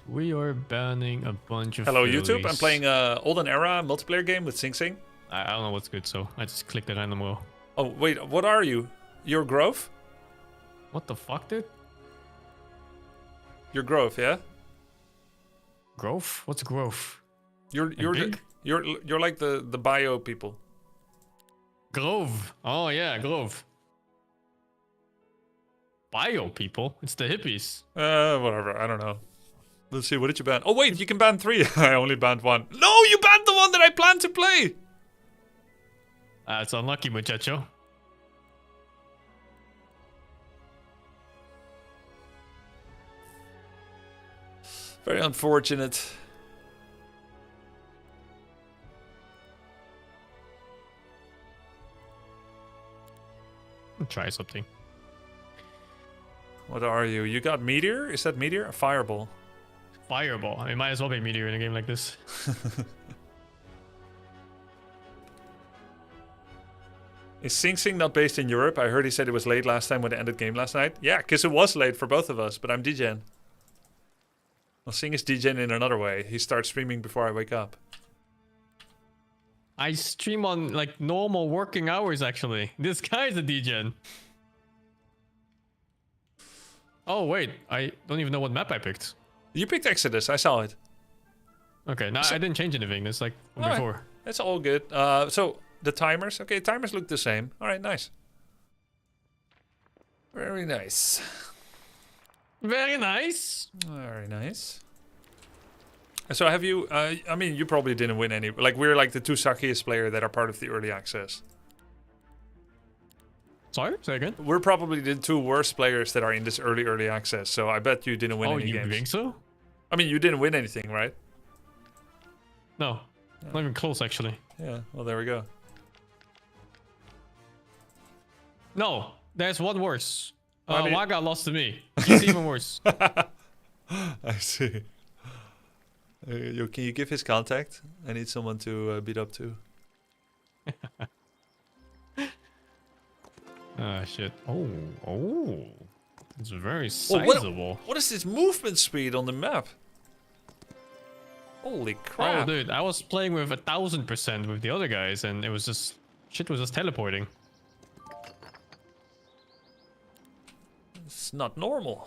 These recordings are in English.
We are banning a bunch of Hello, Phillies. YouTube. I'm playing Olden era multiplayer game with Sing Sing. I don't know what's good, so I just clicked the random row. Oh, wait. What are you? You're Grove? What the fuck, dude? You're Grove, yeah? Growth? What's growth? You're big? you're like the bio people. Grove. Oh yeah, Grove. Bio people? It's the hippies. Whatever. I don't know. Let's see. What did you ban? Oh wait, you can ban 3. I only banned 1. No, you banned the one that I planned to play. It's unlucky, muchacho. Very unfortunate. Try something. What are you? You got meteor? Is that meteor? A fireball. Fireball. I mean, might as well be meteor in a game like this. Is Sing Sing not based in Europe? I heard he said it was late last time when it ended game last night. Yeah, because it was late for both of us, but I'm DJing. Well, Sing is DJing in another way. He starts streaming before I wake up. I stream on like normal working hours actually. This guy's a DJ. Oh wait, I don't even know what map I picked. You picked Exodus, I saw it. Okay, no, I didn't change anything. It's like from Alright. before. It's all good. So, the timers. Okay, timers look the same. Alright, nice. Very nice. Very nice. Very nice. So have you, I mean, you probably didn't win any. Like, we're like the 2 suckiest players that are part of the early access. Sorry, say again. We're probably the 2 worst players that are in this early access, so I bet you didn't win any games. Oh, you think so? I mean, you didn't win anything, right? No, not even close actually. Yeah, well, there we go. No, there's one worse. I mean- Waga lost to me. He's even worse. I see. Can you give his contact? I need someone to beat up to. Ah, shit. Oh. It's very Oh, sizable. What is this movement speed on the map? Holy crap. Oh, dude, I was playing with 1000% with the other guys, and it was just... Shit was just teleporting. It's not normal.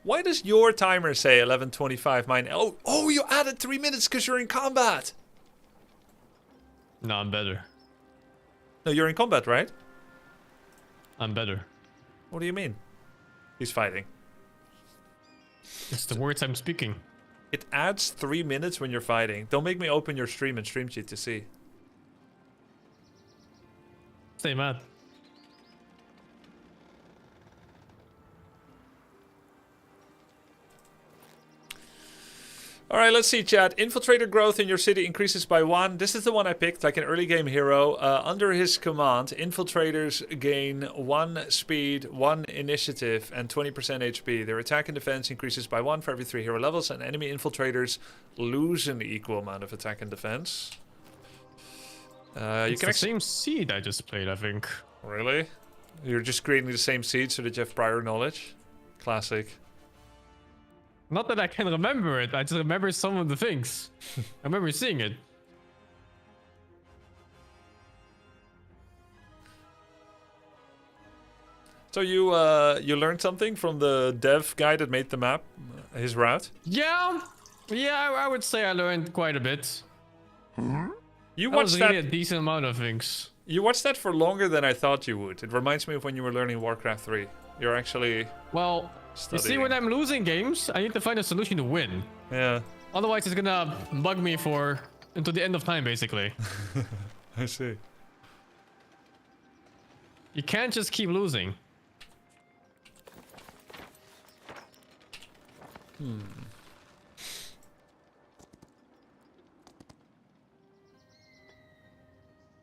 Why does your timer say 11:25? Mine. Oh, you added 3 minutes because you're in combat. No, I'm better. No, you're in combat, right? I'm better. What do you mean? He's fighting. It's the words I'm speaking. It adds 3 minutes when you're fighting. Don't make me open your stream and stream sheet to see. Stay mad. Alright, let's see, chat. Infiltrator growth in your city increases by 1. This is the one I picked, like an early game hero. Under his command, infiltrators gain 1 speed, 1 initiative, and 20% HP. Their attack and defense increases by 1 for every 3 hero levels, and enemy infiltrators lose an equal amount of attack and defense. It's the same seed I just played, I think. Really? You're just creating the same seed so that you have prior knowledge? Classic. Not that I can remember it, I just remember some of the things. I remember seeing it. So you learned something from the dev guy that made the map, his route? Yeah, I would say I learned quite a bit. You That was watched really that. a decent amount of things. You watched that for longer than I thought you would. It reminds me of when you were learning Warcraft 3. You're actually Well, studying. you see, when I'm losing games, I need to find a solution to win. Yeah, Otherwise, it's gonna bug me until the end of time, basically. I see. You can't just keep losing.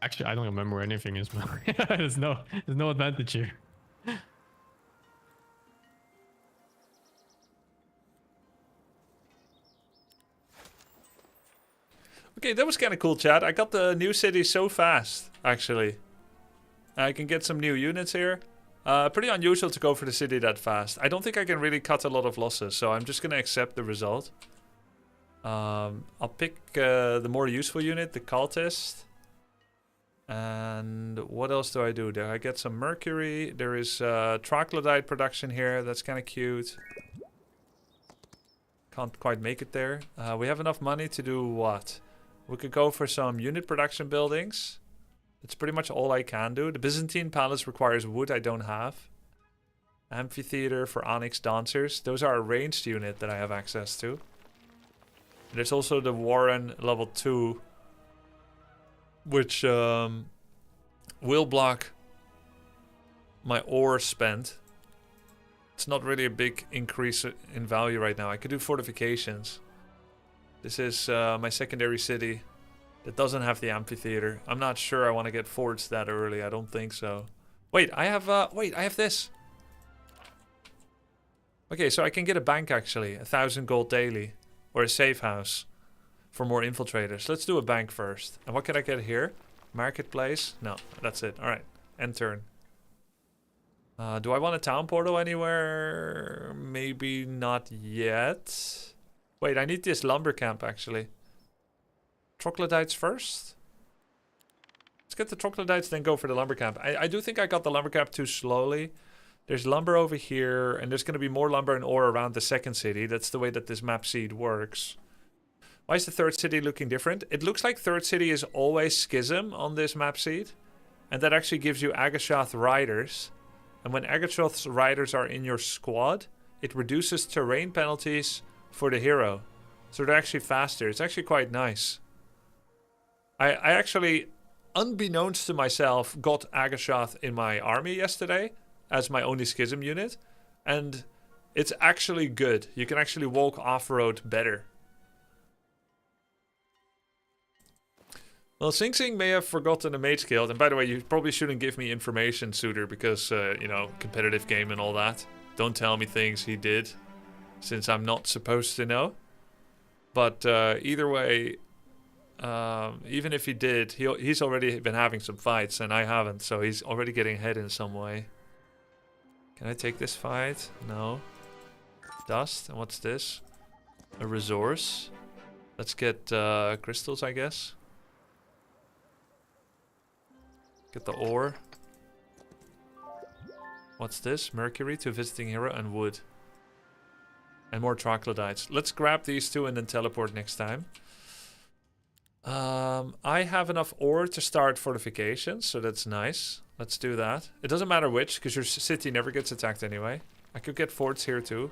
Actually, I don't remember where anything is, man. there's no advantage here. Okay, that was kind of cool, chat. I got the new city so fast, actually. I can get some new units here. Pretty unusual to go for the city that fast. I don't think I can really cut a lot of losses, so I'm just going to accept the result. I'll pick the more useful unit, the cultist. And what else do I do there? I get some mercury. There is troglodyte production here. That's kind of cute. Can't quite make it there. We have enough money to do what? We could go for some unit production buildings. That's pretty much all I can do. The Byzantine Palace requires wood I don't have. Amphitheater for Onyx Dancers. Those are a ranged unit that I have access to. There's also the Warren level 2. Which will block my ore spend. It's not really a big increase in value right now. I could do fortifications. This is my secondary city that doesn't have the amphitheater. I'm not sure I want to get forts that early. I don't think so. Wait, I have this. Okay, so I can get a bank actually. 1,000 gold daily. Or a safe house. For more infiltrators. Let's do a bank first. And what can I get here? Marketplace? No, that's it. Alright, end turn. Do I want a town portal anywhere? Maybe not yet. Wait, I need this lumber camp actually. Troglodytes first? Let's get the troglodytes, then go for the lumber camp. I do think I got the lumber camp too slowly. There's lumber over here, and there's going to be more lumber and ore around the second city. That's the way that this map seed works. Why is the third city looking different? It looks like third city is always Schism on this map seed. And that actually gives you Agashoth riders. And when Agashoth's riders are in your squad, it reduces terrain penalties for the hero. So they're actually faster. It's actually quite nice. I actually, unbeknownst to myself, got Agashoth in my army yesterday as my only Schism unit. And it's actually good. You can actually walk off-road better. Well, Sing Sing may have forgotten a Mage Guild. And by the way, you probably shouldn't give me information, Suitor, because, you know, competitive game and all that. Don't tell me things he did, since I'm not supposed to know. But either way, even if he did, he's already been having some fights, and I haven't. So he's already getting ahead in some way. Can I take this fight? No. Dust. And what's this? A resource. Let's get crystals, I guess. Get the ore. What's this? Mercury to visiting hero and wood. And more troglodytes. Let's grab these two and then teleport next time. I have enough ore to start fortifications, so that's nice. Let's do that. It doesn't matter which, because your city never gets attacked anyway. I could get forts here too.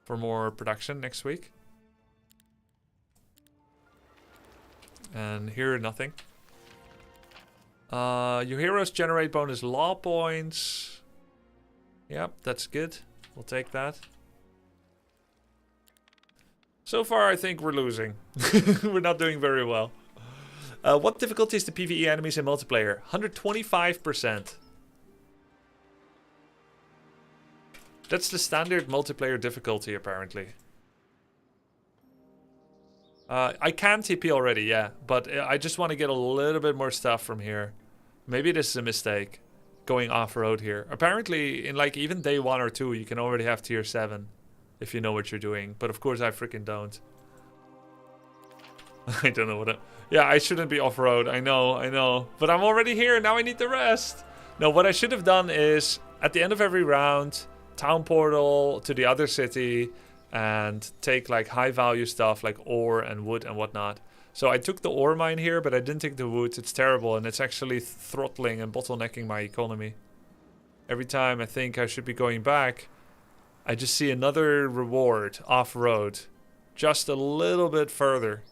For more production next week. And here, nothing. Your heroes generate bonus law points. Yep, that's good. We'll take that. So far, I think we're losing. We're not doing very well. What difficulty is the PvE enemies in multiplayer? 125%. That's the standard multiplayer difficulty, apparently. I can TP already, yeah. But I just want to get a little bit more stuff from here. Maybe this is a mistake. Going off-road here. Apparently, in like even day 1 or 2, you can already have tier 7. If you know what you're doing. But of course I freaking don't. I don't know what yeah, I shouldn't be off-road. I know. But I'm already here. Now I need the rest. No, what I should have done is, at the end of every round, town portal to the other city. And take like high value stuff like ore and wood and whatnot. So I took the ore mine here, but I didn't take the wood. It's terrible, and it's actually throttling and bottlenecking my economy. Every time I think I should be going back, I just see another reward off-road. Just a little bit further.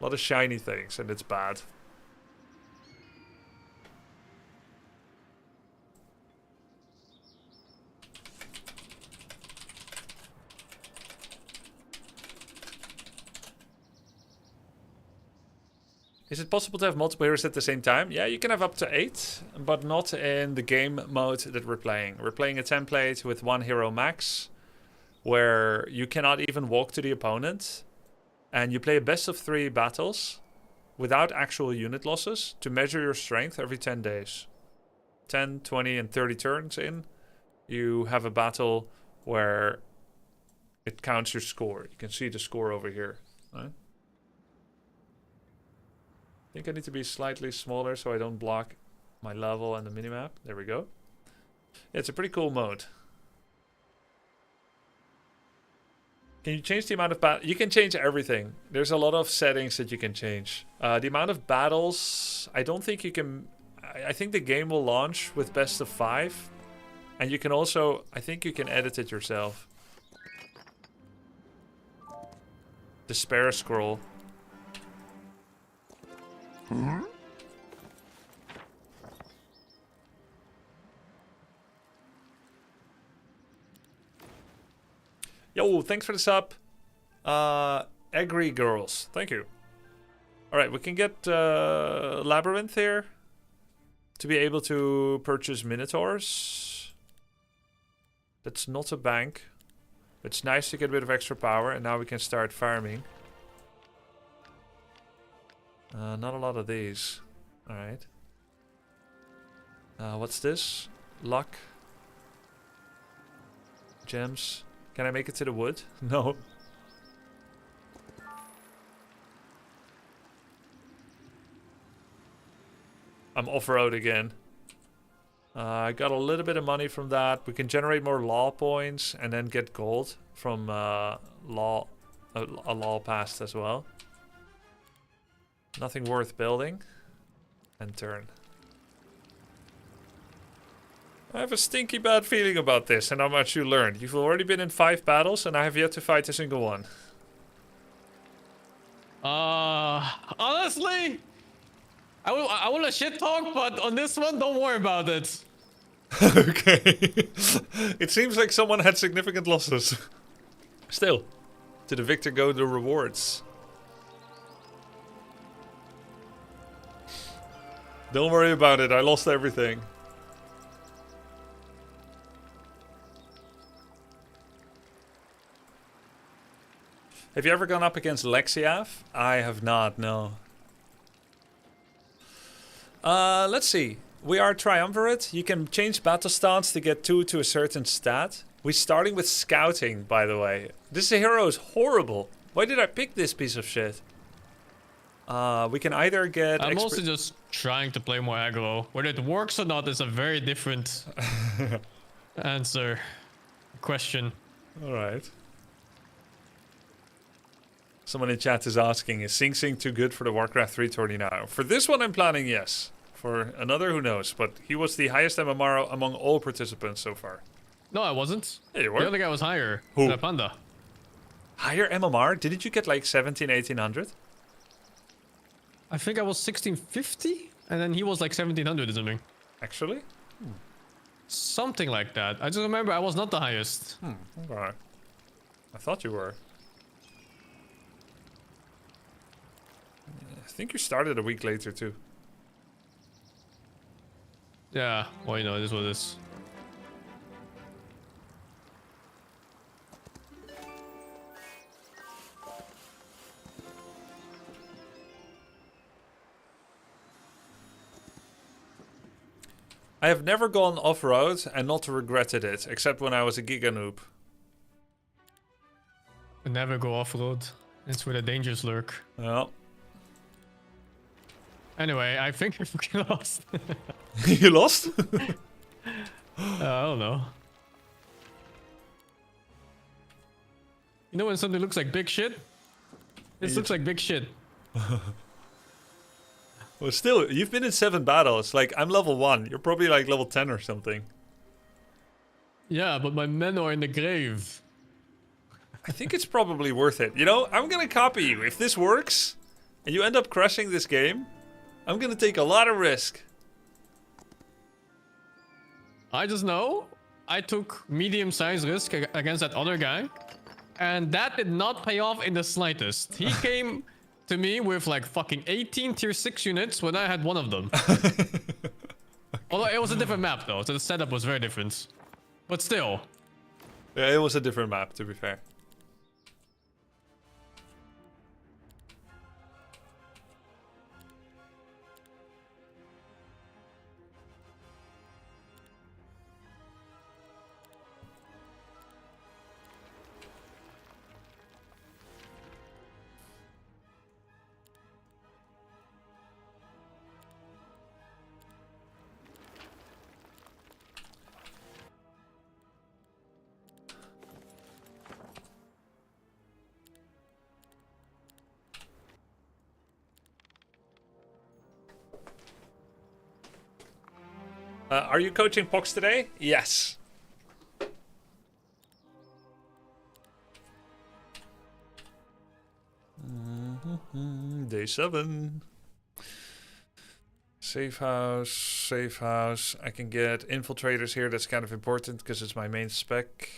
A lot of shiny things, and it's bad. Is it possible to have multiple heroes at the same time? Yeah, you can have up to 8, but not in the game mode that we're playing. We're playing a template with 1 hero max, where you cannot even walk to the opponent, and you play a best of 3 battles without actual unit losses to measure your strength every 10 days. 10, 20, and 30 turns in, you have a battle where it counts your score. You can see the score over here. Right? I think I need to be slightly smaller so I don't block my level and the minimap. There we go. Yeah, it's a pretty cool mode. Can you change the amount of battles? You can change everything. There's a lot of settings that you can change. The amount of battles, I don't think you can... I think the game will launch with best of 5. And you can also... I think you can edit it yourself. Despair scroll. Yo, thanks for the sub. Agri girls. Thank you. Alright, we can get Labyrinth here. To be able to purchase Minotaurs. That's not a bank. It's nice to get a bit of extra power. And now we can start farming. Not a lot of these. Alright. What's this? Luck. Gems. Can I make it to the wood? No. I'm off-road again. I got a little bit of money from that. We can generate more law points and then get gold from a law passed as well. Nothing worth building. And turn. I have a stinky bad feeling about this and how much you learned. You've already been in 5 battles and I have yet to fight a single one. Honestly, I will shit talk, but on this one, don't worry about it. Okay. It seems like someone had significant losses. Still, to the victor go the rewards. Don't worry about it, I lost everything. Have you ever gone up against Lexiav? I have not, no. Let's see. We are Triumvirate. You can change battle stance to get 2 to a certain stat. We're starting with Scouting, by the way. This hero is horrible. Why did I pick this piece of shit? We can either get... I'm also just trying to play more aggro. Whether it works or not is a very different answer. Question. Alright. Someone in chat is asking, is Sing Sing too good for the Warcraft 3 tourney now? For this one I'm planning yes. For another, who knows? But he was the highest MMR among all participants so far. No, I wasn't. Yeah, you were. The other guy was higher. Who? Panda. Higher MMR? Didn't you get like 17, 1800? I think I was 1650, and then he was like 1700 or something. Actually? Something like that. I just remember I was not the highest. Okay. I thought you were. I think you started a week later too. Yeah, well, you know, this was this. I have never gone off-road and not regretted it, except when I was a Giga noob. Never go off-road. It's where the dangers lurk. Well. Anyway, I think we fucking lost. You lost? I don't know. You know when something looks like big shit? This looks like big shit. Well, still, you've been in 7 battles. Like, I'm level 1. You're probably like level 10 or something. Yeah, but my men are in the grave. I think it's probably worth it. You know, I'm gonna copy you. If this works, and you end up crushing this game, I'm gonna take a lot of risk. I just know I took medium-sized risk against that other guy, and that did not pay off in the slightest. He came to me with like fucking 18 tier 6 units when I had one of them. Although it was a different map though, so the setup was very different. But still. Yeah, it was a different map, to be fair. Are you coaching Pox today? Yes. Day 7. Safe house, safe house. I can get infiltrators here. That's kind of important because it's my main spec.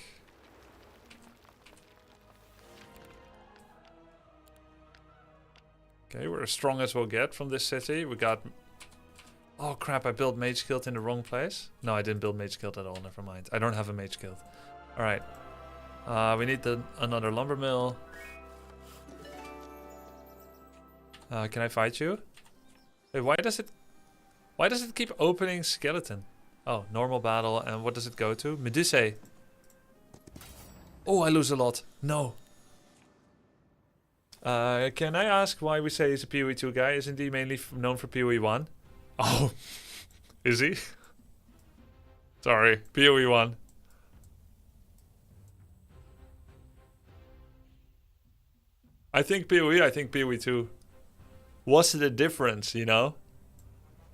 Okay, we're as strong as we'll get from this city. We got... Oh crap, I built Mage Guild in the wrong place. No, I didn't build Mage Guild at all. Never mind. I don't have a Mage Guild. Alright. We need another lumber mill. Can I fight you? Wait, why does it keep opening skeleton? Oh, normal battle. And what does it go to? Medusae. Oh, I lose a lot. No. Can I ask why we say he's a PoE 2 guy? Isn't he mainly known for PoE 1? Oh, is he? Sorry, PoE 1. I think PoE 2. What's the difference, you know?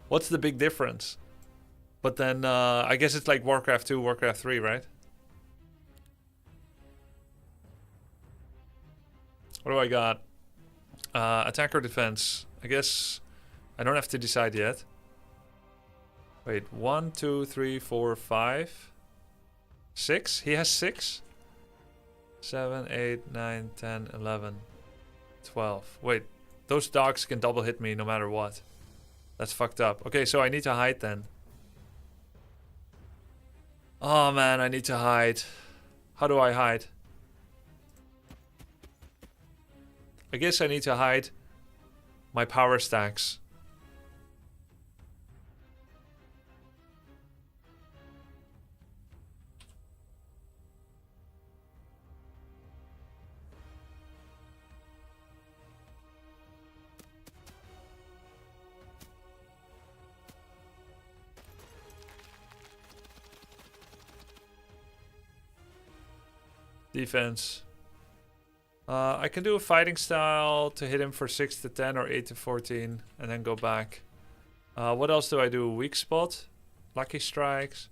What's the big difference? But then, I guess it's like Warcraft 2, Warcraft 3, right? What do I got? Attack or defense? I guess I don't have to decide yet. Wait, 1, 2, 3, 4, 5, 6? He has 6? 7, 8, 9, 10, 11, 12. Wait, those dogs can double hit me no matter what. That's fucked up. Okay, so I need to hide then. Oh man, I need to hide. How do I hide? I guess I need to hide my power stacks. Defense. I can do a fighting style to hit him for 6 to 10 or 8 to 14 and then go back. What else do I do? Weak spot? Lucky strikes?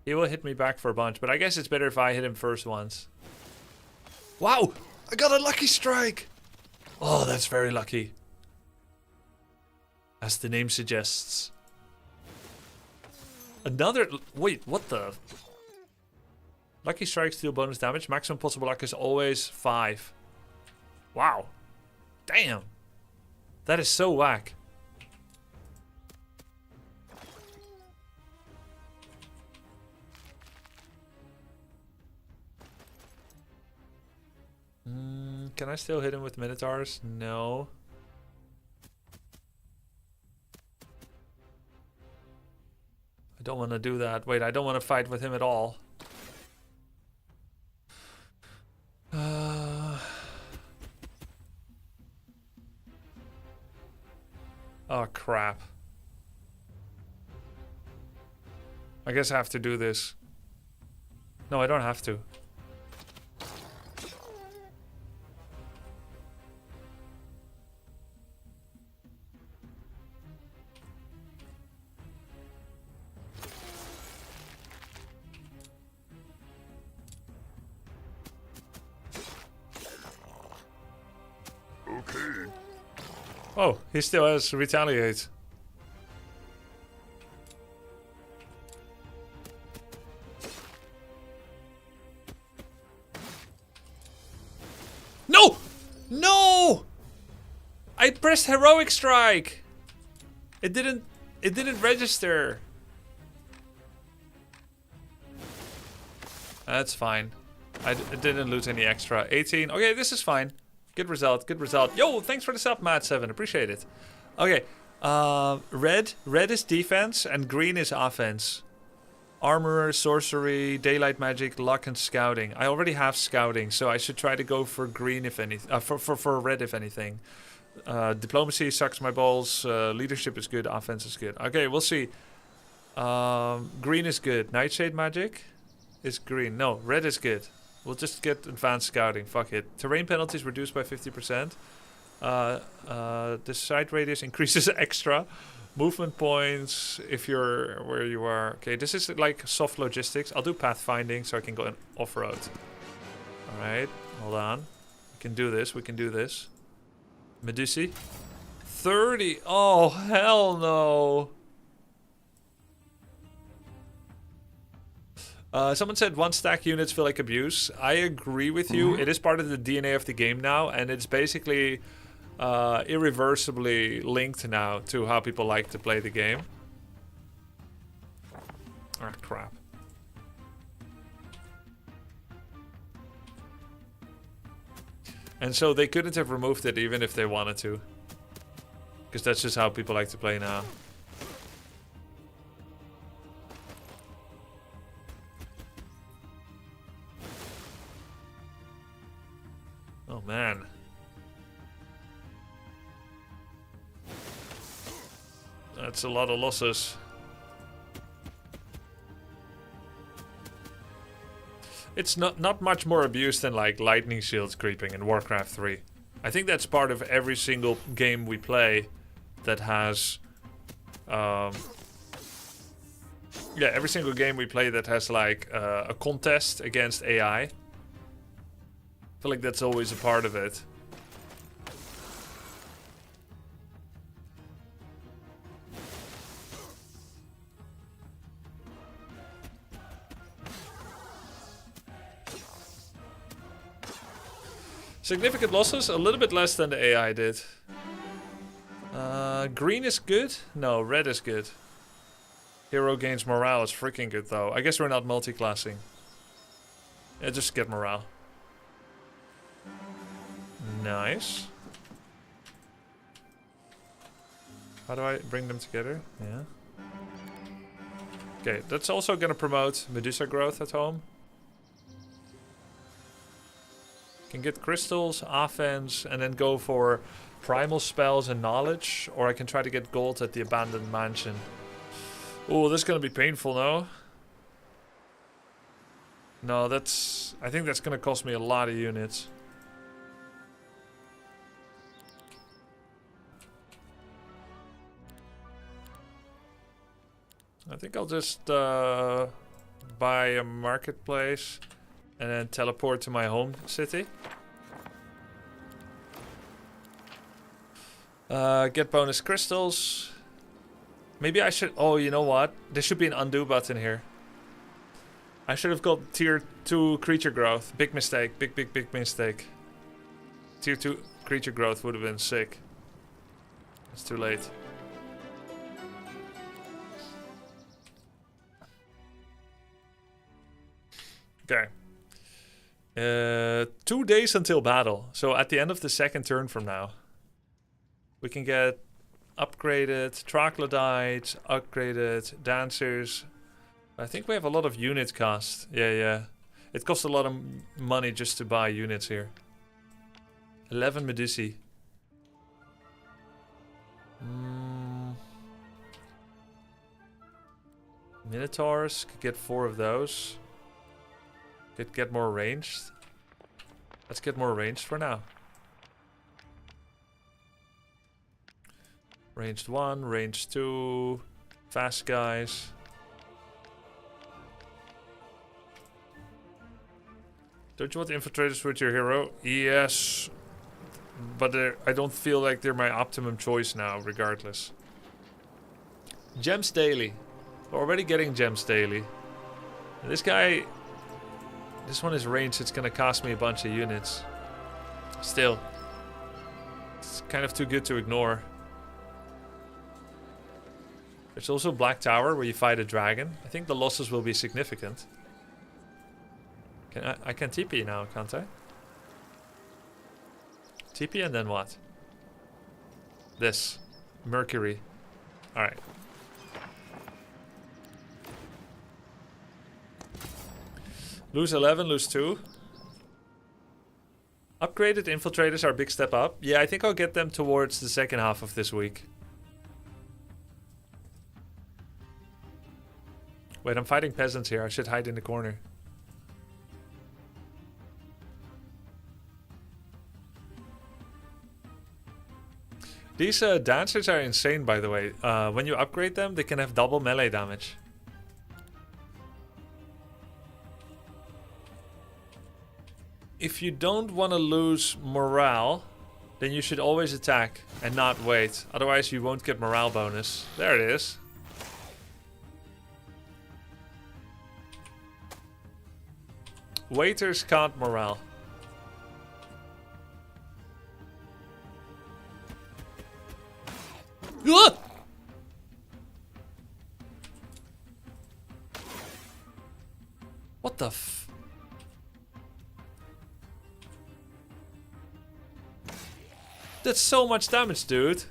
He will hit me back for a bunch, but I guess it's better if I hit him first once. Wow! I got a lucky strike! Oh, that's very lucky. As the name suggests. Another... Wait, what the... Lucky strikes deal bonus damage. Maximum possible luck is always 5. Wow. Damn. That is so whack. Can I still hit him with Minotaurs? No. I don't want to do that. Wait, I don't want to fight with him at all. Oh crap. I guess I have to do this. No, I don't have to. Oh, he still has retaliate. No! No! I pressed heroic strike. It didn't register. That's fine. I didn't lose any extra. 18. Okay, this is fine. Good result, good result. Yo, thanks for the sub, Matt7. Appreciate it. Okay, red is defense and green is offense. Armorer, sorcery, daylight magic, luck, and scouting. I already have scouting, so I should try to go for green if anything. For red if anything. Diplomacy sucks my balls. Leadership is good. Offense is good. Okay, we'll see. Green is good. Nightshade magic is green. No, red is good. We'll just get advanced scouting. Fuck it. Terrain penalties reduced by 50%. The sight radius increases extra. Movement points if you're where you are. Okay, this is like soft logistics. I'll do pathfinding so I can go in off-road. Alright, hold on. We can do this, we can do this. Medusi. 30. Oh, hell no. Someone said 1 stack units feel like abuse. I agree with you. It is part of the DNA of the game now, and it's basically irreversibly linked now to how people like to play the game. Ah, crap. And so they couldn't have removed it even if they wanted to. Because that's just how people like to play now. Oh man. That's a lot of losses. It's not much more abuse than like lightning shields creeping in Warcraft 3. I think that's part of every single game we play that has yeah, every single game we play that has like a contest against AI. I feel like that's always a part of it. Significant losses, a little bit less than the AI did. Green is good? No, red is good. Hero gains morale is freaking good though. I guess we're not multi-classing. Yeah, just get morale. Nice. How do I bring them together? Yeah. Okay, that's also gonna promote Medusa growth at home. Can get crystals, offense, and then go for primal spells and knowledge. Or I can try to get gold at the abandoned mansion. Oh, this is gonna be painful, no? No, that's... I think that's gonna cost me a lot of units. I think I'll just buy a marketplace and then teleport to my home city. Get bonus crystals. Maybe I should... Oh, you know what? There should be an undo button here. I should have got tier 2 creature growth. Big mistake. Big mistake. Tier 2 creature growth would have been sick. It's too late. Okay. 2 days until battle. So at the end of the second turn from now, we can get upgraded troglodytes, upgraded dancers. I think we have a lot of unit cost. Yeah. It costs a lot of money just to buy units here. 11 Medusi. Minotaurs, could get 4 of those. Could get more ranged. Let's get more ranged for now. Ranged 1, ranged 2, fast guys. Don't you want infiltrators with your hero? Yes. But I don't feel like they're my optimum choice now, regardless. Gems daily. We're already getting gems daily. And this guy... This one is ranged, it's gonna cost me a bunch of units. Still. It's kind of too good to ignore. There's also Black Tower where you fight a dragon. I think the losses will be significant. I can TP now, can't I? TP and then what? This. Mercury. Alright. Lose 11, lose 2. Upgraded infiltrators are a big step up. Yeah, I think I'll get them towards the second half of this week. Wait, I'm fighting peasants here. I should hide in the corner. These dancers are insane, by the way. When you upgrade them, they can have double melee damage. If you don't want to lose morale, then you should always attack and not wait. Otherwise, you won't get morale bonus. There it is. Waiters can't morale. Ugh! What the f... That's so much damage, dude.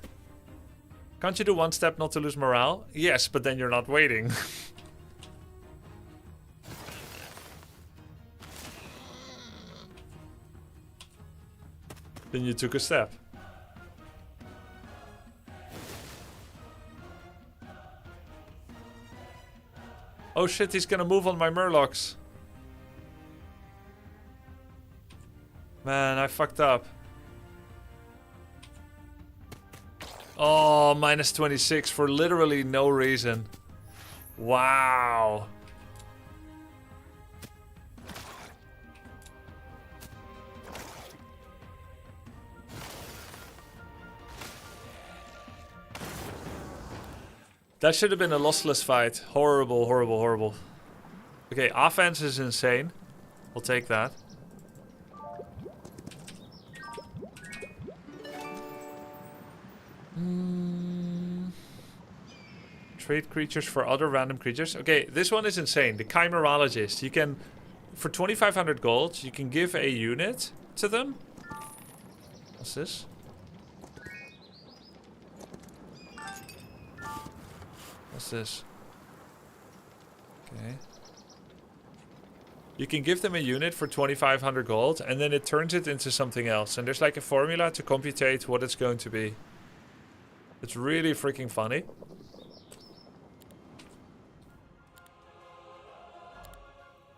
Can't you do one step not to lose morale? Yes, but then you're not waiting. Then you took a step. Oh shit, he's gonna move on my murlocs. Man, I fucked up. Oh, minus 26 for literally no reason. Wow. That should have been a lossless fight. Horrible, horrible, horrible. Okay, offense is insane. We'll take that. Trade creatures for other random creatures. Okay, this one is insane. The Chimerologist. You can, for 2,500 gold, you can give a unit to them. What's this? What's this? Okay. You can give them a unit for 2,500 gold, and then it turns it into something else. And there's like a formula to computate what it's going to be. It's really freaking funny.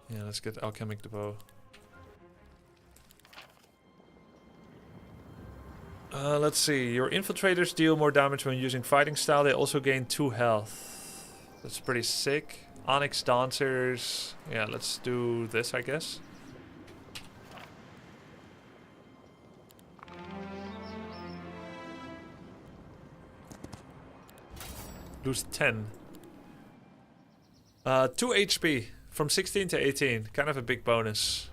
Yeah, let's get Alchemic the Bow. Let's see. Your infiltrators deal more damage when using fighting style. They also gain 2 health. That's pretty sick. Onyx Dancers. Yeah, let's do this, I guess. Lose 10. 2 HP. From 16 to 18. Kind of a big bonus.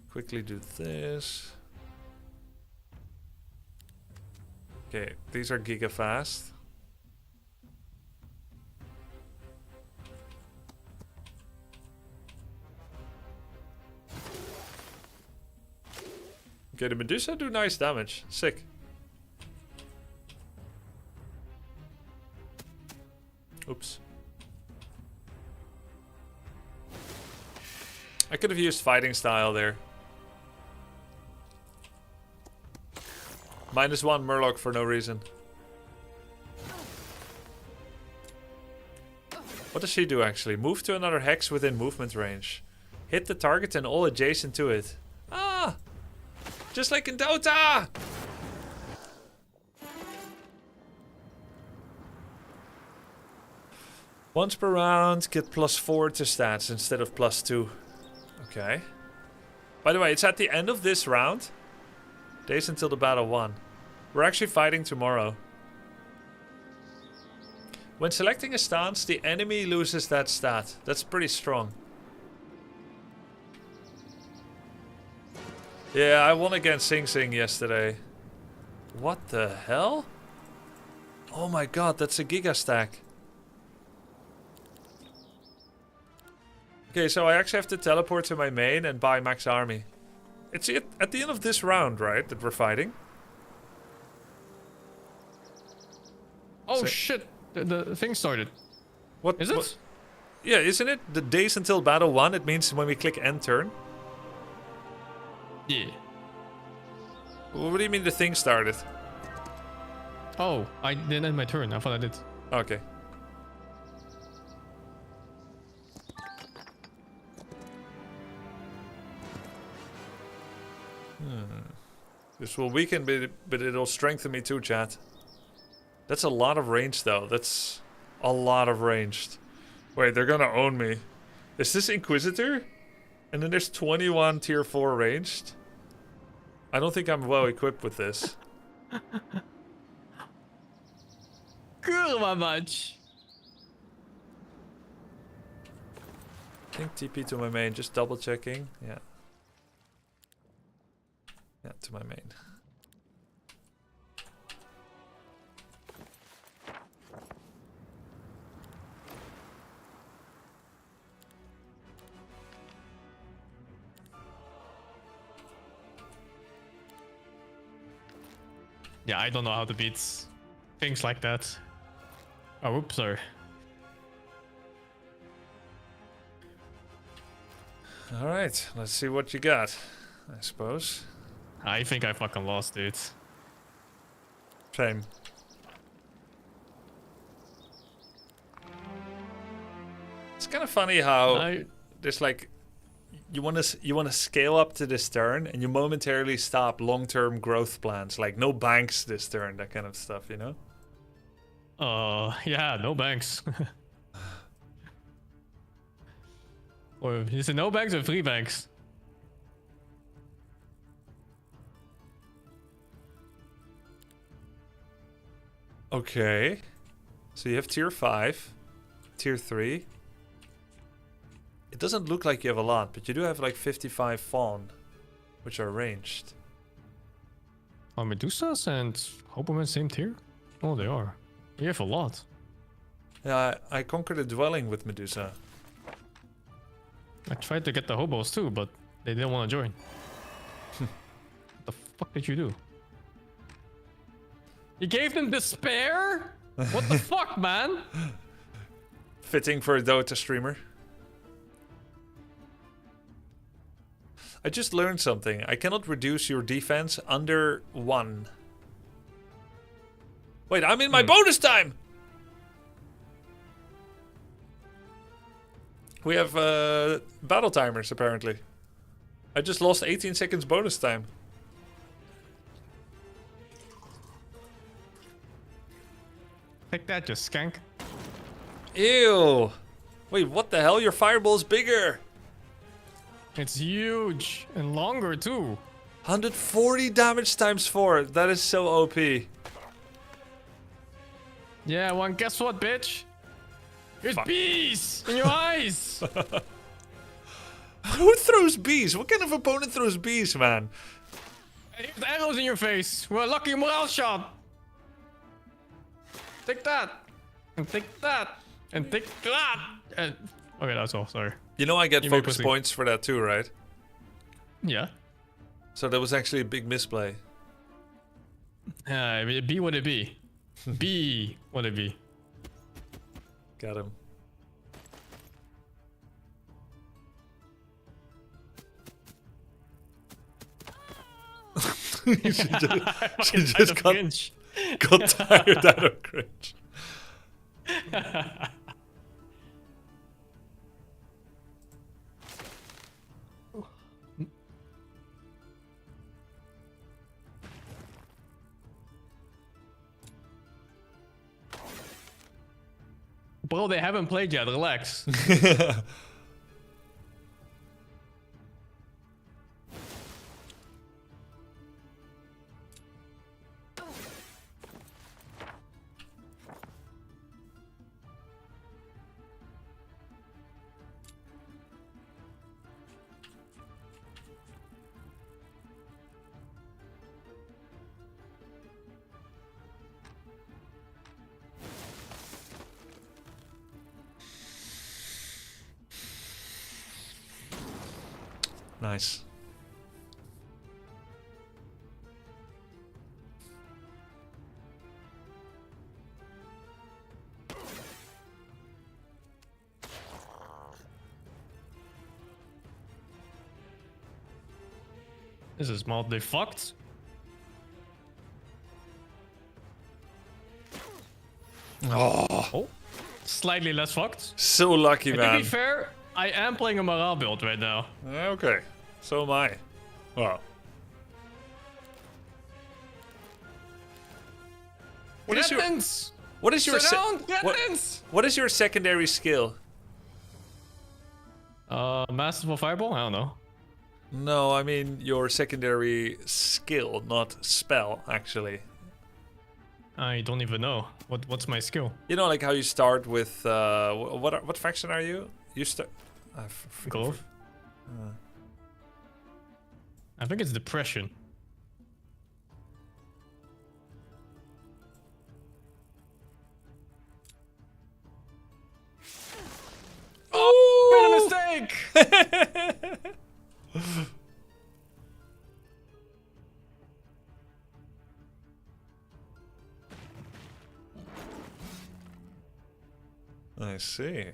Quickly do this. Okay, these are giga fast. Okay, the Medusa do nice damage. Sick. Oops. I could have used fighting style there. -1 Murloc for no reason. What does she do actually? Move to another hex within movement range. Hit the target and all adjacent to it. Ah! Just like in Dota! Once per round, get +4 to stats instead of +2. Okay. By the way, it's at the end of this round. Days until the battle 1. We're actually fighting tomorrow. When selecting a stance, the enemy loses that stat. That's pretty strong. Yeah, I won against Sing Sing yesterday. What the hell? Oh my god, that's a giga stack. Okay, so I actually have to teleport to my main and buy max army. It's at the end of this round, right, that we're fighting? Oh shit, the thing started. What is it? What? Yeah, isn't it? The days until battle 1, it means when we click end turn. Yeah. What do you mean the thing started? Oh, I didn't end my turn. I thought I did. Okay. This will weaken, but it'll strengthen me too, chat. That's a lot of range, though. That's a lot of ranged. Wait, they're gonna own me. Is this Inquisitor? And then there's 21 tier 4 ranged? I don't think I'm well equipped with this. Kurwa much. I think TP to my main, just double checking. Yeah. Yeah, to my main. Yeah, I don't know how to beat things like that. Oh, oops, sorry. Alright, let's see what you got, I suppose. I think I fucking lost, dude. Same. It's kind of funny how there's like you want to scale up to this turn and you momentarily stop long-term growth plans, like no banks this turn, that kind of stuff, you know? Yeah, no banks. Or is it no banks or free banks? Okay. So you have tier 5, tier 3. It doesn't look like you have a lot, but you do have like 55 fawn, which are ranged. Are Medusas and Hobomen same tier? Oh, they are. You have a lot. Yeah, I conquered a dwelling with Medusa. I tried to get the hobos too, but they didn't want to join. What the fuck did you do? You gave them despair? What the fuck, man? Fitting for a Dota streamer. I just learned something. I cannot reduce your defense under 1. Wait, I'm in my bonus time! We have battle timers, apparently. I just lost 18 seconds bonus time. Take that, you skank. Ew! Wait, what the hell? Your fireball's bigger! It's huge and longer too. 140 damage times 4. That is so OP. Yeah, well, guess what, bitch? There's bees in your eyes. Who throws bees? What kind of opponent throws bees, man? And here's arrows in your face. Well, lucky morale shot. Take that. And take that. And take that. And... Okay, that's all. Sorry. You know I get You may focus proceed. points for that too, right? Yeah. So that was actually a big misplay. B would it be? B would it be? Got him. she just got tired out of cringe. Bro, they haven't played yet. Relax. Nice. This is mildly fucked. Oh. Slightly less fucked. So lucky, And man. to be fair, I am playing a morale build right now. Okay. So am I. Well. What is your Cannons! what is your Surround what, cannons! what is your secondary skill? Masterful Fireball? I don't know. No, I mean your secondary skill, not spell, actually. I don't even know. What's my skill? You know, like how you start with what faction are you? You start. Golf? I think it's Depression. Oh! Made a mistake! I see.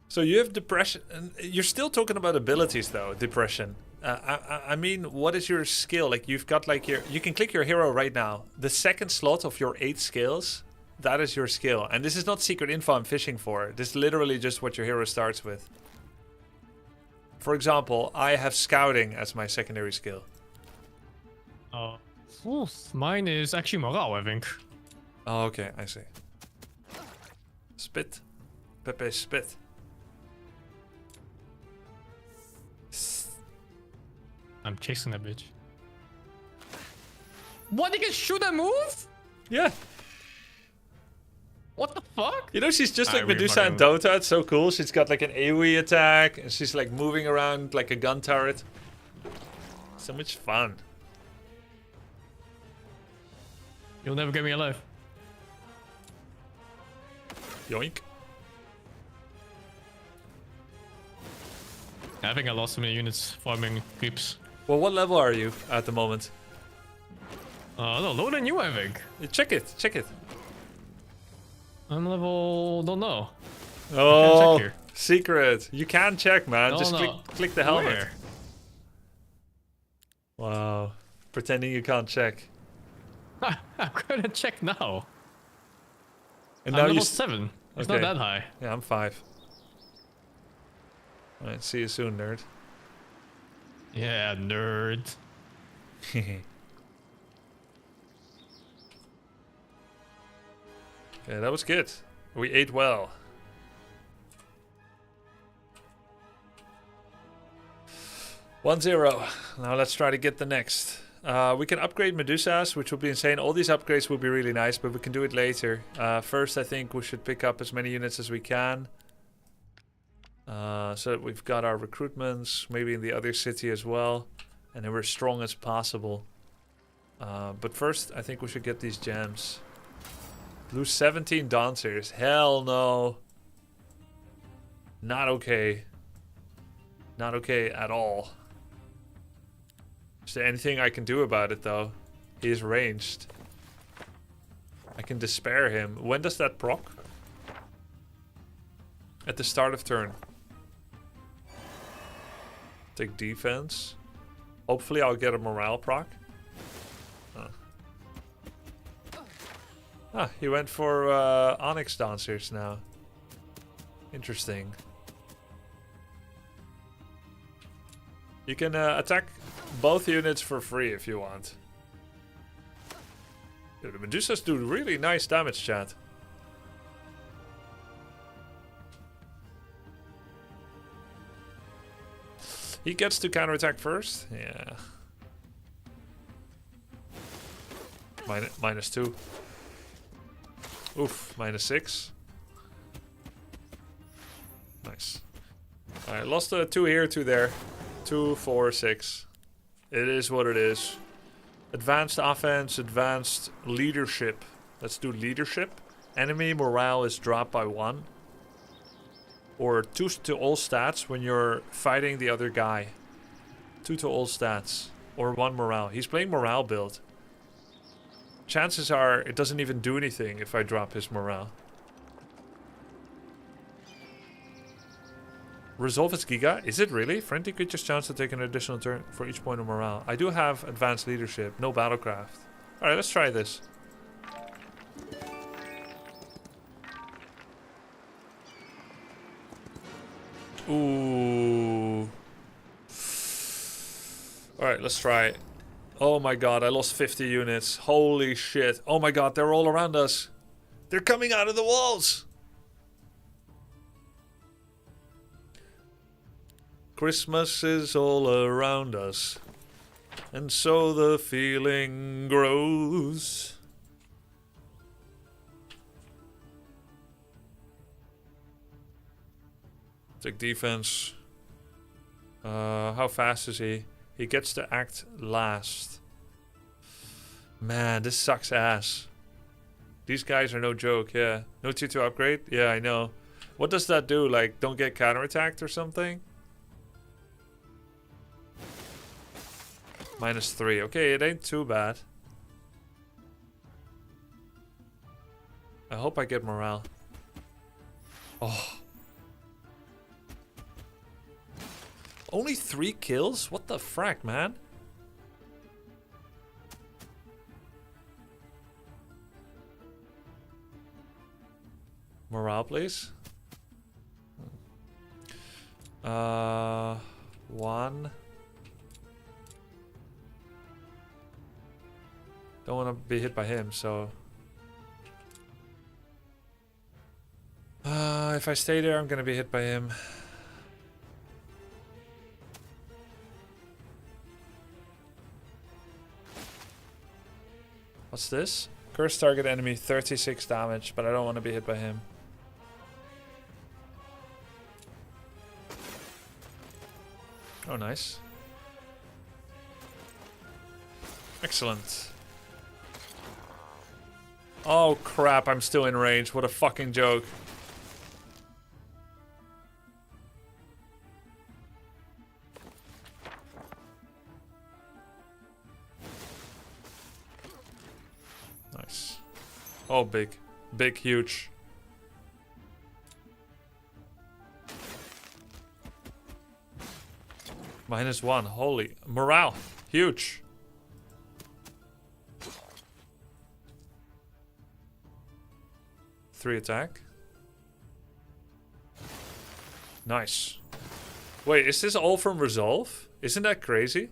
So you have depression, and you're still talking about abilities though. Depression. I mean, what is your skill? Like you've got like you can click your hero right now. The second slot of your 8 skills, that is your skill. And this is not secret info I'm fishing for. This is literally just what your hero starts with. For example, I have scouting as my secondary skill. Mine is actually morale, I think. Oh, okay, I see. Spit. Pepe spit. I'm chasing that bitch. What? He can shoot and move? Yeah. What the fuck? You know, she's just like Alright, Medusa in Dota. It's so cool. She's got like an AoE attack, and she's like moving around like a gun turret. So much fun. You'll never get me alive. Yoink. I think I lost so many units farming creeps. Well, what level are you at the moment? No, lower than you, I think. Check it. Check it. I'm level... don't know. Oh, check here. secret. You can check, man. No, Just no. click the helmet. Where? Wow. Pretending you can't check. I'm gonna check now. And I'm now level you 7. It's Okay. not that high. Yeah, I'm 5. Alright, see you soon, nerd. Yeah, nerd. Yeah, that was good. We ate well. One zero. Now let's try to get the next. We can upgrade Medusas, which will be insane. All these upgrades will be really nice, but we can do it later. First, I think we should pick up as many units as we can. So that we've got our recruitments, maybe in the other city as well. And then we're strong as possible. But first, I think we should get these gems. Lose 17 dancers. Hell no. Not okay. Not okay at all. Is there anything I can do about it though? He is ranged. I can despair him. When does that proc? At the start of turn. Take defense. Hopefully I'll get a morale proc. Ah, he went for Onyx Dancers now. Interesting. You can attack both units for free if you want. Yeah, the Medusas do really nice damage, chat. He gets to counterattack first? Yeah. -2. Oof, -6. Nice. Alright, lost 2 here, 2 there. 2, 4, 6. It is what it is. Advanced offense, advanced leadership. Let's do leadership. Enemy morale is dropped by 1. Or 2 to all stats when you're fighting the other guy. 2 to all stats. Or 1 morale. He's playing morale build. Chances are it doesn't even do anything if I drop his morale. Resolve its Giga? Is it really? Friendly creatures chance to take an additional turn for each point of morale. I do have advanced leadership, no battlecraft. Alright, let's try this. Ooh. Alright, let's try it. Oh my god, I lost 50 units. Holy shit. Oh my god, they're all around us. They're coming out of the walls. Christmas is all around us. And so the feeling grows. Take defense. How fast is he? He gets to act last. Man, this sucks ass. These guys are no joke, yeah. No tier 2 upgrade? Yeah, I know. What does that do? Like, don't get counterattacked or something? -3. Okay, it ain't too bad. I hope I get morale. Oh. Only 3 kills? What the frack, man? Morale, please. 1. Don't want to be hit by him, so... if I stay there, I'm gonna be hit by him. What's this? Curse target enemy, 36 damage, but I don't want to be hit by him. Oh, nice. Excellent. Oh crap, I'm still in range. What a fucking joke. Nice. Oh, big. Big, huge. -1. Holy. Morale. Huge. Three attack. Nice. Wait, is this all from Resolve? Isn't that crazy?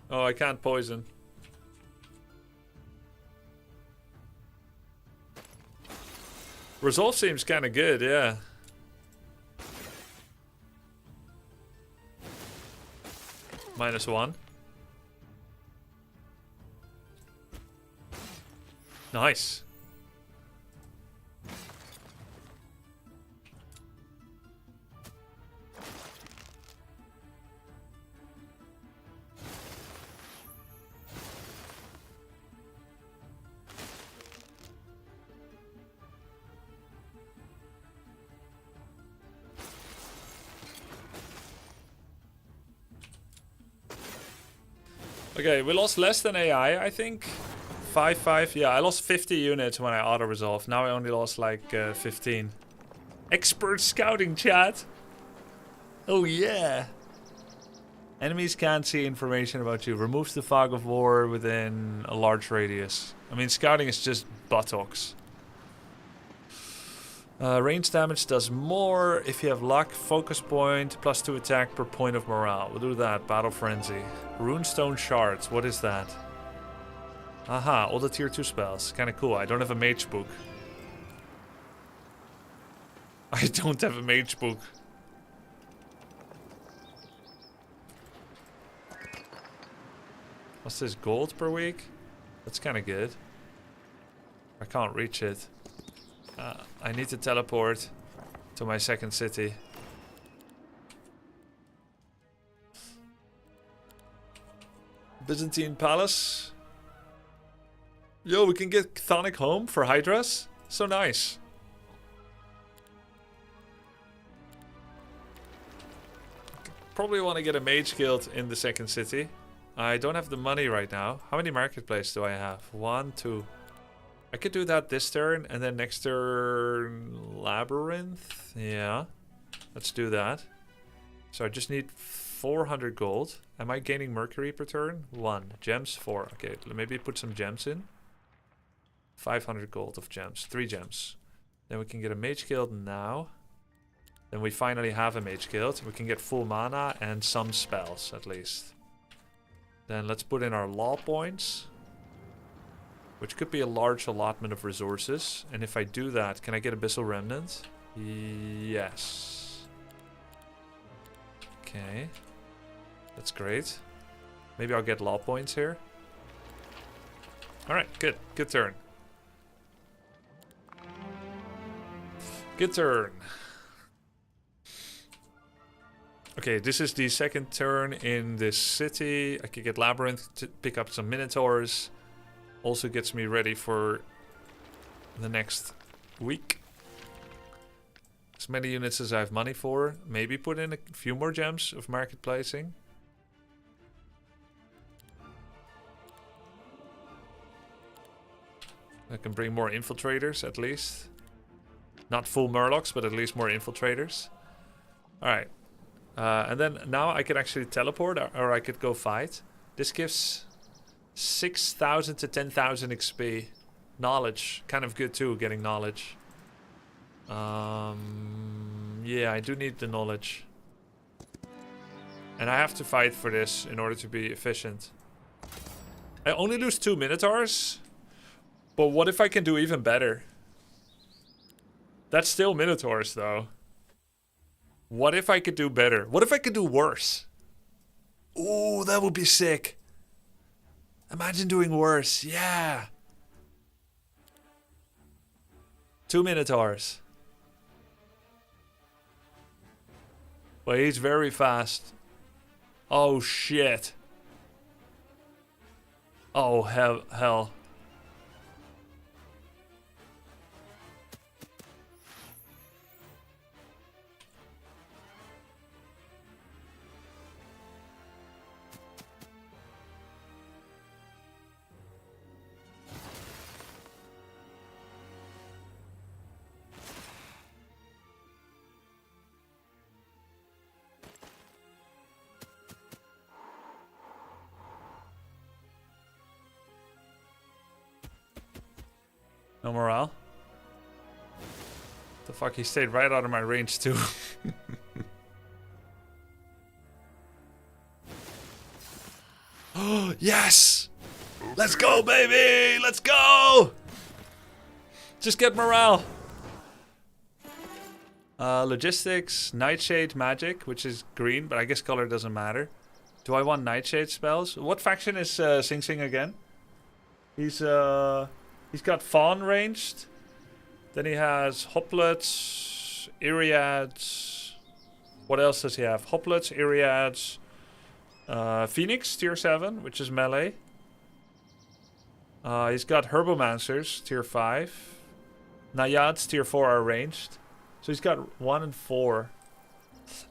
Oh, I can't poison. Resolve seems kind of good, yeah. -1. Nice. Okay, we lost less than AI, I think. 5-5. Yeah, I lost 50 units when I auto-resolved. Now I only lost like 15. Expert scouting, chat. Oh, yeah. Enemies can't see information about you. Removes the fog of war within a large radius. I mean, scouting is just buttocks. Range damage does more. If you have luck, focus point, +2 attack per point of morale. We'll do that. Battle Frenzy. Runestone Shards. What is that? Aha, all the tier 2 spells. Kind of cool. I don't have a mage book. I don't have a mage book. What's this? Gold per week? That's kind of good. I can't reach it. I need to teleport to my second city. Byzantine Palace. Yo, we can get Chthonic HOMM for Hydras? So nice. Probably want to get a Mage Guild in the second city. I don't have the money right now. How many marketplace do I have? 1, 2. I could do that this turn, and then next turn Labyrinth. Yeah, let's do that. So I just need 400 gold. Am I gaining Mercury per turn? 1. Gems 4. Okay, maybe put some gems in. 500 gold of gems. 3 gems. Then we can get a mage guild now. Then we finally have a mage guild. We can get full mana and some spells at least. Then let's put in our law points. Which could be a large allotment of resources. And if I do that, can I get Abyssal Remnant? Yes. Okay. That's great. Maybe I'll get law points here. Alright, good. Good turn. Good turn. Okay, this is the second turn in this city. I could get Labyrinth to pick up some Minotaurs. Also gets me ready for the next week. As many units as I have money for. Maybe put in a few more gems of market placing. I can bring more infiltrators at least. Not full Murlocs, but at least more infiltrators. Alright. And then now I can actually teleport, or I could go fight. This gives 6,000 to 10,000 XP. Knowledge. Kind of good too, getting knowledge. Yeah, I do need the knowledge. And I have to fight for this in order to be efficient. I only lose 2 Minotaurs. But what if I can do even better? That's still Minotaurs though. What if I could do better? What if I could do worse? Ooh, that would be sick. Imagine doing worse. Yeah. 2 Minotaurs. Well, he's very fast. Oh, shit. Oh, hell. No morale. The fuck, he stayed right out of my range too. Oh, yes! Let's go, baby! Let's go! Just get morale. Logistics, Nightshade Magic, which is green, but I guess color doesn't matter. Do I want Nightshade spells? What faction is Sing Sing again? He's got Fawn ranged. Then he has Hoplets, Iriads. What else does he have? Hoplets, Iriads. Phoenix, tier 7, which is melee. He's got Herbomancers, tier 5. Naiads, tier 4 are ranged. So he's got 1 and 4.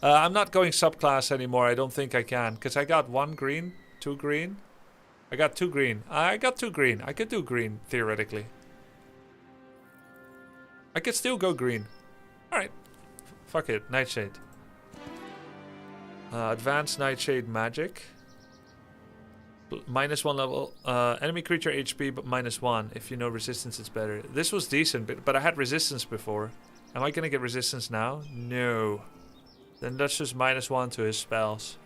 I'm not going subclass anymore. I don't think I can. Because I got 1 green, 2 green. I got 2 green. I got 2 green. I could do green, theoretically. I could still go green. Alright. Fuck it. Nightshade. Advanced Nightshade Magic. -1 level. Enemy creature HP, but -1. If you know resistance, it's better. This was decent, but I had resistance before. Am I gonna get resistance now? No. Then that's just -1 to his spells.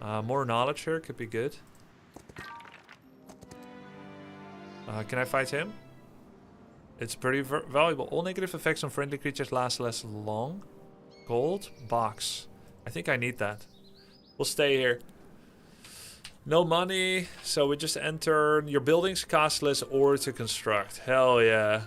More knowledge here could be good. Can I fight him? It's pretty valuable. All negative effects on friendly creatures last less long. Gold? Box. I think I need that. We'll stay here. No money, so we just enter. Your buildings cost less ore to construct. Hell yeah.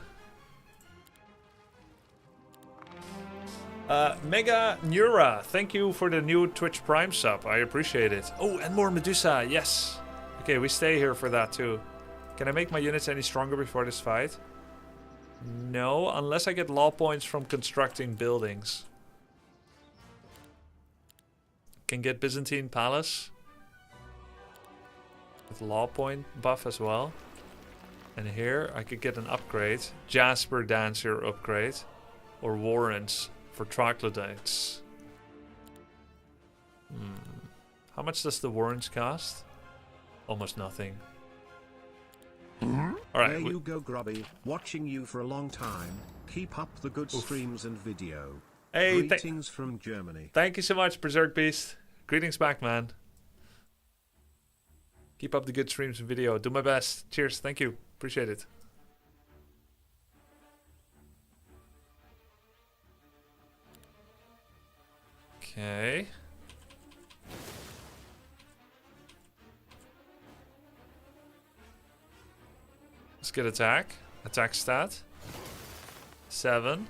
Mega Neura, thank you for the new Twitch Prime sub. I appreciate it. Oh, and more Medusa, yes. Okay, we stay here for that too. Can I make my units any stronger before this fight? No, unless I get law points from constructing buildings. Can get Byzantine Palace. With law point buff as well. And here I could get an upgrade. Jasper Dancer upgrade. Or Warrants for Troglodytes. How much does the Warrants cost? Almost nothing. All right. There you go, Grubby. Watching you for a long time. Keep up the good streams and video. Hey, greetings from Germany. Thank you so much, Berserk Beast. Greetings back, man. Keep up the good streams and video. Do my best. Cheers. Thank you. Appreciate it. Okay. Let's get attack. Attack stat. 7.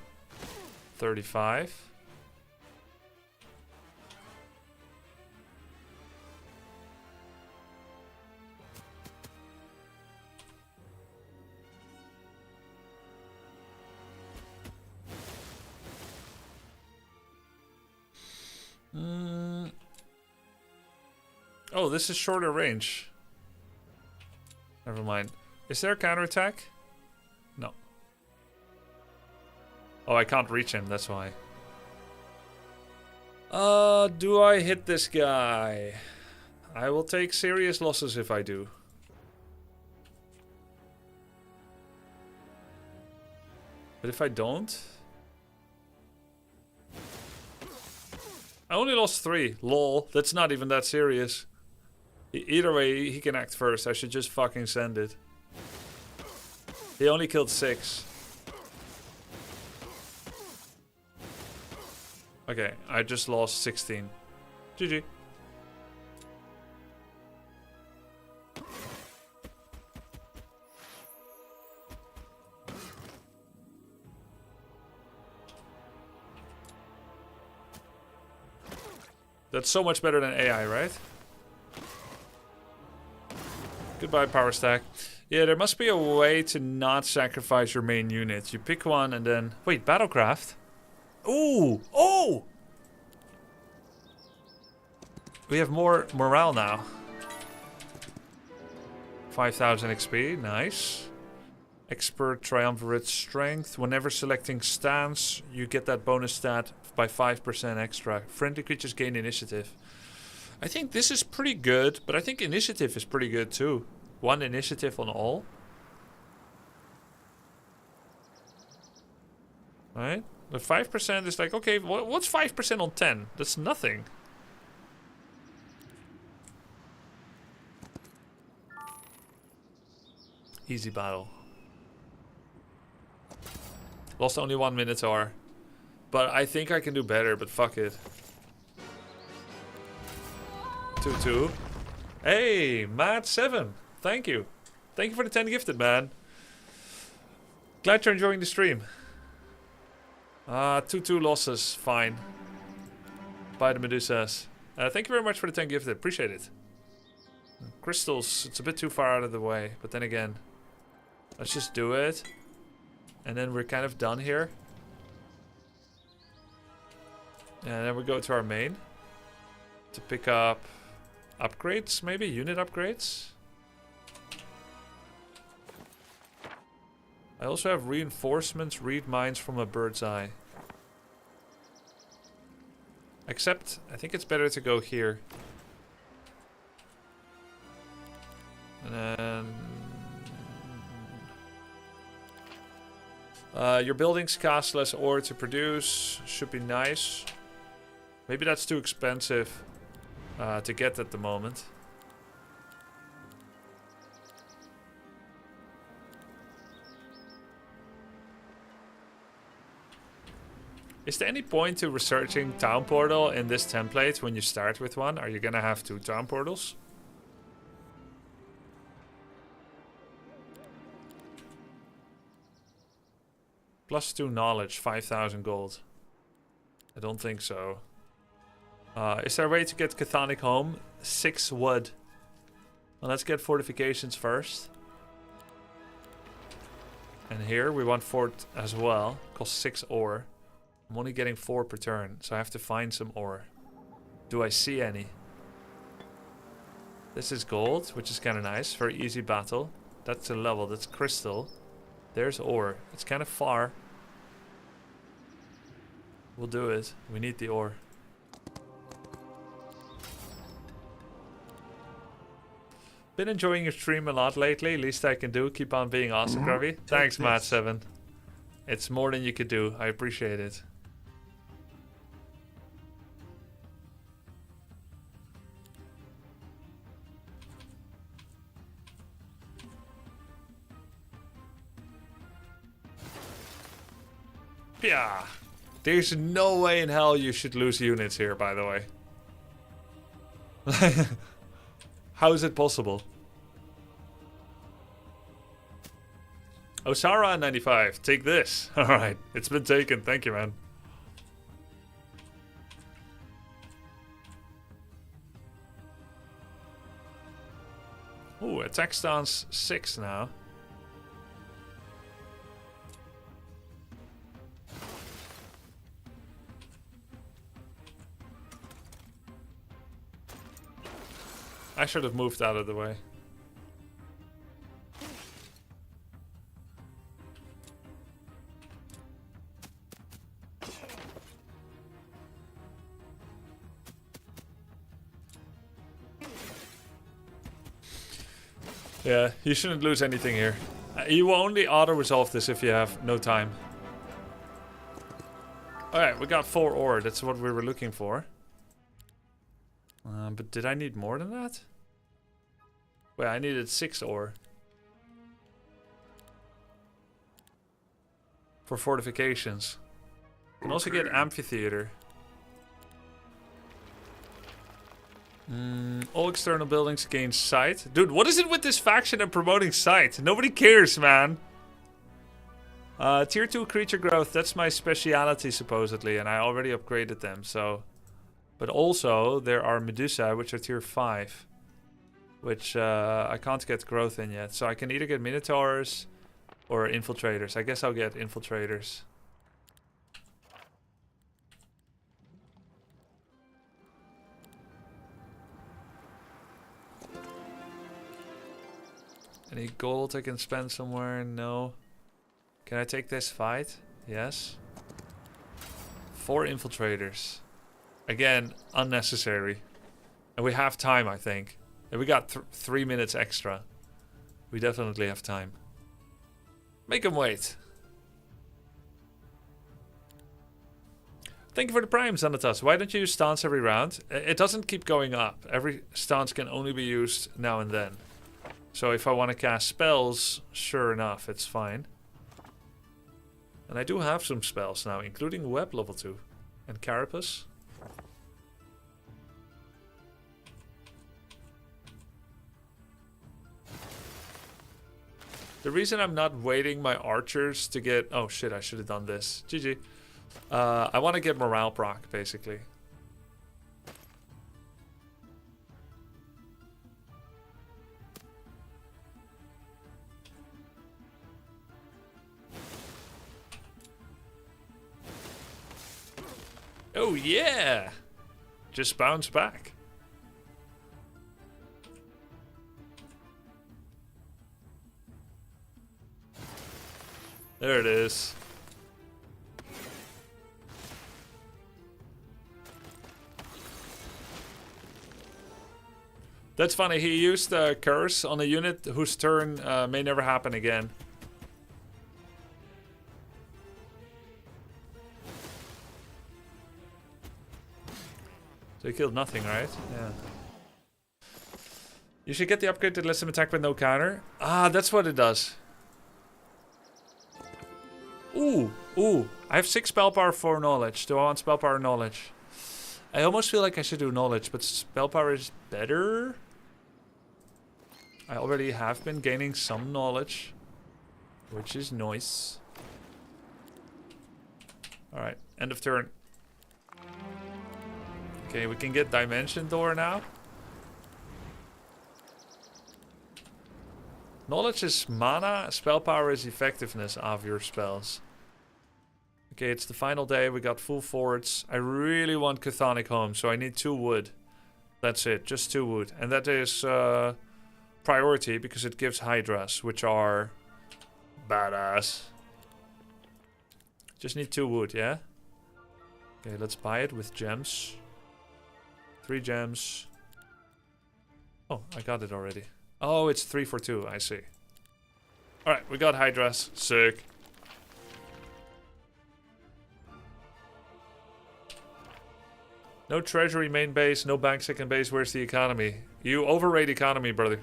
35. Oh, this is shorter range. Never mind. Is there a counterattack? No. Oh, I can't reach him, that's why. Do I hit this guy? I will take serious losses if I do. But if I don't... I only lost 3. Lol, that's not even that serious. Either way, he can act first. I should just fucking send it. He only killed 6. Okay, I just lost 16. GG. That's so much better than AI, right? Goodbye, power stack. Yeah, there must be a way to not sacrifice your main unit. You pick one and then... Wait, Battlecraft? Ooh! Oh! We have more morale now. 5,000 XP, nice. Expert Triumvirate Strength. Whenever selecting stance, you get that bonus stat by 5% extra. Friendly creatures gain initiative. I think this is pretty good, but I think initiative is pretty good too. 1 initiative on all. Right? But 5% is like, okay, what's 5% on 10? That's nothing. Easy battle. Lost only 1 Minotaur. But I think I can do better, but fuck it. 2-2. Hey, Matt7. Thank you. Thank you for the 10 gifted, man. Glad you're enjoying the stream. 2-2 losses. Fine. By the Medusas. Thank you very much for the 10 gifted. Appreciate it. Crystals. It's a bit too far out of the way. But then again, let's just do it. And then we're kind of done here. And then we go to our main. To pick up upgrades, maybe? Unit upgrades? I also have reinforcements, read minds from a bird's eye. Except, I think it's better to go here. And then... your buildings cost less ore to produce. Should be nice. Maybe that's too expensive to get at the moment. Is there any point to researching Town Portal in this template when you start with one? Are you gonna have 2 Town Portals? +2 knowledge, 5,000 gold. I don't think so. Is there a way to get Chthonic HOMM? 6 wood. Well, let's get fortifications first. And here we want fort as well. Costs 6 ore. I'm only getting 4 per turn, so I have to find some ore. Do I see any? This is gold, which is kind of nice. Very easy battle. That's a level. That's crystal. There's ore. It's kind of far. We'll do it. We need the ore. Been enjoying your stream a lot lately. Least I can do. Keep on being awesome, Grubby. Thanks, this. Matt7. It's more than you could do. I appreciate it. Yeah. There's no way in hell you should lose units here, by the way. How is it possible? Osara 95, take this. Alright, it's been taken. Thank you, man. Ooh, attack stance 6 now. I should have moved out of the way. Yeah, you shouldn't lose anything here. You will only auto-resolve this if you have no time. Alright, we got 4 ore. That's what we were looking for. But did I need more than that? Wait, I needed 6 ore. For fortifications. You can also get amphitheater. All external buildings gain sight. Dude, what is it with this faction and promoting sight? Nobody cares, man. Tier 2 creature growth, that's my speciality supposedly, and I already upgraded them, so... But also, there are Medusa, which are tier 5. Which I can't get growth in yet. So I can either get Minotaurs or Infiltrators. I guess I'll get Infiltrators. Any gold I can spend somewhere? No. Can I take this fight? Yes. 4 Infiltrators. Again, unnecessary. And we have time, I think. And we got 3 minutes extra. We definitely have time. Make them wait. Thank you for the prime, Xanatas. Why don't you use stance every round? It doesn't keep going up. Every stance can only be used now and then. So if I want to cast spells, sure enough, it's fine. And I do have some spells now, including Web level 2. And Carapace. The reason I'm not waiting my archers to get... Oh shit, I should have done this. GG. I want to get morale proc, basically. Oh yeah! Just bounce back. There it is. That's funny, he used a curse on a unit whose turn may never happen again. So he killed nothing, right? Yeah. You should get the upgrade that lets him attack with no counter. Ah, that's what it does. Ooh. I have 6 spell power for knowledge. Do I want spell power knowledge? I almost feel like I should do knowledge, but spell power is better. I already have been gaining some knowledge, which is nice. Alright, end of turn. Okay, we can get Dimension Door now. Knowledge is mana, spell power is effectiveness of your spells. Okay, it's the final day, we got full forts. I really want Chthonic HOMM, so I need 2 wood. That's it, just 2 wood. And that is priority because it gives Hydras, which are badass. Just need 2 wood, yeah? Okay, let's buy it with gems. 3 gems. Oh, I got it already. Oh, it's 3 for 2. I see. Alright, we got Hydras. Sick. No treasury main base, no bank second base. Where's the economy? You overrate economy, brother.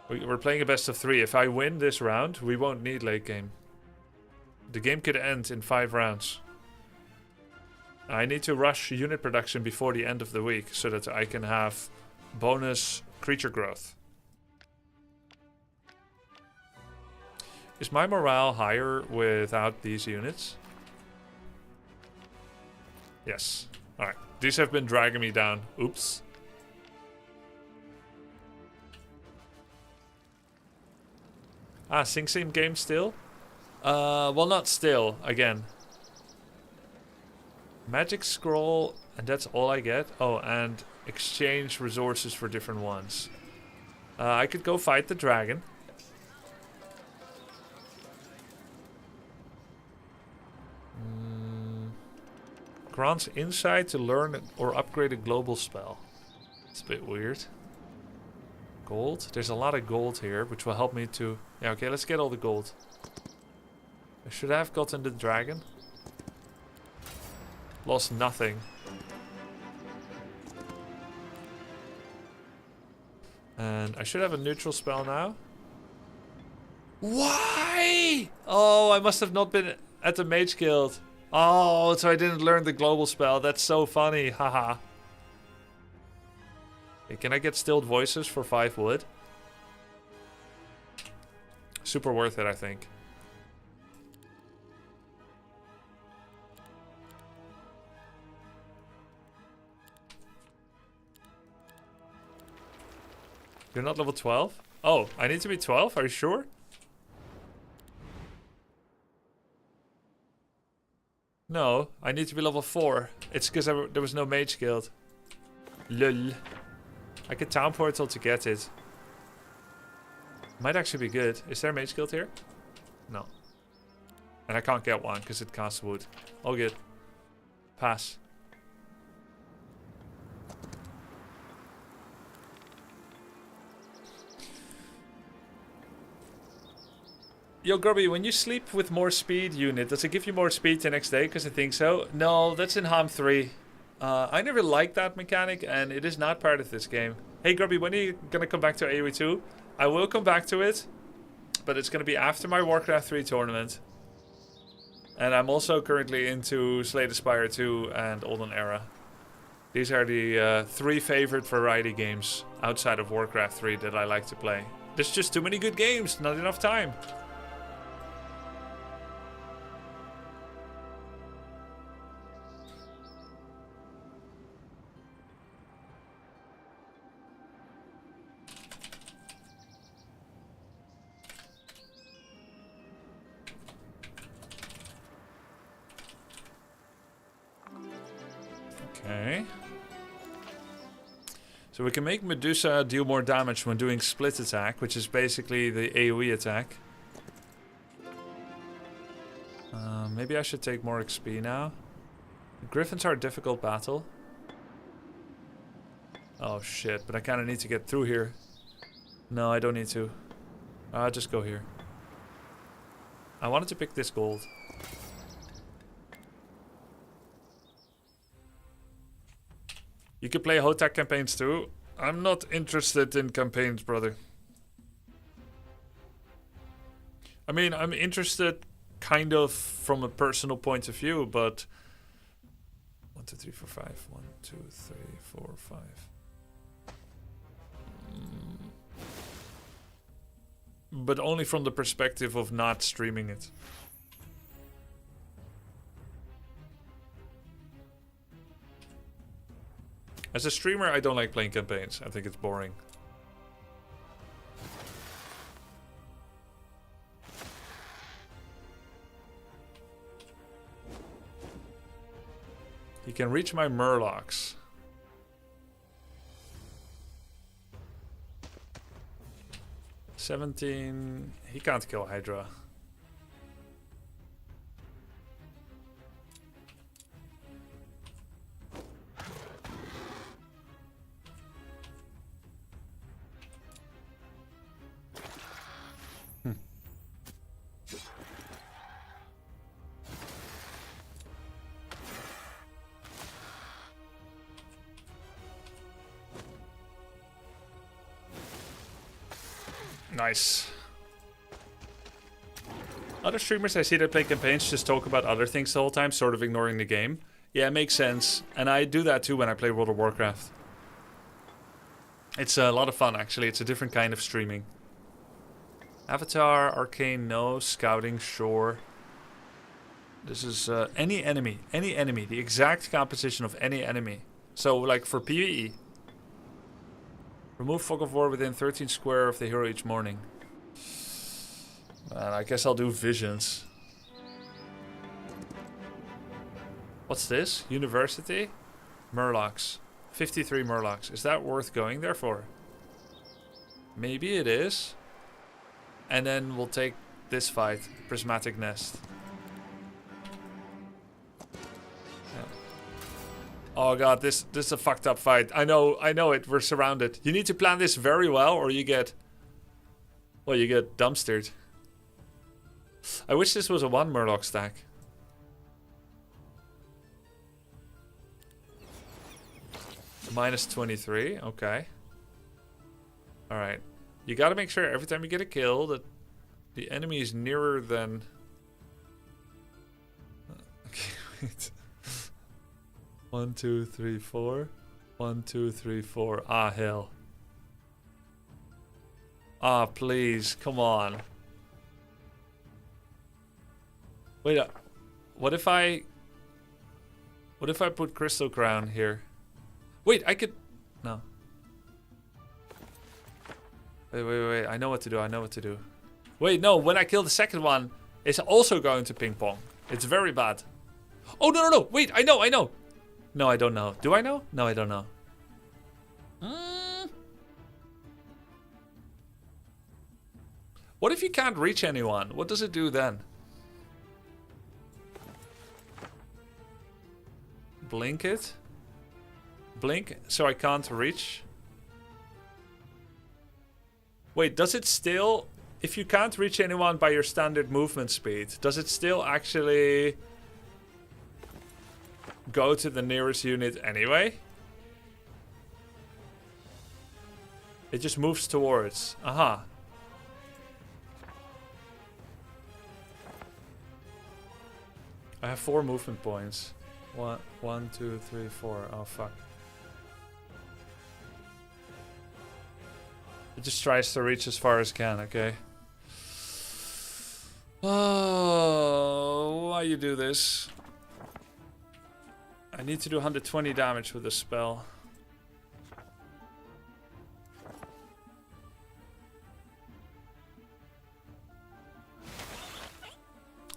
We're playing a best of 3. If I win this round, we won't need late game. The game could end in 5 rounds. I need to rush unit production before the end of the week so that I can have bonus creature growth. Is my morale higher without these units? Yes. Alright. These have been dragging me down. Oops. Ah, Sing Sim game still? Well, not still, again. Magic scroll, and that's all I get. Oh, and exchange resources for different ones. I could go fight the dragon. Grants insight to learn or upgrade a global spell. It's a bit weird. Gold. There's a lot of gold here, which will help me to... Yeah, okay, let's get all the gold. I should have gotten the dragon. Lost nothing. And I should have a neutral spell now. Why? Oh, I must have not been at the Mage Guild. Oh, so I didn't learn the global spell. That's so funny. Haha. Okay, can I get Stilled Voices for 5 wood? Super worth it, I think. You're not level 12? Oh, I need to be 12? Are you sure? No, I need to be level 4. It's because there was no Mage Guild. Lol. I could Town Portal to get it. Might actually be good. Is there a Mage Guild here? No. And I can't get one because it costs wood. All good. Pass. Yo, Grubby, when you sleep with more speed unit, does it give you more speed the next day? Because I think so. No, that's in HOMM 3. I never liked that mechanic, and it is not part of this game. Hey, Grubby, when are you going to come back to AoE 2? I will come back to it, but it's going to be after my Warcraft 3 tournament. And I'm also currently into Slay the Spire 2 and Olden Era. These are the 3 favorite variety games outside of Warcraft 3 that I like to play. There's just too many good games, not enough time. Okay. So we can make Medusa deal more damage when doing split attack, which is basically the AoE attack. Maybe I should take more XP now. Griffins are a difficult battle. Oh shit, but I kind of need to get through here. No, I don't need to. I'll just go here. I wanted to pick this gold. You could play HOTAC campaigns too. I'm not interested in campaigns, brother. I mean, I'm interested kind of from a personal point of view, but... 1, 2, 3, 4, 5. 1, 2, 3, 4, 5. But only from the perspective of not streaming it. As a streamer, I don't like playing campaigns. I think it's boring. He can reach my Murlocs. $17. He can't kill Hydra. Nice. Other streamers I see that play campaigns just talk about other things the whole time, sort of ignoring the game. Yeah, it makes sense. And I do that too when I play World of Warcraft. It's a lot of fun, actually. It's a different kind of streaming. Avatar, Arcane, no. Scouting, sure. This is any enemy. Any enemy. The exact composition of any enemy. So, like for PvE. Remove fog of war within 13 square of the hero each morning. I guess I'll do visions. What's this? University? Murlocs. 53 Murlocs. Is that worth going there for? Maybe it is. And then we'll take this fight. Prismatic Nest. Yeah. Oh god, this is a fucked up fight. I know it. We're surrounded. You need to plan this very well or you get... Well, you get dumpstered. I wish this was a 1 Murloc stack. Minus 23, okay. Alright. You gotta make sure every time you get a kill that the enemy is nearer than... Okay, wait. 1, 2, 3, 4. 1, 2, 3, 4. Ah, hell. Ah, please, come on. Wait, what if I put Crystal Crown here? Wait, I could... No. Wait. I know what to do. Wait, no. When I kill the second one, it's also going to ping pong. It's very bad. Oh, no. Wait, I know. No, I don't know. Do I know? No, I don't know. What if you can't reach anyone? What does it do then? Blink it. Blink, so I can't reach. Wait, does it still... If you can't reach anyone by your standard movement speed, does it still actually go to the nearest unit anyway? It just moves towards. Aha. I have 4 movement points. 1, 2, 3, 4. Oh, fuck. It just tries to reach as far as it can, okay? Oh, why you do this? I need to do 120 damage with this spell.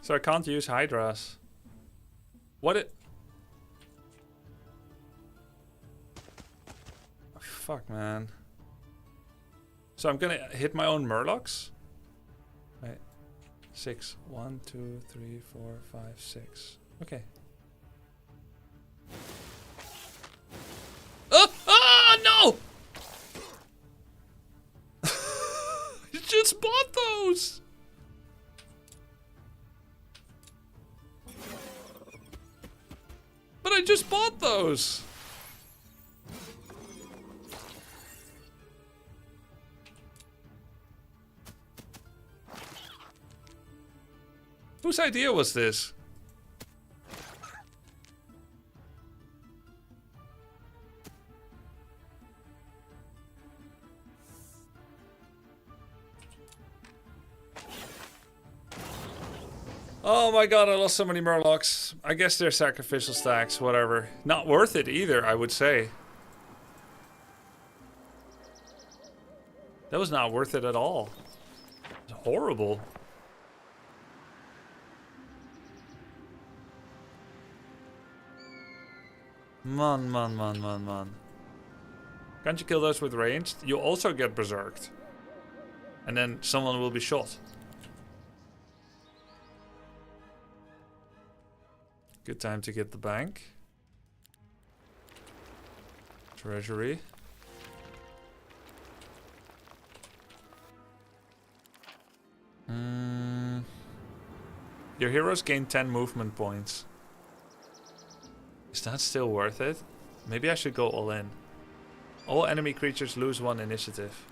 So I can't use Hydras. What it... Oh, fuck, man. So I'm gonna hit my own Murlocs? Right. 6. 1, 2, 3, 4, 5, 6. Okay. No! You just bought those! But I just bought those! Whose idea was this? Oh my god, I lost so many Murlocs. I guess they're sacrificial stacks, whatever. Not worth it either, I would say. That was not worth it at all. It's horrible. Man. Can't you kill those with ranged? You also get berserked. And then someone will be shot. Good time to get the bank. Treasury. Your heroes gain 10 movement points. Is that still worth it? Maybe I should go all in. All enemy creatures lose 1 initiative.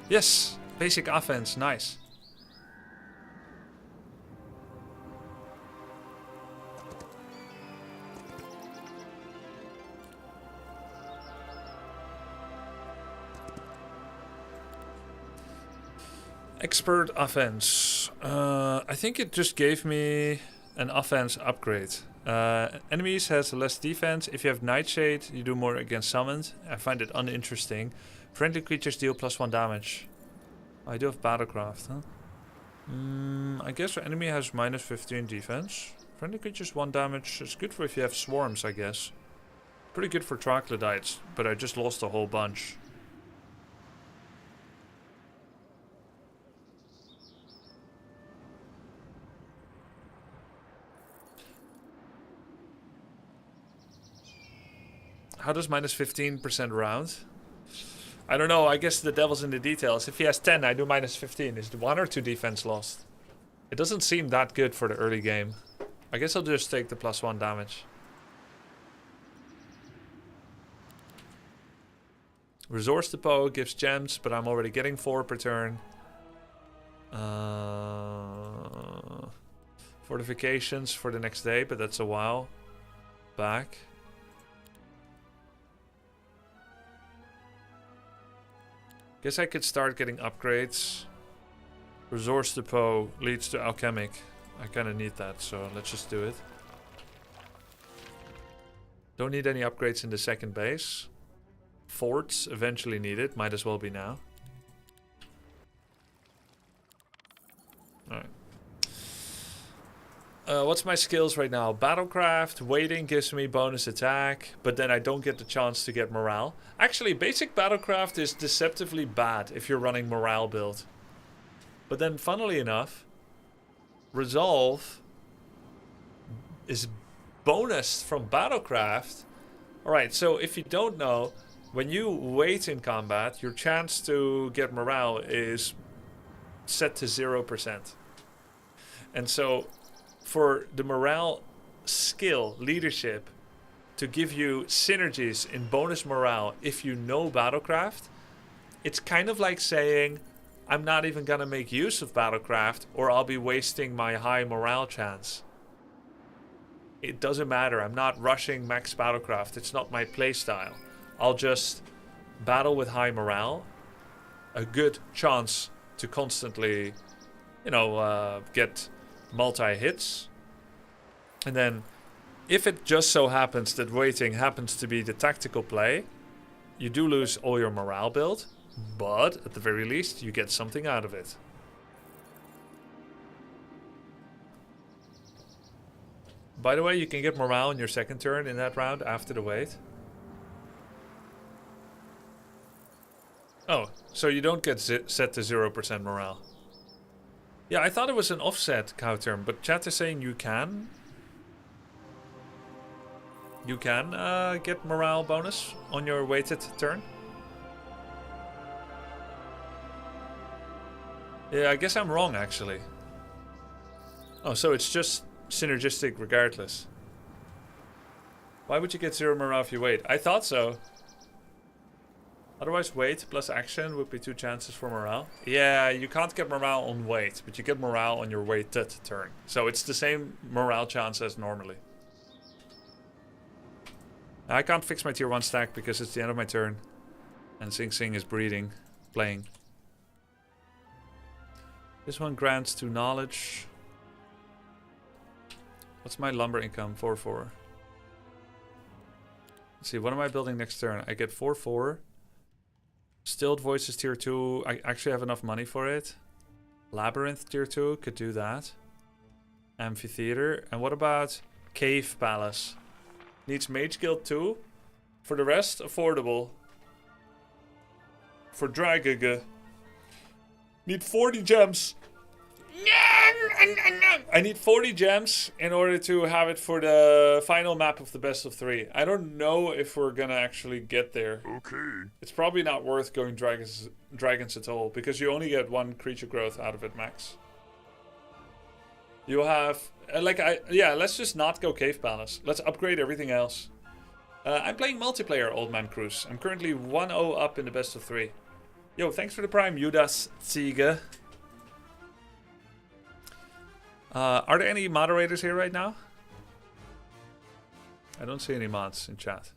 Yes, basic offense, nice. Expert offense. I think it just gave me an offense upgrade. Enemies has less defense. If you have Nightshade, you do more against summoned. I find it uninteresting. Friendly creatures deal +1 damage. I do have Battlecraft, huh? I guess our enemy has -15 defense. Friendly creatures 1 damage. It's good for if you have swarms, I guess. Pretty good for troglodytes, but I just lost a whole bunch. How does -15% round? I don't know. I guess the devil's in the details. If he has 10, I do -15. Is it 1 or 2 defense lost? It doesn't seem that good for the early game. I guess I'll just take the +1 damage. Resource Depot gives gems, but I'm already getting 4 per turn. Fortifications for the next day, but that's a while back. Guess I could start getting upgrades. Resource Depot leads to alchemic. I kind of need that, so let's just do it. Don't need any upgrades in the second base. Forts eventually needed. Might as well be now. Alright. What's my skills right now? Battlecraft, waiting gives me bonus attack, but then I don't get the chance to get morale. Actually, basic Battlecraft is deceptively bad if you're running morale build. But then, funnily enough, Resolve is bonus from Battlecraft. Alright, so if you don't know, when you wait in combat, your chance to get morale is set to 0%. And so for the morale skill, leadership, to give you synergies in bonus morale if you know Battlecraft, it's kind of like saying, I'm not even gonna make use of Battlecraft or I'll be wasting my high morale chance. It doesn't matter, I'm not rushing max Battlecraft, it's not my playstyle. I'll just battle with high morale, a good chance to constantly, you know, get multi-hits. And then if it just so happens that waiting happens to be the tactical play, you do lose all your morale build, but at the very least you get something out of it. By the way, you can get morale in your second turn in that round after the wait. Oh, so you don't get set to 0% morale. Yeah, I thought it was an offset cow term, but chat is saying you can. You can get morale bonus on your waited turn. Yeah, I guess I'm wrong actually. Oh, so it's just synergistic regardless. Why would you get 0 morale if you wait? I thought so. Otherwise, wait plus action would be 2 chances for morale. Yeah, you can't get morale on wait, but you get morale on your waited turn. So it's the same morale chance as normally. I can't fix my tier 1 stack because it's the end of my turn. And Sing Sing is breeding, playing. This one grants 2 knowledge. What's my lumber income? 4-4. Let's see, what am I building next turn? I get 4-4. Stilled Voices tier 2. I actually have enough money for it. Labyrinth tier 2. Could do that. Amphitheater. And what about Cave Palace? Needs Mage Guild 2. For the rest, affordable. For Dragaga. Need 40 gems. I need 40 gems in order to have it for the final map of the best of 3. I don't know if we're gonna actually get there. Okay. It's probably not worth going dragons at all, because you only get 1 creature growth out of it max. You'll have let's just not go Cave Palace. Let's upgrade everything else. I'm playing multiplayer Old Man Cruise. I'm currently 1-0 up in the best of 3. Yo, thanks for the prime, Judas Ziege. Are there any moderators here right now? I don't see any mods in chat.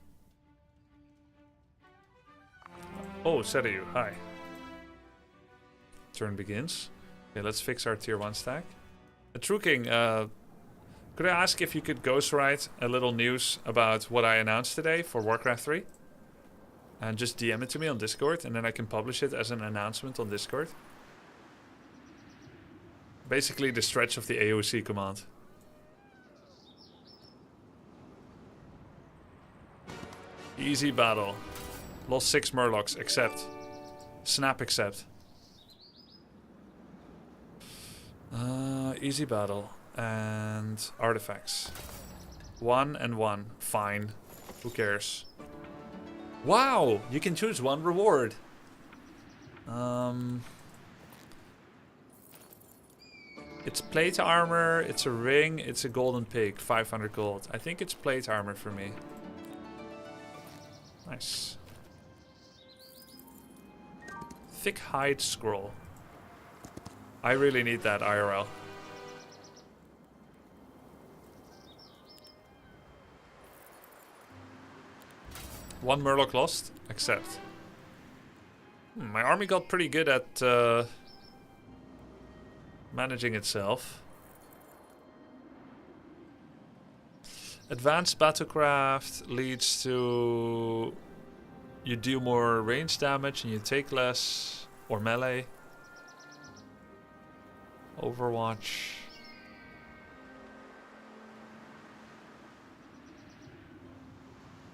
Oh, Sedayu, hi. Turn begins. Okay, let's fix our tier 1 stack. True King, could I ask if you could ghostwrite a little news about what I announced today for Warcraft 3? And just DM it to me on Discord, and then I can publish it as an announcement on Discord. Basically the stretch of the AOC command. Easy battle. Lost 6 Murlocs, accept. Snap accept. Easy battle. And artifacts. 1 and 1. Fine. Who cares? Wow! You can choose one reward. It's plate armor, it's a ring, it's a golden pig. 500 gold. I think it's plate armor for me. Nice. Thick hide scroll. I really need that IRL. One Murloc lost. Accept. My army got pretty good at managing itself. Advanced battlecraft leads to you deal more range damage and you take less, or melee. Overwatch.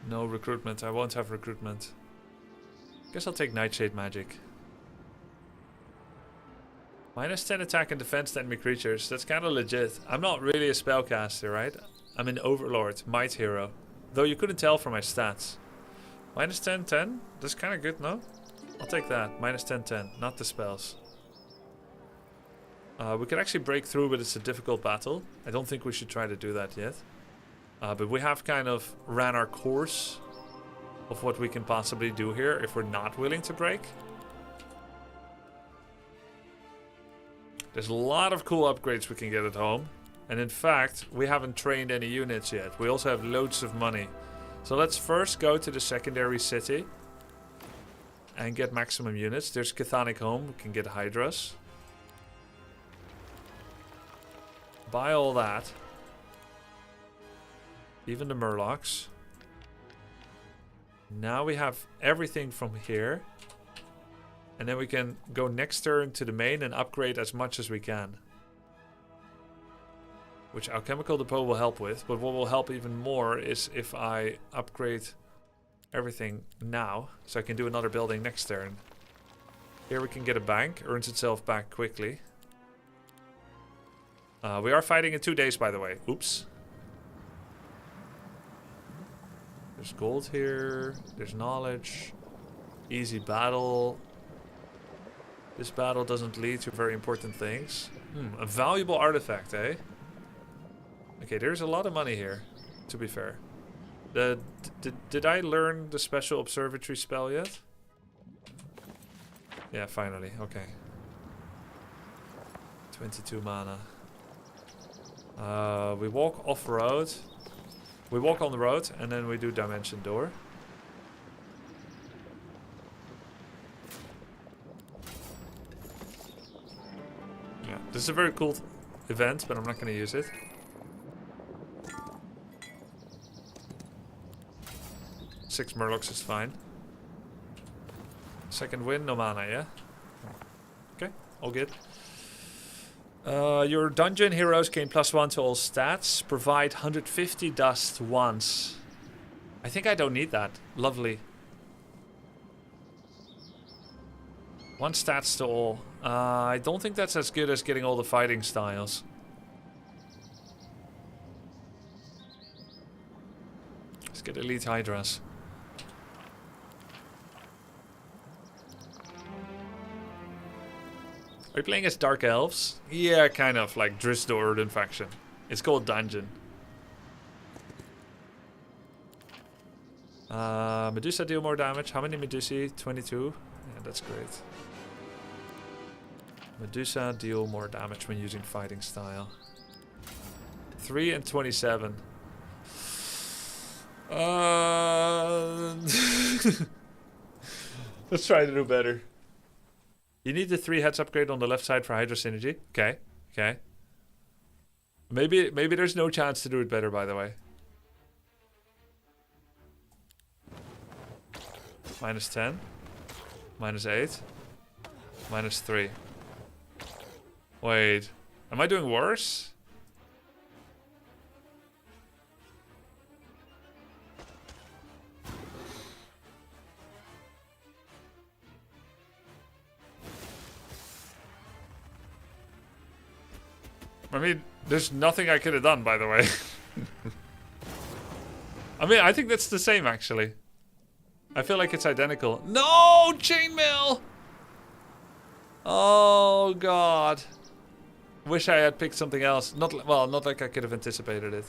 No recruitment. I won't have recruitment. Guess I'll take Nightshade Magic. Minus 10 attack and defense to enemy creatures. That's kind of legit. I'm not really a spellcaster, right? I'm an Overlord, Might Hero. Though you couldn't tell from my stats. Minus 10, 10? That's kind of good, no? I'll take that. Minus 10, 10. Not the spells. We could actually break through, but it's a difficult battle. I don't think we should try to do that yet. But we have kind of ran our course of what we can possibly do here if we're not willing to break. There's a lot of cool upgrades we can get at home. And in fact, we haven't trained any units yet. We also have loads of money. So let's first go to the secondary city and get maximum units. There's Chthonic Home. We can get Hydras. Buy all that. Even the Murlocs. Now we have everything from here. And then we can go next turn to the main and upgrade as much as we can. Which Alchemical Depot will help with. But what will help even more is if I upgrade everything now. So I can do another building next turn. Here we can get a bank. Earns itself back quickly. We are fighting in 2 days, by the way. Oops. There's gold here. There's knowledge. Easy battle. This battle doesn't lead to very important things. A valuable artifact, eh? Okay, there's a lot of money here, to be fair. Did I learn the special observatory spell yet? Yeah, finally. Okay. 22 mana. We walk off-road. We walk on the road, and then we do Dimension Door. Yeah, this is a very cool event, but I'm not going to use it. Six Murlocs is fine. Second win, no mana, yeah? Okay, all good. Your dungeon heroes gain +1 to all stats. Provide 150 dust once. I think I don't need that. Lovely. 1 stats to all. I don't think that's as good as getting all the fighting styles. Let's get Elite Hydras. Are you playing as Dark Elves? Yeah, kind of, like Driss the Olden faction. It's called Dungeon. Medusa deal more damage. How many Medusae? 22. Yeah, that's great. Medusa deal more damage when using fighting style. 3 and 27. Let's try to do better. You need the 3 heads upgrade on the left side for Hydra synergy. Okay, okay. Maybe there's no chance to do it better, by the way. Minus 10. Minus 8. Minus 3. Wait. Am I doing worse? I mean, there's nothing I could have done, by the way. I mean, I think that's the same, actually. I feel like it's identical. No! Chainmail! Oh, God. Wish I had picked something else. Well, not like I could have anticipated it.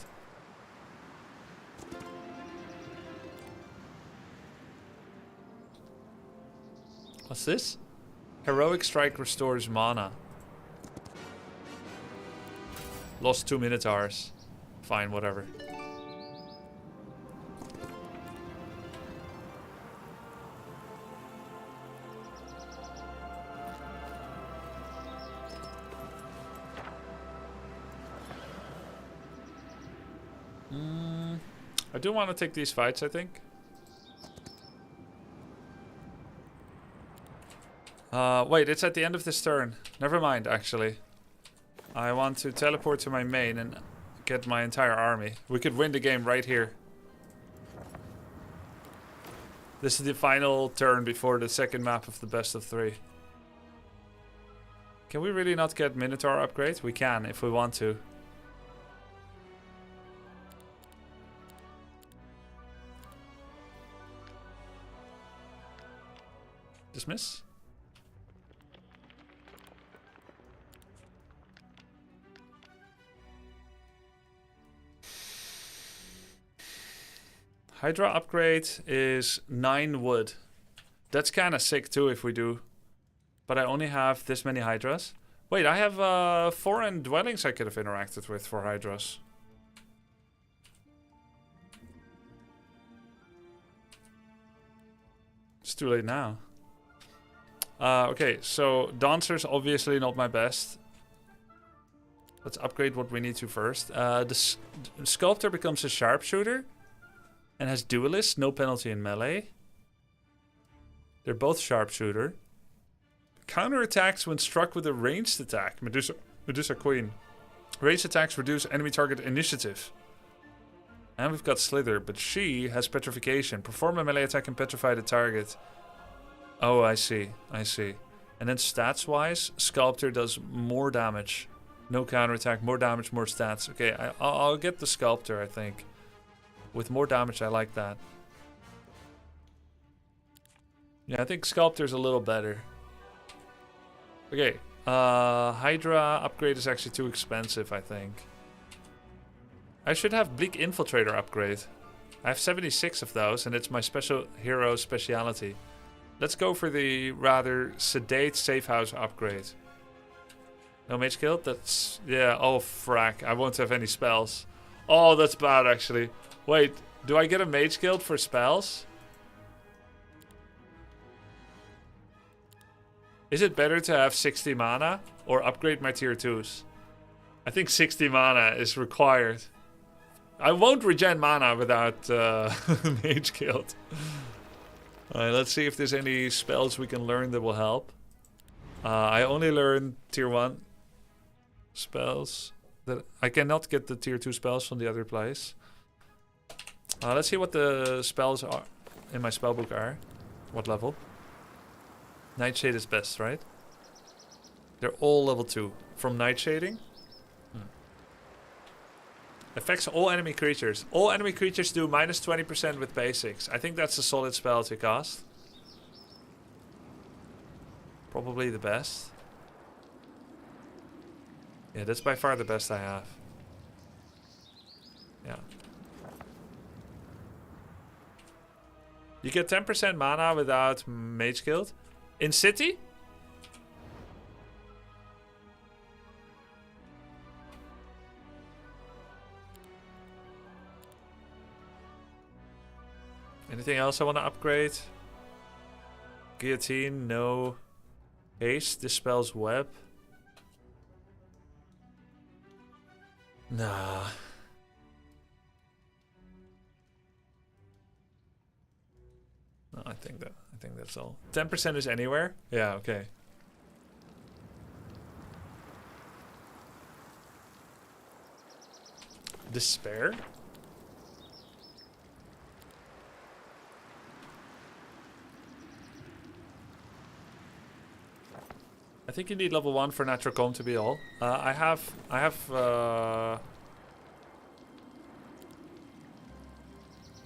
What's this? Heroic Strike restores mana. Lost 2 Minotaurs. Fine, whatever. I do want to take these fights, I think. Wait, it's at the end of this turn. Never mind, actually. I want to teleport to my main and get my entire army. We could win the game right here. This is the final turn before the second map of the best of 3. Can we really not get Minotaur upgrade? We can, if we want to. Dismiss? Hydra upgrade is 9 wood. That's kind of sick too if we do. But I only have this many Hydras. Wait, I have 4 dwellings I could have interacted with for Hydras. It's too late now. Okay, so Dancer's obviously not my best. Let's upgrade what we need to first. The Sculptor becomes a Sharpshooter. And has Duelist, no penalty in melee. They're both Sharpshooter. Counterattacks when struck with a ranged attack. Medusa Queen. Ranged attacks reduce enemy target initiative. And we've got Slither, but she has Petrification. Perform a melee attack and petrify the target. Oh, I see. I see. And then stats-wise, Sculptor does more damage. No counterattack, more damage, more stats. Okay, I'll get the Sculptor, I think. With more damage, I like that. Yeah, I think Sculptor's a little better. Okay, Hydra upgrade is actually too expensive, I think. I should have Bleak Infiltrator upgrade. I have 76 of those, and it's my special hero speciality. Let's go for the rather sedate safe house upgrade. No mage guild? That's... yeah, oh frack. I won't have any spells. Oh, that's bad, actually. Wait, do I get a mage guild for spells? Is it better to have 60 mana or upgrade my tier 2s? I think 60 mana is required. I won't regen mana without mage guild. Alright, let's see if there's any spells we can learn that will help. I only learned tier 1 spells. That I cannot get the tier 2 spells from the other place. Let's see what the spells are in my spellbook are. What level? Nightshade is best, right? They're all level 2. From Nightshading? Affects all enemy creatures. All enemy creatures do minus 20% with basics. I think that's a solid spell to cast. Probably the best. Yeah, that's by far the best I have. Yeah. You get 10% mana without Mage Guild. In city? Anything else I want to upgrade? Guillotine, no. Haste, dispels web. Nah. No, I think that's all. 10% is anywhere? Yeah, okay. Despair? I think you need level 1 for natural calm to be all. I have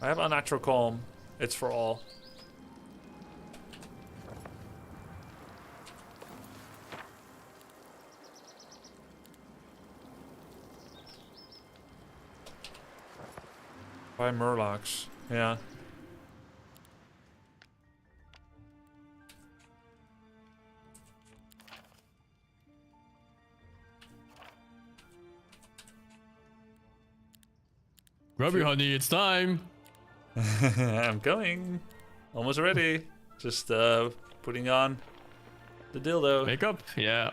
unnatural calm. It's for all. By Murlocs. Yeah. Grubby, honey, it's time. I'm coming. Almost ready. Just putting on the dildo. Makeup? Yeah.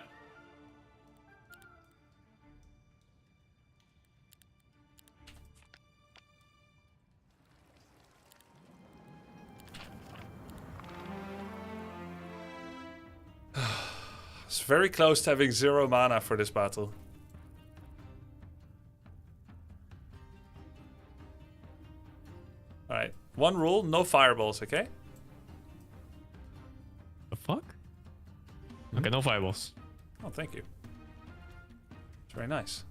It's very close to having 0 mana for this battle. Alright. One rule, no fireballs, okay? The fuck? Okay, no fireballs. Oh, thank you. It's very nice.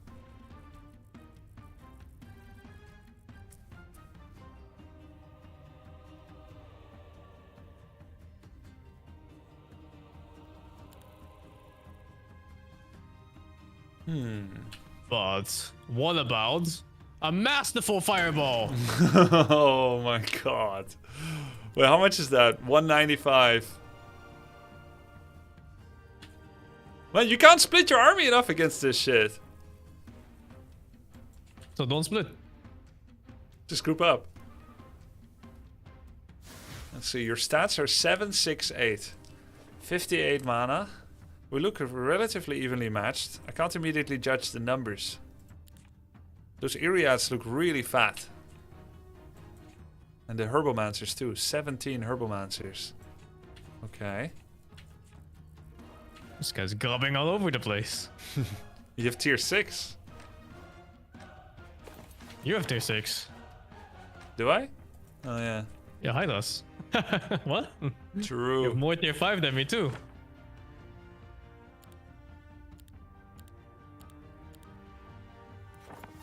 But what about a masterful fireball? Oh my god. Wait, how much is that? 195. Man, you can't split your army enough against this shit. So don't split. Just group up. Let's see, your stats are 7, 6, 8. 58 mana. We look relatively evenly matched. I can't immediately judge the numbers. Those Iriads look really fat. And the Herbomancers too. 17 Herbomancers. Okay. This guy's gobbing all over the place. You have tier 6. You have tier 6. Do I? Oh yeah. Yeah, hide us. What? You True. have more tier 5 than me too.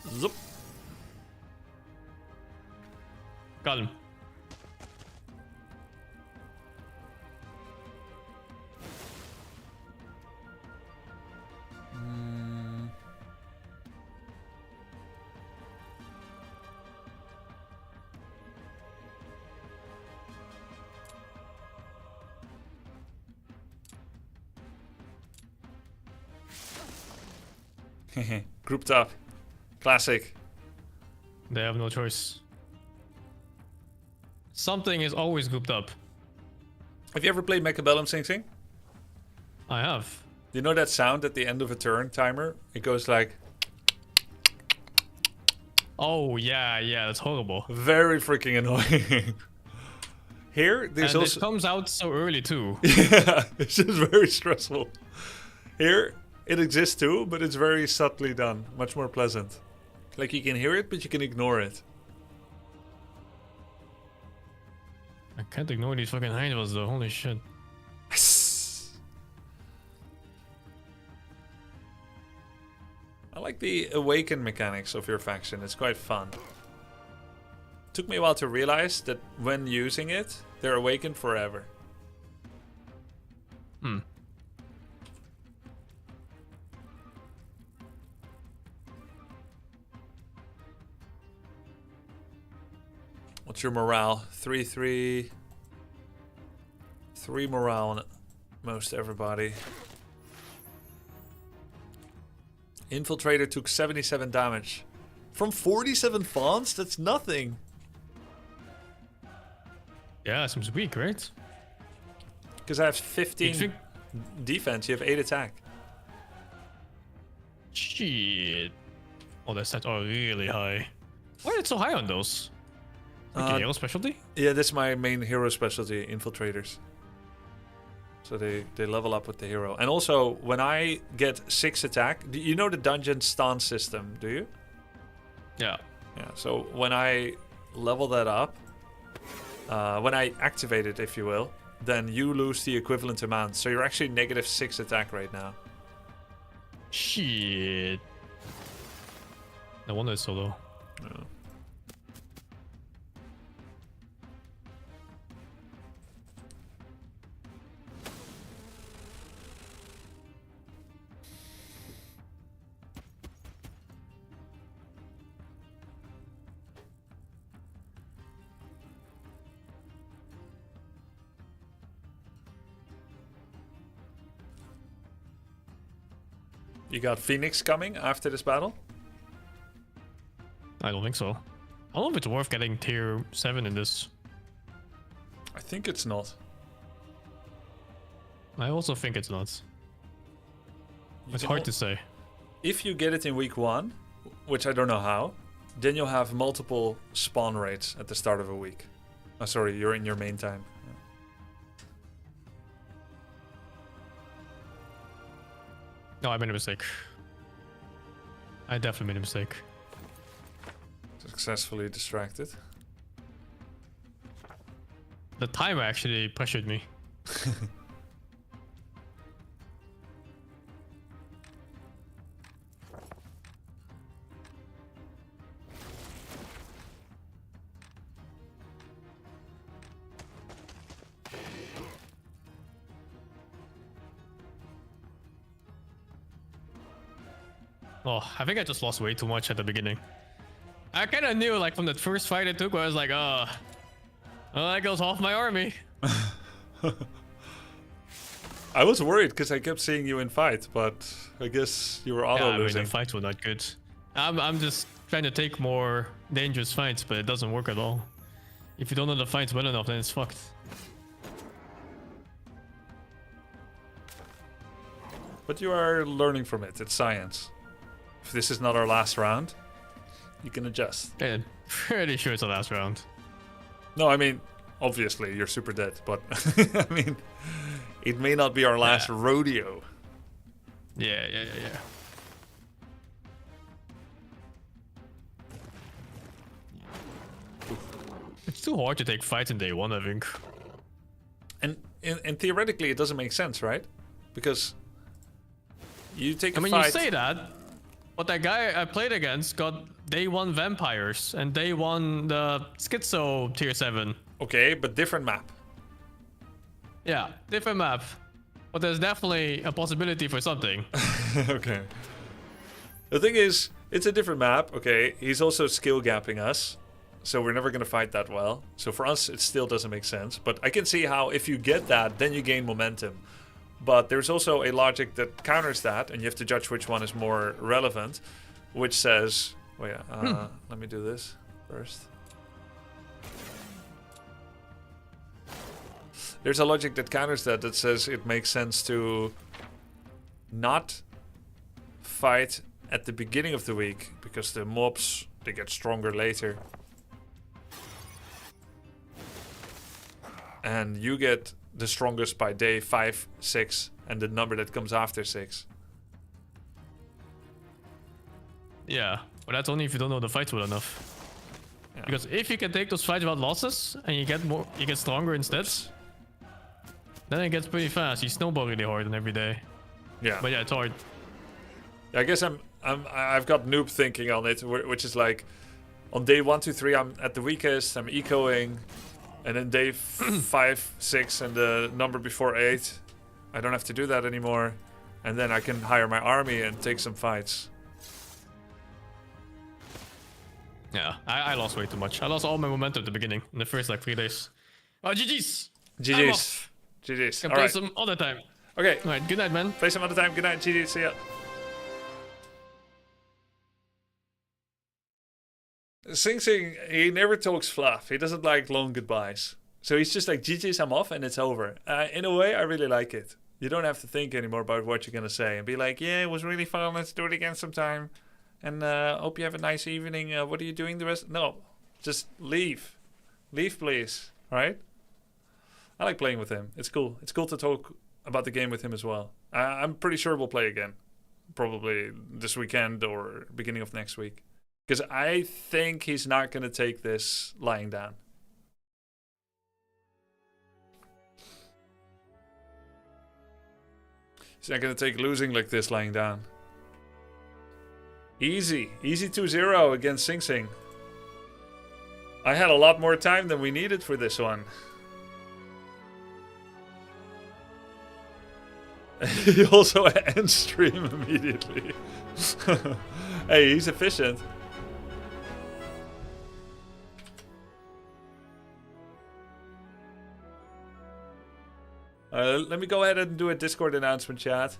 Zup. Got him. Grouped up. Classic. They have no choice. Something is always grouped up. Have you ever played Mechabellum Sing Sing? I have. You know that sound at the end of a turn timer? It goes like... Oh, yeah, that's horrible. Very freaking annoying. Here, there's And also... it comes out so early too. Yeah, it's just very stressful. Here, it exists too, but it's very subtly done. Much more pleasant. Like you can hear it, but you can ignore it. I can't ignore these fucking hindwells though, holy shit. Yes. I like the awaken mechanics of your faction. It's quite fun. Took me a while to realize that when using it, they're awakened forever. Hmm. What's your morale? 3 morale. most everybody. Infiltrator took 77 damage. From 47 fawns? That's nothing. Yeah, seems weak, right? Because I have 15 defense, you have 8 attack. Shit. Oh, the stats are really high. Why is it so high on those? Like hero specialty? Yeah, that's my main hero specialty, infiltrators. So they level up with the hero. And also, when I get 6 attack, you know the dungeon stance system, do you? Yeah. Yeah, so when I level that up, when I activate it, if you will, then you lose the equivalent amount. So you're actually -6 attack right now. Shit. No wonder it's so low. Yeah. You got Phoenix coming after this battle? I don't think so. I don't know if it's worth getting tier 7 in this. I think it's not. I also think it's not. It's can hard to say. If you get it in week 1, which I don't know how, then you'll have multiple spawn rates at the start of a week. Oh, sorry, you're in your main time. No, I made a mistake. I definitely made a mistake. Successfully distracted. The timer actually pressured me. Oh, I think I just lost way too much at the beginning. I kind of knew, like, from the first fight I took, where I was like, oh, that goes half my army. I was worried because I kept seeing you in fight, but I guess you were auto losing. I mean, the fights were not good. I'm just trying to take more dangerous fights, but it doesn't work at all. If you don't know the fights well enough, then it's fucked. But you are learning from it. It's science. If this is not our last round, you can adjust. Yeah, pretty sure it's the last round. No, I mean, obviously you're super dead, but I mean, it may not be our last rodeo. Yeah. It's too hard to take fights in day 1, I think. And theoretically, it doesn't make sense, right? Because you take a fight. I mean, you say that, but that guy I played against got day 1 vampires and day 1 the schizo tier 7. Okay, but different map. Yeah, different map. But there's definitely a possibility for something. Okay. The thing is, it's a different map. Okay, he's also skill gapping us. So we're never going to fight that well. So for us, it still doesn't make sense. But I can see how if you get that, then you gain momentum. But there's also a logic that counters that, and you have to judge which one is more relevant, which says, oh yeah, let me do this first. There's a logic that counters that says it makes sense to not fight at the beginning of the week, because the mobs, they get stronger later. And you get the strongest by day 5, 6, and the number that comes after 6. Yeah, but that's only if you don't know the fights well enough. Yeah. Because if you can take those fights without losses and you get stronger instead, then it gets pretty fast. You snowball really hard on every day. Yeah. But yeah, it's hard. I guess I've got noob thinking on it, which is like, on day 1, 2, 3, I'm at the weakest. I'm ecoing. And then day 5, 6, and the number before 8, I don't have to do that anymore. And then I can hire my army and take some fights. Yeah, I lost way too much. I lost all my momentum at the beginning, in the first like 3 days. Oh, GG's! GG's. GG's. Can All play right. some other time. Okay. All right, good night, man. Play some other time. Good night, GG. See ya. Sing Sing, he never talks fluff. He doesn't like long goodbyes. So he's just like, GG's, I'm off, and it's over. In a way, I really like it. You don't have to think anymore about what you're going to say. And be like, yeah, it was really fun. Let's do it again sometime. And hope you have a nice evening. What are you doing the rest? No, just leave. Leave, please. All right? I like playing with him. It's cool. It's cool to talk about the game with him as well. I'm pretty sure we'll play again. Probably this weekend or beginning of next week. Because I think he's not going to take this lying down. He's not going to take losing like this lying down. Easy. Easy 2-0 against Sing Sing. I had a lot more time than we needed for this one. He also ends stream immediately. Hey, he's efficient. Let me go ahead and do a Discord announcement, chat.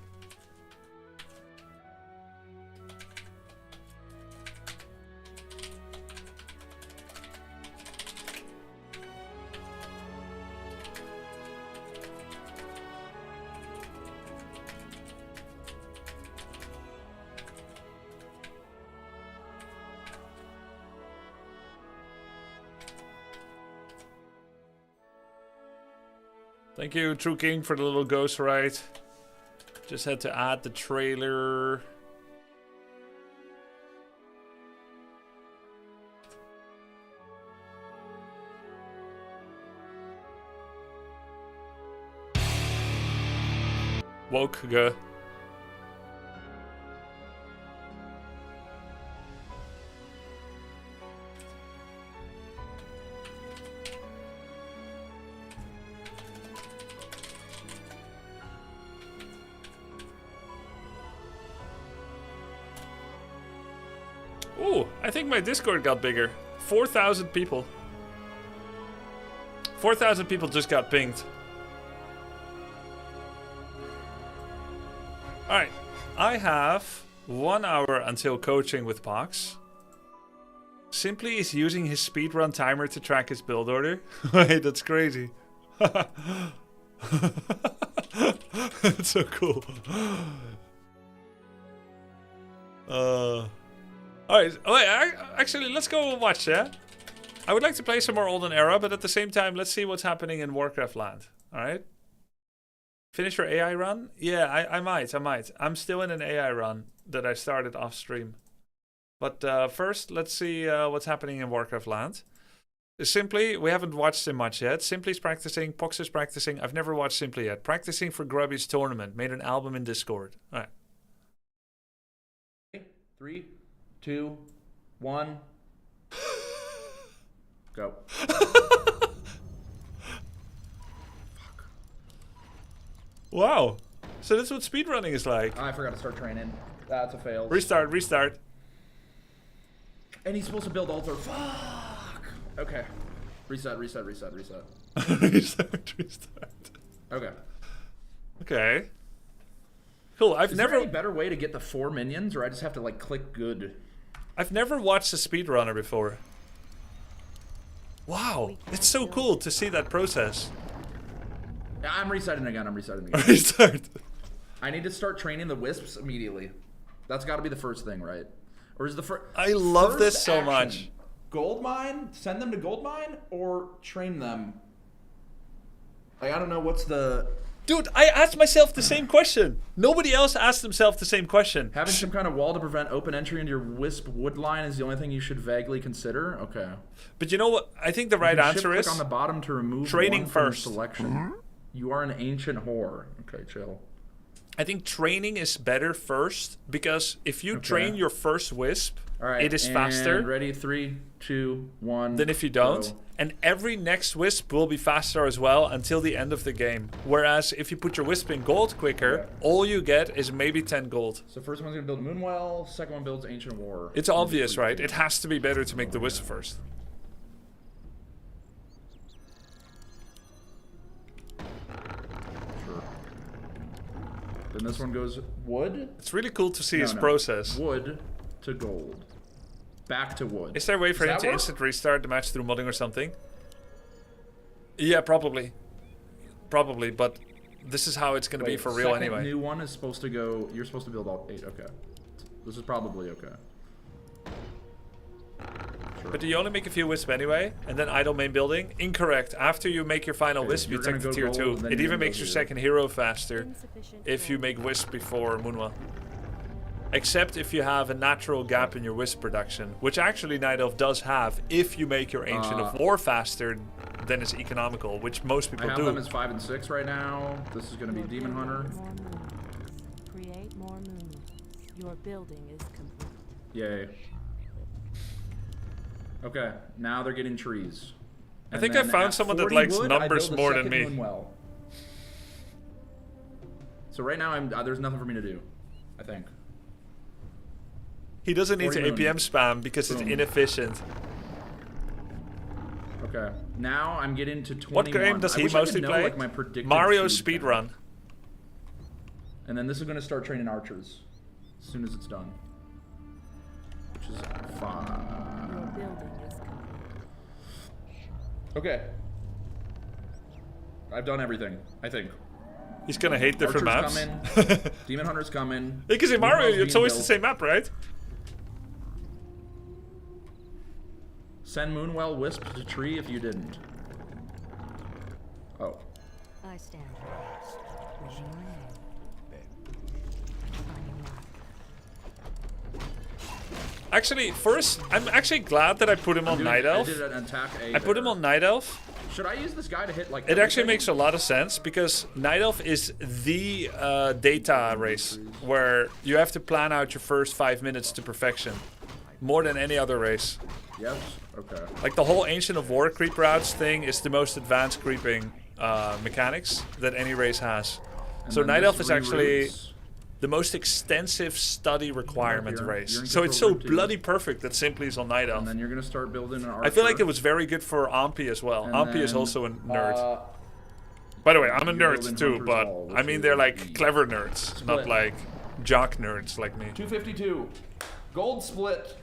Thank you, True King, for the little ghost ride. Just had to add the trailer. Woke guy. Ooh, I think my Discord got bigger. 4,000 people. 4,000 people just got pinged. Alright, I have 1 hour until coaching with Pox. Simply is using his speedrun timer to track his build order. Wait, that's crazy. That's so cool. Alright, actually, let's go watch, yeah? I would like to play some more Olden Era, but at the same time, let's see what's happening in Warcraft land. Alright? Finish your AI run? Yeah, I might. I'm still in an AI run that I started off stream. But first, let's see what's happening in Warcraft land. Simply, we haven't watched him much yet. Simply's practicing, Pox is practicing. I've never watched Simply yet. Practicing for Grubby's tournament. Made an album in Discord. Alright. 3, 2, 1. Go. Wow. So that's what speedrunning is like. I forgot to start training. That's a fail. Restart. And he's supposed to build altar. Fuck. Okay. Reset. Restart. Okay. Okay. Cool. Is there any better way to get the 4 minions, or I just have to like click good? I've never watched a speedrunner before. Wow, it's so cool to see that process. Yeah, I'm resetting again. Restart. I need to start training the wisps immediately. That's got to be the first thing, right? Or is the first? I love this so much. Gold mine? Send them to gold mine, or train them? Like, I don't know what's the. Dude, I asked myself the same question. Nobody else asked themselves the same question. Having some kind of wall to prevent open entry into your wisp wood line is the only thing you should vaguely consider. Okay. But you know what? I think the right answer is click on the bottom to remove training one from first. Selection. You are an ancient whore. Okay, chill. I think training is better first, because if you train your first wisp, it is faster. Ready? 3, 2, 1. Than if you don't. Go. And every next wisp will be faster as well until the end of the game. Whereas if you put your wisp in gold quicker, all you get is maybe 10 gold. So first one's gonna build Moonwell, second one builds Ancient War. It's obvious, right? It has to be better to make the wisp first. Sure. Then this one goes wood. It's really cool to see his No. process. Wood to gold. Back to wood. Is there a way for Does him that to work? instant restart the match through modding or something? Yeah, probably. Probably, but this is how it's going to be Wait, for real second anyway. new one is supposed to go... You're supposed to build all 8. Okay. This is probably okay. Sure. But do you only make a few wisp anyway, and then idle main building? Incorrect. After you make your final Okay, wisp, you you're gonna take to go tier gold, 2. then It you're even gonna makes go your here. second hero faster Insufficient if you growth. make wisp before Moonwa. Except if you have a natural gap in your wisp production, which actually Night Elf does have if you make your Ancient of War faster than is economical, which most I people have do. them as 5 and 6 right now. This is going to be Your Demon building Hunter. more moons. Create more moons. Your building is complete. Yay. Okay, now they're getting trees. I And think I then found at someone that 40 likes wood, I numbers build a more than second me. moon well. So right now, there's nothing for me to do, I think. He doesn't need to 40 moon. APM spam because it's Boom. inefficient. Okay, now I'm getting to 21. What game does I he wish I could mostly know, play? like, my predicted Mario speed Speedrun. count. And then this is going to start training archers as soon as it's done. Which is Your 5. building is complete. Okay. I've done everything, I think. He's gonna hate different Archer's maps. coming. Demon Hunter's coming. Because in Moon Mario, Well's it's being always the built. same map, right? Send Moonwell Wisp to tree if you didn't. Oh. I stand raised. Wishing your name. On your mark. Actually, first, I'm actually glad that I put him on Night I Elf. did an attack A I put him there. on Night Elf. Should I use this guy to hit like It actually everything? makes a lot of sense because Night Elf is the data race where you have to plan out your first 5 minutes to perfection. More than any other race. Yes. Okay. Like the whole Ancient of War creep routes thing is the most advanced creeping mechanics that any race has. And So then Night this Elf is actually reroutes. the most extensive study requirement You're in race. So control it's so group two. bloody perfect that Simply is on Night Elf. And then you're gonna start building an archer. I feel like it was very good for Ampi as well. And Ampi is then, also a nerd. uh, By the way, I'm a you're nerd building too, Hunter's but Hall, I which mean they're is like the clever nerds, not split. like jock nerds like me. 252. Gold split.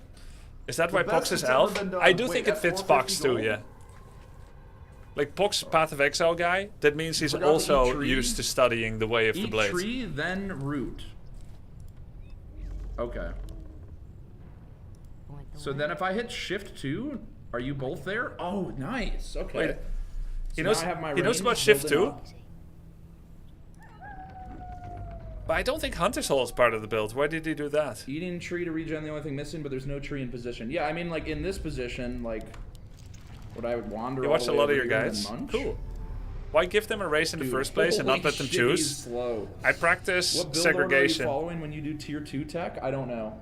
Is that The why best Pox is that's ever elf? been done. I do Wait, think it that's fits 450 Pox too, gold? yeah. Like Pox Path of Exile guy, that means he's Forgot to eat also tree. used to studying the way of the Eat blade. tree, then root. Okay. Point the So way. then if I hit shift 2, are you both there? Oh, nice. Okay. Wait, So he now knows- I have my he knows range about shift building 2? up. But I don't think Hunter's Hall is part of the build. Why did he do that? Eating tree to regen, the only thing missing, but there's no tree in position. Yeah, I mean, like, in this position, like, would I would wander You all watched the a way lot of over your here and guides? munch? Cool. Why give them a race in the Dude, first place and not holy let them shit, choose? he's slow. I practice What build order are you segregation. following when you do tier 2 tech? I don't know.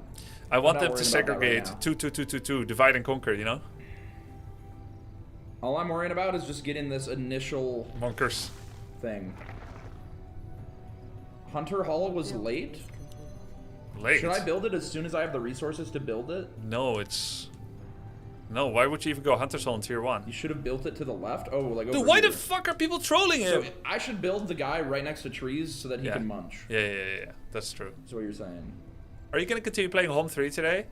I want not them to worried about that right segregate now. 2, 2, 2, 2, 2, divide and conquer, you know? All I'm worrying about is just getting this initial Monkers. thing. Hunter Hall was late. Late. Should I build it as soon as I have the resources to build it? No, it's... No, why would you even go Hunter's Hall in tier 1? You should have built it to the left. Oh, like over Dude, why here. the fuck are people trolling him? So I should build the guy right next to trees so that he Yeah. can munch. Yeah, that's true. That's what you're saying. Are you gonna continue playing HOMM 3 today?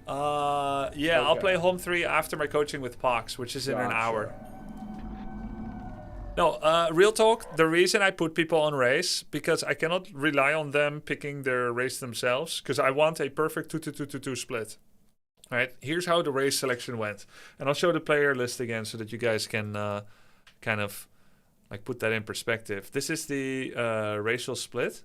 Yeah, I'll Okay. play HOMM 3 after my coaching with Pox, which is in an Gotcha. hour. No, real talk, the reason I put people on race, because I cannot rely on them picking their race themselves, because I want a perfect 2-2-2-2-2 split. Alright, here's how the race selection went. And I'll show the player list again so that you guys can kind of like put that in perspective. This is the racial split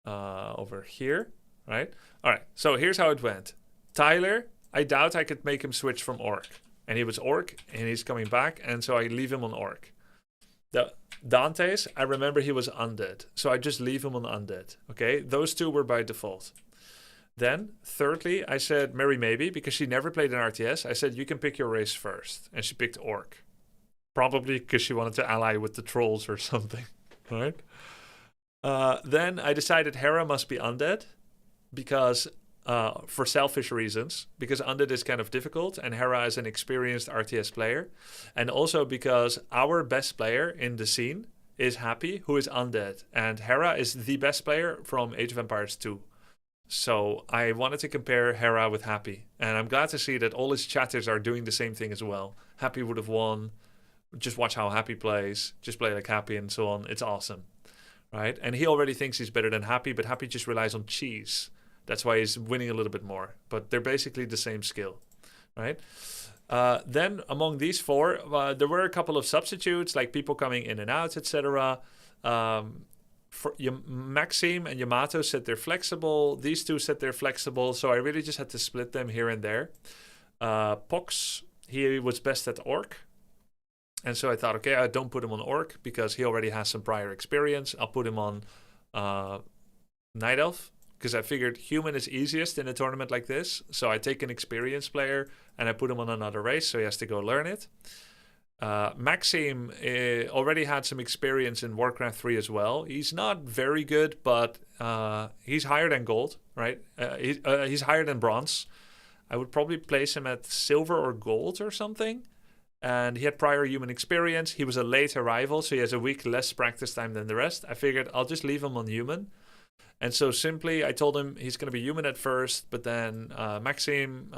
over here, right? Alright, so here's how it went. Tyler, I doubt I could make him switch from Orc. And he was Orc, and he's coming back, and so I leave him on Orc. The Dante's, I remember he was Undead, so I just leave him on Undead, okay? Those two were by default. Then, thirdly, I said Mary Maybe, because she never played an RTS. I said, you can pick your race first. And she picked Orc. Probably because she wanted to ally with the trolls or something, right? Then I decided Hera must be Undead, because... for selfish reasons, because Undead is kind of difficult and Hera is an experienced RTS player, and also because our best player in the scene is Happy, who is undead. And Hera is the best player from Age of Empires 2. So I wanted to compare Hera with Happy. And I'm glad to see that all his chatters are doing the same thing as well. Happy would have won. Just watch how Happy plays. Just play like Happy and so on. It's awesome. Right? And he already thinks he's better than Happy, but Happy just relies on cheese. That's why he's winning a little bit more. But they're basically the same skill. Right? Then among these four, there were a couple of substitutes, like people coming in and out, etc. Maxime and Yamato said they're flexible. These two said they're flexible. So I really just had to split them here and there. Pox, he was best at Orc. And so I thought, okay, I don't put him on Orc because he already has some prior experience. I'll put him on Night Elf because I figured human is easiest in a tournament like this. So I take an experienced player and I put him on another race, so he has to go learn it. Maxime already had some experience in Warcraft 3 as well. He's not very good, but he's higher than gold, right? He's higher than bronze. I would probably place him at silver or gold or something. And he had prior human experience. He was a late arrival, so he has a week less practice time than the rest. I figured I'll just leave him on human. And so simply I told him he's going to be human at first, but then Maxime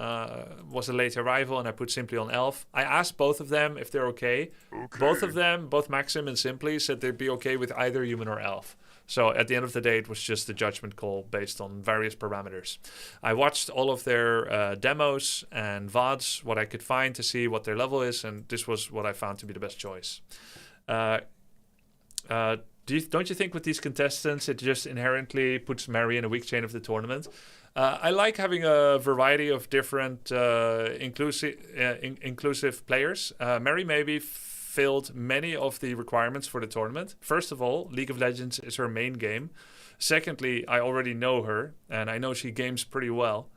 was a late arrival and I put Simply on Elf. I asked both of them if they're okay. Both of them, both Maxime and Simply, said they'd be okay with either human or Elf. So at the end of the day, it was just a judgment call based on various parameters. I watched all of their demos and VODs, what I could find to see what their level is, and this was what I found to be the best choice. Don't you think with these contestants, it just inherently puts Mary in a weak chain of the tournament? I like having a variety of different inclusive players. Mary maybe filled many of the requirements for the tournament. First of all, League of Legends is her main game. Secondly, I already know her, and I know she games pretty well.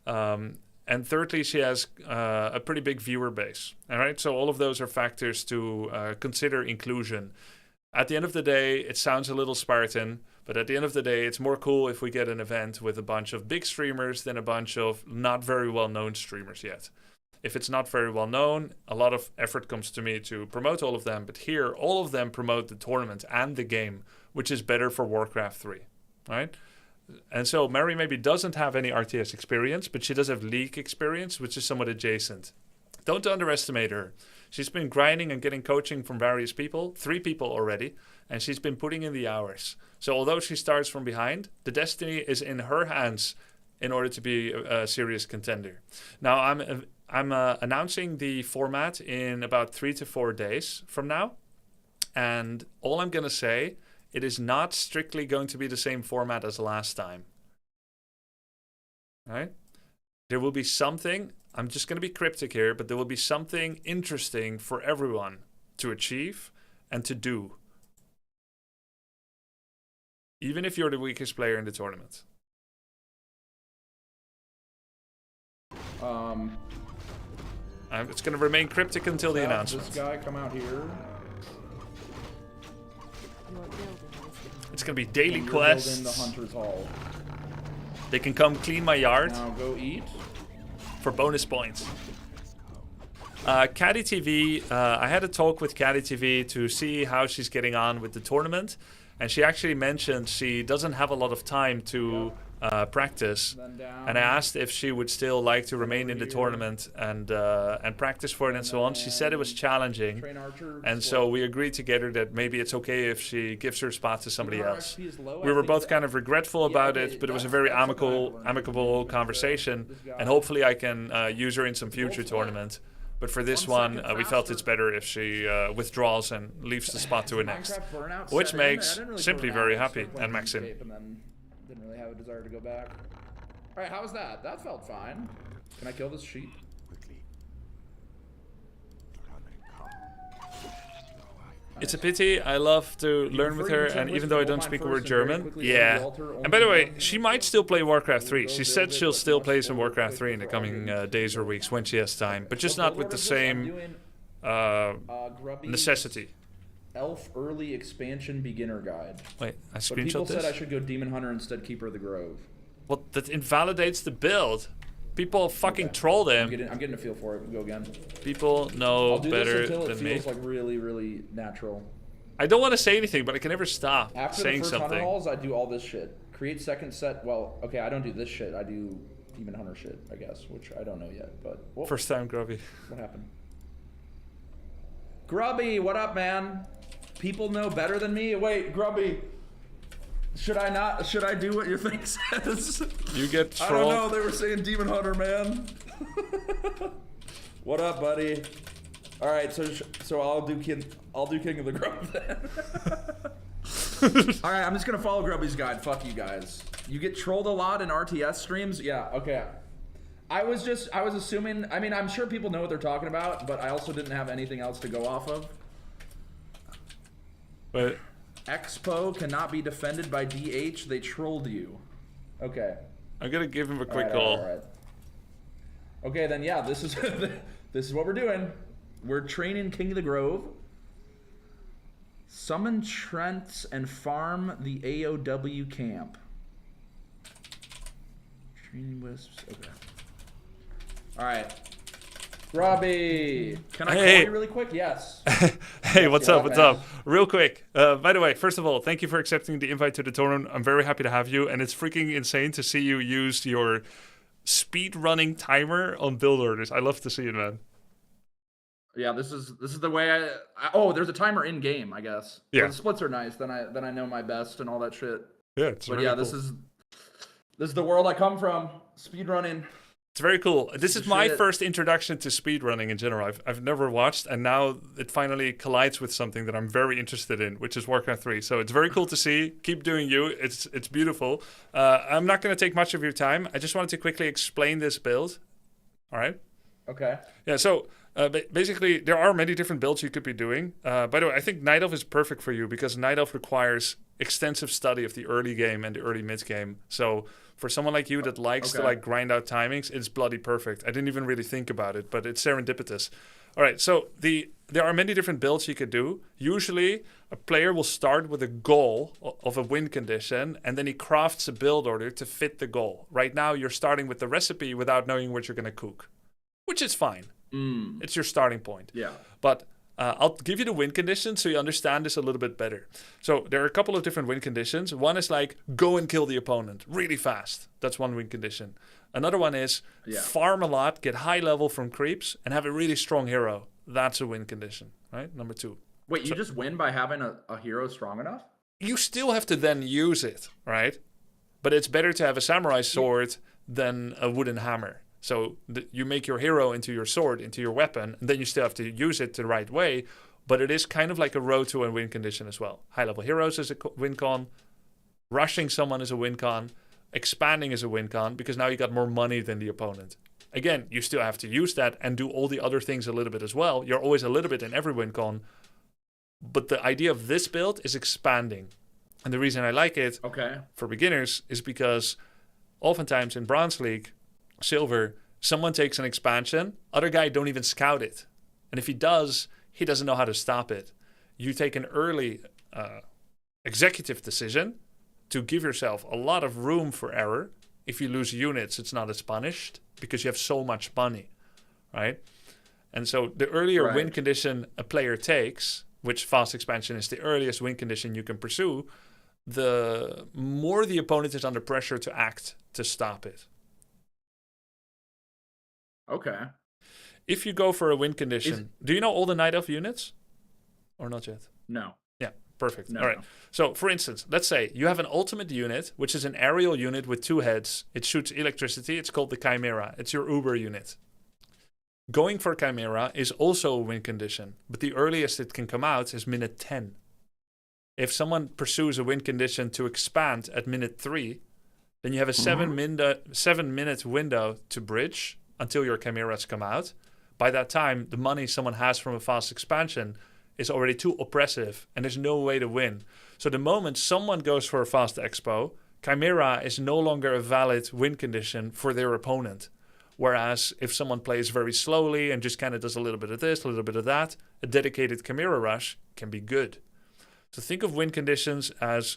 And thirdly, she has a pretty big viewer base. All right, so all of those are factors to consider inclusion. At the end of the day, it sounds a little Spartan, but at the end of the day, it's more cool if we get an event with a bunch of big streamers than a bunch of not very well-known streamers yet. If it's not very well-known, a lot of effort comes to me to promote all of them, but here, all of them promote the tournament and the game, which is better for Warcraft 3, right? And so Mary maybe doesn't have any RTS experience, but she does have League experience, which is somewhat adjacent. Don't underestimate her. She's been grinding and getting coaching from various people, 3 people already, and she's been putting in the hours. So although she starts from behind, the destiny is in her hands in order to be a serious contender. Now, I'm announcing the format in about 3 to 4 days from now. And all I'm going to say, it is not strictly going to be the same format as last time. All right? There will be something, I'm just going to be cryptic here, but there will be something interesting for everyone to achieve and to do. Even if you're the weakest player in the tournament. It's going to remain cryptic until the announcement. This guy come out here. Your building is It's going to be daily You're quests. building the Hunter's Hall. They can come clean my yard Now go eat. for bonus points. Caddy TV, I had a talk with Caddy TV to see how she's getting on with the tournament. And she actually mentioned she doesn't have a lot of time to practice. And I asked if she would still like to remain in the tournament and practice for it and so on. She said it was challenging. And so we agreed together that maybe it's okay if she gives her spot to somebody else. We were both kind of regretful about it, but it was a very amicable conversation. And hopefully I can use her in some future tournament. But for this one, we felt it's better if she withdraws and leaves the spot to a next. Which makes Simply very happy, and Maxim. Didn't really have a desire to go back. All right, how was that? That felt fine. Can I kill this sheep? It's a pity. I love to learn with her, and even though I don't speak a word German, yeah. And by the way, she might still play Warcraft 3. She said she'll still play some Warcraft 3 in the coming days or weeks when she has time, but just not with the same necessity. Elf Early Expansion Beginner Guide. Wait, I But people screenshot said I this? should go Demon Hunter instead, Keeper of the Grove. Well, that invalidates the build. People fucking troll I'm them. getting a feel for it. Go again. People know I'll do this better until it than me. feels like really, really natural. I don't want to say anything, but I can never stop After saying the first something. 100 hauls, I do all this shit. Create second set. Well, okay, I don't do this shit. I do Demon Hunter shit, I guess, which I don't know yet. But whoa, First time, Grubby. what happened? Grubby, what up, man? People know better than me. Wait, Grubby. Should I not? Should I do what your thing says? You get I trolled. don't know. They were saying Demon Hunter, man. What up, buddy? All right, so I'll do King of the Grove then. All right, I'm just gonna follow Grubby's guide. Fuck you guys. You get trolled a lot in RTS streams. Yeah. Okay. I was assuming. I mean, I'm sure people know what they're talking about, but I also didn't have anything else to go off of. But Expo cannot be defended by DH. They trolled you. Okay. I'm gonna give him a quick All call. right. Okay, then yeah, this is this is what we're doing. We're training King of the Grove. Summon Trents and farm the AOW camp. Training wisps. Okay. All right. Robbie, can I call you really quick? Yes. Hey, what's Yeah, up? What's man. up? Real quick. By the way, first of all, thank you for accepting the invite to the tournament. I'm very happy to have you, and it's freaking insane to see you use your speed running timer on build orders. I love to see it, man. Yeah, this is the way I oh, there's a timer in game, I guess. Yeah. So the splits are nice. Then I know my best and all that shit. Yeah, it's But really yeah, cool. this is the world I come from. Speed running. It's very cool. This is my Shit. first introduction to speedrunning in general. I've never watched, and now it finally collides with something that I'm very interested in, which is Warcraft 3. So it's very cool to see. Keep doing you. It's beautiful. I'm not going to take much of your time. I just wanted to quickly explain this build. All right? Okay. Yeah, so basically, there are many different builds you could be doing. By the way, I think Night Elf is perfect for you because Night Elf requires extensive study of the early game and the early mid game. So for someone like you that likes to Okay. like grind out timings, it's bloody perfect. I didn't even really think about it, but it's serendipitous. All right, so there are many different builds you could do. Usually, a player will start with a goal of a win condition, and then he crafts a build order to fit the goal. Right now, you're starting with the recipe without knowing what you're going to cook, which is fine. It's your starting point. Yeah. But I'll give you the win conditions so you understand this a little bit better. So there are a couple of different win conditions. One is like, go and kill the opponent really fast. That's one win condition. Another one is farm a lot, get high level from creeps, and have a really strong hero. That's a win condition, right? Number 2. Wait, you just win by having a hero strong enough? You still have to then use it, right? But it's better to have a samurai sword than a wooden hammer. So you make your hero into your sword, into your weapon, and then you still have to use it the right way. But it is kind of like a road to a win condition as well. High-level heroes is a win con. Rushing someone is a win con. Expanding is a win con because now you got more money than the opponent. Again, you still have to use that and do all the other things a little bit as well. You're always a little bit in every win con. But the idea of this build is expanding. And the reason I like it for beginners is because oftentimes in Bronze League, Silver, someone takes an expansion, other guy don't even scout it. And if he does, he doesn't know how to stop it. You take an early executive decision to give yourself a lot of room for error. If you lose units, it's not as punished because you have so much money, right? And so the earlier win condition a player takes, which fast expansion is the earliest win condition you can pursue, the more the opponent is under pressure to act to stop it. Okay. If you go for a win condition, do you know all the Night Elf units? Or not yet? No. Yeah, perfect. No, All right. no. So, for instance, let's say you have an ultimate unit, which is an aerial unit with 2 heads. It shoots electricity. It's called the Chimera. It's your Uber unit. Going for Chimera is also a win condition, but the earliest it can come out is minute 10. If someone pursues a win condition to expand at minute 3, then you have a 7-minute window to bridge until your chimeras come out. By that time, the money someone has from a fast expansion is already too oppressive and there's no way to win. So the moment someone goes for a fast expo, chimera is no longer a valid win condition for their opponent. Whereas if someone plays very slowly and just kind of does a little bit of this, a little bit of that, a dedicated chimera rush can be good. So think of win conditions as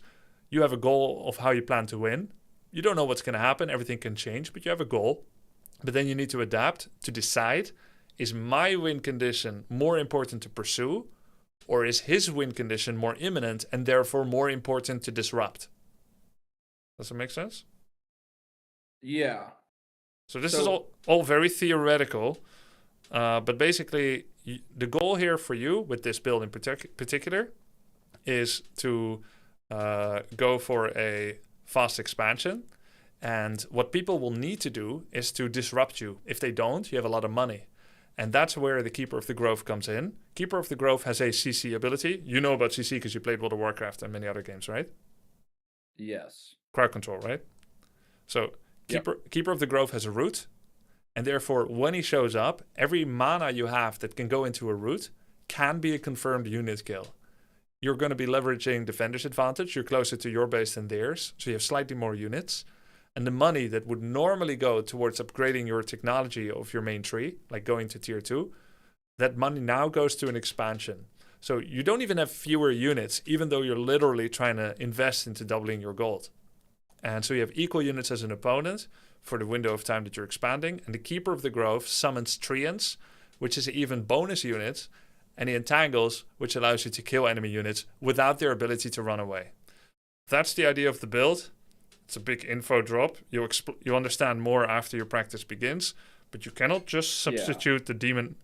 you have a goal of how you plan to win. You don't know what's going to happen. Everything can change, but you have a goal. But then you need to adapt to decide, is my win condition more important to pursue, Or is his win condition more imminent and therefore more important to disrupt? Does that make sense? Yeah. So this is all very theoretical, but basically the goal here for you with this build in particular is to go for a fast expansion. And what people will need to do is to disrupt you. If they don't, you have a lot of money. And that's where the Keeper of the Grove comes in. Keeper of the Grove has a CC ability. You know about CC because you played World of Warcraft and many other games, right? Yes. Crowd control, right? So Keeper of the Grove has a root. And therefore, when he shows up, every mana you have that can go into a root can be a confirmed unit kill. You're going to be leveraging Defender's advantage. You're closer to your base than theirs. So you have slightly more units. And the money that would normally go towards upgrading your technology of your main tree, like going to tier 2, that money now goes to an expansion. So you don't even have fewer units, even though you're literally trying to invest into doubling your gold. And so you have equal units as an opponent for the window of time that you're expanding. And the Keeper of the Grove summons Treants, which is an even bonus unit, and he entangles, which allows you to kill enemy units without their ability to run away. That's the idea of the build. It's a big info drop. You understand more after your practice begins, but you cannot just substitute the demon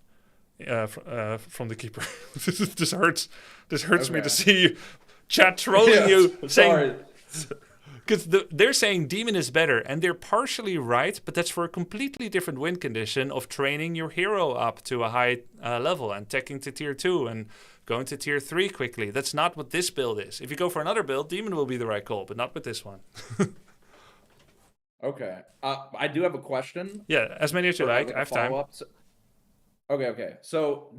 from the Keeper. This hurts. This hurts me to see you, chat trolling you, saying because they're saying demon is better, and they're partially right, but that's for a completely different win condition of training your hero up to a high level and teching to tier 2 and going to tier 3 quickly. That's not what this build is. If you go for another build, demon will be the right call, but not with this one. Okay. I do have a question. Yeah, as many as you like. I have time. Okay. So,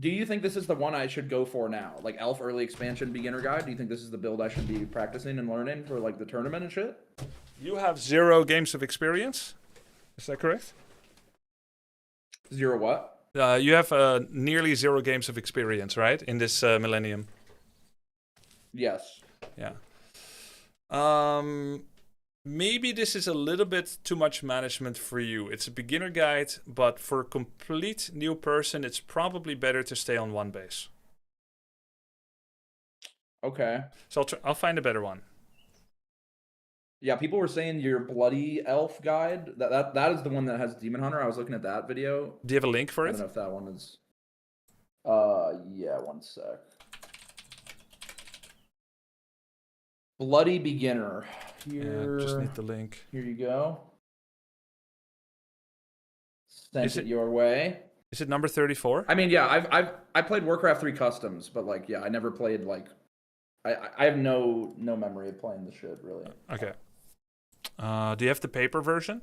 do you think this is the one I should go for now? Like Elf Early Expansion Beginner Guide? Do you think this is the build I should be practicing and learning for like the tournament and shit? You have 0 games of experience. Is that correct? 0 what? You have nearly 0 games of experience, right? In this millennium. Yes. Yeah. Maybe this is a little bit too much management for you. It's a beginner guide, but for a complete new person, it's probably better to stay on one base. Okay. So I'll find a better one. Yeah, people were saying your Bloody Elf guide. That is the one that has Demon Hunter. I was looking at that video. Do you have a link for it? I don't know if that one is. Yeah, one sec. Bloody Beginner. Here. Yeah, just need the link. Here you go. Sent it your way. Is it number 34? I mean, yeah, I played Warcraft 3 Customs, but like, yeah, I never played like. I have no memory of playing the shit really. Okay. Do you have the paper version?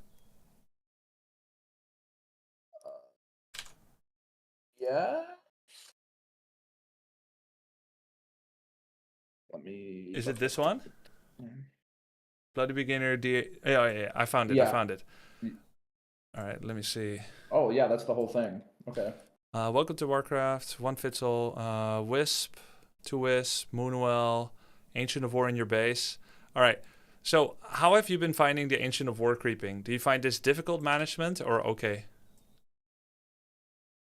Yeah. Let me. Is it this one? Bloody Beginner. Yeah, I found it. Yeah. I found it. All right, let me see. Oh yeah, that's the whole thing. Okay. Welcome to Warcraft. One fits all. Wisp, 2Wisp, Moonwell, Ancient of War in your base. All right. So, how have you been finding the Ancient of War creeping? Do you find this difficult management or okay?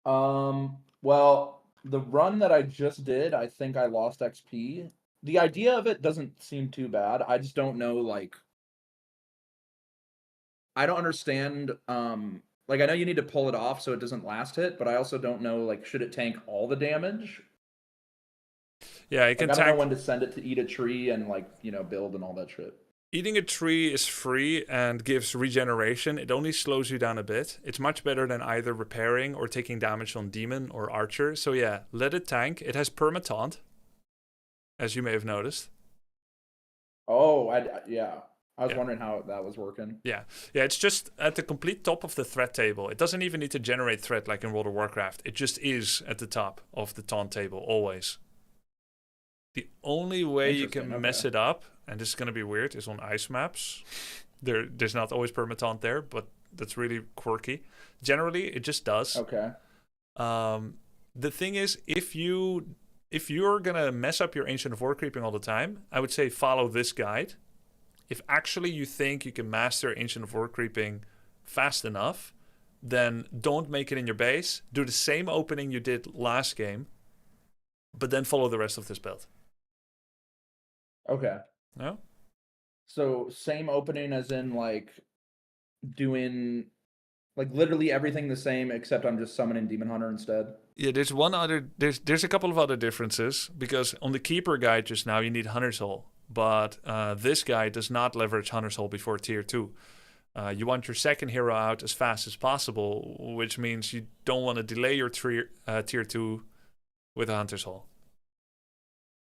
Well, the run that I just did, I think I lost XP. The idea of it doesn't seem too bad. I just don't know, like, I don't understand, like, I know you need to pull it off so it doesn't last hit, but I also don't know, like, should it tank all the damage? Yeah, it can I tank. don't know when to send it to eat a tree and, like, you know, build and all that shit. Eating a tree is free and gives regeneration. It only slows you down a bit. It's much better than either repairing or taking damage on demon or archer. So yeah, let it tank. It has perma-taunt, as you may have noticed. Oh, yeah. I was wondering how that was working. Yeah, it's just at the complete top of the threat table. It doesn't even need to generate threat like in World of Warcraft. It just is at the top of the taunt table, always. The only way you can mess it up, and this is going to be weird, is on ice maps. There's not always perma-taunt there, but that's really quirky. Generally, it just does. Okay. The thing is, if you're going to mess up your Ancient of War creeping all the time, I would say follow this guide. If actually you think you can master Ancient of War creeping fast enough, then don't make it in your base. Do the same opening you did last game. but then follow the rest of this build. Okay. No? So same opening as in like doing like literally everything the same except I'm just summoning Demon Hunter instead. Yeah, there's a couple of other differences, because on the Keeper guide just now you need Hunter's Hole, but this guide does not leverage Hunter's Hole before tier 2. You want your second hero out as fast as possible, which means you don't want to delay your tier 2 with a Hunter's Hole.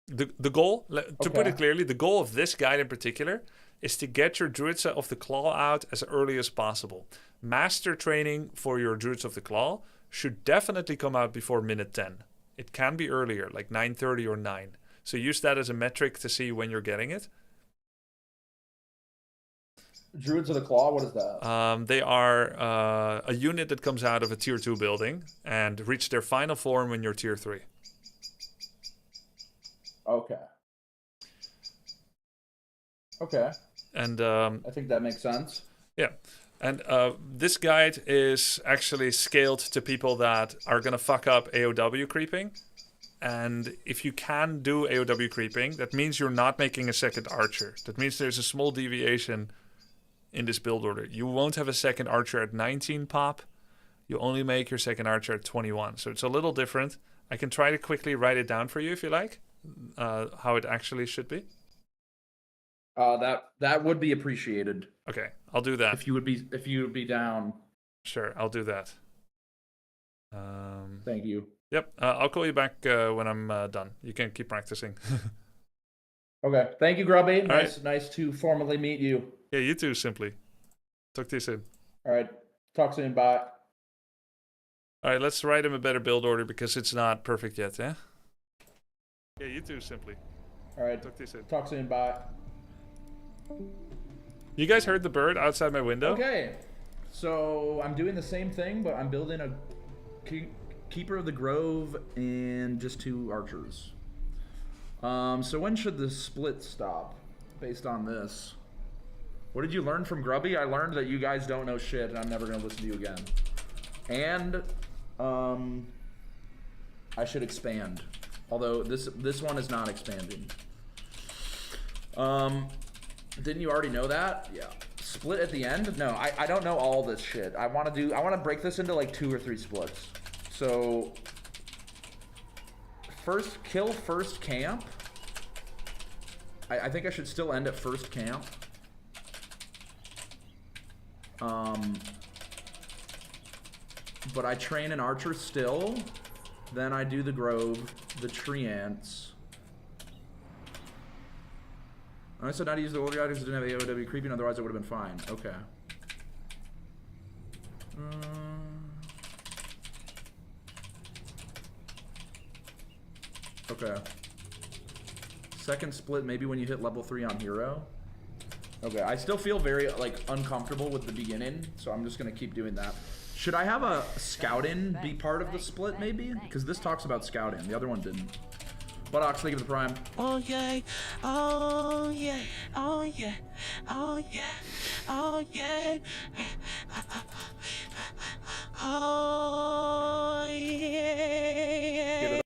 The goal, to put it clearly, the goal of this guide in particular is to get your Druids of the Claw out as early as possible. Master training for your Druids of the Claw should definitely come out before minute 10. It can be earlier, like 9:30 or 9. So use that as a metric to see when you're getting it. Druids of the Claw, what is that? They are a unit that comes out of a tier 2 building and reach their final form when you're tier 3. Okay. Okay. And I think that makes sense. yeah. And this guide is actually scaled to people that are going to fuck up AOW creeping. And if you can do AOW creeping, that means you're not making a second archer. That means there's a small deviation in this build order. You won't have a second archer at 19 pop. You only make your second archer at 21. So it's a little different. I can try to quickly write it down for you if you like, how it actually should be. That would be appreciated. Okay, I'll do that. If you would be down. Sure, I'll do that. Thank you. Yep, I'll call you back when I'm done. You can keep practicing. Okay, thank you, Grubby. Right. Nice to formally meet you. Yeah, you too, Simply. Talk to you soon. All right, talk soon. Bye. All right, let's write him a better build order because it's not perfect yet, yeah? Yeah, you too, Simply. All right, Talk to you soon. talk soon. Bye. You guys heard the bird outside my window? Okay, so I'm doing the same thing, but I'm building a Keeper of the Grove and just 2 archers. So when should the split stop based on this? What did you learn from Grubby? I learned that you guys don't know shit and I'm never going to listen to you again. And I should expand. Although this one is not expanding. Didn't you already know that? Yeah. Split at the end? No, I don't know all this shit. I want to break this into like 2 or 3 splits. So kill first camp. I think I should still end at first camp. But I train an archer still. Then I do the grove, the tree ants. I said not to use the older items that didn't have AOW creeping, otherwise it would have been fine. Okay. Okay. Second split, maybe when you hit level 3 on hero. Okay, I still feel very like uncomfortable with the beginning, so I'm just gonna keep doing that. Should I have a scouting be part of the split maybe? Because this talks about scouting, the other one didn't. Buttocks, thank you for the prime. Oh yeah, oh yeah, oh yeah, oh yeah, oh yeah, oh yeah.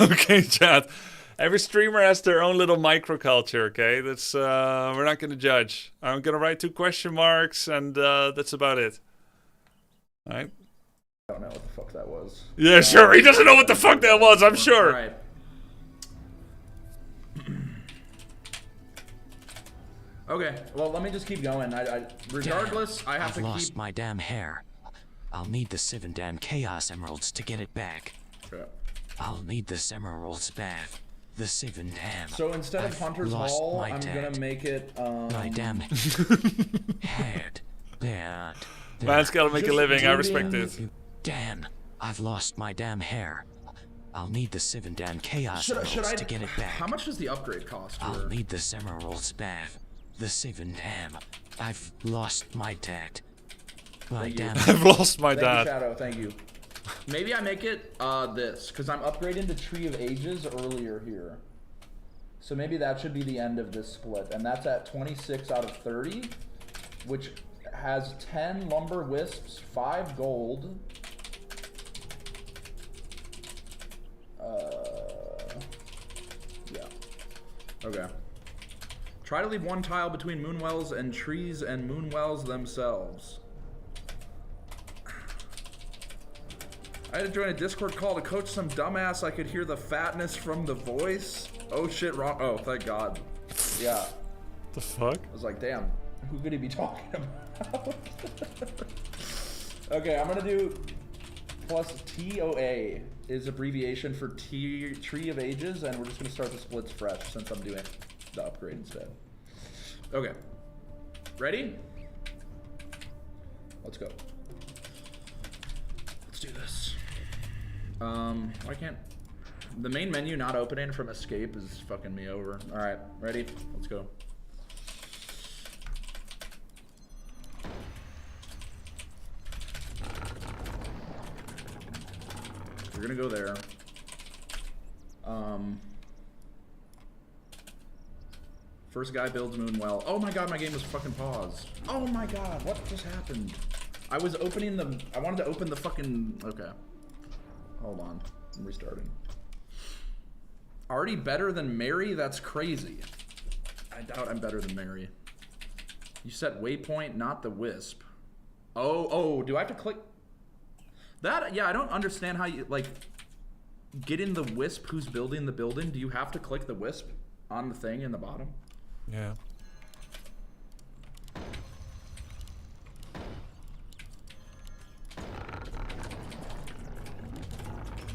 Okay, chat. Every streamer has their own little microculture, okay? That's we're not gonna judge. I'm gonna write 2 question marks and that's about it. Alright. I don't know what the fuck that was. Yeah, sure. He doesn't know what the fuck that was, I'm sure. Alright. Okay, well, let me just keep going. Regardless, I have I've to lost keep... my damn hair. I'll need the 7 damn Chaos Emeralds to get it back. Sure. I'll need the Emeralds back. The 7 damn. So instead of I've Hunter's lost Hall, my I'm dad. gonna make it, My damn head. Dad. Man's gotta make a Just living, I doing- respect it. Dan, I've lost my damn hair. I'll need the 7 damn Chaos Emeralds to get it back. How much does the upgrade cost? I'll need the Emeralds back. The 7 damn. I've lost my dad. My Thank you. damn. I've lost my Thank you, dad. Shadow, thank you. Maybe I make it this, because I'm upgrading to Tree of Ages earlier here. So maybe that should be the end of this split. And that's at 26 out of 30, which has 10 lumber wisps, 5 gold. Yeah. Okay. Try to leave 1 tile between moonwells and trees and moonwells themselves. I had to join a Discord call to coach some dumbass. I could hear the fatness from the voice. Oh shit, wrong. Oh, thank God. Yeah. The fuck? I was like, damn, who could he be talking about? Okay, I'm gonna do plus TOA is abbreviation for Tree of Ages, and we're just gonna start the splits fresh since I'm doing the upgrade instead. Okay. Ready? Let's go. Let's do this. Why can't the main menu not opening from escape is fucking me over. Alright, ready? Let's go. We're gonna go there. First guy builds Moonwell. Oh my god, my game was fucking paused. Oh my god, what just happened? I was opening the... I wanted to open the fucking... Okay. Hold on. I'm restarting. Already better than Mary? That's crazy. I doubt I'm better than Mary. You set waypoint, not the wisp. Oh, do I have to click... That, yeah, I don't understand how you, like, get in the wisp who's building the building. Do you have to click the wisp on the thing in the bottom? Yeah.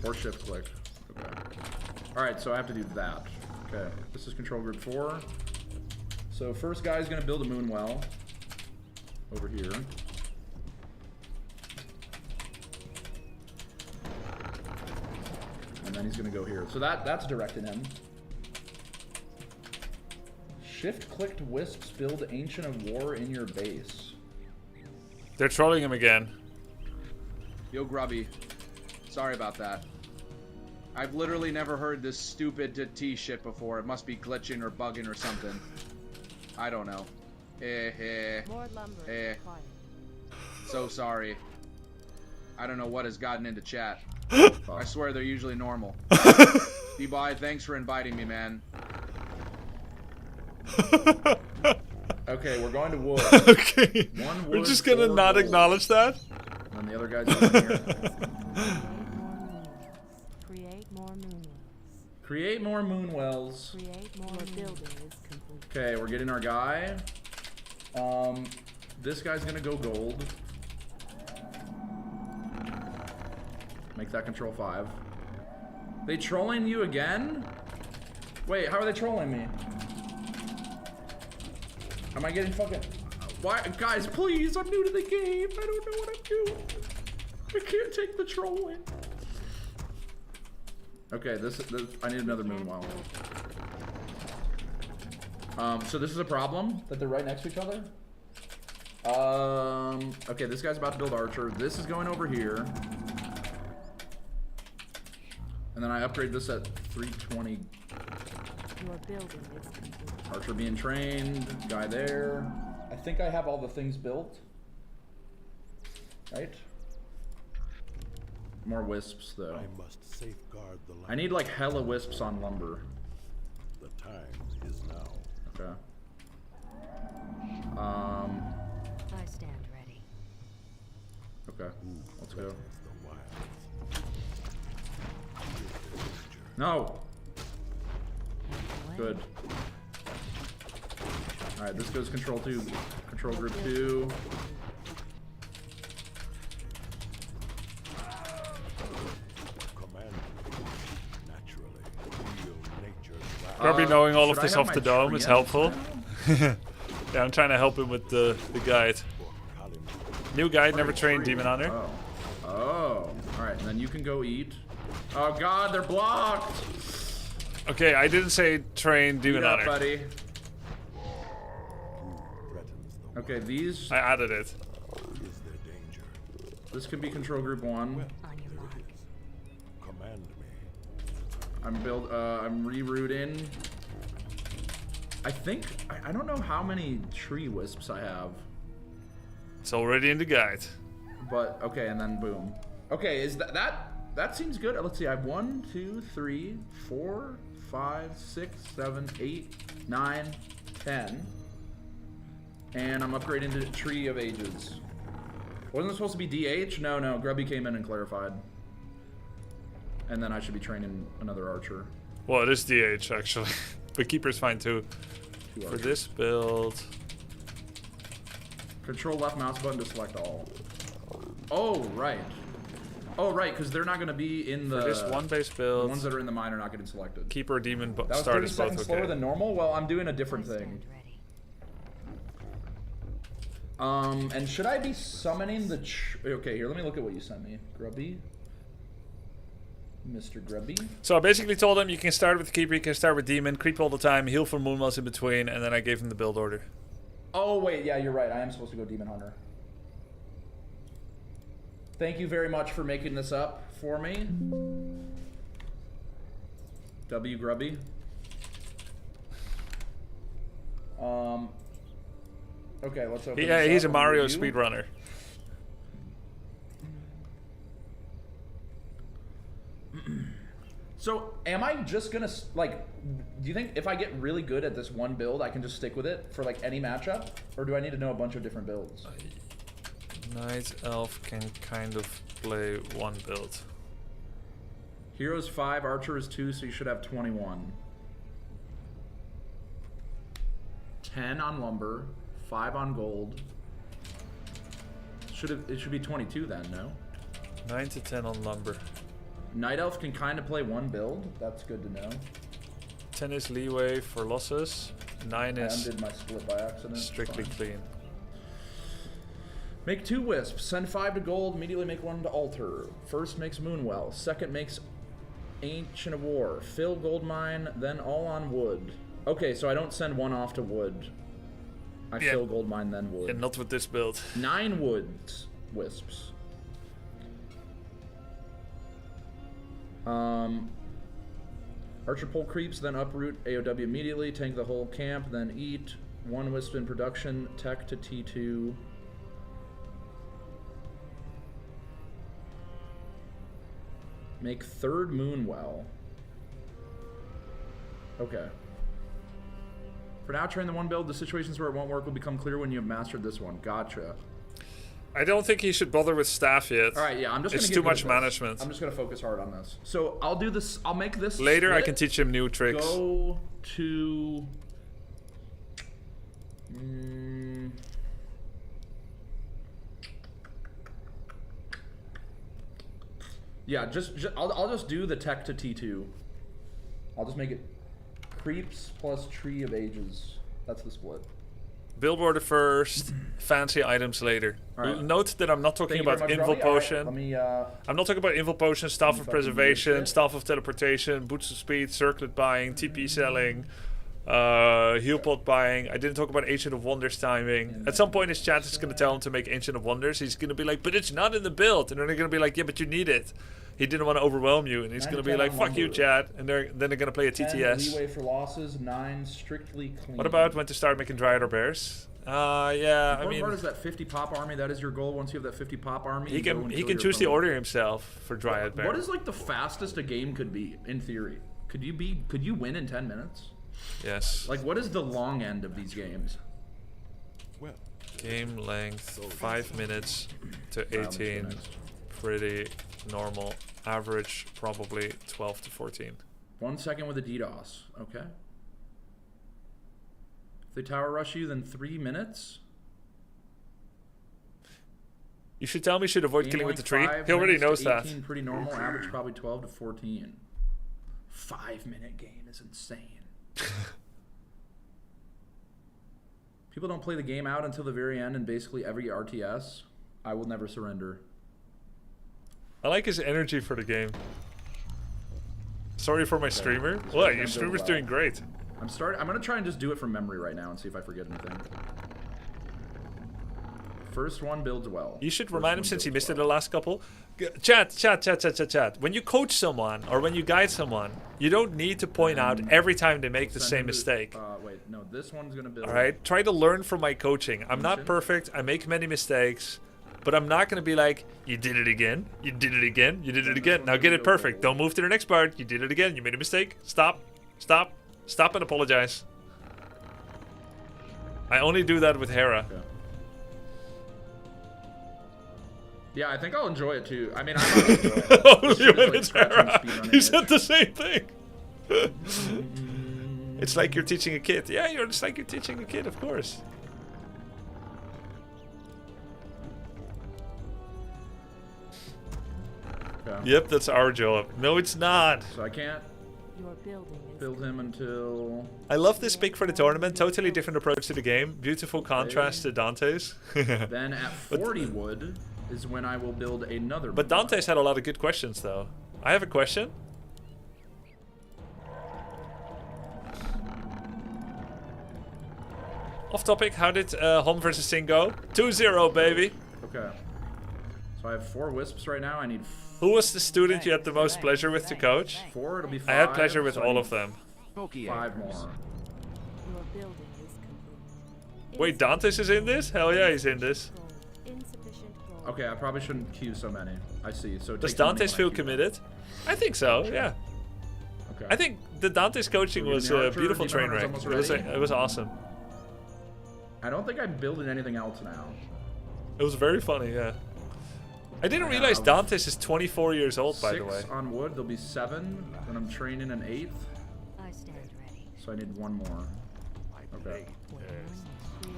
Or shift click. Okay. Alright, so I have to do that. Okay, this is control group 4. So first guy's gonna build a moonwell over here. And then he's gonna go here. So that's directing him. Shift clicked wisps build Ancient of War in your base. They're trolling him again. Yo, Grubby. Sorry about that. I've literally never heard this stupid T shit before. It must be glitching or bugging or something. I don't know. More lumber Eh. required. So sorry. I don't know what has gotten into chat. I swear they're usually normal. D-Boy, thanks for inviting me, man. Okay, we're going to wood. Okay. One We're wood, just gonna 4 not gold. acknowledge that? And the other guy's over here. Create more moonwells. Create more moonwells. Create more moonwells. Your building is complete. Okay, we're getting our guy. This guy's gonna go gold. Make that control 5. They trolling you again? Wait, how are they trolling me? Am I getting fucking... Why? Guys, please, I'm new to the game. I don't know what I'm doing. I can't take the trolling. Okay, this I need another moonwell. So this is a problem that they're right next to each other. Okay, this guy's about to build Archer. This is going over here. And then I upgrade this at 320. Your building is complete. Archer being trained, guy there. I think I have all the things built. Right? More wisps though. I must safeguard the land. I need like hella wisps on lumber. The time is now. Okay. I stand ready. Okay. Let's go. The wilds. No! Good. Alright, this goes control 2. Control group 2. Command naturally. Feel nature's wrath. Grubby knowing all of should I this have off my the dome tree is on helpful. now? Yeah, I'm trying to help him with the guide. For Kalimdor. New guide, never trained Tree. Demon Hunter. Oh. Oh. Alright, and then you can go eat. Oh god, they're blocked! Okay, I didn't say train Demon Eat up, Hunter. buddy. Threatens the Okay, these... I added it. is there danger. This could be control group 1. On your mark. Command me. I'm rerouting. I think I don't know how many tree wisps I have. It's already in the guide. But okay, and then boom. Okay, is that seems good. Let's see. I have 1, 2, 3, 4, 5, 6, 7, 8, 9, 10, and I'm upgrading to Tree of Ages. Wasn't it supposed to be DH? No. Grubby came in and clarified. And then I should be training another archer. Well, it is DH actually, but keeper's fine too. Two For archers. this build, Control left mouse button to select all. Oh right. Oh right, because they're not going to be in the. for this one base The build, ones that are in the mine are not getting selected. keeper demon That was start 30 is both seconds slower okay. than normal. Well, I'm doing a different thing. And should I be summoning the? Okay, here. Let me look at what you sent me, Grubby. Mr. Grubby. So I basically told him you can start with keeper, you can start with demon, creep all the time, heal for moonwells in between, and then I gave him the build order. Oh wait, yeah, you're right. I am supposed to go Demon Hunter. Thank you very much for making this up for me. W Grubby. Okay, let's open Yeah, this he's a up. Mario Review. speedrunner. So, am I just gonna, like, do you think if I get really good at this one build, I can just stick with it for, like, any matchup? Or do I need to know a bunch of different builds? Night Elf can kind of play one build. Heroes 5, Archer is 2, so you should have 21. 10 on Lumber, 5 on Gold. It should be 22 then, no? 9 to 10 on lumber. Night Elf can kind of play one build. That's good to know. 10 is leeway for losses. 9 I is undid my split by accident. strictly Fine. clean. Make 2 wisps. Send 5 to gold. Immediately make 1 to altar. First makes Moonwell. Second makes Ancient of War. Fill gold mine. Then all on wood. Okay, so I don't send 1 off to wood. I Yeah. fill gold mine then wood. And not with this build. 9 woods wisps. Archer pole creeps, then uproot AOW immediately, tank the whole camp, then eat. 1 wisp in production, tech to T2. Make 3rd Moonwell. Okay. For now, train the one build. The situations where it won't work will become clear when you have mastered this one. Gotcha. I don't think he should bother with staff yet. All right, yeah, I'm just It's gonna too get good much at this. management. I'm just gonna focus hard on this. So I'll do this. I'll make this Later, I split. can teach him new tricks. Go to. Yeah, I'll just do the tech to T2. I'll just make it creeps plus Tree of Ages. That's the split. Build order first, fancy items later. All right. Note that I'm not talking Thank you about very much, Invul Robbie. All right, Potion. let me. I'm not talking about Invul Potion, Staff of fucking Preservation, weird shit. Staff of Teleportation, Boots of Speed, Circlet buying, TP selling, Heal Pot buying. I didn't talk about Ancient of Wonders timing. At some point his chat is going to tell him to make Ancient of Wonders. He's going to be like, but it's not in the build. And then they're going to be like, yeah, but you need it. He didn't want to overwhelm you. And he's 9 going to to be 10 like, on fuck you, lumber. chat. And then they're going to play a 10 TTS. leeway for losses. 9 strictly clean. What about when to start making Dryad or Bears? Yeah, The I mean, part is that 50 pop army. That is your goal. Once you have that 50 pop army, he you go can and he kill can your choose the opponent. order himself for Dryad Bear. What is like the fastest a game could be in theory? Could you win in 10 minutes? Yes. Like, what is the long end of these games? Well, Game length 5 minutes to Alright, let's go 18. next. Pretty normal. Average probably 12 to 14. 1 second with a DDoS. Okay. If they tower rush you, then 3 minutes. You should tell me you should avoid Game killing with the length tree. 5 He already minutes knows to that. 18, pretty normal. Average probably 12 to 14. 5-minute game is insane. People don't play the game out until the very end in basically every RTS. I will never surrender. I like his energy for the game. Sorry for my streamer. It's Well, gonna your go streamer's well. doing great. I'm gonna try and just do it from memory right now and see if I forget anything. first one builds well. You should First remind one him since he builds missed it well. the last couple. Chat. When you coach someone or when you guide someone, you don't need to point out every time they make the Send same him to- mistake. Wait, no, this one's gonna build. All right, try to learn from my coaching. I'm not Ancient. perfect. I make many mistakes, but I'm not gonna be like, you did it again. You did it again. You did it again. Now get it perfect. Don't move to the next part. You did it again. You made a mistake. Stop. And apologize. I only do that with Hera. Okay. Yeah, I think I'll enjoy it too. I mean, I'm not enjoy it. Only This shit is when like it's scratching Hera. speedrunning You itch. said the same thing. It's like you're teaching a kid. Yeah, you're just like you're teaching a kid, of course. Okay. Yep, that's our job. No, it's not. So I can't Your building is build him until. I love this pick for the tournament. Totally different approach to the game. Beautiful contrast to Dante's. Then at 40 wood is when I will build another. But moon Dante's had a lot of good questions, though. I have a question. Off topic, how did HOMM versus Sing go? 2-0, baby. Okay. So I have 4 wisps right now. I need Who was the student you had the most pleasure with to coach? 4. It'll be 5. I had pleasure with so I all need of them. 5 more. your building is complete. Wait, Dante's is in this? Hell yeah, he's in this. Insufficient gold. Okay, I probably shouldn't queue so many. I see. So it Does takes money Dante's when I feel queue. committed? I think so, yeah. Okay. I think the Dante's coaching We're was getting the a Archer. beautiful Demon train Hunter's wreck. almost It ready. was awesome. I don't think I'm building anything else now. It was very funny, yeah. I didn't I realize have Dante's is 24 years old, by the 6 way. on wood. There'll be 7. Then I'm training an 8th. I stand ready. So I need 1 more. Okay.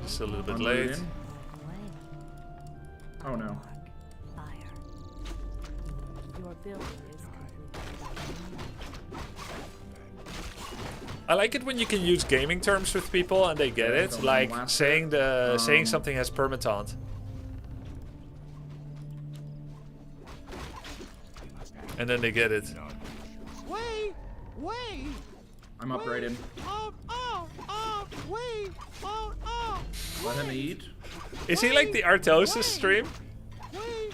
Just a little bit Unloading. late. Oh no. Fire. Your building is complete. I like it when you can use gaming terms with people and they get Yeah, it. don't Like last saying bit. saying something has permataunt. And then they get it. Wait! I'm upgrading. Wait! Let him eat. Is he like the Artosis stream? Wait!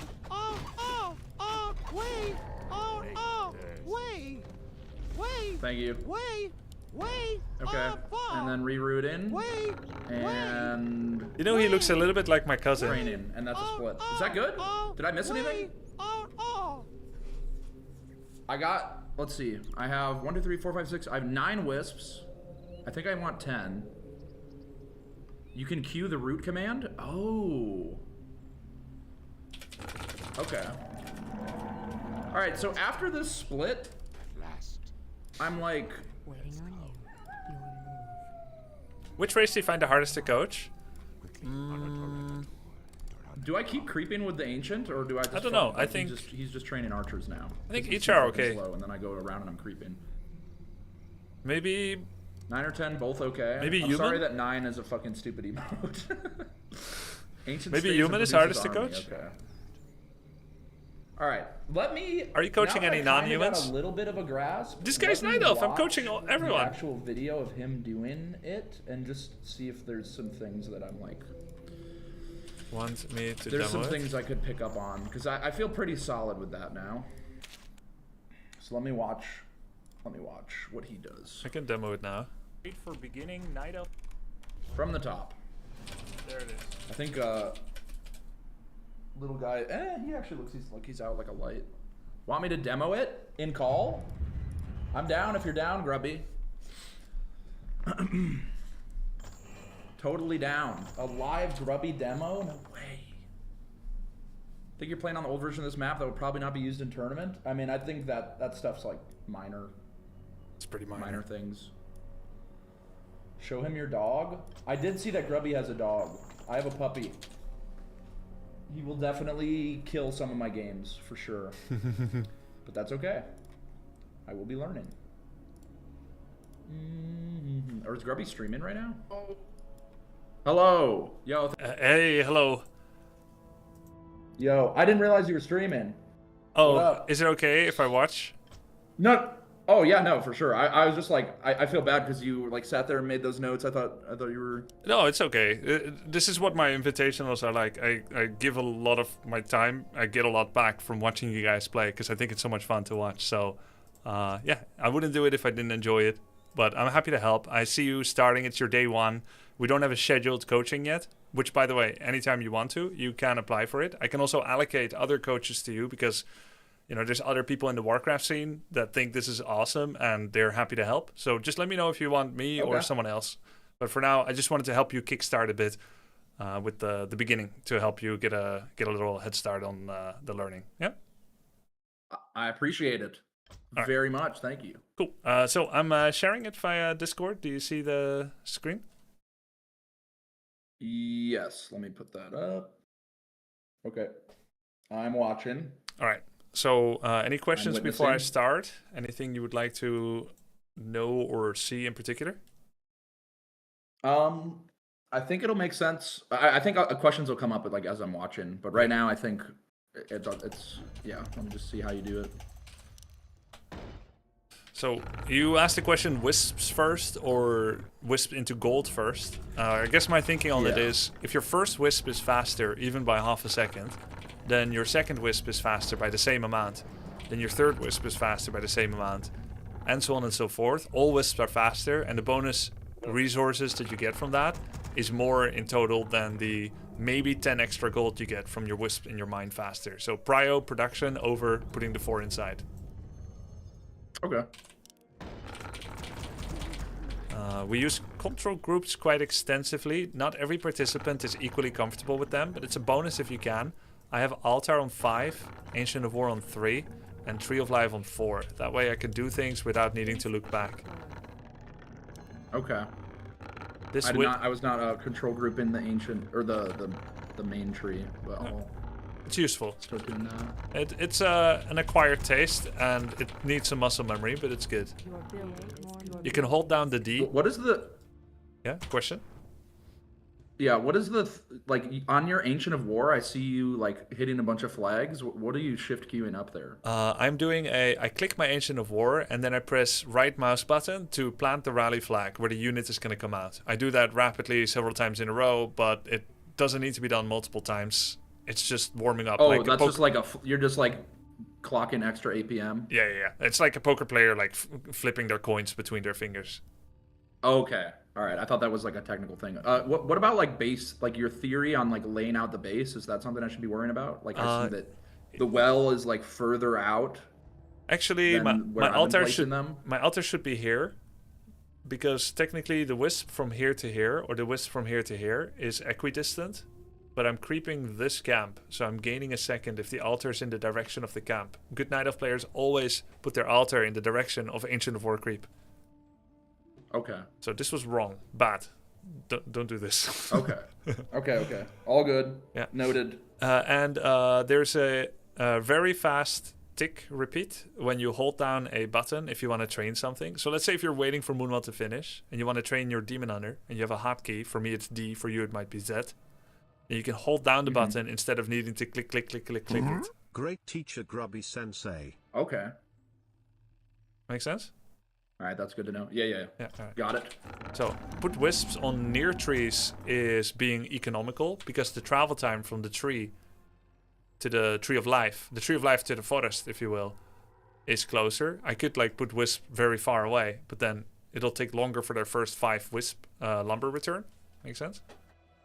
Wait! Thank you. Wait! Okay. And then reroute in. Wait! And You know, he looks a little bit like my cousin. train in. And that's a split. Is that good? Did I miss anything? I got, let's see. I have 1, 2, 3, 4, 5, 6. I have 9 wisps. I think I want 10. You can queue the root command? Oh. Okay. Alright, so after this split, I'm like, Waiting on you. Your move. Which race do you find the hardest to coach? do I keep creeping with the ancient, or do I just I don't know. like, I think- he's just training archers now. I think 'Cause each he's are fucking okay. Slow, and then I go around and I'm creeping. Maybe 9 or 10, both okay. Maybe I'm sorry human? that 9 is a fucking stupid emote. Ancient Maybe states human and is produces hardest to army, coach? Okay. All right, let me. Are you coaching now that any I kinda non-humans? got a little bit of a grasp. This guy's let me Night Elf. I'm watch coaching everyone. The actual video of him doing it, and just see if there's some things that I'm like. want me to There's some demo it. things I could pick up on because I feel pretty solid with that now. So let me watch. Let me watch what he does I can demo it now. Wait for beginning Night Elf. from the top. There it is. I think little guy. He actually looks like he's out like a light. Want me to demo it in call? I'm down if you're down, Grubby. Totally down. A live Grubby demo? No way. Think you're playing on the old version of this map that would probably not be used in tournament? I mean, I think that stuff's like minor It's pretty minor things. Show him your dog. I did see that Grubby has a dog. I have a puppy. He will definitely kill some of my games, for sure. But that's okay. I will be learning. Or is Grubby streaming right now? Hello. Yo, Hey, hello. yo, I didn't realize you were streaming. What Oh, up? is it okay if I watch? No, Oh yeah, no, for sure. I was just like, I feel bad because you like sat there and made those notes. I thought you were. No, it's okay. This is what my invitationals are like. I give a lot of my time. I get a lot back from watching you guys play because I think it's so much fun to watch. So, yeah, I wouldn't do it if I didn't enjoy it. But I'm happy to help. I see you starting. It's your day one. We don't have a scheduled coaching yet, which, by the way, anytime you want to, you can apply for it. I can also allocate other coaches to you because, you know, there's other people in the Warcraft scene that think this is awesome and they're happy to help. So just let me know if you want me or someone else. But for now, I just wanted to help you kickstart a bit with the beginning to help you get a little head start on the learning. Yeah. I appreciate it very much. Thank you. Cool. So I'm sharing it via Discord. Do you see the screen? Yes. Let me put that up. Okay. I'm watching. All right. So any questions before I witnessing. start? Anything you would like to know or see in particular? I think it'll make sense. I think questions will come up like as I'm watching, but right now I think it's yeah. Let me just see how you do it. So you asked the question wisps first or wisp into gold first. I guess my thinking on it is if your first wisp is faster, even by half a second, then your second wisp is faster by the same amount. Then your third wisp is faster by the same amount, and so on and so forth. All wisps are faster, and the bonus resources that you get from that is more in total than the maybe 10 extra gold you get from your wisp in your mine faster. So prio production over putting the 4 inside. Okay. We use control groups quite extensively. Not every participant is equally comfortable with them, but it's a bonus if you can. I have Altar on 5, Ancient of War on 3, and Tree of Life on 4. That way I can do things without needing to look back. Okay. I was not a control group in the ancient or the main tree. Well, it's useful. Start doing that. It's an acquired taste and it needs some muscle memory, but it's good. You can hold down the D. What is the? Yeah, question. Yeah, what is the like on your Ancient of War? I see you like hitting a bunch of flags. What are you shift queuing up there? I'm doing I click my Ancient of War and then I press right mouse button to plant the rally flag where the unit is going to come out. I do that rapidly several times in a row, but it doesn't need to be done multiple times. It's just warming up. Oh, like that's just like you're just like clocking extra APM. Yeah. It's like a poker player like flipping their coins between their fingers. Okay. All right. I thought that was like a technical thing. What about like base, like your theory on like laying out the base? Is that something I should be worrying about? Like I see that the well is like further out. Actually, my altar should be here, because technically the wisp from here to here or the wisp from here to here is equidistant, but I'm creeping this camp, so I'm gaining a second if the altar is in the direction of the camp. Good Night Elf players always put their altar in the direction of Ancient of War creep. Okay. So this was wrong. Bad. Don't do this. Okay. Okay. All good. Yeah. Noted. And there's a very fast tick repeat when you hold down a button if you want to train something. So let's say if you're waiting for Moonwell to finish and you want to train your Demon Hunter and you have a hotkey. For me it's D, for you it might be Z. And you can hold down the button instead of needing to click it. Great teacher, Grubby Sensei. Okay. Make sense? All right, that's good to know. Yeah. Right. Got it. So put wisps on near trees is being economical because the travel time from the tree to the Tree of Life, the Tree of Life to the forest, if you will, is closer. I could like put wisp very far away, but then it'll take longer for their first 5 wisp lumber return. Make sense?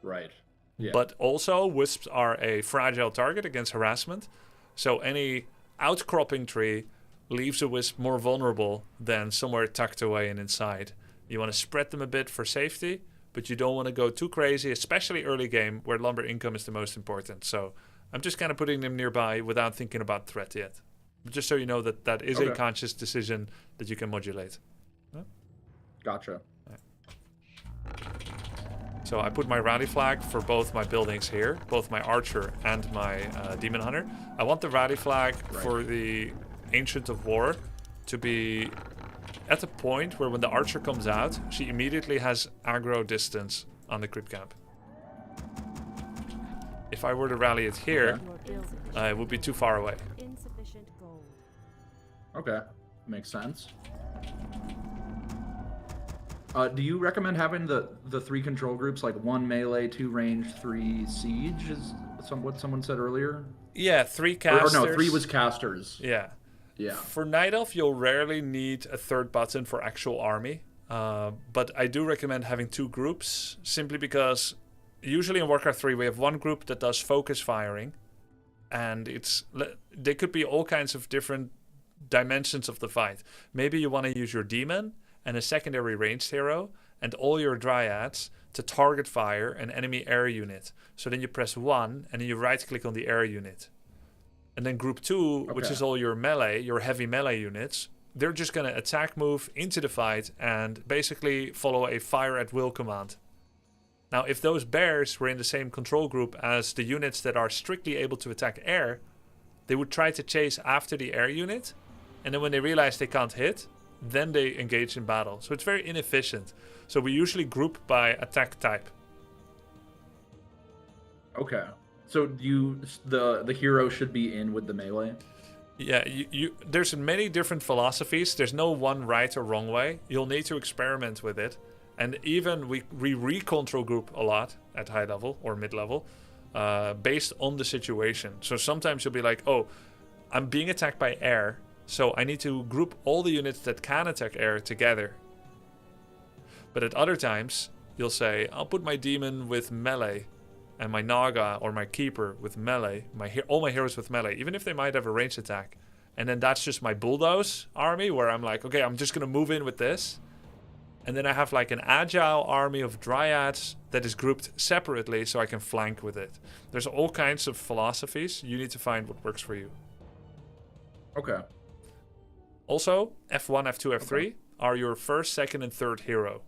Right. Yeah. But also wisps are a fragile target against harassment. So any outcropping tree leaves a wisp more vulnerable than somewhere tucked away and inside. You want to spread them a bit for safety, but you don't want to go too crazy, especially early game where lumber income is the most important. So I'm just kind of putting them nearby without thinking about threat yet. But just so you know that that is a conscious decision that you can modulate. Huh? Gotcha. So I put my rally flag for both my buildings here, both my archer and my demon hunter. I want the rally flag for the Ancient of War to be at the point where when the archer comes out, she immediately has aggro distance on the crypt camp. If I were to rally it here, it would be too far away. Insufficient gold. Okay. Makes sense. Do you recommend having the 3 control groups, like 1 melee, 2 range, 3 siege, is what someone said earlier? Yeah, 3 Or casters. no, 3 was casters. Yeah. Yeah. For Night Elf, you'll rarely need a third button for actual army. But I do recommend having 2 groups, simply because usually in Warcraft 3 we have one group that does focus firing, and they could be all kinds of different dimensions of the fight. Maybe you want to use your demon and a secondary ranged hero and all your dryads to target fire an enemy air unit. So then you press 1 and then you right click on the air unit. And then group 2, which is all your melee, your heavy melee units, they're just going to attack move into the fight and basically follow a fire at will command. Now, if those bears were in the same control group as the units that are strictly able to attack air, they would try to chase after the air unit, and then when they realize they can't hit, then they engage in battle. So it's very inefficient. So we usually group by attack type. Okay. So the hero should be in with the melee? Yeah, there's many different philosophies. There's no one right or wrong way. You'll need to experiment with it. And even we recontrol group a lot at high level or mid level based on the situation. So sometimes you'll be like, oh, I'm being attacked by air, so I need to group all the units that can attack air together. But at other times, you'll say, I'll put my demon with melee and my Naga or my Keeper with melee, all my heroes with melee, even if they might have a ranged attack. And then that's just my bulldoze army where I'm like, okay, I'm just going to move in with this. And then I have like an agile army of dryads that is grouped separately so I can flank with it. There's all kinds of philosophies. You need to find what works for you. Okay. Also, F1, F2, F3 are your first, second, and third hero.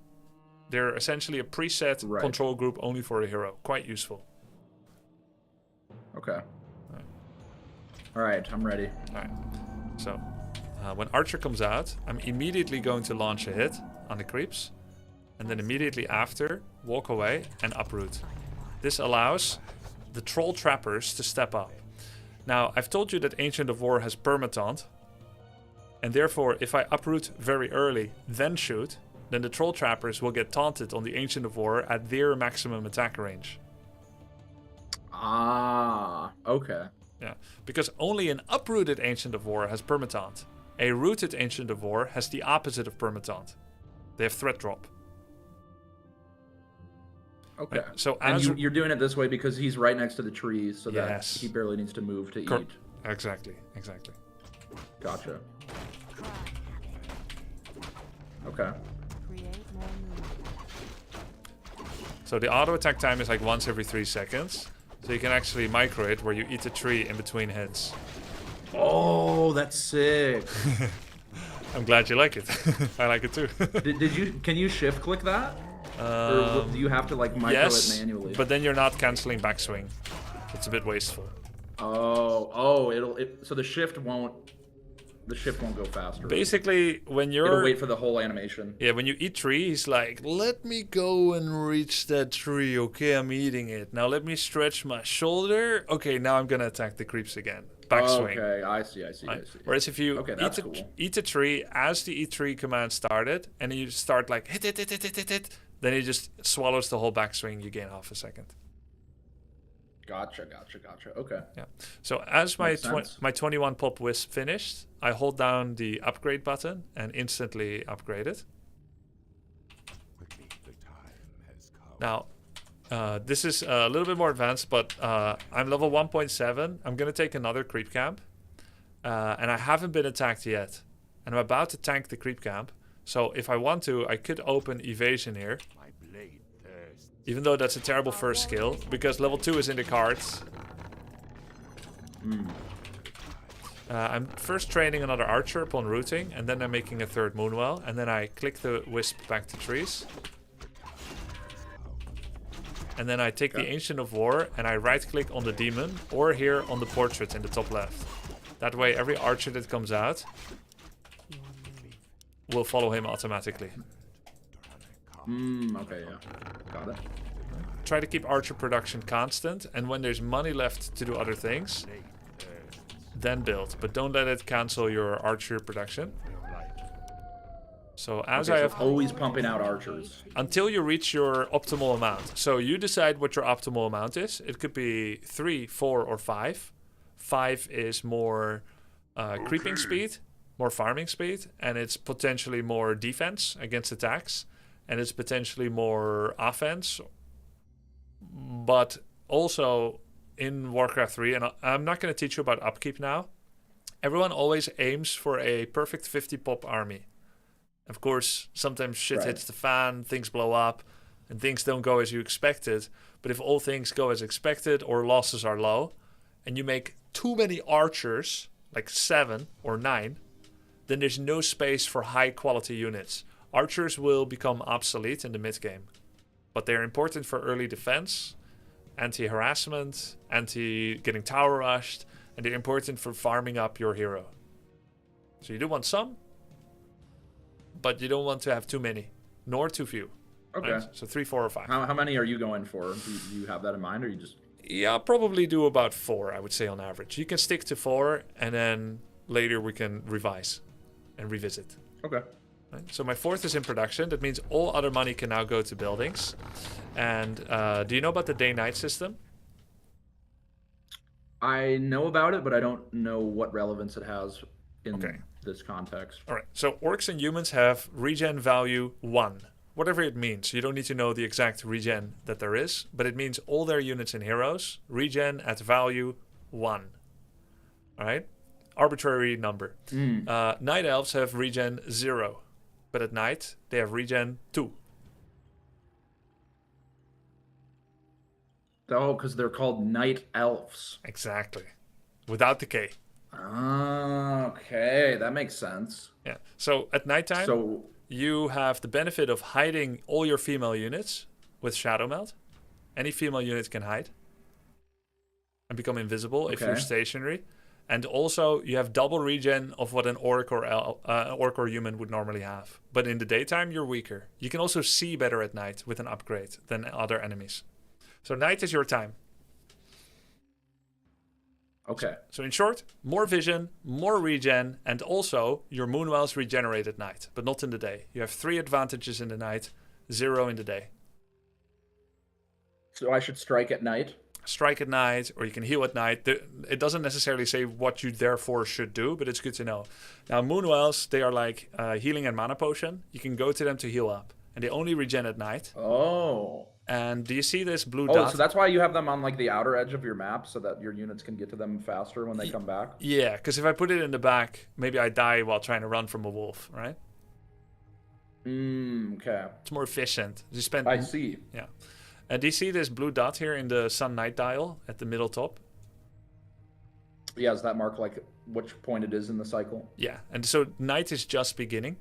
They're essentially a preset control group only for a hero. Quite useful. Okay. All right, I'm ready. All right. So, when Archer comes out, I'm immediately going to launch a hit on the creeps. And then immediately after, walk away and uproot. This allows the troll trappers to step up. Now, I've told you that Ancient of War has permataunt. And therefore, if I uproot very early, then shoot, then the troll trappers will get taunted on the Ancient of War at their maximum attack range. Ah, okay. Yeah, because only an uprooted Ancient of War has permataunt. A rooted Ancient of War has the opposite of permataunt. They have threat drop. Okay. So and as you're doing it this way because he's right next to the trees, so that Yes. he barely needs to move to eat. Exactly. Gotcha. Okay. Create more moves. So the auto attack time is like once every 3 seconds. So you can actually micro it where you eat a tree in between hits. Oh, that's sick. I'm glad you like it. I like it too. Can you shift click that? Or do you have to like micro it manually? But then you're not canceling backswing. It's a bit wasteful. So the shift won't go faster. Basically, when you're... It'll wait for the whole animation. Yeah, when you eat tree, he's like, let me go and reach that tree. Okay, I'm eating it. Now let me stretch my shoulder. Okay, now I'm going to attack the creeps again. Backswing. Okay, I see. Whereas if you cool. eat a tree as the eat tree command started, and then you start like hit, then he just swallows the whole backswing. You gain half a second. Gotcha. Okay. Yeah. So as my 21 pop wisp finished, I hold down the upgrade button and instantly upgrade it. Now, this is a little bit more advanced, but I'm level 1.7. I'm going to take another creep camp. And I haven't been attacked yet. And I'm about to tank the creep camp. So if I want to, I could open evasion here. Even though that's a terrible first skill, because level 2 is in the cards. I'm first training another archer upon rooting, and then I'm making a third moonwell, and then I click the wisp back to trees. And then I take the Ancient of War, and I right click on the demon, or here on the portrait in the top left. That way every archer that comes out will follow him automatically. Okay, yeah. Got it. Try to keep archer production constant, and when there's money left to do other things, then build. But don't let it cancel your archer production. So as Okay, I so have always pumping out archers. until you reach your optimal amount. So you decide what your optimal amount is. It could be 3, 4, or 5. 5 is more creeping speed, more farming speed, and it's potentially more defense against attacks, and it's potentially more offense. But also in Warcraft 3, and I'm not going to teach you about upkeep now, everyone always aims for a perfect 50 pop army. Of course, sometimes shit hits the fan, things blow up, and things don't go as you expected. But if all things go as expected or losses are low, and you make too many archers, like 7 or 9, then there's no space for high quality units. Archers will become obsolete in the mid game. But they're important for early defense, anti-harassment, anti-getting tower rushed, and they're important for farming up your hero. So you do want some, but you don't want to have too many, nor too few. Okay. Right? So 3, 4, or 5. How many are you going for? Do you have that in mind, or you just... Yeah, I'll probably do about 4, I would say, on average. You can stick to 4, and then later we can revise and revisit. Okay. Right? So my 4th is in production. That means all other money can now go to buildings. And do you know about the day-night system? I know about it, but I don't know what relevance it has in this context. All right. So orcs and humans have regen value 1. Whatever it means. You don't need to know the exact regen that there is, but it means all their units and heroes regen at value 1. All right? Arbitrary number. Night elves have regen 0, but at night they have regen 2. Oh, because they're called night elves. Exactly. Without the K. Okay, that makes sense. Yeah. So at nighttime, you have the benefit of hiding all your female units with Shadow Melt. Any female unit can hide and become invisible if you're stationary. And also, you have double regen of what an orc or human would normally have. But in the daytime, you're weaker. You can also see better at night with an upgrade than other enemies. So night is your time. Okay. So in short, more vision, more regen, and also your moonwells regenerate at night, but not in the day. You have 3 advantages in the night, 0 in the day. So I should strike at night? Strike at night, or you can heal at night. It doesn't necessarily say what you therefore should do, but it's good to know. Now, moonwells, they are like healing and mana potion. You can go to them to heal up, and they only regen at night. Oh. And do you see this blue dot? Oh, so that's why you have them on like the outer edge of your map, so that your units can get to them faster when they come back? Yeah, because if I put it in the back, maybe I die while trying to run from a wolf, right? Okay. It's more efficient. You spend. I see. Yeah. And do you see this blue dot here in the sun-night dial at the middle top? Yeah, does that mark like which point it is in the cycle? Yeah, and so night is just beginning.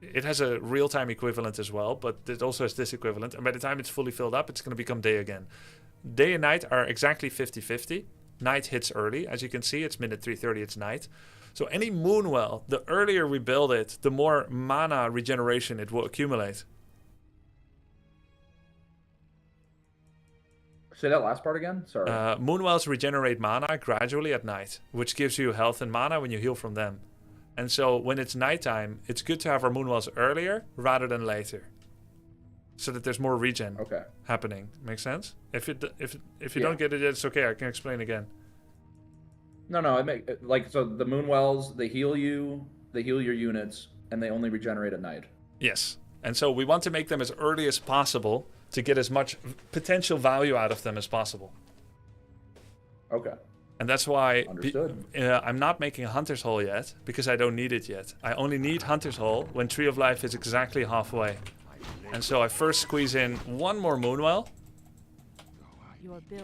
It has a real-time equivalent as well, but it also has this equivalent. And by the time it's fully filled up, it's going to become day again. Day and night are exactly 50-50. Night hits early. As you can see, it's minute 3:30, it's night. So any moonwell, the earlier we build it, the more mana regeneration it will accumulate. Say that last part again? Sorry. Moonwells regenerate mana gradually at night, which gives you health and mana when you heal from them. And so when it's nighttime, it's good to have our moonwells earlier rather than later, so that there's more regen happening. Make sense? If you don't get it yet, it's okay. I can explain again. No, like, so the moonwells, they heal you, they heal your units, and they only regenerate at night. Yes. And so we want to make them as early as possible to get as much potential value out of them as possible. Okay. And that's why I'm not making a Hunter's Hole yet, because I don't need it yet. I only need Hunter's Hole when Tree of Life is exactly halfway. And so I first squeeze in 1 more Moonwell.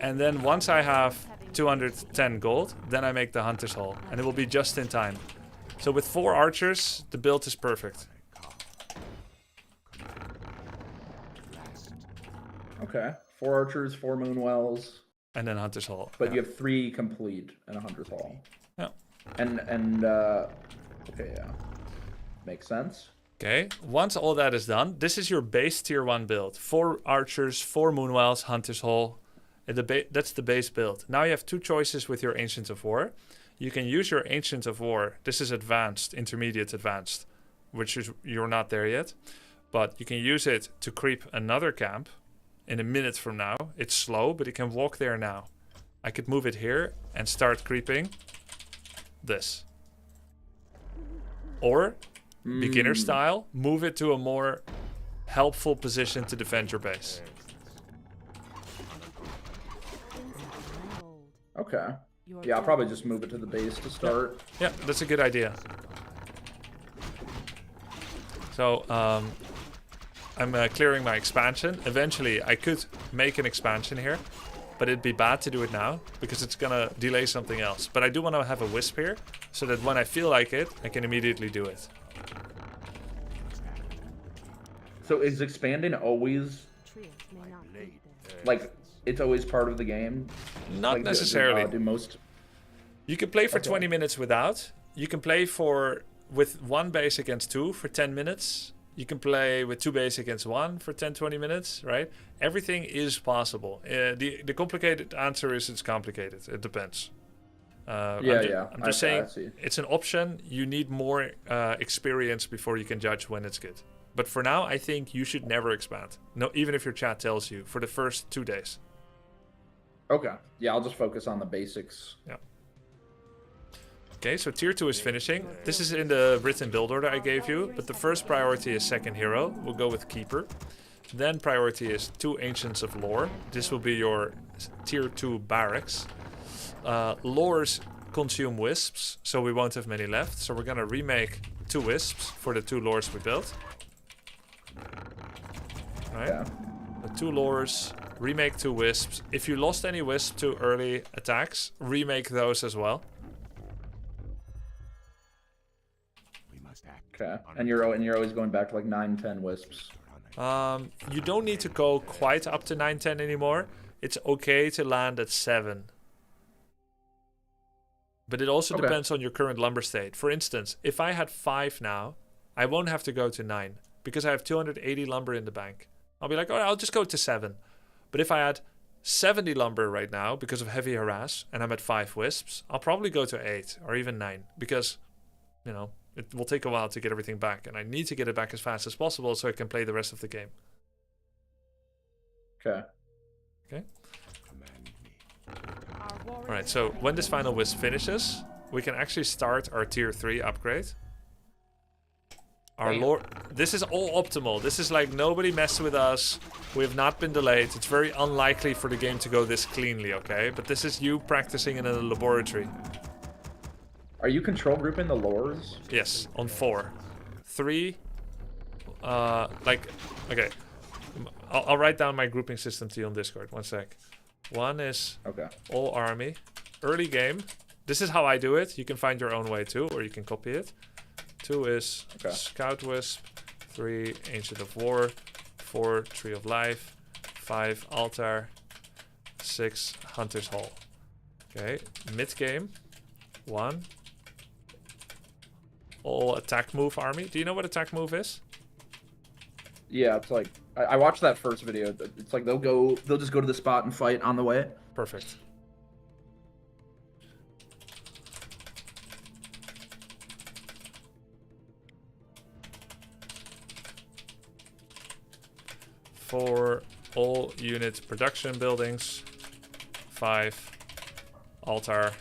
And then once I have 210 gold, then I make the Hunter's Hole. And it will be just in time. So with 4 archers, the build is perfect. Okay. 4 archers, 4 moonwells. And then Hunter's Hall. But you have 3 complete and a Hunter's Hall. Yeah. Okay, yeah. Makes sense. Okay, once all that is done, this is your base tier 1 build. 4 archers, 4 moonwells, Hunter's Hall. That's the base build. Now you have 2 choices with your Ancient of War. You can use your Ancient of War. This is advanced, intermediate, advanced. which is you're not there yet. But you can use it to creep another camp in a minute from now. It's slow, but it can walk there now. I could move it here and start creeping this. Or, beginner style, move it to a more helpful position to defend your base. Okay. Yeah, I'll probably just move it to the base to start. Yeah, that's a good idea. So, I'm clearing my expansion. Eventually, I could make an expansion here, but it'd be bad to do it now because it's gonna delay something else. But I do want to have a wisp here, so that when I feel like it, I can immediately do it. So is expanding always like it's always part of the game? Not like, necessarily. Do most? You can play for 20 minutes without. You can play with one base against two for 10 minutes. You can play with two base against one for 10-20 minutes, right? Everything is possible. The complicated answer is it's complicated. It depends. I'm just saying it's an option. You need more experience before you can judge when it's good. But for now, I think you should never expand. No, even if your chat tells you for the first 2 days. Okay. Yeah, I'll just focus on the basics. Yeah. Okay, so tier 2 is finishing. This is in the written build order I gave you, but the first priority is second hero. We'll go with keeper. Then priority is 2 ancients of lore. This will be your tier 2 barracks. Lores consume wisps, so we won't have many left. So we're gonna remake 2 wisps for the 2 lores we built. Right? Yeah. The 2 lores, remake 2 wisps. If you lost any wisp to early attacks, remake those as well. Okay. And you're always going back to like 9-10 wisps. You don't need to go quite up to 9-10 anymore. It's okay to land at 7. But it also depends on your current lumber state. For instance, if I had 5 now, I won't have to go to 9 because I have 280 lumber in the bank. I'll be like, oh, I'll just go to 7. But if I had 70 lumber right now because of heavy harass and I'm at 5 wisps, I'll probably go to 8 or even 9 because, you know, it will take a while to get everything back, and I need to get it back as fast as possible so I can play the rest of the game. Okay. Okay. Alright, so when this final wisp finishes, we can actually start our tier 3 upgrade. Our lore. This is all optimal. This is like nobody messed with us. We have not been delayed. It's very unlikely for the game to go this cleanly, okay? But this is you practicing in a laboratory. Are you control grouping the lores? Yes, on 4. 3, okay. I'll write down my grouping system to you on Discord. 1 sec. 1 is all army. Early game. This is how I do it. You can find your own way too, or you can copy it. 2 is scout wisp. 3, ancient of war. 4, tree of life. 5, altar. 6, hunter's hall. Okay, mid game. 1. All attack move army. Do you know what attack move is? Yeah, it's like I watched that first video. It's like they'll just go to the spot and fight on the way. Perfect. For all unit production buildings, 5 altar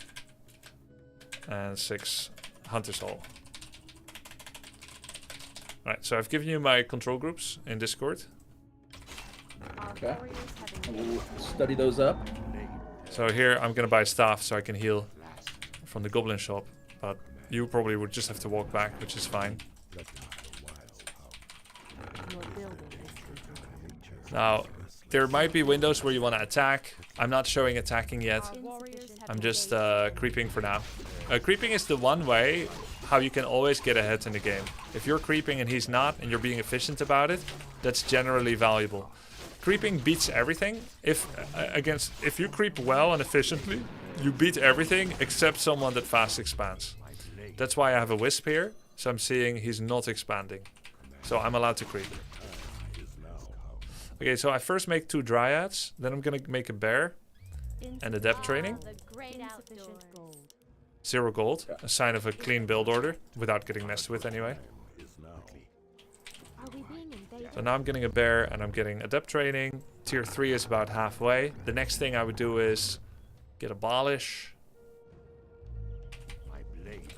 and 6 hunter's hall. Alright, so I've given you my control groups in Discord. Okay. We'll study those up. So here I'm gonna buy staff so I can heal from the goblin shop, but you probably would just have to walk back, which is fine. Now, there might be windows where you want to attack. I'm not showing attacking yet. I'm just creeping for now. Creeping is the one way how you can always get ahead in the game. If you're creeping and he's not, and you're being efficient about it, that's generally valuable. Creeping beats everything. If you creep well and efficiently, you beat everything except someone that fast expands. That's why I have a wisp here. So I'm seeing he's not expanding. So I'm allowed to creep. Okay, so I first make 2 dryads, then I'm gonna make a bear and a depth training. 0 gold, a sign of a clean build order, without getting messed with anyway. So now I'm getting a bear and I'm getting adept training. Tier 3 is about halfway. The next thing I would do is get abolish.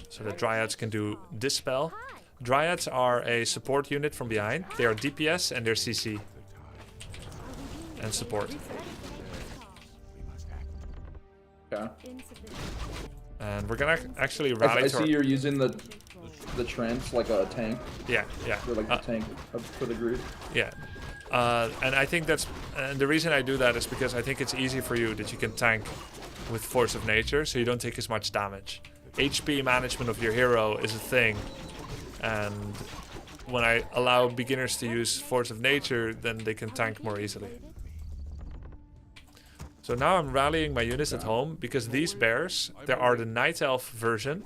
So the dryads can do dispel. Dryads are a support unit from behind. They are DPS and they're CC. And support. Okay. And we're gonna actually I rally see you're using the trance like a tank. Yeah, yeah. Or like the tank for the group. Yeah. And I think that's... And the reason I do that is because I think it's easy for you that you can tank with Force of Nature, so you don't take as much damage. HP management of your hero is a thing. And when I allow beginners to use Force of Nature, then they can tank more easily. So now I'm rallying my units at home because these bears, there are the Night Elf version.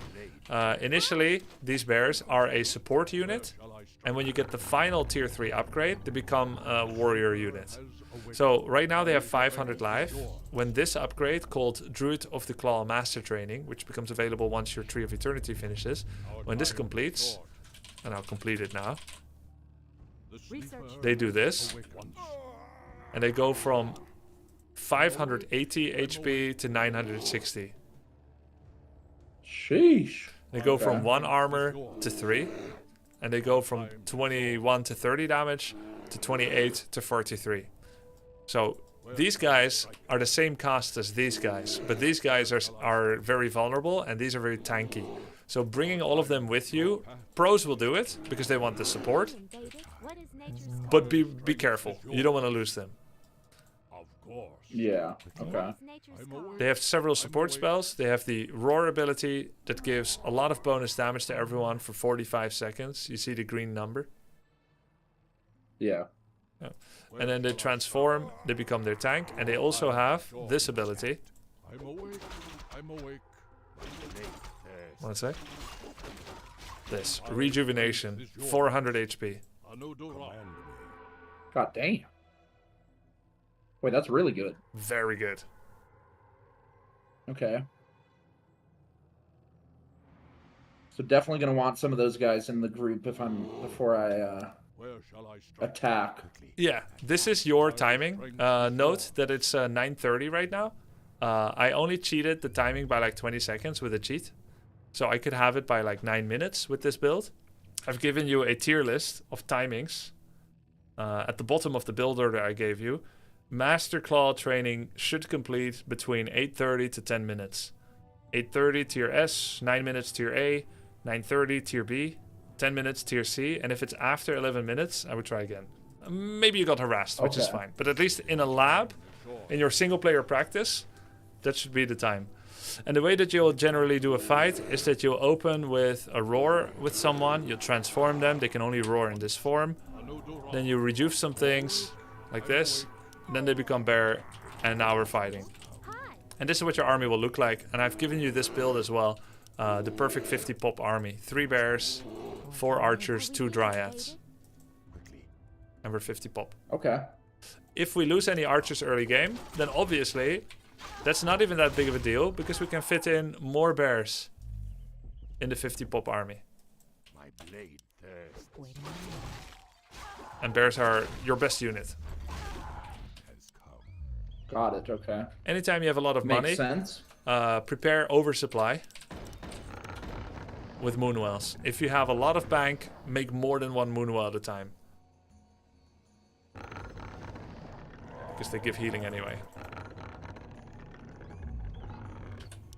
Initially, these bears are a support unit. And when you get the final tier 3 upgrade, they become a warrior unit. So right now they have 500 life. When this upgrade, called Druid of the Claw Master Training, which becomes available once your Tree of Eternity finishes, when this completes, and I'll complete it now, they do this. And they go from 580 HP to 960. Sheesh. They go from 1 armor to 3. And they go from 21 to 30 damage to 28 to 43. So these guys are the same cost as these guys. But these guys are very vulnerable and these are very tanky. So bringing all of them with you, pros will do it because they want the support. But be careful. You don't want to lose them. Yeah, okay. They have several support spells. They have the Roar ability that gives a lot of bonus damage to everyone for 45 seconds. You see the green number? Yeah. Yeah. And then they transform, they become their tank, and they also have this ability. I'm awake. One sec. This, Rejuvenation, 400 HP. God damn. Wait, that's really good. Very good. Okay. So definitely gonna want some of those guys in the group before I attack. Yeah, this is your timing. Note that it's 9:30 right now. I only cheated the timing by like 20 seconds with a cheat. So I could have it by like 9 minutes with this build. I've given you a tier list of timings at the bottom of the build order I gave you. Master Claw training should complete between 8:30 to 10 minutes. 8:30 tier S, 9 minutes tier A, 9:30 tier B, 10 minutes tier C, and if it's after 11 minutes, I would try again. Maybe you got harassed, which is fine. But at least in a lab, in your single player practice, that should be the time. And the way that you'll generally do a fight is that you'll open with a roar with someone, you'll transform them, they can only roar in this form. Then you rejuve some things, like this. Then they become bear, and now we're fighting. And this is what your army will look like. And I've given you this build as well. The perfect 50 pop army. 3 bears, 4 archers, 2 dryads. And we're 50 pop. Okay. If we lose any archers early game, then obviously that's not even that big of a deal because we can fit in more bears in the 50 pop army. My blade thirsts And bears are your best unit. has come. Got it, okay. Anytime you have a lot of money, Makes sense. prepare oversupply with moonwells. If you have a lot of bank, make more than 1 moonwell at a time. Because they give healing anyway.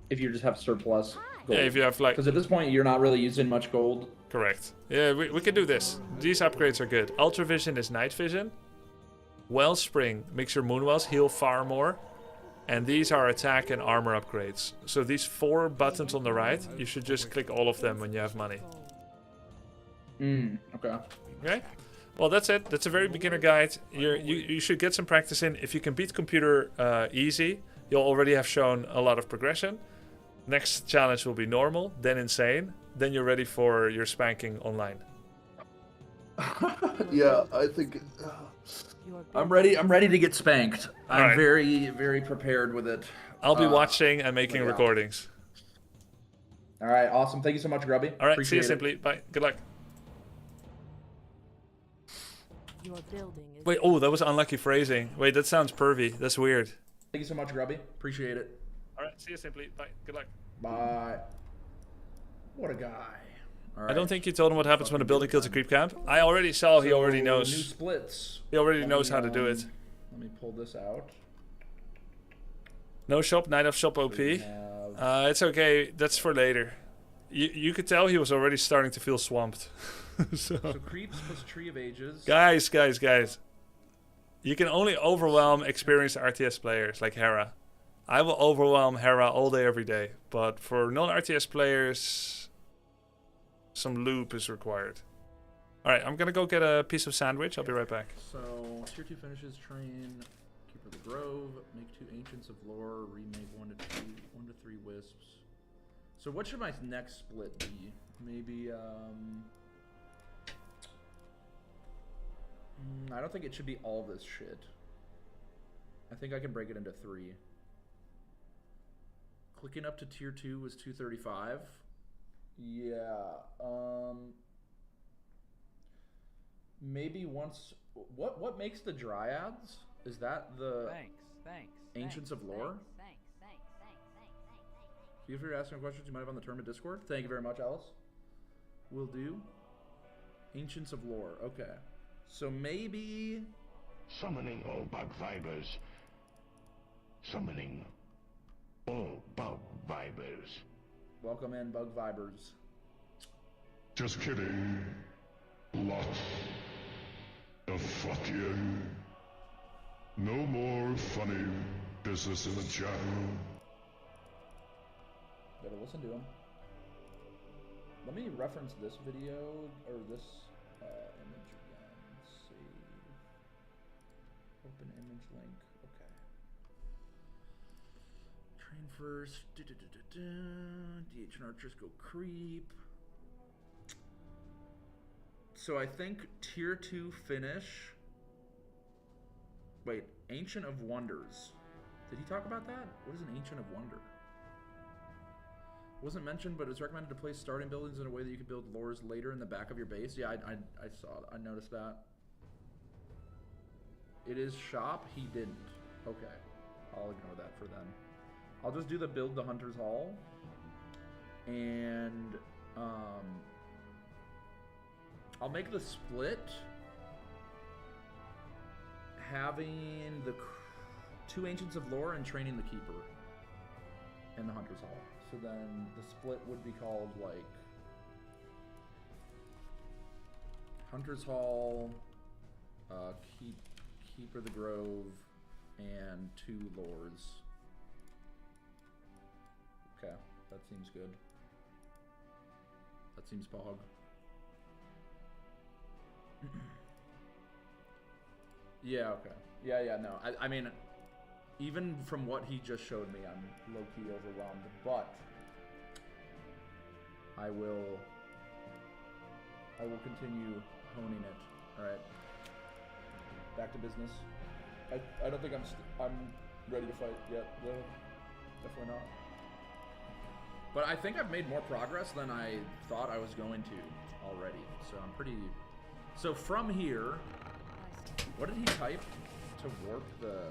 If you just have surplus gold. Yeah, if you have like... Because at this point, you're not really using much gold. Correct. Yeah, we can do this. These upgrades are good. Ultra Vision is night vision. Wellspring makes your moonwells heal far more. And these are attack and armor upgrades. So these 4 buttons on the right, you should just click all of them when you have money. Okay. Okay? Well, that's it. That's a very beginner guide. You should get some practice in. If you can beat computer easy, you'll already have shown a lot of progression. Next challenge will be normal, then insane. Then you're ready for your spanking online. Yeah, I think I'm ready. I'm ready to get spanked. I'm Alright. very, very prepared with it. I'll be watching and making recordings. All right, awesome. Thank you so much, Grubby. All right, Appreciate see you it. Simply. Bye. Good luck. Your building is Wait, oh, that was unlucky phrasing. Wait, that sounds pervy. That's weird. Thank you so much, Grubby. Appreciate it. All right, see you simply. Bye. Good luck. Bye. What a guy. All right. I don't think you told him what happens when a building kills a creep camp. I already saw he already New knows. splits. He already Let knows me, how to do it. Let me pull this out. No shop, night of shop OP. We have- It's okay. That's for later. You could tell he was already starting to feel swamped. So creeps plus tree of ages. Guys. You can only overwhelm experienced RTS players like Hera. I will overwhelm Hera all day, every day. But for non-RTS players, some loop is required. Alright, I'm gonna go get a piece of sandwich. I'll be right back. So, tier 2 finishes, train, Keeper of the Grove, make 2 Ancients of Lore, remake 1 to 3 Wisps. So what should my next split be? Maybe, I don't think it should be all this shit. I think I can break it into 3. Clicking up to tier 2 was 235. Yeah, maybe once... What makes the Dryads? Is that the Ancients of Lore? Feel free to ask some questions you might have on the tournament Discord. Thank you very much, Alice. Will do. Ancients of Lore. Okay. So maybe... Summoning all bug vibers. Summoning all bug vibers. Welcome in, Bug Vibers. Just kidding. Lot of fuck you. No more funny business in the chat room. Better listen to him. Let me reference this video, or this image again. Save. Open image link. Okay. Train first. DH and archers go creep. So I think tier 2 finish. Wait, Ancient of Wonders. Did he talk about that? What is an Ancient of Wonder? Wasn't mentioned, but it's recommended to place starting buildings in a way that you can build lores later in the back of your base. Yeah, I saw it. I noticed that. It is shop. He didn't. Okay. I'll ignore that for then. I'll just do the build the Hunter's Hall. And, I'll make the split having the 2 Ancients of Lore and training the Keeper in the Hunter's Hall. So then the split would be called like Hunter's Hall, Keeper of the Grove, and 2 Lords. Okay, that seems good. That seems pog. Yeah, okay. Yeah, no. I mean, even from what he just showed me, I'm low-key overwhelmed, but I will continue honing it. Alright. Back to business. I don't think I'm ready to fight yet, though. Definitely not. But I think I've made more progress than I thought I was going to already. So I'm pretty... So from here, what did he type to warp the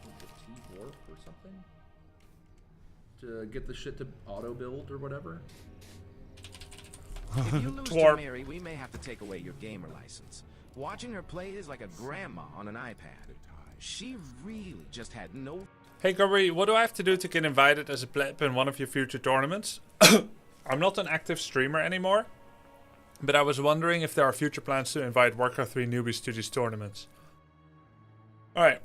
T-warp or something? To get the shit to auto-build or whatever? If you lose to Mary, we may have to take away your gamer license. Watching her play is like a grandma on an iPad. She really just had no... Hey Grubby, what do I have to do to get invited as a pleb in one of your future tournaments? I'm not an active streamer anymore, but I was wondering if there are future plans to invite Warcraft 3 newbies to these tournaments. Alright.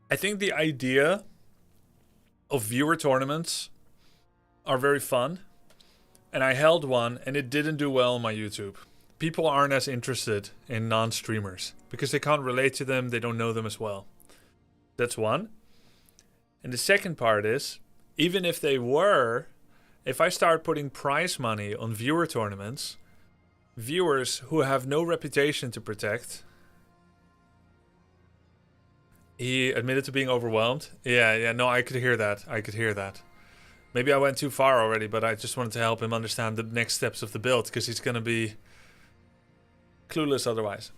I think the idea of viewer tournaments are very fun. And I held one and it didn't do well on my YouTube. People aren't as interested in non-streamers because they can't relate to them, they don't know them as well. That's one. And the second part is, even if they were, if I start putting prize money on viewer tournaments, viewers who have no reputation to protect... He admitted to being overwhelmed. Yeah, no, I could hear that. Maybe I went too far already, but I just wanted to help him understand the next steps of the build, because he's going to be clueless otherwise.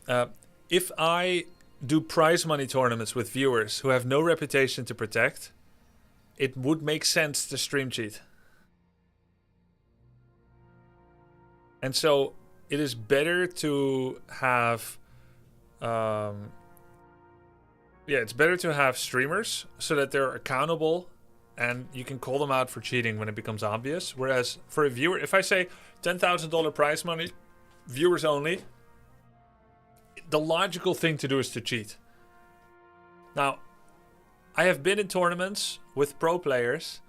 If I do prize money tournaments with viewers who have no reputation to protect, it would make sense to stream cheat. And so it is better to have it's better to have streamers so that they're accountable and you can call them out for cheating when it becomes obvious. Whereas for a viewer, if I say $10,000 prize money, viewers only, the logical thing to do is to cheat. Now, I have been in tournaments with pro players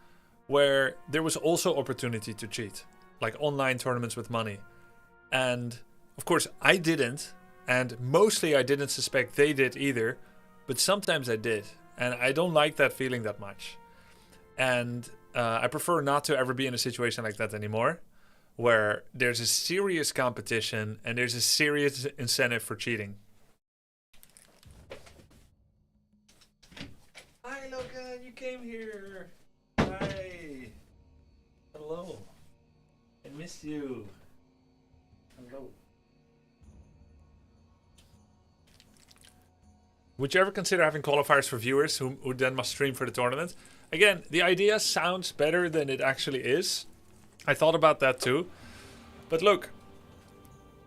where there was also opportunity to cheat, like online tournaments with money. And of course, I didn't, and mostly I didn't suspect they did either, but sometimes I did, and I don't like that feeling that much. And I prefer not to ever be in a situation like that anymore, where there's a serious competition and there's a serious incentive for cheating. Hi, Loka, you came here. Hi. Hello. I missed you. Hello. Would you ever consider having qualifiers for viewers who then must stream for the tournament? Again, the idea sounds better than it actually is. I thought about that too. But look,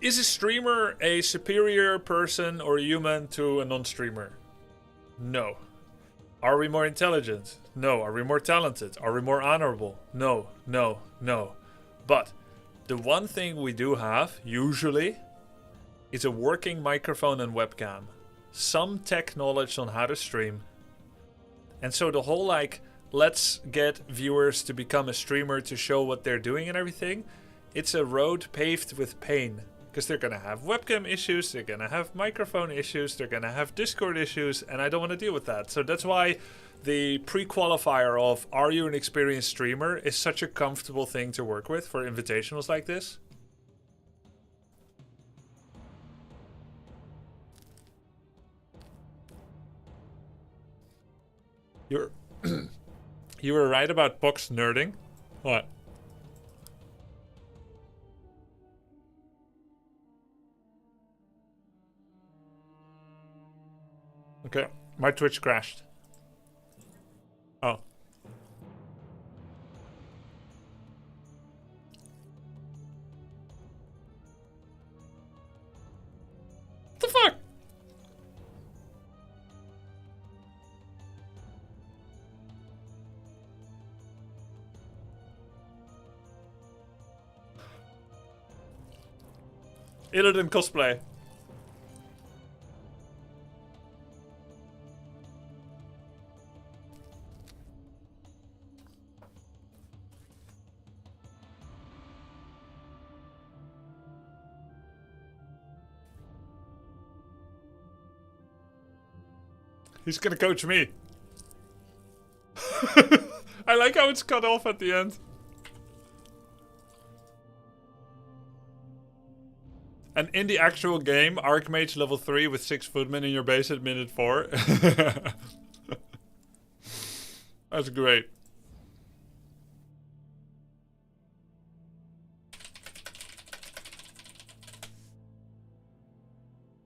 is a streamer a superior person or human to a non-streamer? No. Are we more intelligent? No. Are we more talented? Are we more honorable? No, no, no. But the one thing we do have, usually, is a working microphone and webcam. Some tech knowledge on how to stream. And so the whole like, let's get viewers to become a streamer to show what they're doing and everything, it's a road paved with pain. Because they're going to have webcam issues, they're going to have microphone issues, they're going to have Discord issues, and I don't want to deal with that. So that's why the pre-qualifier of are you an experienced streamer is such a comfortable thing to work with for invitationals like this. You were right about Pox nerding. What? Okay, my Twitch crashed. Oh. What the fuck? Olden cosplay. He's gonna coach me. I like how it's cut off at the end. And in the actual game, Archmage level 3 with 6 footmen in your base at minute 4. That's great.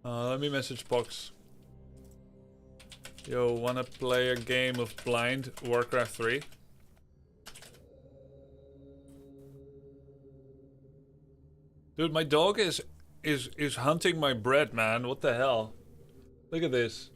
Let me message Pox. Yo, wanna play a game of blind Warcraft 3? Dude, my dog is hunting my bread, man. What the hell? Look at this.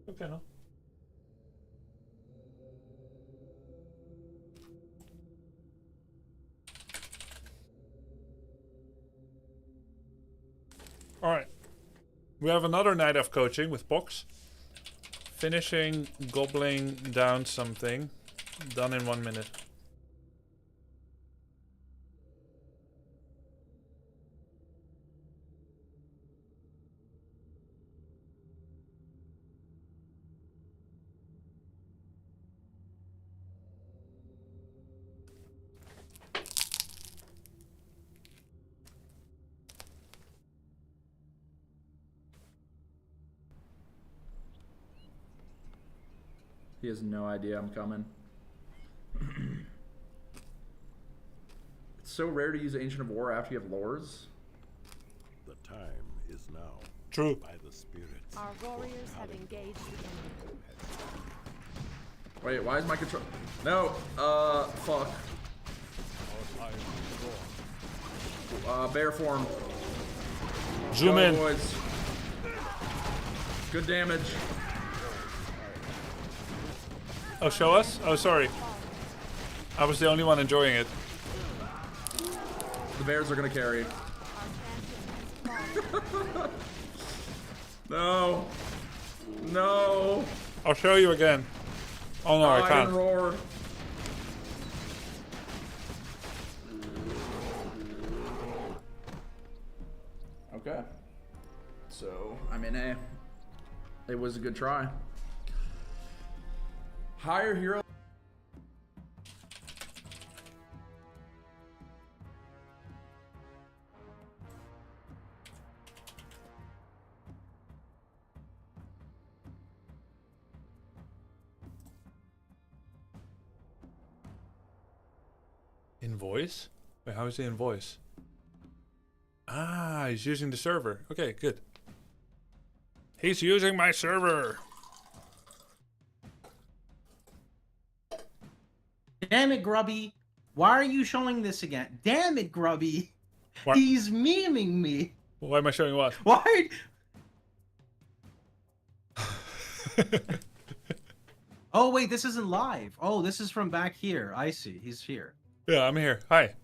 Okay, no. We have another night of coaching with Box. Finishing gobbling down something. Done in 1 minute. He has no idea I'm coming. It's so rare to use Ancient of War after you have lores. The time is now. True. By the spirits. Our warriors have engaged the enemy. Wait, why is my control? No, fuck. Bear form. Zoom Go, in. boys. Good damage. Oh, show us? Oh, sorry. I was the only one enjoying it. The bears are gonna carry. No. No. I'll show you again. Oh no, I can't. Roar. Okay. So, I'm in A. It was a good try. Higher hero. Invoice? Wait, how is he in voice? Ah, he's using the server. Okay, good. He's using my server. Damn it, Grubby. Why are you showing this again? Damn it, Grubby. What? He's memeing me. Why am I showing what? Why? Oh, wait, this isn't live. Oh, this is from back here. I see. He's here. Yeah, I'm here. Hi.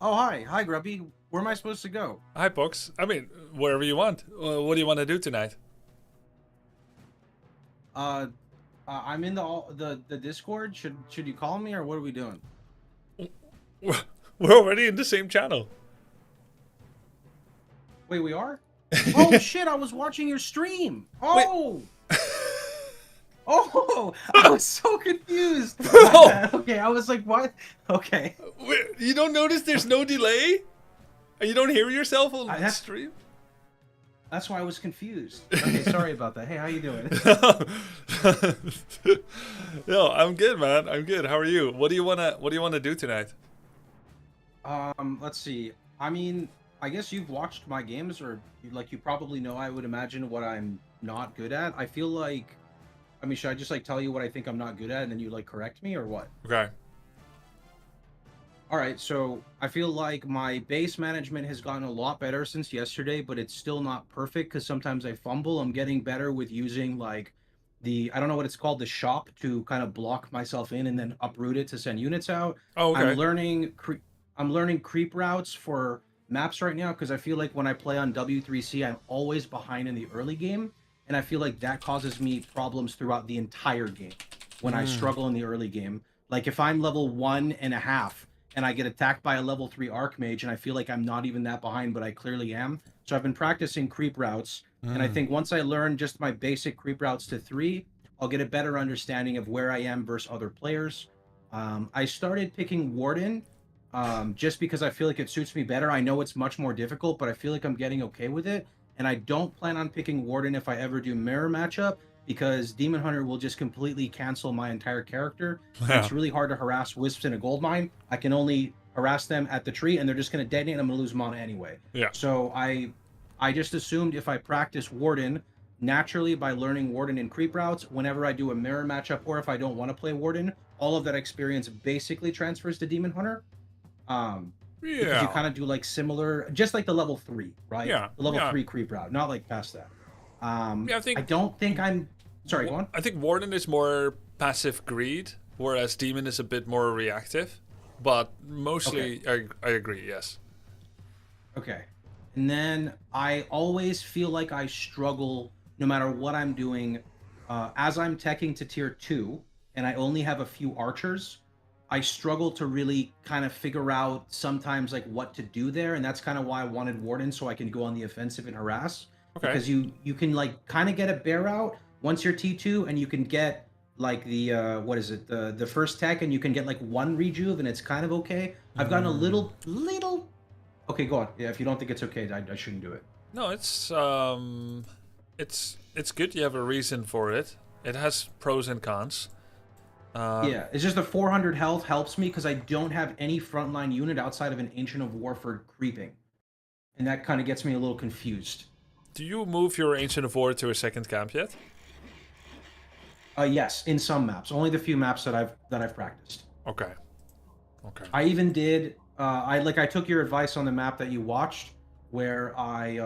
Oh, hi. Hi, Grubby. Where am I supposed to go? Hi, Box. I mean, wherever you want. What do you want to do tonight? I'm in the Discord. Should you call me or what are we doing? We're already in the same channel. Wait, we are? Oh shit! I was watching your stream. Oh. Oh, I was so confused. Okay, I was like, what? Okay. Wait, you don't notice there's no delay? You don't hear yourself on the stream? That's why I was confused. Okay, sorry about that. Hey, how you doing? No, I'm good, man. I'm good. How are you? What do you wanna do tonight? Let's see. I mean, I guess you've watched my games, or you probably know. I would imagine what I'm not good at. I feel like, I mean, should I just like tell you what I think I'm not good at, and then you like correct me, or what? Okay. All right, so I feel like my base management has gotten a lot better since yesterday, but it's still not perfect because sometimes I fumble. I'm getting better with using like I don't know what it's called, the shop, to kind of block myself in and then uproot it to send units out. Oh, okay. I'm learning creep routes for maps right now because I feel like when I play on W3C, I'm always behind in the early game, and I feel like that causes me problems throughout the entire game when I struggle in the early game. Like if I'm level 1.5 and I get attacked by a level 3 Archmage, and I feel like I'm not even that behind, but I clearly am. So I've been practicing creep routes, and I think once I learn just my basic creep routes to 3, I'll get a better understanding of where I am versus other players. I started picking Warden just because I feel like it suits me better. I know it's much more difficult, but I feel like I'm getting okay with it. And I don't plan on picking Warden if I ever do mirror matchup, because Demon Hunter will just completely cancel my entire character. Yeah. It's really hard to harass wisps in a gold mine. I can only harass them at the tree, and they're just going to detonate, and I'm going to lose mana anyway. Yeah. So I just assumed if I practice Warden naturally by learning Warden and creep routes, whenever I do a mirror matchup, or if I don't want to play Warden, all of that experience basically transfers to Demon Hunter. Because you kind of do like similar, just like the level 3, right? Yeah. The level 3 creep route, not like past that. I don't think I'm. Sorry, go on. I think Warden is more passive greed, whereas Demon is a bit more reactive. But mostly, I agree. Yes. Okay. And then I always feel like I struggle no matter what I'm doing. As I'm teching to tier 2 and I only have a few archers, I struggle to really kind of figure out sometimes like what to do there. And that's kind of why I wanted Warden, so I can go on the offensive and harass. Okay. Because you can like kind of get a bear out once you're T2, and you can get like the what is it, the first tech, and you can get like 1 rejuve, and it's kind of okay. I've gotten a little okay, go on. Yeah, if you don't think it's okay, I shouldn't do it. No, it's good. You have a reason for it. It has pros and cons. Yeah, it's just the 400 health helps me because I don't have any frontline unit outside of an Ancient of War for creeping, and that kind of gets me a little confused. Do you move your Ancient of War to a second camp yet? Yes, in some maps, only the few maps that I've practiced. Okay. Okay. I even did. I took your advice on the map that you watched, where I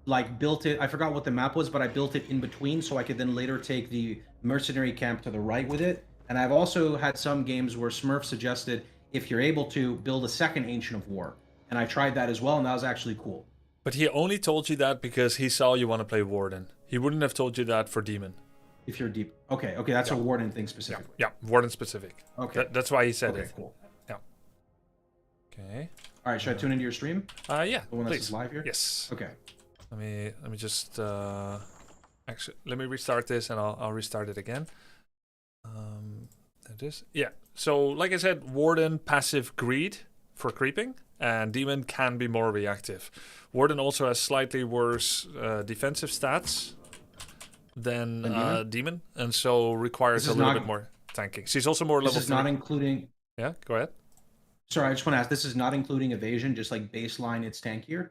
like built it. I forgot what the map was, but I built it in between, so I could then later take the mercenary camp to the right with it. And I've also had some games where Smurf suggested, if you're able to, build a second Ancient of War, and I tried that as well, and that was actually cool. But he only told you that because he saw you want to play Warden. He wouldn't have told you that for Demon. If you're deep, okay, that's a Warden thing specifically. Yeah, Warden specific. Okay, that's why he said it. Okay, cool. Yeah. Okay. All right, should I tune into your stream? Yeah. The one please. that's live here. Yes. Okay. Let me just actually let me restart this, and I'll restart it again. That is, yeah. So like I said, Warden passive greed for creeping, and Demon can be more reactive. Warden also has slightly worse defensive stats than Demon, and so requires a little bit more tanking. She's also more level 3. This is not including... Yeah, go ahead. Sorry, I just want to ask, this is not including evasion, just like baseline, it's tankier?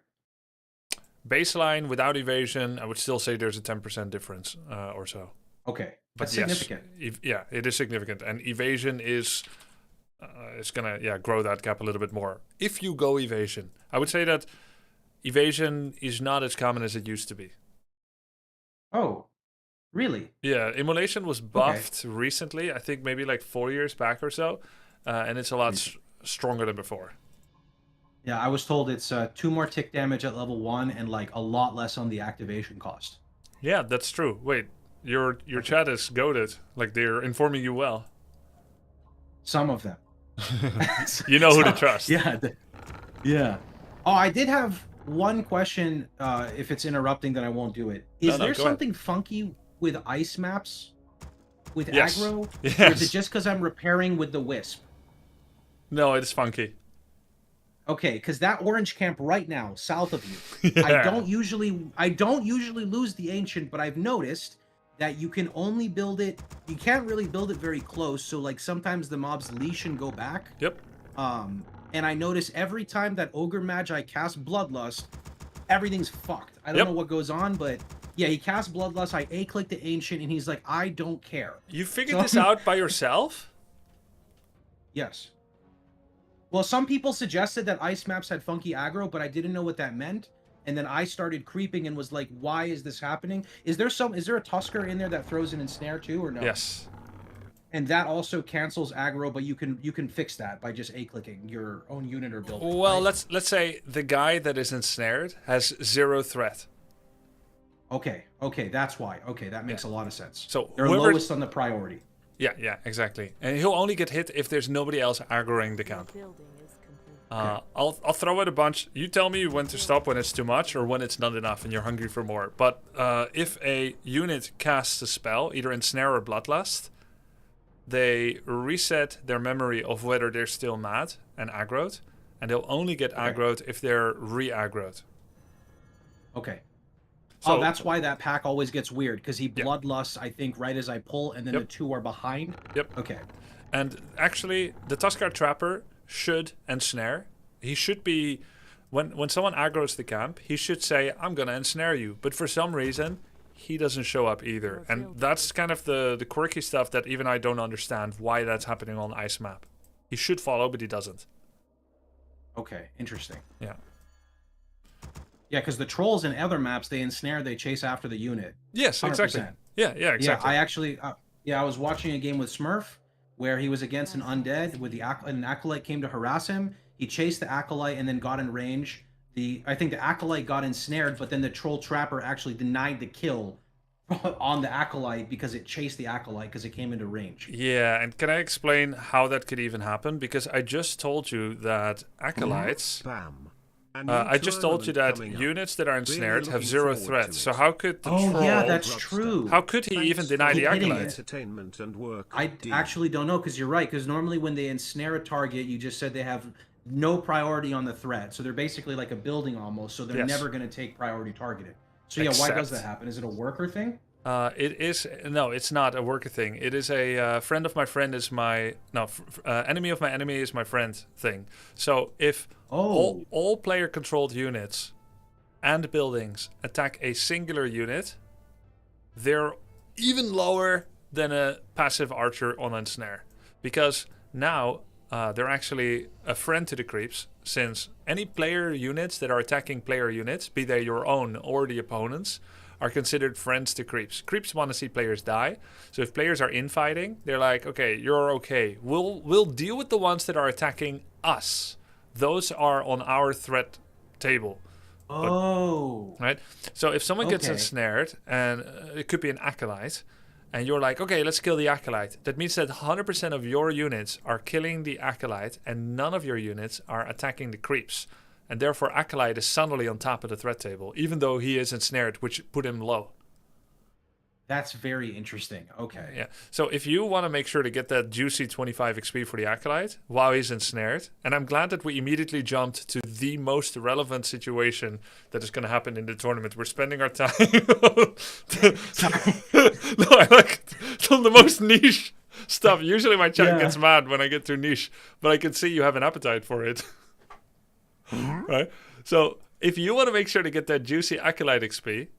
Baseline without evasion, I would still say there's a 10% difference or so. Okay, but that's yes, significant. Yeah, it is significant, and evasion is it's gonna grow that gap a little bit more if you go evasion. I would say that evasion is not as common as it used to be. Oh, really? Yeah, immolation was buffed recently. I think maybe like 4 years back or so, and it's a lot stronger than before. Yeah, I was told it's 2 more tick damage at level 1 and like a lot less on the activation cost. Yeah, that's true. Wait, your chat is goated. Like, they're informing you well. Some of them. You know who to trust. Yeah. Yeah. Oh, I did have one question. If it's interrupting, then I won't do it. Is there something funky with ice maps? With aggro? Yes. Or is it just because I'm repairing with the Wisp? No, it's funky. Okay, because that orange camp right now, south of you, I don't usually lose the Ancient, but I've noticed that you can only build it, you can't really build it very close, so like sometimes the mobs leash and go back. Yep. And I notice every time that Ogre Magi casts Bloodlust, everything's fucked. I don't know what goes on, but yeah, he casts Bloodlust, I A-click the Ancient, and he's like, I don't care. You figured this out by yourself? Yes. Well, some people suggested that ice maps had funky aggro, but I didn't know what that meant. And then I started creeping and was like, why is this happening? Is there a Tusker in there that throws an ensnare too, or no? Yes. And that also cancels aggro, but you can fix that by just A-clicking your own unit or building. Well, right? let's say the guy that is ensnared has 0 threat. Okay, that's why. Okay, that makes a lot of sense. So they're lowest on the priority. Yeah, exactly. And he'll only get hit if there's nobody else aggroing the camp. I'll throw it a bunch. You tell me when to stop, when it's too much or when it's not enough and you're hungry for more. But if a unit casts a spell, either Ensnare or Bloodlust, they reset their memory of whether they're still mad and aggroed, and they'll only get aggroed if they're re-aggroed. Okay. So, that's why that pack always gets weird, because he bloodlusts, I think, right as I pull, and then the 2 are behind. Yep. Okay. And actually, the Tuskar Trapper should ensnare. He should be, when someone aggroes the camp, he should say, I'm going to ensnare you. But for some reason, he doesn't show up either. And that's kind of the quirky stuff that even I don't understand why that's happening on Ice Map. He should follow, but he doesn't. Okay, interesting. Yeah. Yeah, because the trolls in other maps, they ensnare, they chase after the unit. Yes, 100%. Exactly. Yeah, exactly. Yeah, I actually, I was watching a game with Smurf where he was against an undead with an acolyte came to harass him. He chased the acolyte and then got in range. I think the acolyte got ensnared, but then the troll trapper actually denied the kill on the acolyte because it chased the acolyte because it came into range. Yeah, and can I explain how that could even happen? Because I just told you that acolytes. Bam. I just told you that units that are ensnared have 0 threat. So how could the troll? Oh yeah, that's true. How could he even deny the acolyte? Entertainment and work. I actually don't know because you're right. Because normally when they ensnare a target, you just said they have no priority on the threat, so they're basically like a building almost. So they're never going to take priority targeting. So yeah, why does that happen? Is it a worker thing? It is no, it's not a worker thing. It is a friend of my friend is my enemy of my enemy is my friend thing. So if all player controlled units and buildings attack a singular unit, they're even lower than a passive archer on ensnare, because now they're actually a friend to the creeps, since any player units that are attacking player units, be they your own or the opponent's, are considered friends to creeps. Creeps want to see players die. So if players are infighting, they're like, okay, you're okay. We'll deal with the ones that are attacking us. Those are on our threat table. Oh. Right? So if someone gets ensnared, and it could be an acolyte, and you're like, okay, let's kill the acolyte. That means that 100% of your units are killing the acolyte, and none of your units are attacking the creeps. And therefore, acolyte is suddenly on top of the threat table, even though he is ensnared, which put him low. That's very interesting. Okay. Yeah. So if you want to make sure to get that juicy 25 XP for the acolyte while he's ensnared, and I'm glad that we immediately jumped to the most relevant situation that is going to happen in the tournament. We're spending our time no, I like it on the most niche stuff. Usually my chat gets mad when I get too niche, but I can see you have an appetite for it. Right? So if you want to make sure to get that juicy acolyte XP,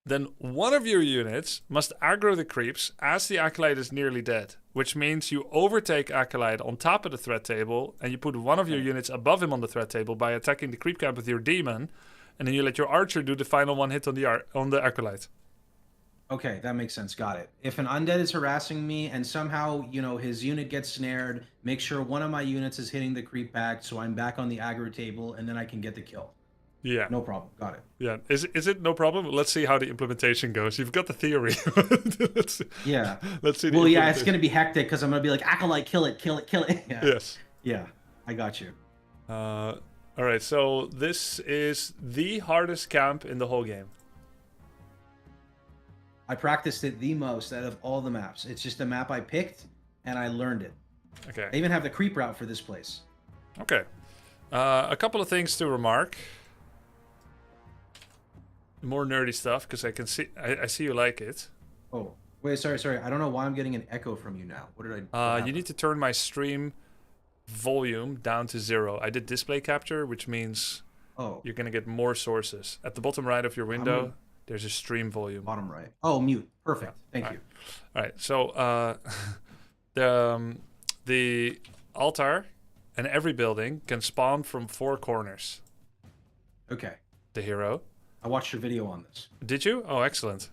then one of your units must aggro the creeps as the acolyte is nearly dead, which means you overtake acolyte on top of the threat table, and you put one of your units above him on the threat table by attacking the creep camp with your demon, and then you let your archer do the final one hit on the acolyte. Okay, that makes sense. Got it. If an undead is harassing me and somehow, his unit gets snared, make sure one of my units is hitting the creep back so I'm back on the aggro table, and then I can get the kill. Yeah. No problem. Got it. Yeah. Is it no problem? Let's see how the implementation goes. You've got the theory. Let's see the it's going to be hectic because I'm going to be like, acolyte, kill it. Yeah. Yes. Yeah, I got you. All right, so this is the hardest camp in the whole game. I practiced it the most out of all the maps. It's just a map I picked, and I learned it. Okay. I even have the creep route for this place. Okay. A couple of things to remark. More nerdy stuff, because I see you like it. Oh, wait, sorry. I don't know why I'm getting an echo from you now. What did I do? You need to turn my stream volume down to 0. I did display capture, which means you're going to get more sources. At the bottom right of your window, there's a stream volume. Bottom right. Oh, mute. Perfect. Thank you. All right. So the altar and every building can spawn from 4 corners. Okay. The hero. I watched your video on this. Did you? Oh, excellent.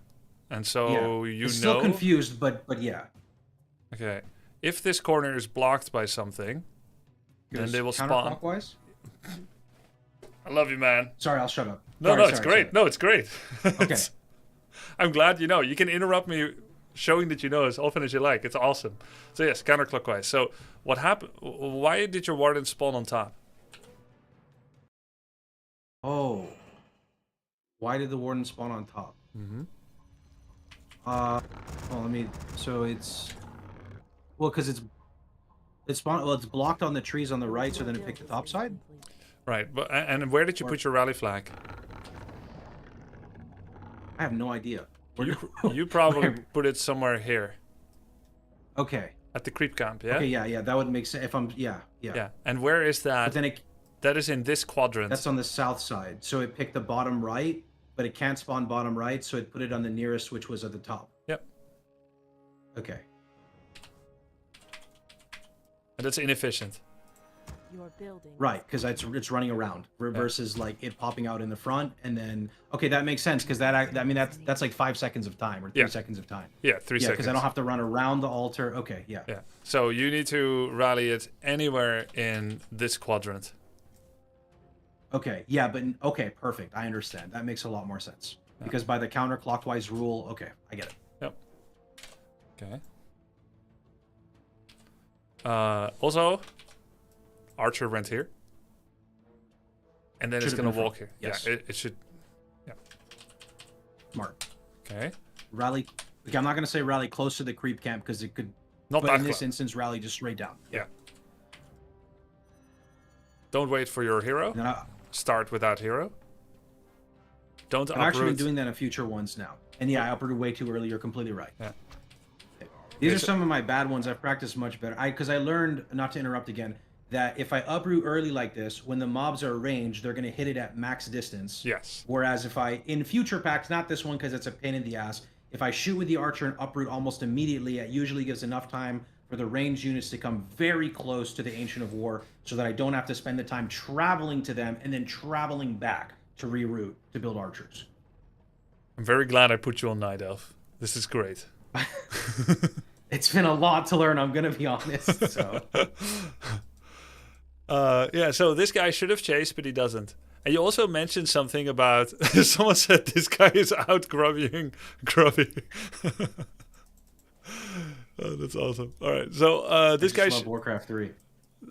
And so I'm still confused, but yeah. Okay. If this corner is blocked by something, then they will spawn. Counterclockwise? I love you, man. Sorry, I'll shut up. It's great. No, it's great. Okay. I'm glad you know. You can interrupt me showing that you know as often as you like. It's awesome. So yes, counterclockwise. So what happened? Why did your warden spawn on top? Oh. Why did the warden spawn on top? Mm-hmm. So it's... Well, because it's blocked on the trees on the right, so then it picked the top side? Right, but and where did you put your rally flag? I have no idea. You probably put it somewhere here. Okay. At the creep camp, yeah? Okay, yeah, that would make sense if I'm... Yeah. Yeah, and where is that? But then that is in this quadrant. That's on the south side, so it picked the bottom right, but it can't spawn bottom right, so it put it on the nearest, which was at the top. Yep. Okay. And that's inefficient. Your building. Right, because it's running around versus like it popping out in the front, and then that makes sense because that's like 5 seconds of time or 3 seconds of time. Yeah, 3 seconds. Because I don't have to run around the altar. Okay, yeah. Yeah. So you need to rally it anywhere in this quadrant. Okay, yeah, but okay, perfect. I understand. That makes a lot more sense. Because by the counterclockwise rule, okay, I get it. Yep. Okay. Also, Archer went here. And then it's Should've going to been walk front. here. Yes. Yeah, it should. Yeah. Smart. Okay. Rally. Okay, I'm not gonna say rally close to the creep camp because it could. Not But that in this close. instance, rally just straight down. Yeah. Don't wait for your hero. And I, Start without hero. Don't I've actually been uproot. doing that in future ones now. And yeah, I uprooted way too early. You're completely right. Yeah. These Okay, are so- some of my bad ones. I've practiced much better. Because I learned, not to interrupt again, that if I uproot early like this, when the mobs are ranged, they're going to hit it at max distance. Yes. Whereas if I, in future packs, not this one because it's a pain in the ass, if I shoot with the archer and uproot almost immediately, it usually gives enough time for the ranged units to come very close to the Ancient of War so that I don't have to spend the time traveling to them and then traveling back to reroute to build archers. I'm very glad I put you on Night Elf. This is great. It's been a lot to learn, I'm going to be honest. So. Yeah, so this guy should have chased, but he doesn't. And you also mentioned something about... someone said this guy is out grubbying Grubby. Oh, that's awesome. All right, so this guy... I love Warcraft 3.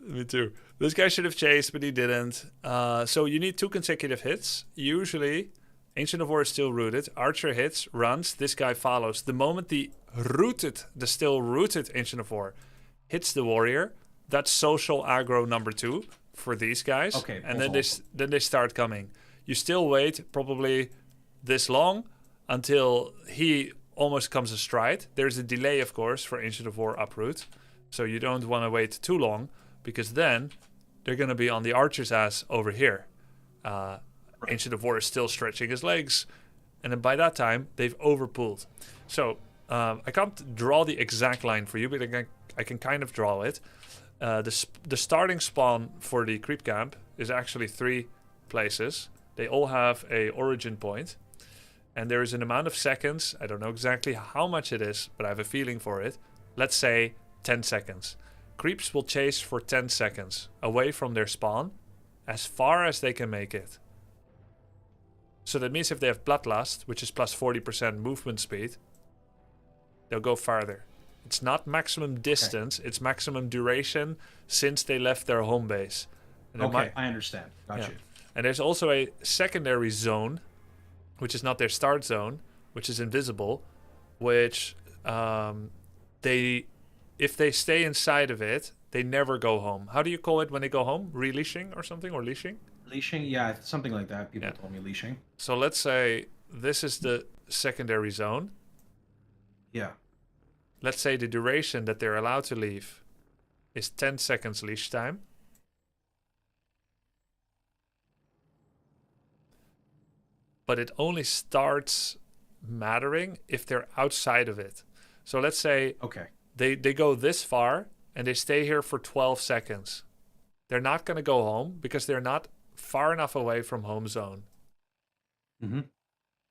Me too. This guy should have chased, but he didn't. So you need 2 consecutive hits. Usually, Ancient of War is still rooted. Archer hits, runs. This guy follows. The moment the still rooted Ancient of War hits the warrior, that's social aggro number 2 for these guys. Okay, and then they start coming. You still wait probably this long until he almost comes astride. There's a delay, of course, for Ancient of War uproot. So you don't want to wait too long, because then they're going to be on the archer's ass over here. Ancient of War is still stretching his legs, and then by that time, they've overpulled. So I can't draw the exact line for you, but I can kind of draw it. The starting spawn for the creep camp is actually 3 places. They all have a origin point, and there is an amount of seconds. I don't know exactly how much it is, but I have a feeling for it. Let's say 10 seconds. Creeps will chase for 10 seconds away from their spawn as far as they can make it. So that means if they have Bloodlust, which is plus 40% movement speed, they'll go farther. It's not maximum distance, it's maximum duration since they left their home base. And Okay, I understand. Gotcha. Yeah. And there's also a secondary zone, which is not their start zone, which is invisible, which if they stay inside of it, they never go home. How do you call it when they go home? Releashing or something, or leashing? Leashing? Yeah, something like that. People told me leashing. So let's say this is the secondary zone. Yeah. Let's say the duration that they're allowed to leave is 10 seconds leash time. But it only starts mattering if they're outside of it. So let's say they go this far and they stay here for 12 seconds. They're not going to go home because they're not far enough away from home zone. Mm-hmm.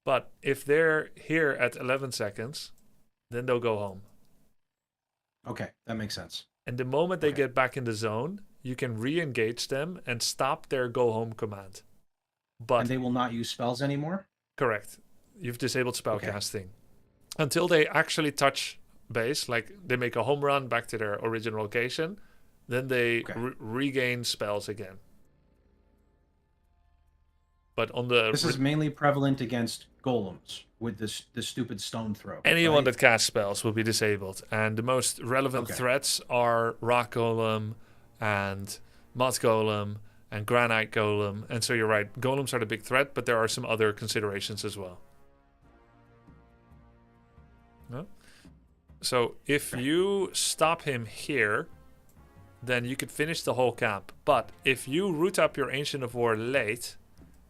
But if they're here at 11 seconds, then they'll go home. Okay, that makes sense. And the moment they get back in the zone, you can re-engage them and stop their go home command. But and they will not use spells anymore? Correct. You've disabled spellcasting. Until they actually touch base, like they make a home run back to their original location, then they regain spells again. But on the... This is mainly prevalent against golems with the stupid stone throw. Anyone that casts spells will be disabled. And the most relevant threats are Rock Golem and Moth Golem and Granite Golem. And so you're right, Golems are the big threat, but there are some other considerations as well. No? So if you stop him here, then you could finish the whole camp. But if you root up your Ancient of War late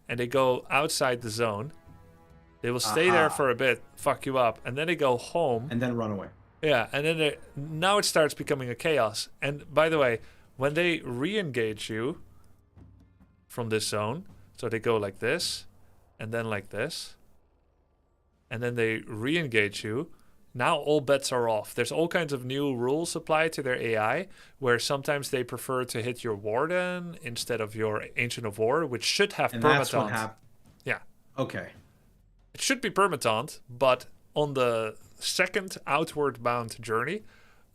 and they go outside the zone, they will stay there for a bit, fuck you up, and then they go home. And then run away. Yeah, and then now it starts becoming a chaos. And by the way, when they re-engage you from this zone, so they go like this, and then like this, and then they re-engage you, Now all bets are off. There's all kinds of new rules applied to their AI, where sometimes they prefer to hit your Warden instead of your Ancient of War, which should have And permataunt. that's what happened. Yeah. Okay. It should be permataunt, but on the second outward bound journey,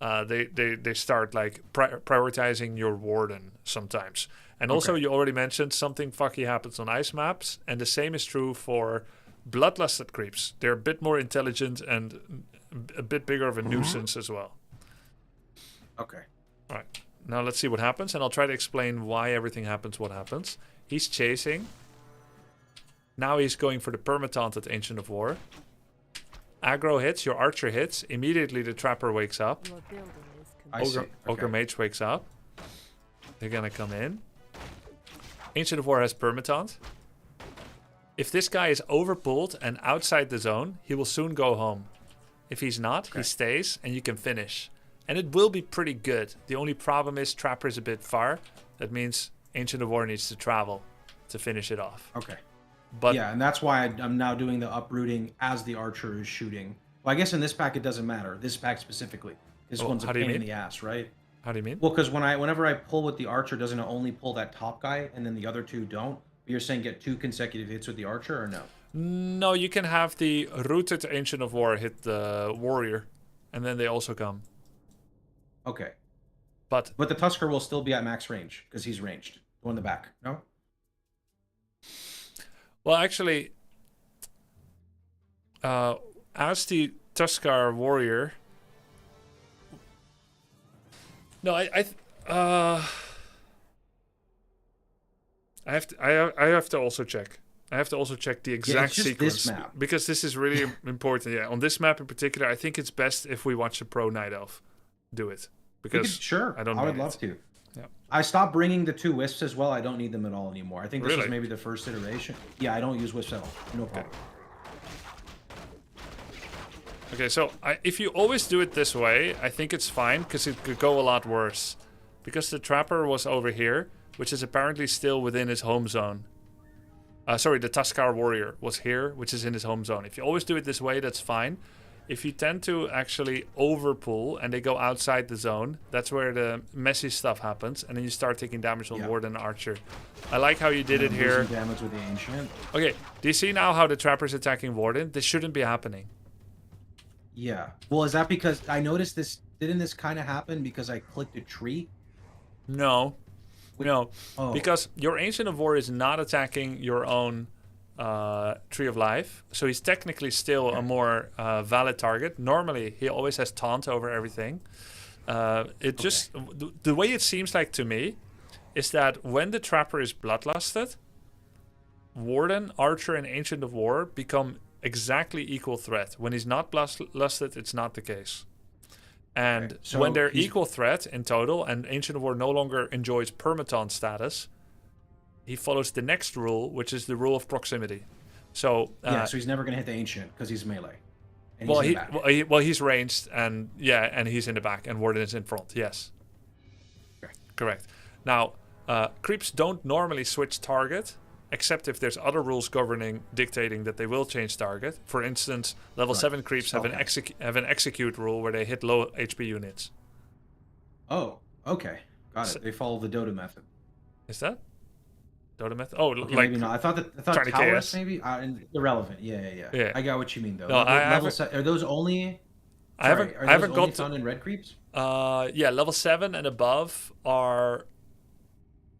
they start like prioritizing your Warden sometimes. And also, you already mentioned something fucky happens on ice maps, and the same is true for bloodlusted creeps. They're a bit more intelligent and a bit bigger of a nuisance as well. Okay. All right. Now let's see what happens, and I'll try to explain why everything happens, what happens. He's chasing. Now he's going for the permataunted Ancient of War. Aggro hits, your archer hits. Immediately the trapper wakes up. Your building is Ogre Mage wakes up. They're gonna come in. Ancient of War has permataunt. If this guy is overpulled and outside the zone, he will soon go home. If he's not, he stays and you can finish. And it will be pretty good. The only problem is Trapper is a bit far. That means Ancient of War needs to travel to finish it off. Okay. But yeah, and that's why I'm now doing the uprooting as the archer is shooting. Well, I guess in this pack it doesn't matter. This pack specifically. This one's a pain in the ass, right? How do you mean? Well, because whenever I pull with the archer, doesn't it only pull that top guy and then the other two don't? You're saying get 2 consecutive hits with the archer or no? No, you can have the rooted Ancient of War hit the warrior, and then they also come. Okay. But the Tusker will still be at max range because he's ranged. Go in the back. No? Well, actually, as the Tuskar warrior, no, I have to also check. I have to also check the exact it's just sequence this map. because this is really important. Yeah, on this map in particular, I think it's best if we watch the pro Night Elf do it because Sure. I don't. I would need love it. to. Yeah. I stopped bringing the 2 wisps as well. I don't need them at all anymore. I think this Really? was maybe the first iteration. Yeah, I don't use wisps at all. No problem. Okay, so if you always do it this way, I think it's fine because it could go a lot worse. Because the Trapper was over here, which is apparently still within his home zone. Sorry, the Tuskar Warrior was here, which is in his home zone. If you always do it this way, that's fine. If you tend to actually overpull and they go outside the zone, that's where the messy stuff happens, and then you start taking damage on Warden and Archer. I like how you did it here. Losing damage with the Ancient. Okay, do you see now how the Trapper's attacking Warden? This shouldn't be happening. Yeah. Well, is that because I noticed this? Didn't this kind of happen because I clicked a tree? No. No. Oh. Because your Ancient of War is not attacking your own Tree of Life. So he's technically still a more valid target. Normally, he always has taunt over everything. Just... The way it seems like to me is that when the Trapper is bloodlusted, Warden, Archer, and Ancient of War become exactly equal threat. When he's not bloodlusted, it's not the case. And So when they're equal threat in total and Ancient of War no longer enjoys permataunt status, he follows the next rule, which is the rule of proximity. So so he's never going to hit the Ancient because he's melee. And well, he's in the back. he's ranged and and he's in the back and Warden is in front. Yes. Correct. Now, creeps don't normally switch target, except if there's other rules dictating that they will change target. For instance, level 7 creeps have an execute rule where they hit low HP units. Oh, okay. Got it. They follow the Dota method. Is that? Dota method? Oh, Okay, like maybe not. I thought trying to Taurus KS? maybe? Irrelevant. Yeah. I got what you mean though. No, Are those only... I haven't got found in red creeps? Yeah, level 7 and above are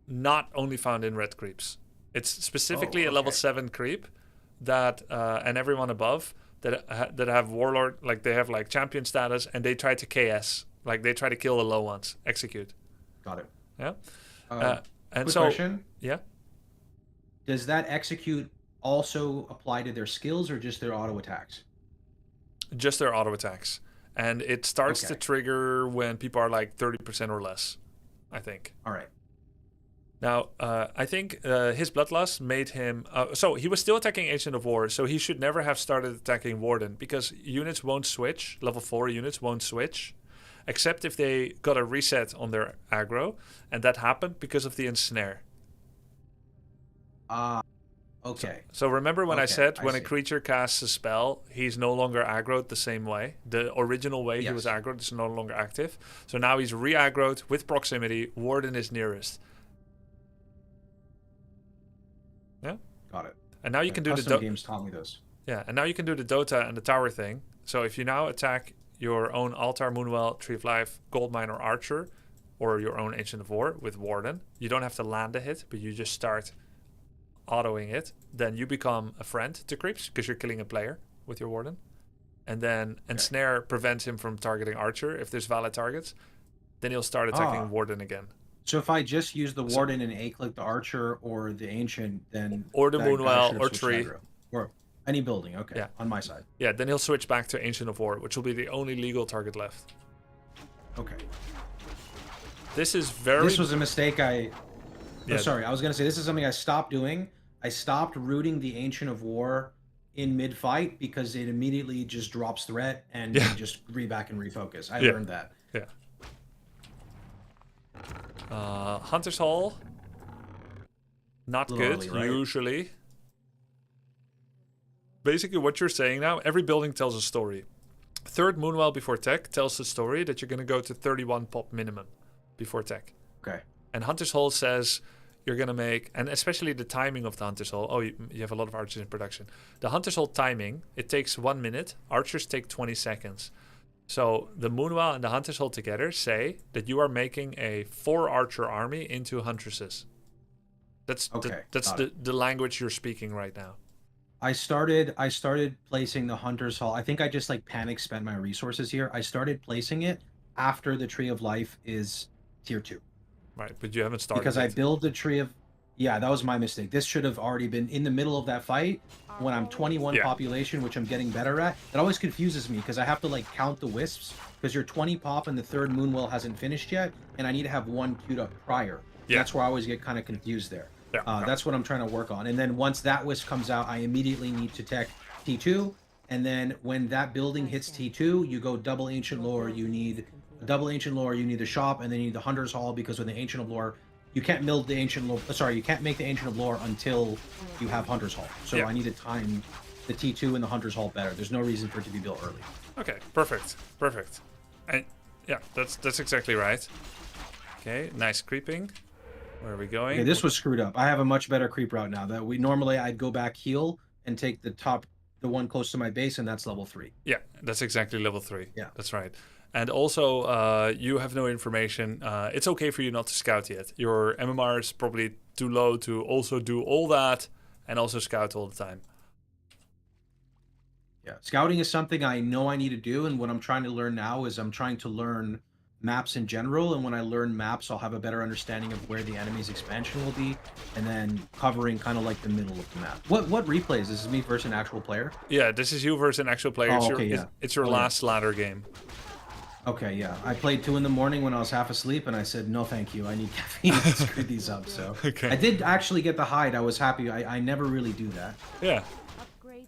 not only found in red creeps. It's specifically a level 7 creep that and everyone above that have warlord, like they have like champion status and they try to KS, like they try to kill the low ones, execute. Got it. Yeah. And quick so question. yeah. Does that execute also apply to their skills or just their auto attacks? Just their auto attacks. And it starts to trigger when people are like 30% or less, I think. All right. Now, I think his Bloodlust made him... so he was still attacking Ancient of War, so he should never have started attacking Warden, because units won't switch, level 4 units won't switch, except if they got a reset on their aggro, and that happened because of the Ensnare. Okay. So remember when I Okay, said I when a see. creature casts a spell, he's no longer aggroed the same way. The original way he was Yes. aggroed is no longer active. So now he's re-aggroed with proximity. Warden is nearest. Yeah. Got it. And now you can do the custom games taught me this. Yeah, and now you can do the Dota and the tower thing. So if you now attack your own Altar, Moonwell, Tree of Life, Goldmine, or Archer, or your own Ancient of War with Warden, you don't have to land a hit, but you just start autoing it. Then you become a friend to creeps because you're killing a player with your Warden. And then Ensnare prevents him from targeting Archer if there's valid targets. Then he'll start attacking Warden again. So if I just use the Warden and A-click the Archer or the Ancient, then... Or the that guy Moonwell should have or switched Tree. aggro. Or any building, okay, Yeah. on my side. Yeah, then he'll switch back to Ancient of War, which will be the only legal target left. Okay. This is very... This was a mistake I... Yeah. Oh, sorry, I was going to say, this is something I stopped doing. I stopped rooting the Ancient of War in mid-fight because it immediately just drops threat and you just back and refocus. I learned that. Yeah. Hunter's Hall. Not Little good, early, right? usually. Basically, what you're saying now, every building tells a story. Third Moonwell before tech tells the story that you're going to go to 31 pop minimum before tech. Okay. And Hunter's Hall says you're going to make, and especially the timing of the Hunter's Hall. Oh, you have a lot of archers in production. The Hunter's Hall timing, it takes 1 minute. Archers take 20 seconds. So the Moonwell and the Hunter's Hall together say that you are making a 4-archer army into huntresses. That's the language you're speaking right now. I started placing the Hunter's Hall. I think I just like panic spent my resources here. I started placing it after the Tree of Life is tier 2. Right, but you haven't started Because yet. I build the Tree of... Yeah, that was my mistake. This should have already been in the middle of that fight when I'm 21 population, which I'm getting better at. It always confuses me because I have to like count the wisps because you're 20 pop and the third Moonwell hasn't finished yet, and I need to have one queued up prior. Yeah. That's where I always get kind of confused there. Yeah. That's what I'm trying to work on. And then once that wisp comes out, I immediately need to tech T2. And then when that building hits T2, you go double Ancient Lore. You need a double Ancient Lore. You need the shop, and then you need the Hunter's Hall because with the Ancient of Lore, you can't build the Ancient Lore. Sorry, you can't make the Ancient of Lore until you have Hunter's Hall. So I need to time the T2 and the Hunter's Hall better. There's no reason for it to be built early. Okay, perfect. And yeah, that's exactly right. Okay, nice creeping. Where are we going? Okay, this was screwed up. I have a much better creep route now. That we normally I'd go back heal and take the one close to my base, and that's level 3. Yeah, that's exactly level 3. Yeah, that's right. And also, you have no information. It's okay for you not to scout yet. Your MMR is probably too low to also do all that and also scout all the time. Yeah, scouting is something I know I need to do, and what I'm trying to learn now is I'm trying to learn maps in general, and when I learn maps, I'll have a better understanding of where the enemy's expansion will be, and then covering kind of like the middle of the map. What replays? This is me versus an actual player? Yeah, this is you versus an actual player. Oh, okay, It's your last ladder game. Okay, yeah. I played 2 in the morning when I was half asleep, and I said, no thank you, I need caffeine to screw these up, so... Okay. I did actually get the hide, I was happy. I never really do that. Yeah.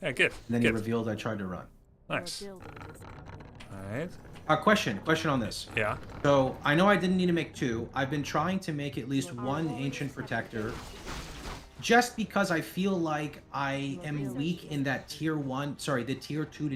Yeah, good. And then he revealed I tried to run. Nice. Alright. Question on this. Yeah. So, I know I didn't need to make 2. I've been trying to make at least 1 Ancient Protector, just because I feel like I am weak in that tier 2 to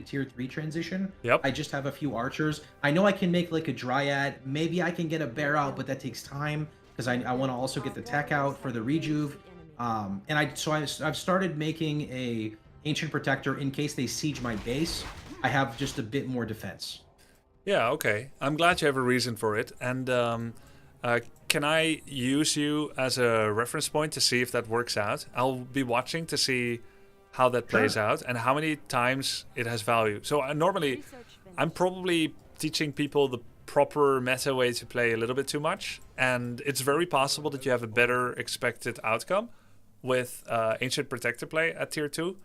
tier 3 transition. Yep. I just have a few archers. I know I can make like a Dryad. Maybe I can get a Bear out, but that takes time, because I want to also get the tech out for the rejuve. And I've started making a Ancient Protector in case they siege my base. I have just a bit more defense. Yeah, okay. I'm glad you have a reason for it. And can I use you as a reference point to see if that works out? I'll be watching to see how that plays out and how many times it has value. So normally, I'm probably teaching people the proper meta way to play a little bit too much. And it's very possible that you have a better expected outcome with Ancient Protector play at tier 2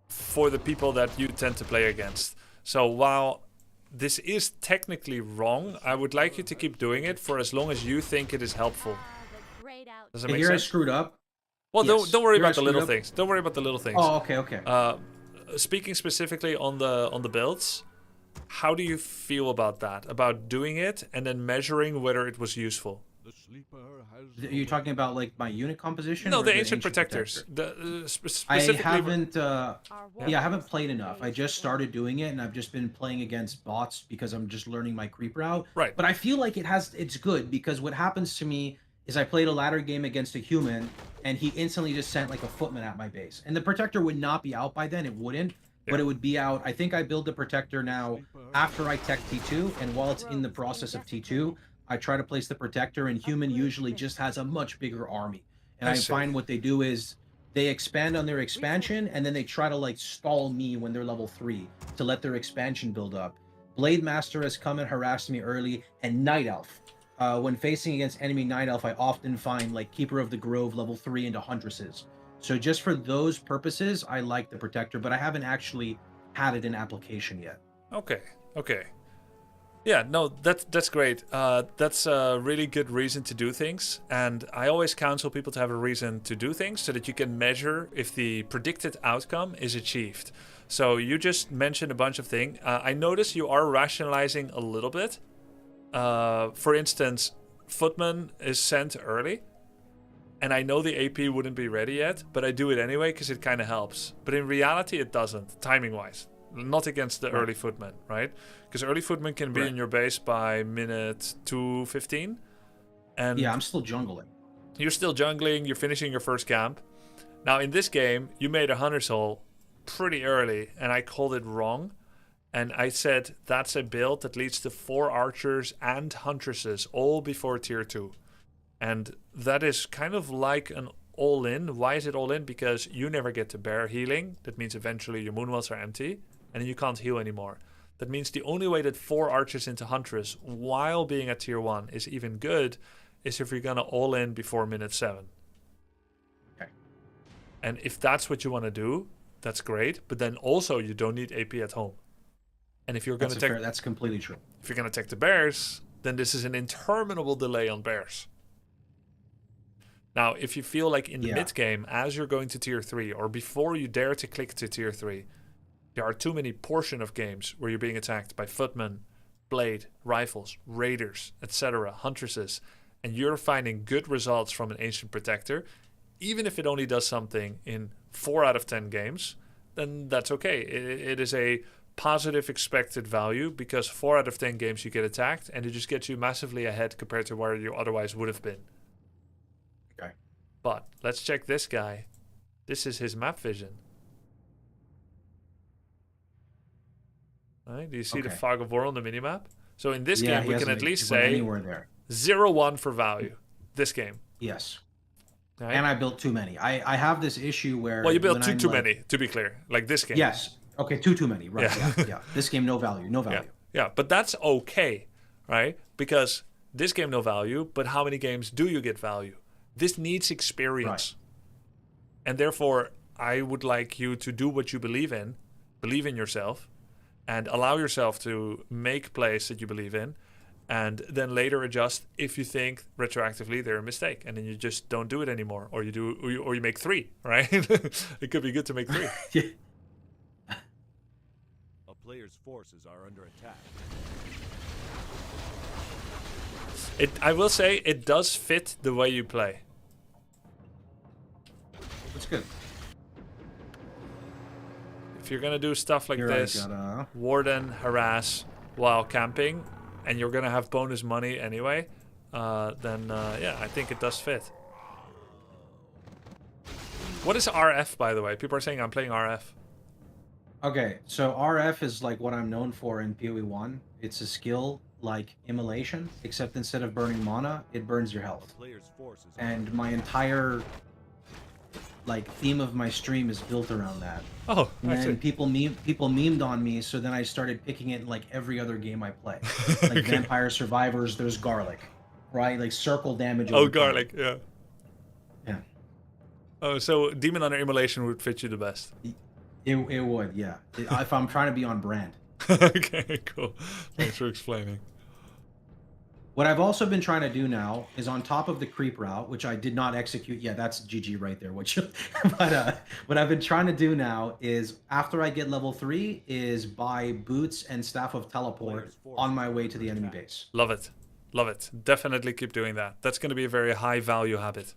for the people that you tend to play against. So while this is technically wrong, I would like you to keep doing it for as long as you think it is helpful. Does that make Here sense? I screwed up. Well, Yes. don't worry Here I about the screwed little up. things. Don't worry about the little things. Oh, okay. Speaking specifically on the builds, how do you feel about that? About doing it and then measuring whether it was useful? The sleeper has Are you talking about like my unit composition? No, or the ancient protectors. protector? Specifically. I haven't. Our Yeah, I haven't warriors played enough. I raised just in- started doing it, and I've just been playing against bots because I'm just learning my creep route. Right. But I feel like it's good because what happens to me is I played a ladder game against a human, and he instantly just sent like a footman at my base, and the protector would not be out by then. It wouldn't, but it would be out. I think I build the protector now after I tech T2, and while it's in the process of T2, I try to place the protector, and human usually just has a much bigger army. And I I see. find what they do is they expand on their expansion, and then they try to like stall me when they're level 3 to let their expansion build up. Blade Master has come and harassed me early, and Night Elf. When facing against enemy Night Elf, I often find like Keeper of the Grove level 3 into Huntresses. So just for those purposes, I like the Protector, but I haven't actually had it in application yet. Okay. Okay. Yeah, no, that's great. That's a really good reason to do things, and I always counsel people to have a reason to do things so that you can measure if the predicted outcome is achieved. So you just mentioned a bunch of things. I notice you are rationalizing a little bit. For instance, Footman is sent early, and I know the AP wouldn't be ready yet, but I do it anyway because it kind of helps. But in reality, it doesn't, timing-wise. Not against the early footman, right? Because early footman can be in your base by minute 2:15, and Yeah, I'm still jungling. you're still jungling. You're finishing your first camp. Now in this game, you made a hunter's hole pretty early, and I called it wrong. And I said that's a build that leads to 4 archers and huntresses all before tier 2, and that is kind of like an all-in. Why is it all-in? Because you never get to bear healing. That means eventually your moon wells are empty, and then you can't heal anymore. That means the only way that 4 archers into Huntress while being at tier 1 is even good is if you're gonna all in before minute 7. Okay. And if that's what you want to do, that's great. But then also you don't need AP at home. And if you're gonna That's completely true. if you're gonna take the bears, then this is an interminable delay on bears. Now, if you feel like in the mid game, as you're going to tier 3, or before you dare to click to tier 3, there are too many portion of games where you're being attacked by footmen, blade, rifles, raiders, etc., huntresses, and you're finding good results from an ancient protector, even if it only does something in 4 out of 10 games, then that's okay. It is a positive expected value because 4 out of 10 games you get attacked, and it just gets you massively ahead compared to where you otherwise would have been. Okay. But let's check this guy. This is his map vision. All right, do you see the Fog of War on the minimap? So in this game, we can at least say anywhere there. 0-1 for value. This game. Yes. Right? And I built too many. I have this issue where... Well, you built when too I'm, many, to be clear. Like this game. Yes. Okay, too many. Right, yeah. This game, no value. No value. Yeah, but that's okay, right? Because this game, no value, but how many games do you get value? This needs experience. Right. And therefore, I would like you to do what you believe in yourself, and allow yourself to make plays that you believe in, and then later adjust if you think retroactively they're a mistake, and then you just don't do it anymore, or you do, or you make 3, right? It could be good to make 3. A player's forces are under attack. I will say it does fit the way you play. That's good. If you're gonna do stuff like this, warden, harass while camping, and you're gonna have bonus money anyway, then yeah, I think it does fit. What is RF, by the way? People are saying I'm playing RF. Okay, so RF is like what I'm known for in PoE 1. It's a skill like immolation, except instead of burning mana, it burns your health. And my entire like theme of my stream is built around that. Oh, and then people memed on me, so then I started picking it in like every other game I play. Like Vampire Survivors, there's garlic, right? Like circle damage. Oh, garlic, yeah. Yeah. Oh, so Demon Hunter Immolation would fit you the best. It would, yeah. If I'm trying to be on brand. Okay, cool. Thanks for explaining. What I've also been trying to do now is on top of the creep route, which I did not execute. Yeah, that's GG right there. But what I've been trying to do now is after I get level 3 is buy boots and Staff of Teleport on my way to the enemy base. Love it. Love it. Definitely keep doing that. That's going to be a very high value habit.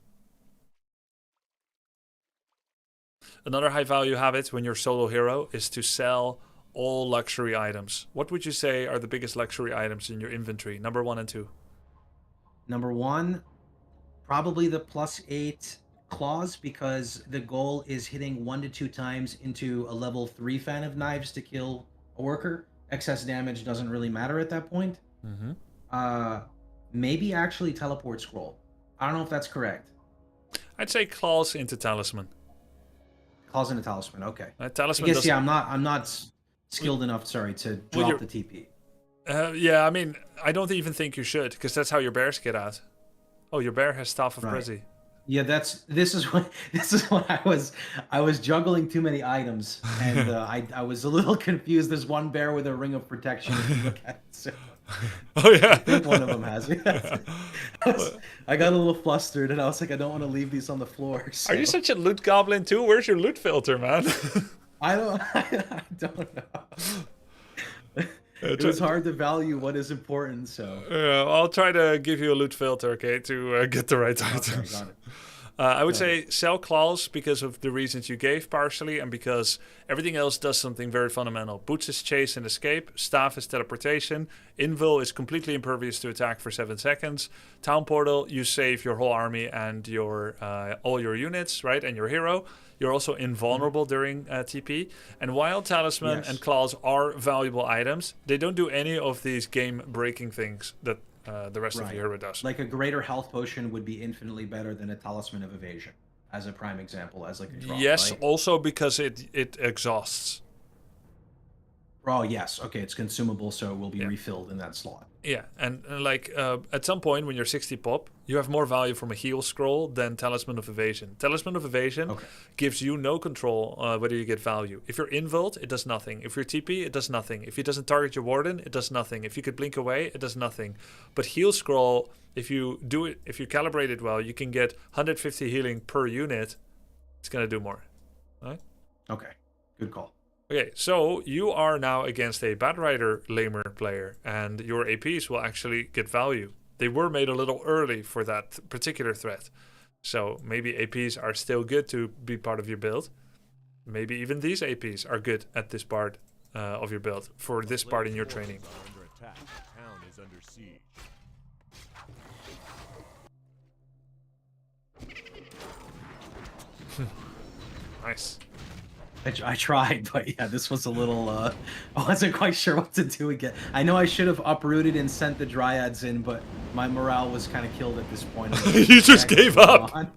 Another high value habit when you're solo hero is to sell all luxury items. What would you say are the biggest luxury items in your inventory? Number 1 and 2. Number 1, probably the +8 claws, because the goal is hitting 1 to 2 times into a level 3 fan of knives to kill a worker. Excess damage doesn't really matter at that point. Maybe actually teleport scroll. I don't know if that's correct. I'd say claws into talisman. Claws into talisman. Okay. Talisman. I guess I'm not skilled enough. Sorry, to drop the TP. Yeah, I mean, I don't even think you should, because that's how your bears get out. Oh, your bear has Staff of Prezi. Yeah, this is what I was juggling too many items, and I was a little confused. There's one bear with a ring of protection if you look at it. So oh yeah, I think one of them has it. I got a little flustered, and I was like, I don't want to leave these on the floor. So. Are you such a loot goblin too? Where's your loot filter, man? I don't know. It was hard to value what is important, so... Yeah, I'll try to give you a loot filter, okay, to get the right items. Got it. I would say sell claws because of the reasons you gave partially, and because everything else does something very fundamental. Boots is chase and escape, staff is teleportation, invul is completely impervious to attack for 7 seconds, town portal, you save your whole army and your all your units, right, and your hero. You're also invulnerable during TP. And while talisman and claws are valuable items, they don't do any of these game-breaking things that the rest of the hero does. Like a greater health potion would be infinitely better than a talisman of evasion, as a prime example, as like a drop, yes, right? also because it exhausts. Oh, yes. Okay, it's consumable, so it will be refilled in that slot. Yeah, and like at some point when you're 60 pop, you have more value from a heal scroll than Talisman of Evasion. Talisman of Evasion gives you no control whether you get value. If you're invult, it does nothing. If you're TP, it does nothing. If it doesn't target your warden, it does nothing. If you could blink away, it does nothing. But heal scroll, if you do it, if you calibrate it well, you can get 150 healing per unit. It's gonna do more, right? Okay, good call. Okay, so you are now against a Bad Rider lamer player, and your APs will actually get value. They were made a little early for that particular threat. So maybe APs are still good to be part of your build. Maybe even these APs are good at this part of your build, for this part in your training. Under attack. The town is under siege. Nice. I tried, but yeah, this was a little, I wasn't quite sure what to do again. I know I should have uprooted and sent the dryads in, but my morale was kind of killed at this point. You just gave up. I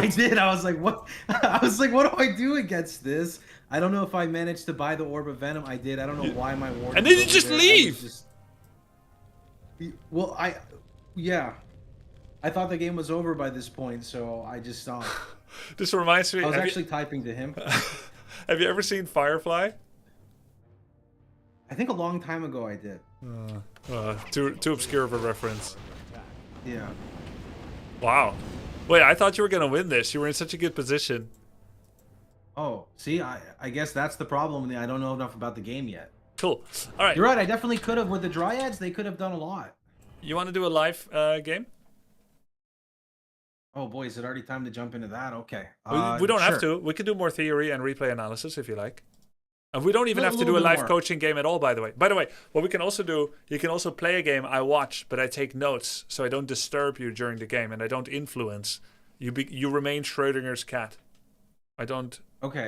did. I was like, what? I was like, what do I do against this? I don't know if I managed to buy the Orb of Venom. I did. I don't know why my warden. And then you just leave. Well, yeah. I thought the game was over by this point, so I just stopped. This reminds me. I was actually typing to him. Have you ever seen Firefly? I think a long time ago I did. Too obscure of a reference. Yeah. Wow. Wait, I thought you were gonna win this. You were in such a good position. Oh, see, I guess that's the problem. I don't know enough about the game yet. Cool. All right. You're right. I definitely could have with the dryads. They could have done a lot. You want to do a live game? Oh boy, is it already time to jump into that? Okay. We don't have sure. to. We can do more theory and replay analysis if you like. And we don't even have to do a live coaching game at all, by the way. By the way, what we can also do, you can also play a game I watch, but I take notes, so I don't disturb you during the game, and I don't influence. You remain Schrodinger's cat. I don't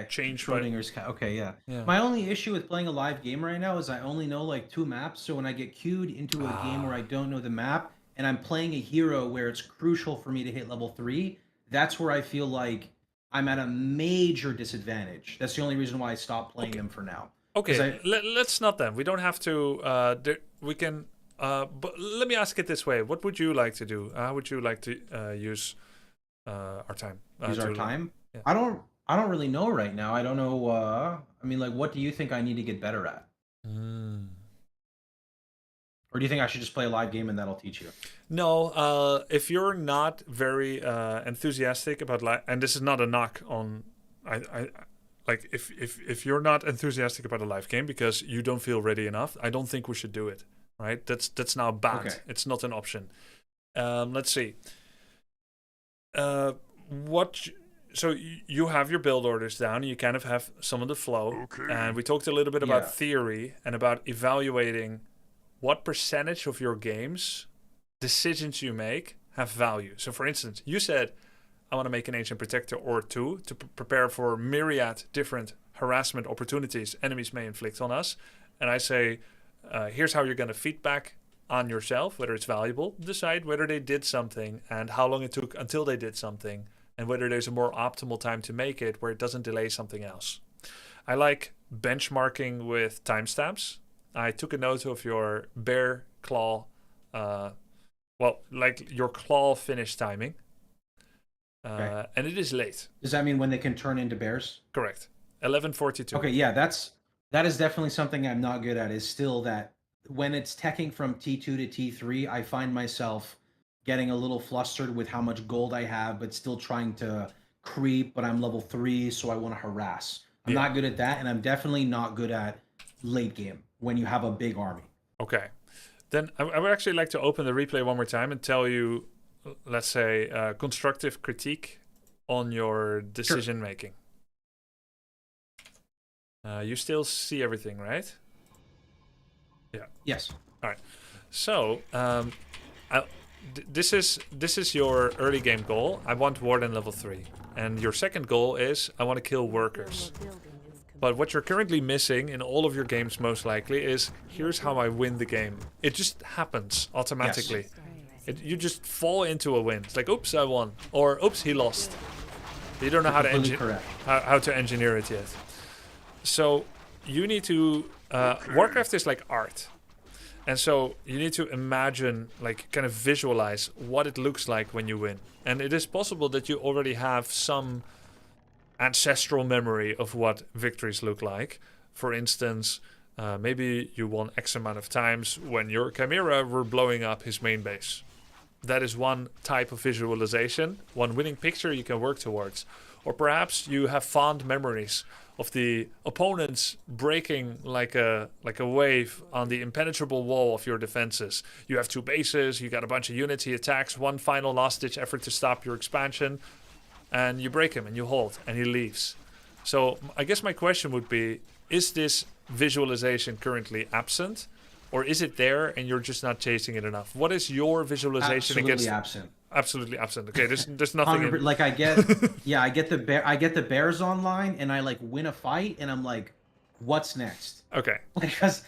change Schrodinger's cat. Okay, yeah. My only issue with playing a live game right now is I only know like 2 maps, so when I get queued into a game where I don't know the map, and I'm playing a hero where it's crucial for me to hit level 3, that's where I feel like I'm at a major disadvantage. That's the only reason why I stopped playing them for now. Okay, let's not then. We don't have to. We can. But let me ask it this way: what would you like to do? How would you like to use our time? Use our time? Yeah. I don't really know right now. I don't know. I mean, like, what do you think I need to get better at? Or do you think I should just play a live game and that'll teach you? No, if you're not very enthusiastic about and this is not a knock on, I like if you're not enthusiastic about a live game because you don't feel ready enough, I don't think we should do it. right? That's now banned. Okay. It's not an option. Let's see. So you have your build orders down. You kind of have some of the flow. And we talked a little bit about theory and about evaluating what percentage of your games, decisions you make, have value. So for instance, you said, I want to make an Ancient Protector or two to prepare for myriad different harassment opportunities enemies may inflict on us. And I say, here's how you're going to feedback on yourself, whether it's valuable, decide whether they did something and how long it took until they did something, and whether there's a more optimal time to make it where it doesn't delay something else. I like benchmarking with timestamps. I took a note of your bear claw, like your claw finish timing. And it is late. Does that mean when they can turn into bears? Correct. 11:42. Okay, yeah, that is definitely something I'm not good at, is still that when it's teching from T2 to T3, I find myself getting a little flustered with how much gold I have, but still trying to creep, but I'm level 3, so I want to harass. I'm not good at that, and I'm definitely not good at late game when you have a big army. Okay. Then I would actually like to open the replay one more time and tell you, let's say, constructive critique on your decision making. You still see everything, right? Yeah. Yes. All right. So, this is your early game goal. I want Warden level 3. And your second goal is, I want to kill workers. But what you're currently missing in all of your games most likely is, here's how I win the game. It just happens automatically. Yes. You just fall into a win. It's like, oops, I won. Or, oops, he lost. You don't know how to engineer it yet. So you need to... Warcraft is like art. And so you need to imagine, like, kind of visualize what it looks like when you win. And it is possible that you already have some ancestral memory of what victories look like. For instance, maybe you won X amount of times when your Chimera were blowing up his main base. That is one type of visualization, one winning picture you can work towards. Or perhaps you have fond memories of the opponents breaking like a wave on the impenetrable wall of your defenses. You have 2 bases, you got a bunch of units, he attacks, one final last-ditch effort to stop your expansion, and you break him and you hold, and he leaves. So I guess my question would be, is this visualization currently absent? Or is it there and you're just not chasing it enough? What is your visualization Absolutely absent. Absolutely absent. Okay, there's nothing in... Like I get the bears online and I like win a fight and I'm like, what's next? Okay. Because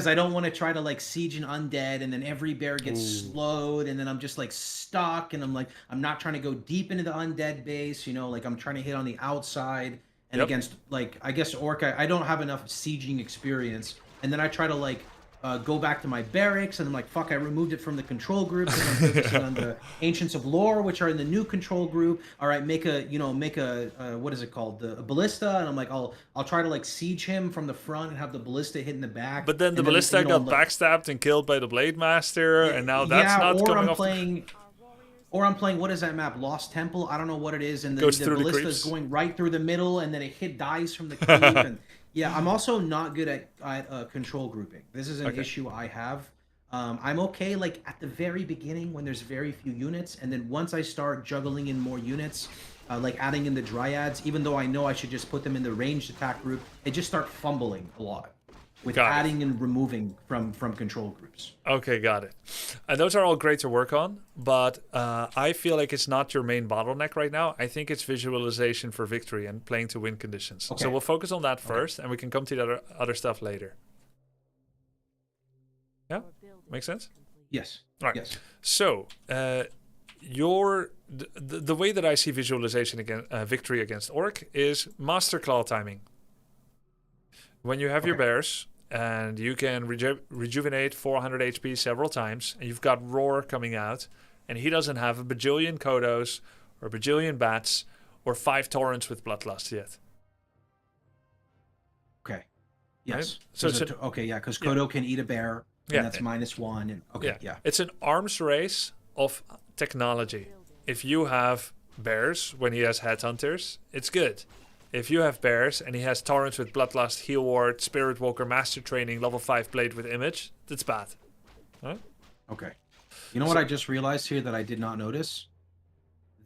I don't want to try to like siege an undead and then every bear gets slowed and then I'm just like stuck and I'm not trying to go deep into the undead base, like I'm trying to hit on the outside and against like I guess Orca, I don't have enough sieging experience and then I try to like go back to my barracks and I'm like, fuck, I removed it from the control group and I'm focusing on the Ancients of Lore, which are in the new control group. All right, make a what is it called? A ballista, and I'm like, I'll try to like siege him from the front and have the ballista hit in the back. But then the ballista got backstabbed and killed by the Blade Master, and now that's not coming off. Or I'm playing, what is that map? Lost Temple? I don't know what it is. And the ballista is going right through the middle, and then it dies from the creep. And yeah, I'm also not good at control grouping. This is an issue I have. I'm okay like at the very beginning when there's very few units, and then once I start juggling in more units, like adding in the dryads, even though I know I should just put them in the ranged attack group, I just start fumbling a lot with adding and removing from control groups. Okay, got it. And those are all great to work on, but I feel like it's not your main bottleneck right now. I think it's visualization for victory and playing to win conditions. Okay. So we'll focus on that first, and we can come to the other stuff later. Yeah? Make sense? Yes. All right. Yes. So, the way that I see visualization against victory against Orc is Master Claw timing. When you have your bears, and you can rejuvenate 400 HP several times, and you've got Roar coming out, and he doesn't have a bajillion Kodos, or a bajillion Bats, or 5 Torrents with Bloodlust yet. Okay. Yes. Right? So because Kodo can eat a bear, and that's -1. And It's an arms race of technology. If you have bears when he has headhunters, it's good. If you have bears and he has Torrents with Bloodlust, Heal Ward, Spirit Walker, Master Training, level 5 Blade with Image, that's bad. Huh? Okay. You know what I just realized here that I did not notice?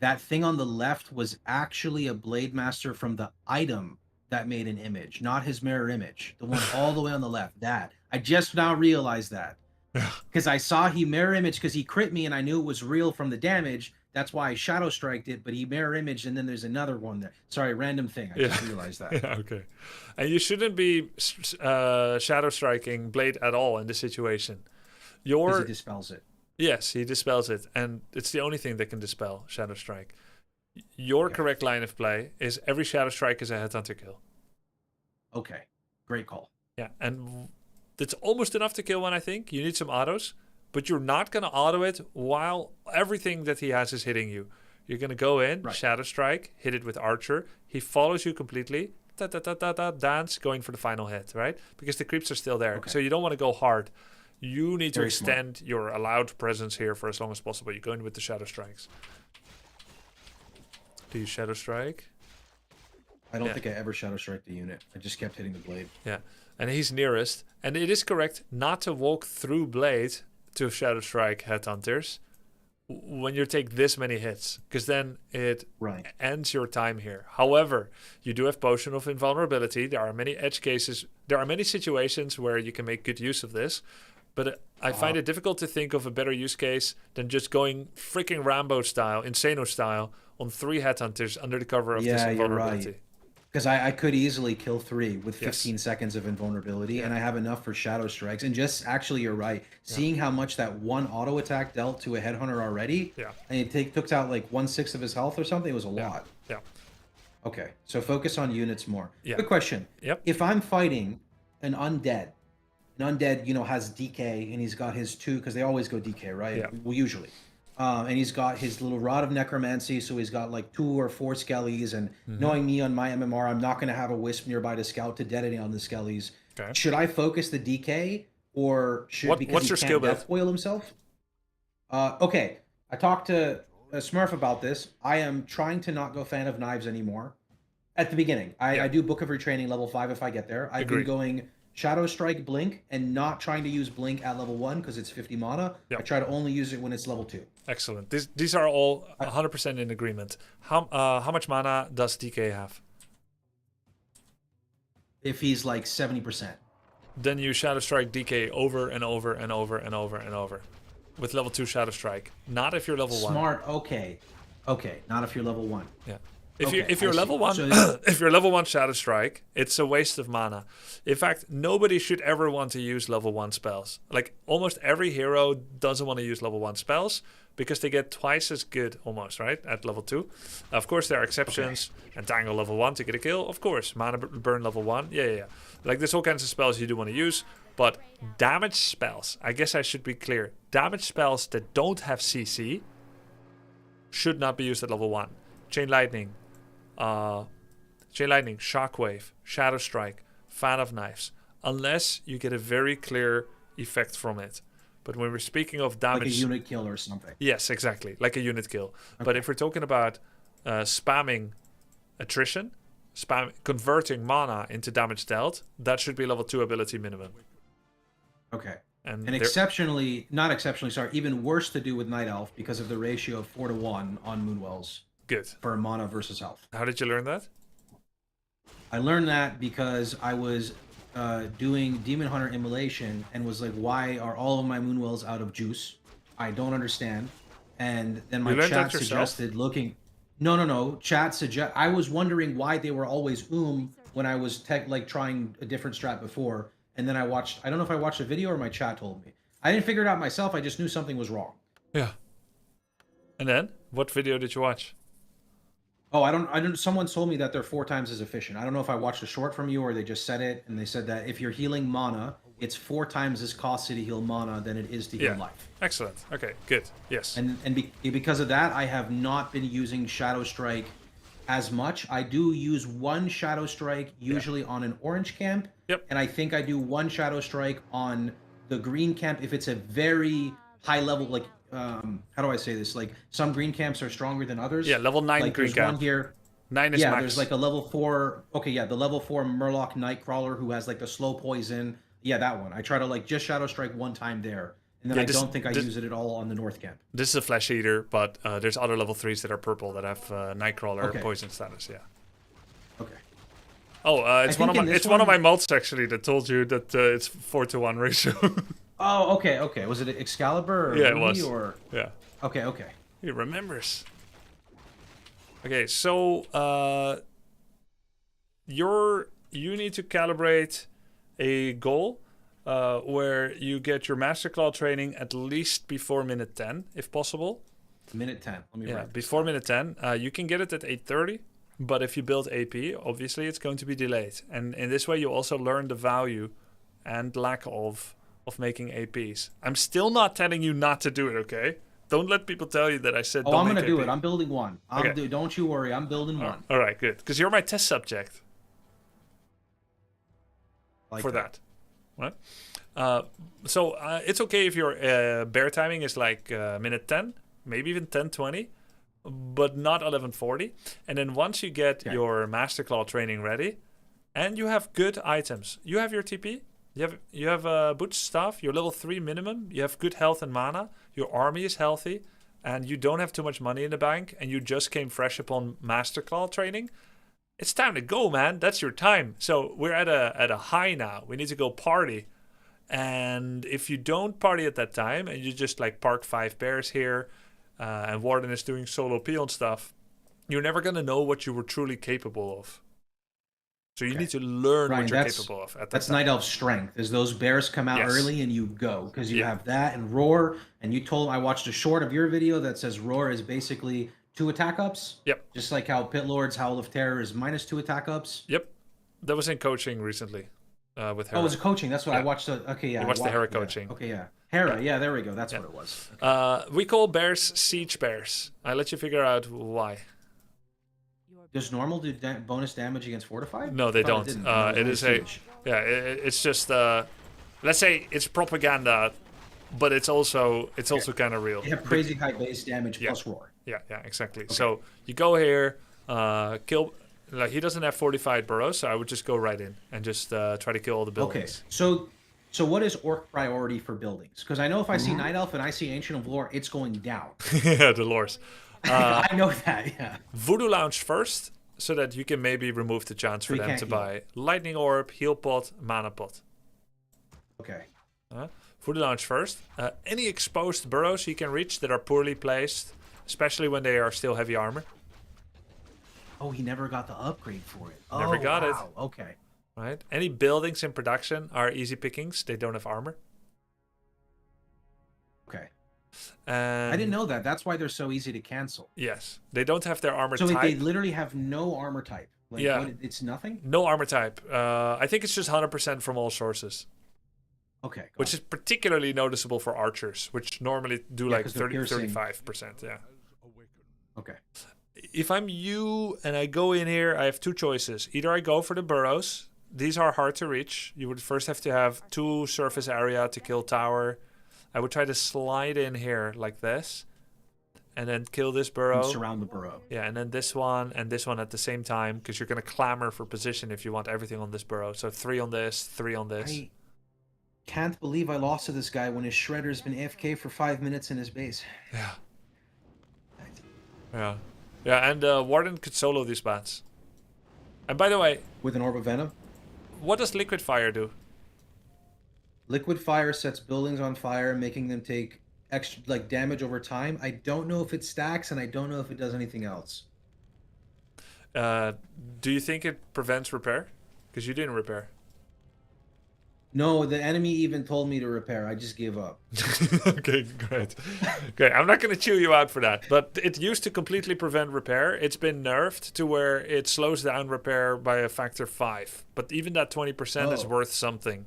That thing on the left was actually a Blade Master from the item that made an image, not his mirror image. The one all the way on the left. That. I just now realized that. Because I saw he mirror image because he crit me and I knew it was real from the damage. That's why I shadow striked it, but he mirror imaged and then there's another one there. Sorry, random thing. I just realized that. Yeah, okay. And you shouldn't be shadow striking Blade at all in this situation. Because he dispels it. Yes, he dispels it, and it's the only thing that can dispel Shadow Strike. Your correct line of play is every Shadow Strike is a Headhunter kill. Okay, great call. Yeah, and that's almost enough to kill one, I think. You need some autos, but you're not going to auto it while everything that he has is hitting you. You're going to go in, Shadow Strike, hit it with Archer. He follows you completely, dance, going for the final hit, right? Because the creeps are still there, so you don't want to go hard. You need to extend your allowed presence here for as long as possible. You go in with the Shadow Strikes. Do you Shadow Strike? I don't think I ever Shadow Strike the unit. I just kept hitting the Blade. Yeah, and he's nearest. And it is correct not to walk through Blade to Shadow Strike Headhunters when you take this many hits, because then it ends your time here. However, you do have Potion of Invulnerability. There are many edge cases. There are many situations where you can make good use of this. But I find it difficult to think of a better use case than just going freaking Rambo style, Insano style, on 3 Headhunters under the cover of this invulnerability. You're right. Because I could easily kill 3 with 15 seconds of invulnerability, and I have enough for Shadow Strikes. And just, actually, you're right. Seeing how much that one auto attack dealt to a Headhunter already, and it took out like 1/6 of his health or something, it was a lot. Yeah. Okay, so focus on units more. Yeah. Quick question. Yep. If I'm fighting an undead, has DK, and he's got his 2, because they always go DK, right? Yeah. Well, usually. And he's got his little Rod of Necromancy, so he's got like 2 or 4 skellies, and knowing me on my MMR, I'm not going to have a Wisp nearby to scout to detonate on the skellies. Okay. Should I focus the DK, or should because what's he your can't skill build? death foil himself? Okay, I talked to Smurf about this. I am trying to not go Fan of Knives anymore. At the beginning, I do Book of Retraining level 5 if I get there. I've been going Shadow Strike Blink and not trying to use Blink at level 1 because it's 50 mana. I try to only use it when it's level 2. Excellent. These are all 100% in agreement. How much mana does DK have? If he's like 70%. Then you Shadow Strike DK over and over and over and over and over. With level 2 Shadow Strike. Not if you're level 1. Smart, okay. Okay, not if you're level 1. Yeah. If you're level 1, if you're level 1 Shadow Strike, it's a waste of mana. In fact, nobody should ever want to use level 1 spells. Like almost every hero doesn't want to use level 1 spells because they get twice as good almost, right? At level 2. Of course there are exceptions. Entangle level 1 to get a kill, of course. Mana burn level 1. Yeah. Like there's all kinds of spells you do want to use, but damage spells, I guess I should be clear. Damage spells that don't have CC should not be used at level 1. Chain Lightning, Shockwave, Shadow Strike, Fan of Knives, unless you get a very clear effect from it. But when we're speaking of damage, like a unit kill or something. Yes, exactly, like a unit kill. Okay. But if we're talking about spamming attrition, converting mana into damage dealt, that should be level 2 ability minimum. Okay. And even worse to do with Night Elf because of the ratio of 4-to-1 on Moonwells. Good. For mana versus health. How did you learn that? I learned that because I was doing Demon Hunter Immolation and was like, why are all of my Moonwells out of juice? I don't understand. And then my chat suggested looking... No. Chat suggest. I was wondering why they were always when I was trying a different strat before. And then I don't know if I watched a video or my chat told me. I didn't figure it out myself. I just knew something was wrong. Yeah. And then? What video did you watch? Oh, I don't. Someone told me that they're 4 times as efficient. I don't know if I watched a short from you or they just said it, and they said that if you're healing mana, it's 4 times as costly to heal mana than it is to heal life. Excellent. Okay, good. Yes. And because of that, I have not been using Shadow Strike as much. I do use 1 Shadow Strike usually on an orange camp. Yep. And I think I do 1 Shadow Strike on the green camp if it's a very high level, like. How do I say this? Like some green camps are stronger than others. Yeah, level 9 like, green camp. One here. 9 is max. There's like a level 4. Okay, the level 4 Murloc Nightcrawler who has like the slow poison. Yeah, that one. I try to like just Shadow Strike 1 time there And then Yeah, I this- don't think I this- use it at all on the North Camp. This is a flesh eater, but there's other level 3s that are purple that have Nightcrawler Okay. poison status. Yeah. Okay. Oh, it's one of think my in it's this one of my one- mods actually that told you that it's 4-to-1 ratio. Oh, okay, okay. Was it Excalibur or Yeah, it Ruby was. or Yeah. okay, okay. He remembers. Okay, so you need to calibrate a goal where you get your Master Claw training at least before minute 10, if possible. Minute 10. Let me Yeah, write this before down. minute 10. You can get it at 8:30, but if you build AP, obviously it's going to be delayed. And in this way, you also learn the value and lack of making APs. I'm still not telling you not to do it, okay? Don't let people tell you that I said Oh, don't I'm make gonna do AP. it. I'm building one. Okay. Don't you worry. I'm building one. All right, good. Because you're my test subject Like for that. Right? So it's okay if your bear timing is like minute 10, maybe even 10:20, but not 11:40. And then once you get Okay. your Master Claw training ready, and you have good items, you have your TP, you have boots staff, you're level 3 minimum, you have good health and mana, your army is healthy, and you don't have too much money in the bank, and you just came fresh upon Master Claw training. It's time to go, man. That's your time. So we're at a high now. We need to go party. And if you don't party at that time and you just like park 5 bears here and Warden is doing solo peel and stuff, you're never going to know what you were truly capable of. So you need to learn Ryan, what you're that's- capable of at that That's time. Night Elf's strength. Is those bears come out Yes. early and you go because you Yeah. have that and roar. And you told I watched a short of your video that says roar is basically 2 attack ups. Yep. Just like how Pit Lord's Howl of Terror is minus 2 attack ups. Yep. That was in coaching recently with Hera. Oh, it was coaching. That's what I Yeah. watched. Okay, yeah. You I watched the Hera yeah. coaching. Okay, yeah. Hera, yeah, there we go. That's what it was. We call bears siege bears. I let you figure out why. Does normal do bonus damage against fortified? No, they I thought don't. didn't. No, It is a siege. It's just let's say it's propaganda, but it's also kind of real. They have crazy high base damage Yeah. plus roar. Yeah, exactly. So you go here, kill. Like he doesn't have fortified burrows, so I would just go right in and just try to kill all the Okay, buildings. so what is orc priority for buildings? Because I know if I Mm-hmm. see Night Elf and I see Ancient of Lore, it's going down. Yeah, the lores. I know that, yeah. Voodoo Lounge first, so that you can maybe remove the chance for We them can't to heal. buy Lightning Orb, Heal Pot, Mana Pot. Okay. Voodoo Lounge first. Any exposed burrows you can reach that are poorly placed, especially when they are still heavy armor. Oh, he never got the upgrade for it. Never Oh, got it. wow. Okay. Right? Any buildings in production are easy pickings. They don't have armor. Okay. And I didn't know that. That's why they're so easy to cancel. Yes, they don't have their armor So type. they literally have no armor type. Like, Yeah. it's nothing? No armor type. I think it's just 100% from all sources, Okay. got which it. is particularly noticeable for archers, which normally do Yeah, like 'cause they're 30, piercing. 35%. Yeah. Okay. If I'm you and I go in here, I have two choices. Either I go for the burrows. These are hard to reach. You would first have to have 2 surface area to kill tower. I would try to slide in here like this, and then kill this burrow. And surround the burrow. Yeah, and then this one and this one at the same time, because you're gonna clamor for position if you want everything on this burrow. So 3 on this, 3 on this. I can't believe I lost to this guy when his shredder's been AFK for 5 minutes in his base. Yeah. Yeah. Yeah, and Warden could solo these bats. And by the way, With an Orb of Venom? what does Liquid Fire do? Liquid Fire sets buildings on fire, making them take extra damage over time. I don't know if it stacks, and I don't know if it does anything else. Do you think it prevents repair? Because you didn't repair. No, the enemy even told me to repair. I just gave up. Okay, great. Okay, I'm not going to chew you out for that. But it used to completely prevent repair. It's been nerfed to where it slows down repair by a factor 5. But even that 20% is Oh. worth something.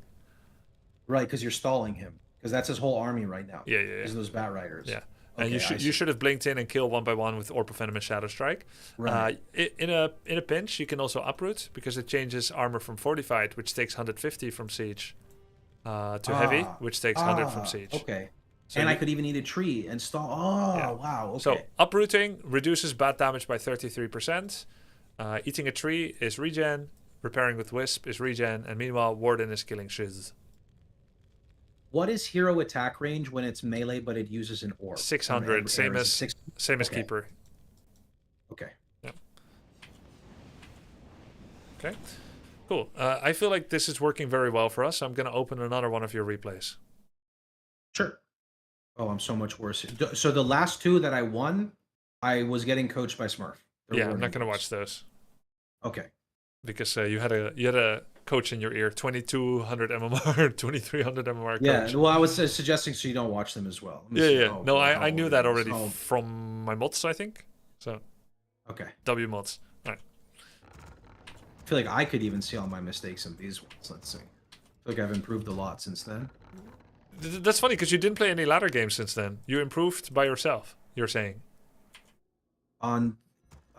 Right, because you're stalling him. Because that's his whole army right now. Yeah. Is those Bat Riders. Yeah. And Okay, I you see. should have blinked in and killed one by one with Orb of Venom and Shadow Strike. Right. In a pinch, you can also uproot because it changes armor from fortified, which takes 150 from siege, to heavy, which takes 100 from siege. Okay. So and I you- could even eat a tree and stall. Oh, Yeah. wow. Okay. So uprooting reduces bat damage by 33%. Eating a tree is regen. Repairing with Wisp is regen. And meanwhile, Warden is killing shiz. what is hero attack range when it's melee but it uses an orb? 600, same as same as Okay. keeper. Okay. Yeah. Okay. Cool. I feel like this is working very well for us. So I'm gonna open another one of your replays. Sure. Oh, I'm so much worse. So the last two that I won, I was getting coached by Smurf. They're Yeah, I'm learning not gonna games. watch those Okay. because you had a coach in your ear, 2200 MMR, 2300 MMR coach. Yeah. Well, I was suggesting so you don't watch them as well. Let me Yeah, see. yeah. Oh, No, boy, I how knew old that it is. already Oh, from my mods, I think. So okay. W mods. All right. I feel like I could even see all my mistakes in these ones. Let's see. I feel like I've improved a lot since then. That's funny because you didn't play any ladder games since then. You improved by yourself. You're saying. On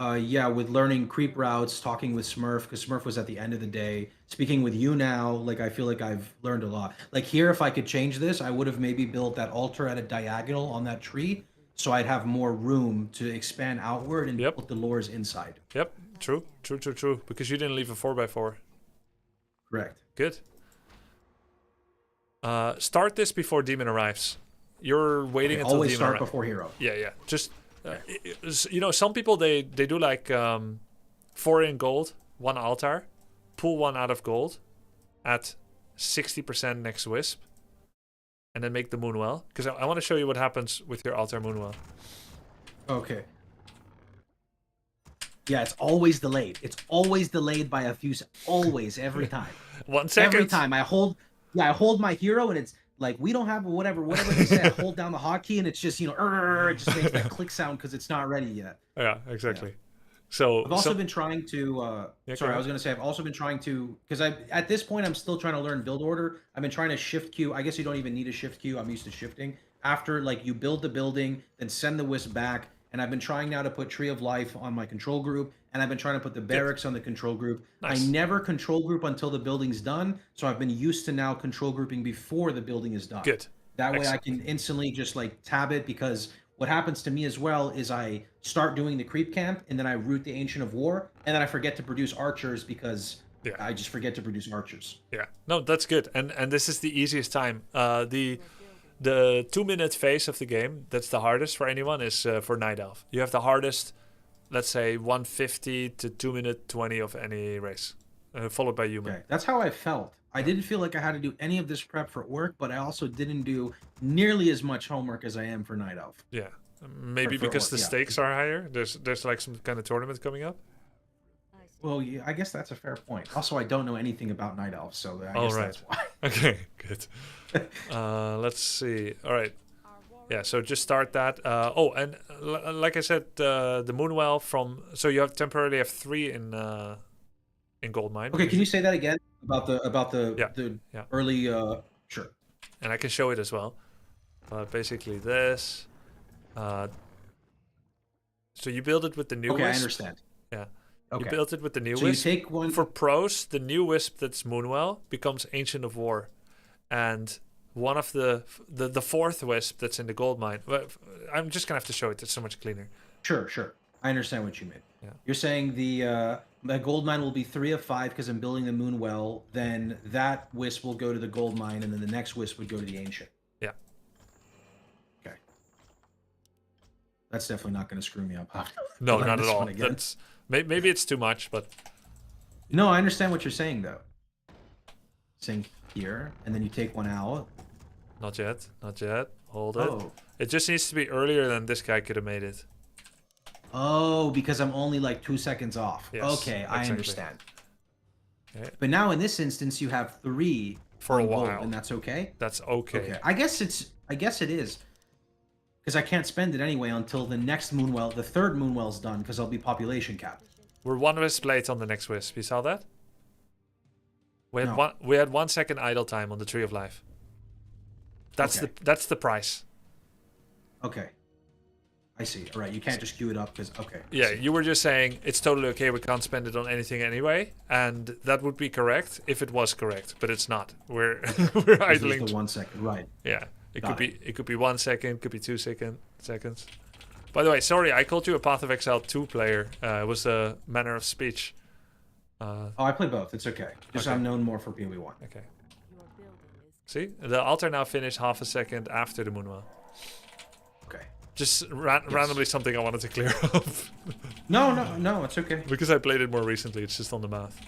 yeah, with learning creep routes, talking with Smurf, because Smurf was at the end of the day. Speaking with you now, like I feel like I've learned a lot. Like here, if I could change this, I would have maybe built that altar at a diagonal on that tree, so I'd have more room to expand outward and put the lures inside. Yep. True. True. True. True. Because you didn't leave a 4x4. Correct. Good. Start this before demon arrives. You're waiting until always demon start arrives. before hero. Yeah, yeah. Just you know, some people they do like 4 in gold, 1 altar, pull 1 out of gold, at 60% next wisp, and then make the moonwell. Because I want to show you what happens with your altar moonwell. Okay. Yeah, it's always delayed. It's always delayed by a few. Always, every time. 1 second. Every time I hold my hero and it's like we don't have whatever they say. I hold down the hotkey and it's just it just makes that click sound because it's not ready yet. Yeah, exactly. Yeah. So I've also been trying to. Sorry, I was gonna say I've also been trying to because at this point I'm still trying to learn build order. I've been trying to shift queue. I guess you don't even need a shift queue. I'm used to shifting. After like you build the building, then send the wisp back. And I've been trying now to put Tree of Life on my control group, and I've been trying to put the barracks on the control group. Nice. I never control group until the building's done, so I've been used to now control grouping before the building is done. Good. That way I can instantly just like tab it, because what happens to me as well is I start doing the creep camp, and then I root the Ancient of War, and then I forget to produce archers because I just forget to produce archers. Yeah, no, that's good. And this is the easiest time. The 2-minute phase of the game, that's the hardest for anyone, is for Night Elf. You have the hardest, let's say, 150 to 2-minute 20 of any race, followed by human. Okay, that's how I felt. I didn't feel like I had to do any of this prep for work, but I also didn't do nearly as much homework as I am for Night Elf. Yeah, maybe because the stakes are higher. There's like some kind of tournament coming up. Well, yeah, I guess that's a fair point. Also, I don't know anything about Night Elf, so I guess that's why. Okay, good. Let's see. All right. Yeah, so just start that. And like I said, the Moonwell from... So you have temporarily have 3 in Gold Mine. Okay, can you say that again about the early... Sure. And I can show it as well. Basically this. So you build it with the new wisp. wisp. I understand. Yeah. Okay. You built it with the new so wisp. You take one... For pros, the new wisp that's Moonwell becomes Ancient of War. And one of the 4th wisp that's in the gold mine. I'm just gonna have to show it. It's so much cleaner. Sure. I understand what you mean. Yeah. You're saying the gold mine will be 3 of 5 because I'm building the Moonwell. Then that wisp will go to the gold mine, and then the next wisp would go to the ancient. Yeah. Okay. That's definitely not going to screw me up. No, not at all. That's maybe it's too much, but no, I understand what you're saying though. Saying here, and then you take one out. Not yet. Hold it. It just needs to be earlier than this guy could have made it. Oh, because I'm only like 2 seconds off. Yes, okay, exactly. I understand. Okay. But now in this instance, you have 3 for a while, gold, and that's okay. That's okay. Okay, I guess it is, because I can't spend it anyway until the next Moonwell, the 3rd Moonwell's done, because I'll be population capped. We're 1 wisp late on the next wisp. You saw that? We had No. we had 1 second idle time on the Tree of Life. That's the price. Okay. I see. All right, you can't just queue it up because Yeah, you were just saying it's totally okay. We can't spend it on anything anyway, and that would be correct if it was correct, but it's not. We're idling. The 1 second, right? Yeah, it could be 1 second, could be 2 seconds. By the way, sorry, I called you a Path of Exile 2 player. It was a manner of speech. I play both. It's okay. Just I'm known more for PoE1. Okay. See? The altar now finished half a second after the moonwell. Okay. Just randomly something I wanted to clear up. No, it's okay. Because I played it more recently, it's just on the math.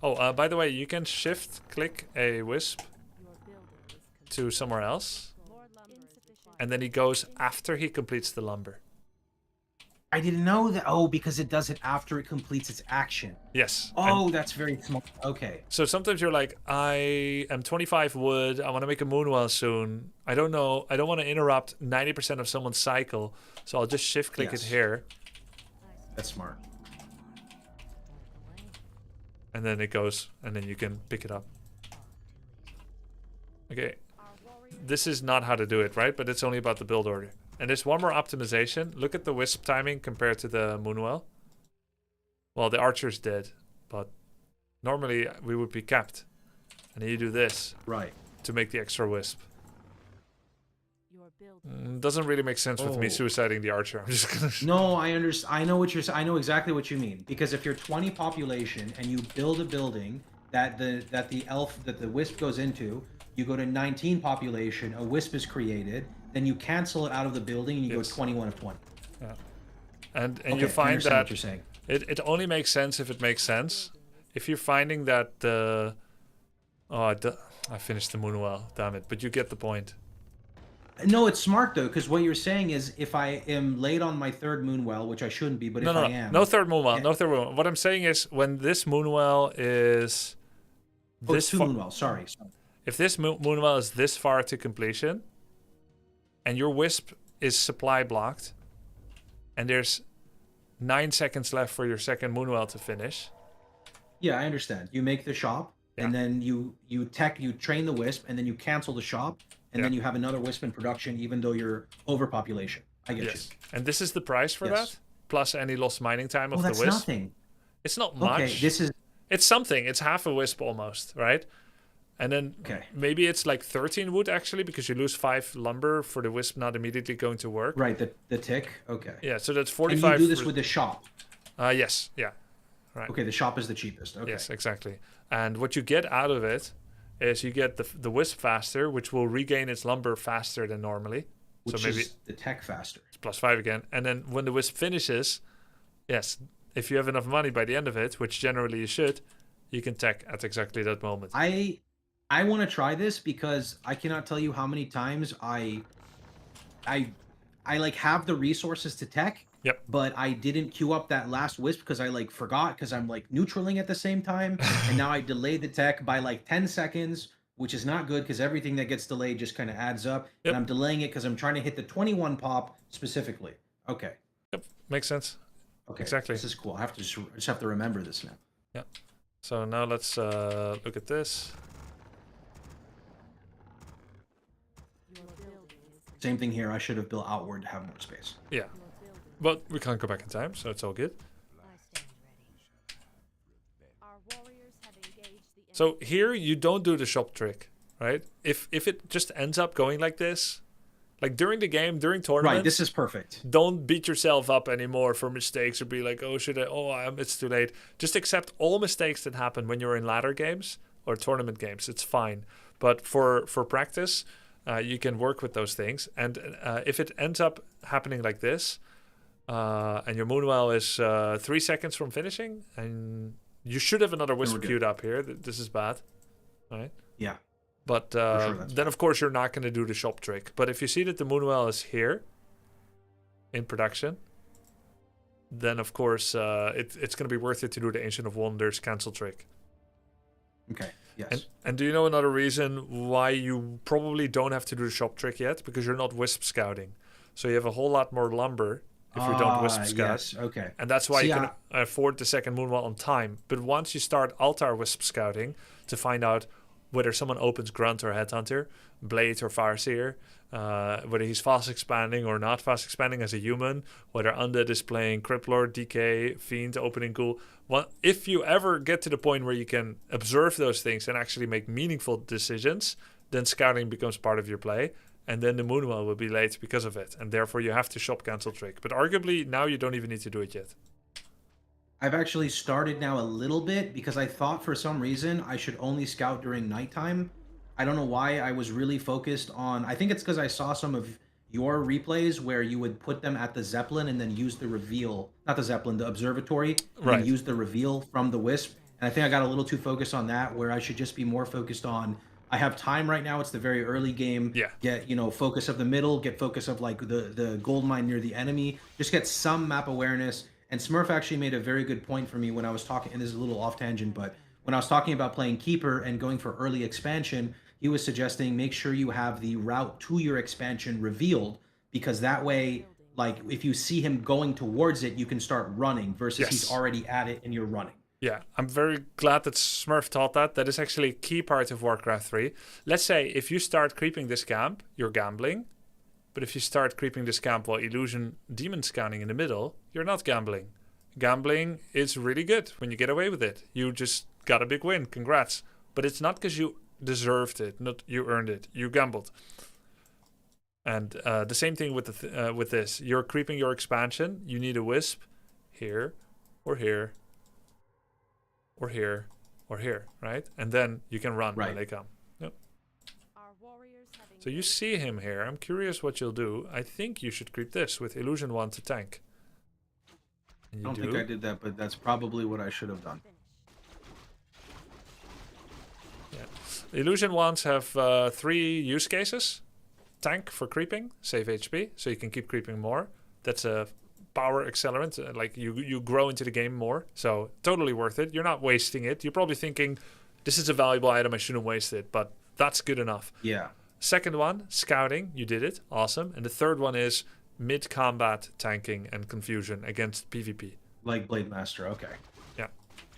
Oh, by the way, you can shift click a wisp to somewhere else. And then he goes after he completes the lumber. I didn't know that. Oh, because it does it after it completes its action. Yes. Oh, that's very smart. Okay. So sometimes you're like, I am 25 wood. I want to make a moonwell soon. I don't know. I don't want to interrupt 90% of someone's cycle. So I'll just shift click it here. That's smart. And then it goes, and then you can pick it up. Okay. This is not how to do it, right? But it's only about the build order. And there's one more optimization. Look at the wisp timing compared to the moonwell. Well, the archer's dead, but normally we would be capped. And then you do this. Right. To make the extra wisp. Doesn't really make sense with me suiciding the archer. I'm just gonna... No, I understand. I know what you're. I know exactly what you mean. Because if you're 20 population and you build a building that the wisp goes into, you go to 19 population, a wisp is created, then you cancel it out of the building and you go 21 of 20. Yeah. And Okay, you I find understand that what you're saying. it only makes sense if it makes sense. If you're finding that the I finished the moonwell, damn it! But you get the point. No, it's smart though, because what you're saying is if I am late on my third moonwell, which I shouldn't be, but if I am, no third moonwell, no third moonwell. What I'm saying is when this moonwell is this two moonwell. Sorry. If this moonwell is this far to completion, and your wisp is supply blocked, and there's 9 seconds left for your second moonwell to finish. Yeah, I understand. You make the shop, and then you train the wisp, and then you cancel the shop, and then you have another wisp in production, even though you're overpopulation. I get you. And this is the price for that, plus any lost mining time of the wisp. That's nothing. It's not much. Okay, it's something. It's half a wisp almost, right? And then maybe it's like 13 wood actually, because you lose 5 lumber for the wisp not immediately going to work. Right, the tick. Okay. Yeah, so that's 45. And you do this with the shop. Yes, yeah. Right. Okay, the shop is the cheapest. Okay. Yes, exactly. And what you get out of it is you get the wisp faster, which will regain its lumber faster than normally. Which so maybe is the tech faster. It's +5 again. And then when the wisp finishes, yes, if you have enough money by the end of it, which generally you should, you can tech at exactly that moment. I want to try this because I cannot tell you how many times I like have the resources to tech. Yep. But I didn't queue up that last wisp because I like forgot because I'm like neutraling at the same time, and now I delayed the tech by like 10 seconds, which is not good because everything that gets delayed just kind of adds up. Yep. And I'm delaying it because I'm trying to hit the 21 pop specifically. Okay. Yep, makes sense. Okay. Exactly. This is cool. I just have to remember this now. Yeah. So now let's look at this. Same thing here. I should have built outward to have more space. Yeah. But we can't go back in time, so it's all good. So here you don't do the shop trick, right? If it just ends up going like this, like during the game, during tournaments, right, this is perfect. Don't beat yourself up anymore for mistakes or be like, oh, it's too late. Just accept all mistakes that happen when you're in ladder games or tournament games. It's fine. But for practice, you can work with those things. And if it ends up happening like this, and your moonwell is 3 seconds from finishing, and you should have another wisp queued up here. This is bad, right? Yeah. But then, of course, you're not going to do the shop trick. But if you see that the moonwell is here in production, then, of course, it's going to be worth it to do the Ancient of Wonders cancel trick. Okay, yes. And do you know another reason why you probably don't have to do the shop trick yet? Because you're not wisp scouting. So you have a whole lot more lumber if you don't wisp scout. Yes, okay. And that's why you can afford the second moonwell on time. But once you start altar wisp scouting to find out whether someone opens Grunt or Headhunter, Blade or Farseer, whether he's fast expanding or not fast expanding as a human, whether Undead is playing Crippler, DK, Fiend, opening cool. Well, if you ever get to the point where you can observe those things and actually make meaningful decisions, then scouting becomes part of your play. And then the moonwell will be late because of it. And therefore you have to shop cancel trick. But arguably now you don't even need to do it yet. I've actually started now a little bit because I thought for some reason I should only scout during nighttime. I don't know why I was really focused on. I think it's because I saw some of your replays where you would put them at the Zeppelin and then use the reveal, not the Zeppelin, the observatory, and Right. then use the reveal from the Wisp. And I think I got a little too focused on that, where I should just be more focused on. I have time right now. It's the very early game. Yeah. Get focus of the middle. Get focus of like the gold mine near the enemy. Just get some map awareness. And Smurf actually made a very good point for me when I was talking. And this is a little off tangent, but when I was talking about playing Keeper and going for early expansion, he was suggesting make sure you have the route to your expansion revealed, because that way, like if you see him going towards it, you can start running versus he's Yes. already at it and you're running. Yeah, I'm very glad that Smurf taught that. That is actually a key part of Warcraft 3. Let's say if you start creeping this camp, you're gambling. But if you start creeping this camp while Illusion Demon Scouting in the middle, you're not gambling. Gambling is really good when you get away with it. You just got a big win. Congrats. But it's not because you deserved it, not you earned it. You gambled. And the same thing with with this. You're creeping your expansion. You need a wisp here or here or here or here, right? And then you can run when they come. Yep. So you see him here. I'm curious what you'll do. I think you should creep this with Illusion 1 to tank. And I don't think I did that, but that's probably what I should have done. Yeah. Illusion 1s have 3 use cases. Tank for creeping, save HP, so you can keep creeping more. That's a power accelerant, like you grow into the game more. So totally worth it. You're not wasting it. You're probably thinking, this is a valuable item, I shouldn't waste it. But that's good enough. Yeah. Second one, scouting. You did it. Awesome. And the third one is mid-combat tanking and confusion against PvP. Like Blade Master, okay. Yeah.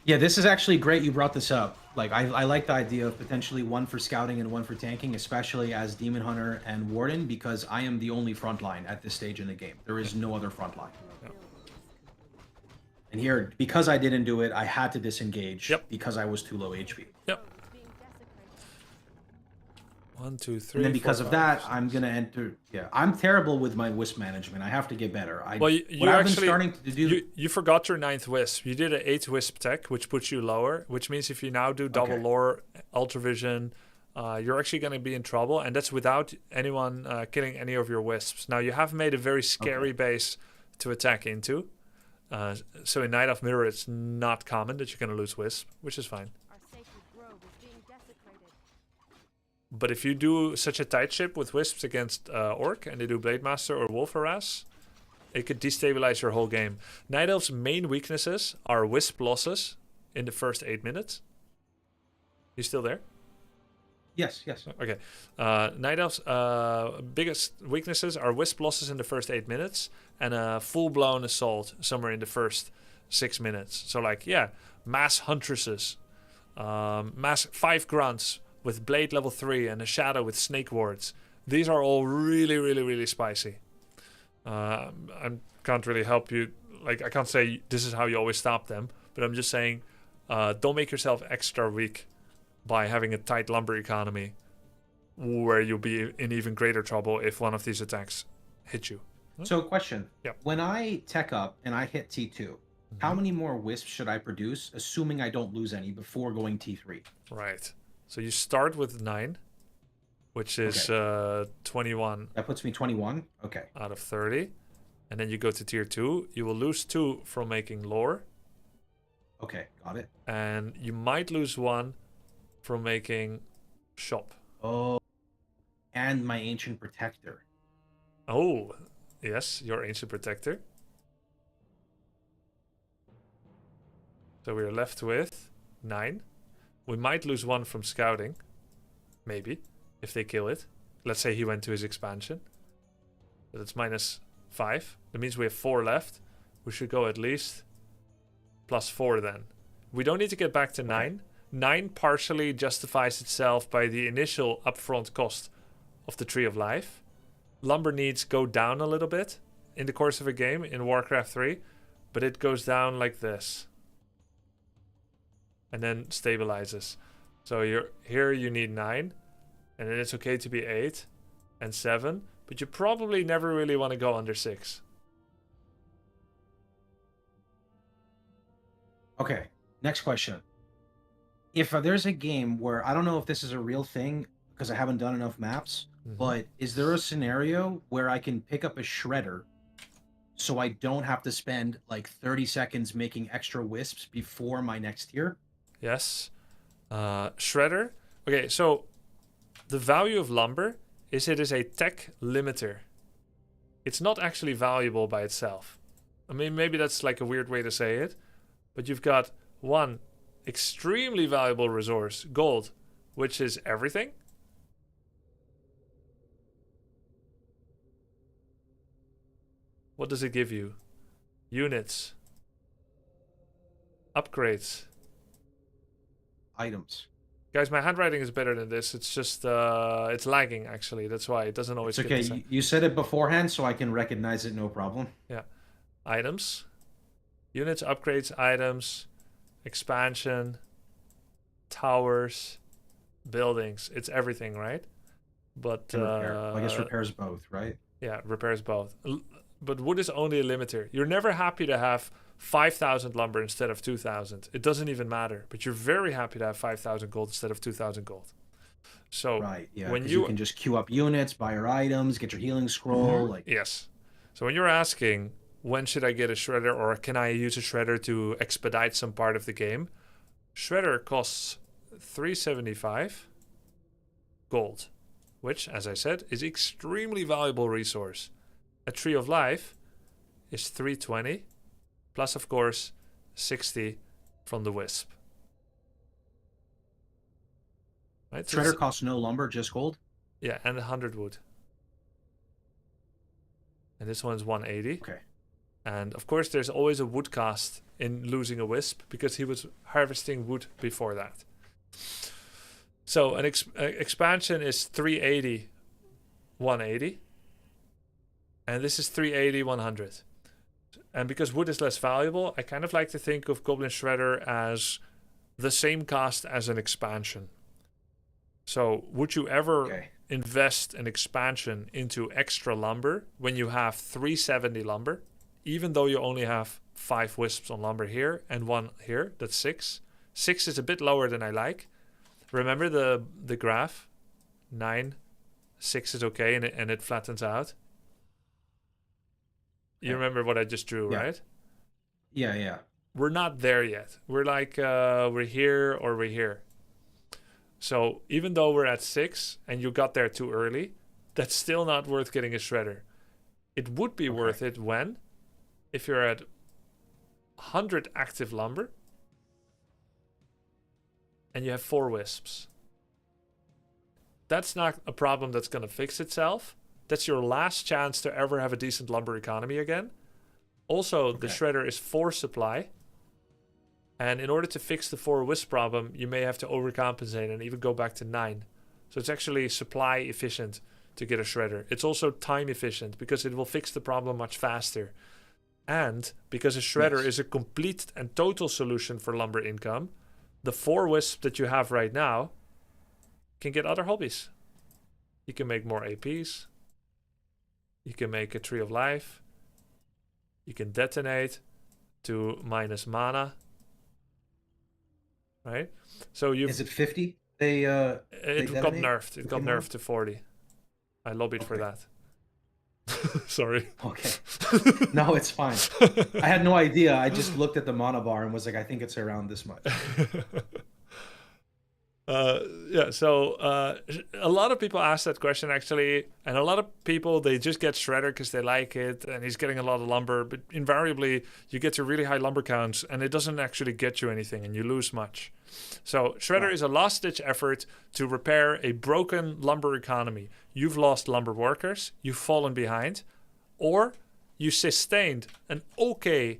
Yeah, this is actually great you brought this up. Like, I like the idea of potentially one for scouting and one for tanking, especially as Demon Hunter and Warden, because I am the only frontline at this stage in the game. There is no other frontline. Yeah. And here, because I didn't do it, I had to disengage because I was too low HP. Yep. 1, 2, 3. And then because 4, of 5, that, 6. I'm gonna enter. Yeah, I'm terrible with my wisp management. I have to get better. Well, you what I've actually been starting to do. You forgot your 9th wisp. You did an 8th wisp tech, which puts you lower. Which means if you now do double lore, ultravision, you're actually going to be in trouble, and that's without anyone killing any of your wisps. Now you have made a very scary base to attack into. So in Night of Mirror, it's not common that you're going to lose wisp, which is fine. But if you do such a tight ship with wisps against Orc, and they do Blade Master or Wolf Harass, it could destabilize your whole game. Night Elf's main weaknesses are wisp losses in the first 8 minutes. You still there? Yes, yes. Okay. Night Elf's biggest weaknesses are wisp losses in the first 8 minutes and a full-blown assault somewhere in the first 6 minutes. So like, yeah, mass huntresses, mass 5 grunts with blade level 3 and a shadow with snake wards. These are all really, really, really spicy. I can't really help you. Like, I can't say this is how you always stop them, but I'm just saying, don't make yourself extra weak by having a tight lumber economy where you'll be in even greater trouble if one of these attacks hit you. So, question. Yep. When I tech up and I hit T2, how many more wisps should I produce, assuming I don't lose any before going T3? Right. So you start with 9, which is 21. That puts me 21? Okay. Out of 30. And then you go to tier 2. You will lose 2 from making lore. Okay, got it. And you might lose 1 from making shop. Oh, and my Ancient Protector. Oh, yes, your Ancient Protector. So we're left with 9. We might lose 1 from scouting. Maybe, if they kill it. Let's say he went to his expansion. So that's minus 5. That means we have 4 left. We should go at least plus 4 then. We don't need to get back to 9. 9 partially justifies itself by the initial upfront cost of the Tree of Life. Lumber needs go down a little bit in the course of a game in Warcraft 3, but it goes down like this. And then stabilizes. So here you need 9, and then it's okay to be 8 and 7, but you probably never really want to go under 6. Okay, next question. If there's a game where I don't know if this is a real thing because I haven't done enough maps, but is there a scenario where I can pick up a shredder so I don't have to spend like 30 seconds making extra wisps before my next tier? Yes. Shredder. Okay, so the value of lumber is it is a tech limiter. It's not actually valuable by itself. I mean, maybe that's like a weird way to say it, but you've got one extremely valuable resource, gold, which is everything. What does it give you? Units. Upgrades. Items. Guys, my handwriting is better than this. It's just, it's lagging, actually. That's why it doesn't always It's get okay. the same. You said it beforehand, so I can recognize it, no problem. Yeah. Items. Units, upgrades, items, expansion, towers, buildings. It's everything, right? But, And repair. Well, I guess repairs both, right? yeah, repairs both. But wood is only a limiter. You're never happy to have 5,000 lumber instead of 2,000. It doesn't even matter. But you're very happy to have 5,000 gold instead of 2,000 gold. So Right, yeah. when 'cause you you can just queue up units, buy your items, get your healing scroll. Like, yes. So when you're asking when should I get a shredder or can I use a shredder to expedite some part of the game, shredder costs 375 gold, which, as I said, is extremely valuable resource. A tree of life is 320, plus of course 60 from the wisp. Right? So shredder costs no lumber, just gold. yeah, and 100 wood. And this one's 180. Okay. And of course, there's always a wood cost in losing a wisp because he was harvesting wood before that. So an expansion is 380, 180. And this is 380, 100. And because wood is less valuable, I kind of like to think of Goblin Shredder as the same cost as an expansion. So would you ever invest an expansion into extra lumber when you have 370 lumber, even though you only have 5 wisps on lumber here and 1 here? That's 6. 6 is a bit lower than I like. Remember the graph? 9, 6 is okay, and it flattens out. You remember what I just drew, right? Yeah. We're not there yet. We're like, we're here or we're here. So even though we're at 6 and you got there too early, that's still not worth getting a shredder. It would be worth it if you're at 100 active lumber and you have 4 wisps. That's not a problem that's going to fix itself. That's your last chance to ever have a decent lumber economy again. Also, the shredder is 4 supply. And in order to fix the 4 wisp problem, you may have to overcompensate and even go back to 9. So it's actually supply efficient to get a shredder. It's also time efficient because it will fix the problem much faster. And because a shredder is a complete and total solution for lumber income, the 4 wisps that you have right now can get other hobbies. You can make more APs. You can make a tree of life. You can detonate to minus mana. Right? So you Is it 50? It got nerfed. It got nerfed to 40. I lobbied for that. Sorry. Okay. No, it's fine. I had no idea. I just looked at the mana bar and was like, I think it's around this much. So a lot of people ask that question actually, and a lot of people, they just get shredder because they like it and he's getting a lot of lumber, but invariably you get to really high lumber counts and it doesn't actually get you anything and you lose much. So shredder is a last-ditch effort to repair a broken lumber economy. You've lost lumber workers, you've fallen behind, or you sustained an okay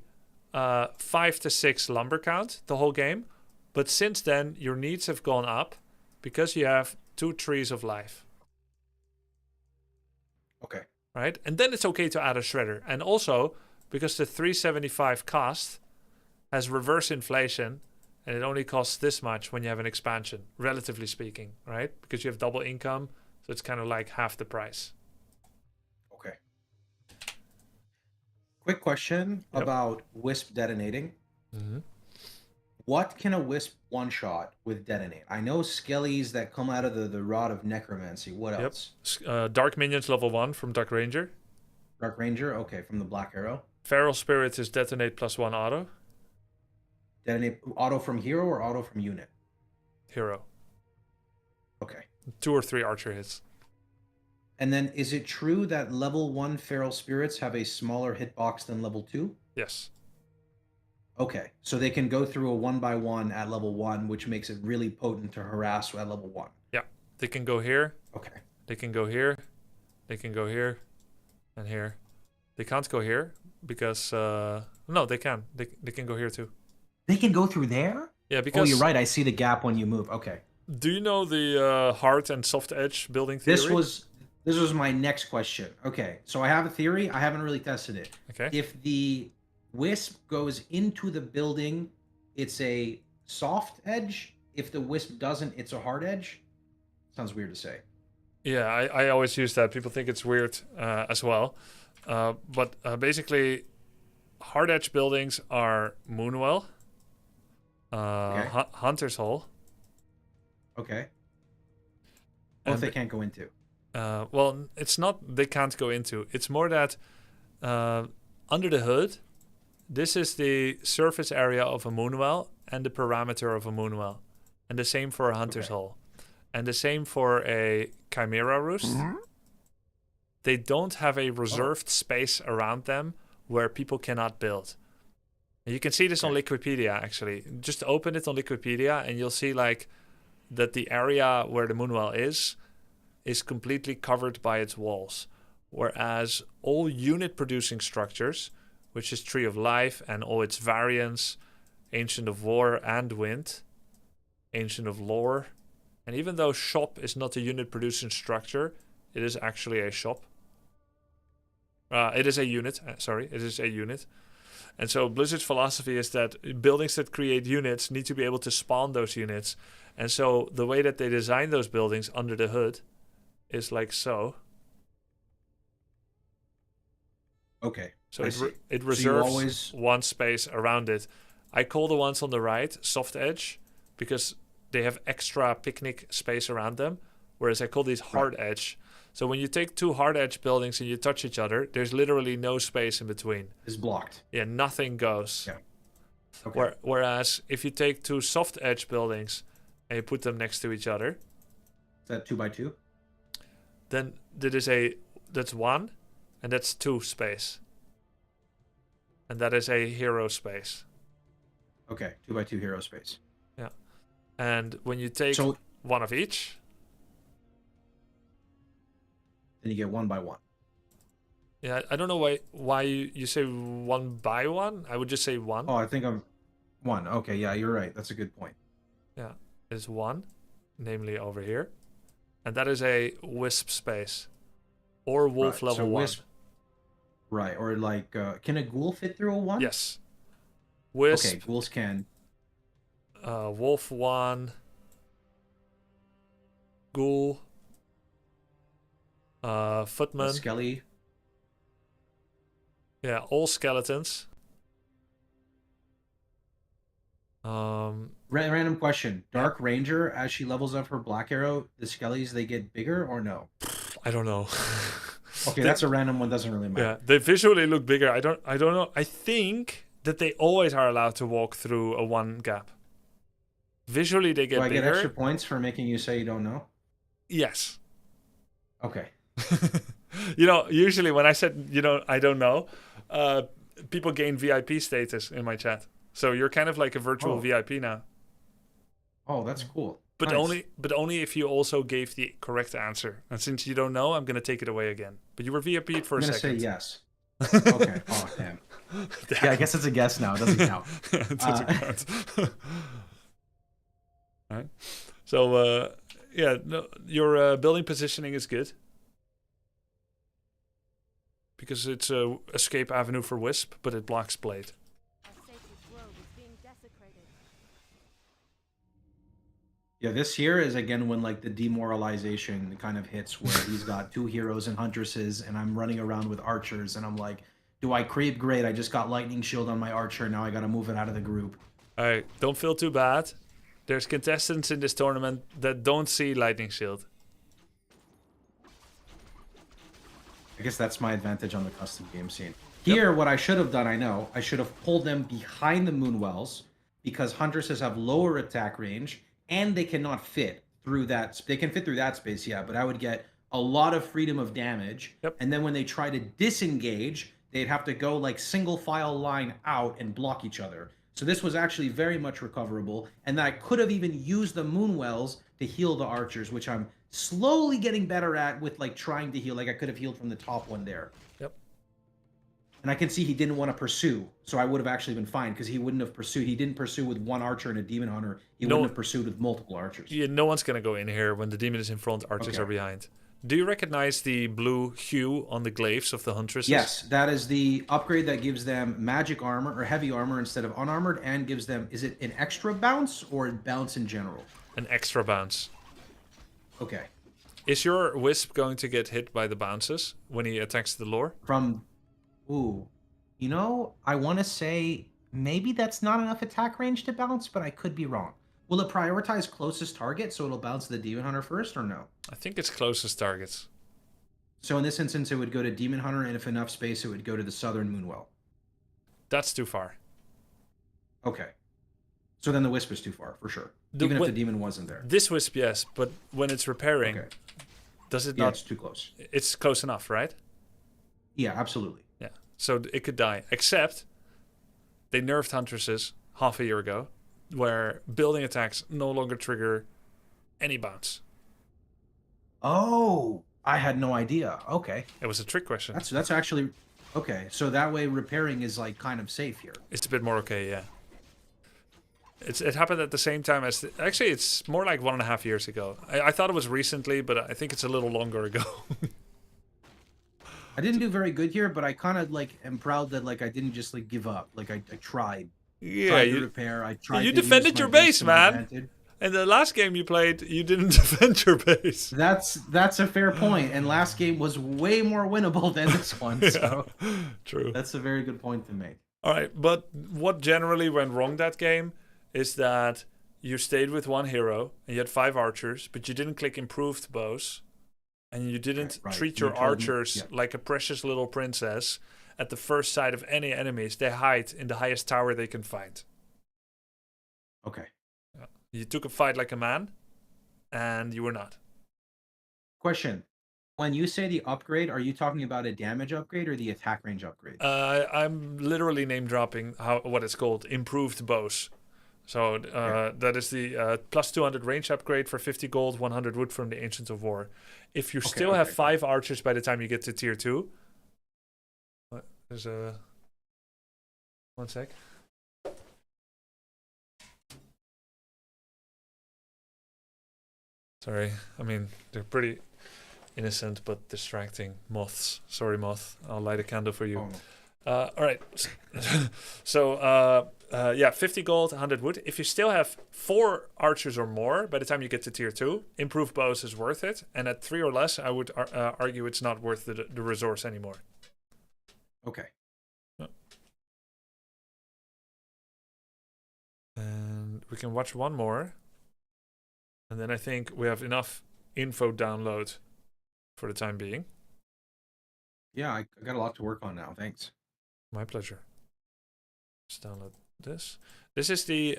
5 to 6 lumber count the whole game. But since then, your needs have gone up because you have 2 trees of life. Okay. Right? And then it's okay to add a shredder. And also, because the 375 cost has reverse inflation, and it only costs this much when you have an expansion, relatively speaking, right? Because you have double income, so it's kind of like half the price. Okay. Quick question about wisp detonating. What can a wisp one-shot with detonate? I know skellies that come out of the rod of necromancy. What Yep. else? Dark Minions level 1 from Dark Ranger. Dark Ranger, okay, from the Black Arrow. Feral Spirits is detonate +1 auto. Detonate auto from hero or auto from unit? Hero. Okay. 2 or 3 archer hits. And then is it true that level 1 feral spirits have a smaller hitbox than level 2? Yes. Okay, so they can go through a 1x1 at level 1, which makes it really potent to harass at level 1. Yeah. They can go here. Okay. They can go here. They can go here. And here. They can't go here because... no, they can. They can go here too. They can go through there? Yeah, because... Oh, you're right. I see the gap when you move. Okay. Do you know the hard and soft edge building theory? This was my next question. Okay, so I have a theory. I haven't really tested it. Okay. If the wisp goes into the building, it's a soft edge. If the wisp doesn't, it's a hard edge. Sounds weird to say. Yeah, I always use that. People think it's weird as well. But basically, hard edge buildings are Moonwell, Hunter's Hole. Okay. What if they can't go into? Well, it's not they can't go into. It's more that under the hood, this is the surface area of a Moonwell and the parameter of a Moonwell. And the same for a Hunter's Hole. And the same for a Chimera Roost. They don't have a reserved space around them where people cannot build. And you can see this on Liquipedia, actually. Just open it on Liquipedia and you'll see like that the area where the Moonwell is completely covered by its walls. Whereas all unit-producing structures, which is Tree of Life and all its variants, Ancient of War and Wind, Ancient of Lore, and even though Shop is not a unit-producing structure, it is actually a shop. It is a unit, sorry, it is a unit. And so Blizzard's philosophy is that buildings that create units need to be able to spawn those units. And so the way that they design those buildings under the hood is like so. Okay. So it reserves one space around it. I call the ones on the right soft edge because they have extra picnic space around them, whereas I call these hard edge. So when you take 2 hard edge buildings and you touch each other, there's literally no space in between. It's blocked. Yeah, nothing goes. Yeah. Okay. Whereas if you take 2 soft edge buildings and you put them next to each other, is that 2x2? then that's 1 and that's 2 space. And that is a hero space. Okay, 2x2 hero space. Yeah. And when you take one of each, then you get 1x1. Yeah, I don't know why you say 1x1. I would just say 1. Oh, I think I'm 1. Okay, yeah, you're right. That's a good point. Yeah, it's 1, namely over here. And that is a wisp space. Or wolf level 1. Wisp, right, or like, can a ghoul fit through a 1? Yes. Wisp. Okay, ghouls can. Wolf 1. Ghoul. Footman. Skelly. Yeah, all skeletons. Random question. Dark Ranger, as she levels up her Black Arrow, the skellies, they get bigger or no? I don't know. Okay, that's a random one. Doesn't really matter. Yeah, they visually look bigger. I don't know. I think that they always are allowed to walk through a 1 gap. Visually, they get bigger. Do I get extra points for making you say you don't know? Yes. Okay. Usually when I said, I don't know, people gain VIP status in my chat. So you're kind of like a virtual VIP now. Oh, that's cool. But nice. only if you also gave the correct answer. And since you don't know, I'm going to take it away again. But you were VIP'd for a second. I'm going to say yes. Okay. Oh, damn. Yeah, I guess it's a guess now. It doesn't count. It doesn't count. All right. So, your building positioning is good. Because it's a escape avenue for Wisp, but it blocks Blade. Yeah, this here is again when like the demoralization kind of hits where he's got 2 heroes and huntresses and I'm running around with archers and I'm like, do I creep? Great, I just got lightning shield on my archer, now I gotta move it out of the group. Alright, don't feel too bad. There's contestants in this tournament that don't see Lightning Shield. I guess that's my advantage on the custom game scene. Here, what I should have done, I should have pulled them behind the Moonwells because Huntresses have lower attack range and they cannot fit through that. They can fit through that space, yeah, but I would get a lot of freedom of damage. Yep. And then when they try to disengage, they'd have to go like single file line out and block each other. So this was actually very much recoverable, and I could have even used the Moonwells to heal the archers, which I'm slowly getting better at with like trying to heal. Like I could have healed from the top one there. Yep. And I can see he didn't want to pursue, so I would have actually been fine because he wouldn't have pursued. He didn't pursue with one archer and a demon hunter. He wouldn't have pursued with multiple archers. Yeah, no one's gonna go in here when the demon is in front, archers are behind. Do you recognize the blue hue on the glaives of the Huntresses? Yes, that is the upgrade that gives them magic armor or heavy armor instead of unarmored, and gives them, is it an extra bounce or bounce in general? An extra bounce. Okay. Is your Wisp going to get hit by the bounces when he attacks the lore? Ooh, you know, I want to say maybe that's not enough attack range to bounce, but I could be wrong. Will it prioritize closest target, so it'll bounce the Demon Hunter first, or no? I think it's closest targets. So in this instance, it would go to Demon Hunter, and if enough space, it would go to the Southern Moonwell. That's too far. Okay. So then the Wisp is too far, for sure. Even if the Demon wasn't there. This Wisp, yes, but when it's repairing, does it not... Yeah, it's too close. It's close enough, right? Yeah, absolutely. Yeah, so it could die. Except, they nerfed Huntresses half a year ago, where building attacks no longer trigger any bounce. Oh, I had no idea. Okay. It was a trick question. That's actually... Okay, so that way repairing is like kind of safe here. It's a bit more okay, yeah. It happened at the same time as... Actually, it's more like 1.5 years ago. I thought it was recently, but I think it's a little longer ago. I didn't do very good here, but I kind of like am proud that like I didn't just like give up. Like I tried. Yeah, tried to repair. I tried. You to defended your base, man. And the last game you played, you didn't defend your base. That's a fair point. And last game was way more winnable than this one. Yeah, so true. That's a very good point to make. All right, but what generally went wrong that game is that you stayed with one hero and you had 5 archers, but you didn't click improved bows, and you didn't treat your archers like a precious little princess. At the first sight of any enemies, they hide in the highest tower they can find. Okay. You took a fight like a man, and you were not. Question. When you say the upgrade, are you talking about a damage upgrade or the attack range upgrade? I'm literally name dropping what it's called, improved bows. So that is the plus 200 range upgrade for 50 gold, 100 wood from the Ancients of War. If you still have 5 archers by the time you get to tier 2... There's a... 1 sec. Sorry, I mean, they're pretty innocent but distracting moths. Sorry, moth. I'll light a candle for you. All right. So, yeah, 50 gold, 100 wood. If you still have 4 archers or more by the time you get to tier 2, improved bows is worth it. And at 3 or less, I would argue it's not worth the resource anymore. Okay. And we can watch one more. And then I think we have enough info download for the time being. Yeah, I got a lot to work on now. Thanks. My pleasure. Let's download this. This is the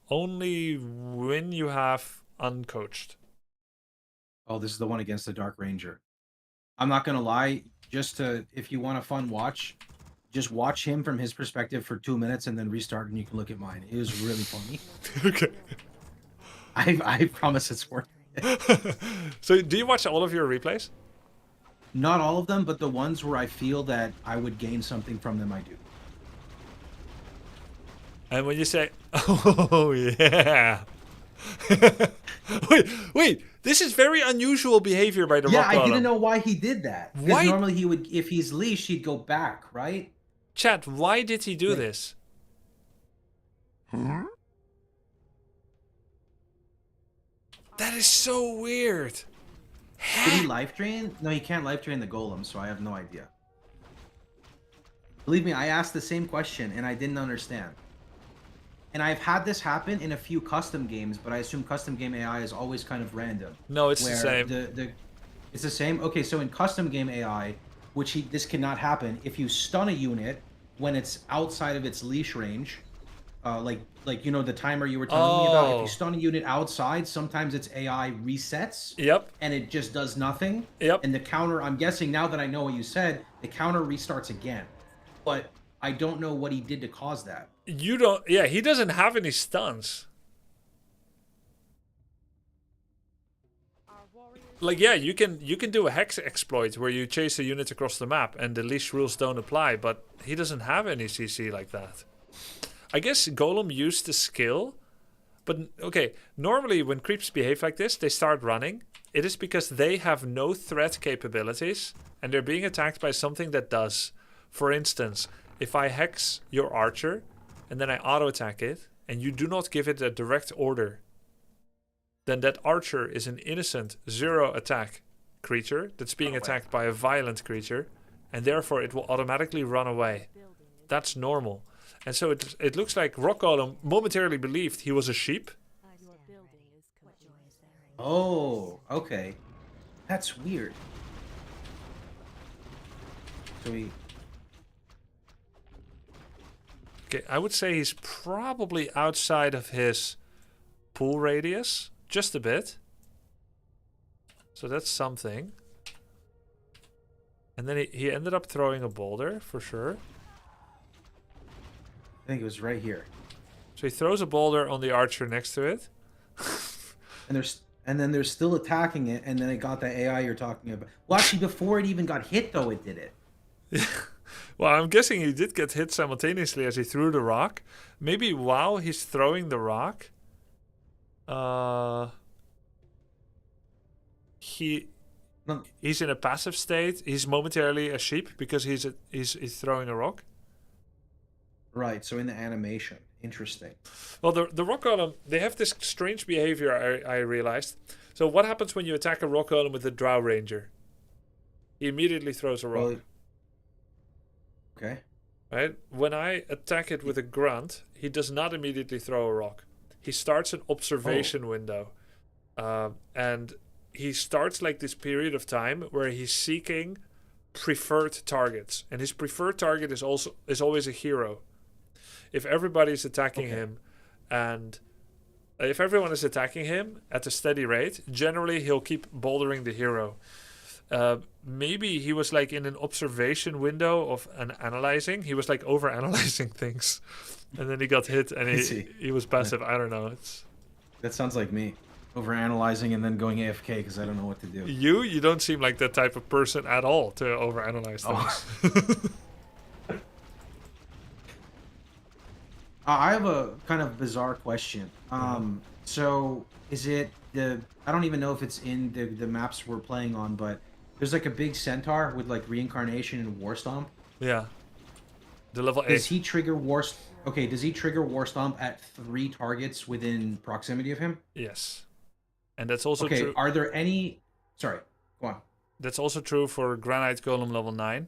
only win you have uncoached. Oh, this is the one against the Dark Ranger. I'm not gonna lie. If you want a fun watch, just watch him from his perspective for 2 minutes and then restart, and you can look at mine. It was really funny. Okay. I promise it's worth it. So, do you watch all of your replays? Not all of them, but the ones where I feel that I would gain something from them, I do. And when you say, "Oh yeah," wait, this is very unusual behavior by the rock bottom. I didn't know why he did that. Why? Normally he would, if he's leashed, he'd go back, right? Chat, why did he do this? That is so weird. Did he live train? No, he can't live train the golem, so I have no idea. Believe me, I asked the same question and I didn't understand. And I've had this happen in a few custom games, but I assume custom game AI is always kind of random. No, it's the where same. It's the same? Okay, so in custom game AI, this cannot happen, if you stun a unit when it's outside of its leash range, like you know the timer you were telling me about, if you stun a unit outside, sometimes its AI resets. Yep. And it just does nothing. Yep. And the counter, I'm guessing now that I know what you said, the counter restarts again. But I don't know what he did to cause that. You don't. Yeah, he doesn't have any stuns. Like, yeah, you can do a hex exploit where you chase a unit across the map and the leash rules don't apply, but he doesn't have any CC like that. I guess Golem used the skill, but okay, normally when creeps behave like this, they start running. It is because they have no threat capabilities and they're being attacked by something that does. For instance, if I hex your archer and then I auto attack it and you do not give it a direct order, then that archer is an innocent 0 attack creature that's being attacked by a violent creature, and therefore it will automatically run away. That's normal. And so it looks like Rock Golem momentarily believed he was a sheep. Oh, okay. That's weird. So he... Okay, I would say he's probably outside of his pool radius. Just a bit. So that's something. And then he ended up throwing a boulder, for sure. I think it was right here. So he throws a boulder on the archer next to it. and then they're still attacking it, and then it got the AI you're talking about. Well, actually, before it even got hit, though, it did it. Yeah. Well, I'm guessing he did get hit simultaneously as he threw the rock. Maybe while he's throwing the rock... he's in a passive state. He's momentarily a sheep because he's throwing a rock. Right. So in the animation, interesting. Well, the rock golem, they have this strange behavior. I realized. So what happens when you attack a rock golem with a drow ranger? He immediately throws a rock. Well, okay. Right. When I attack it with a grunt, he does not immediately throw a rock. He starts an observation window, and he starts like this period of time where he's seeking preferred targets, and his preferred target is always a hero. If everybody's attacking him, and if everyone is attacking him at a steady rate, generally he'll keep bouldering the hero. Maybe he was like in an observation window of analyzing. He was like over analyzing things. And then he got hit, and he was passive. I don't know. That sounds like me. Over analyzing and then going AFK because I don't know what to do. You don't seem like that type of person at all to over analyze things. I have a kind of bizarre question. So is it I don't even know if it's in the maps we're playing on, but there's like a big centaur with like reincarnation and war stomp. Yeah. The level 8. Does he trigger war? Okay, does he trigger war stomp at 3 targets within proximity of him? Yes. And that's also true. true. Are there any? Sorry, go on. That's also true for Granite Golem level 9.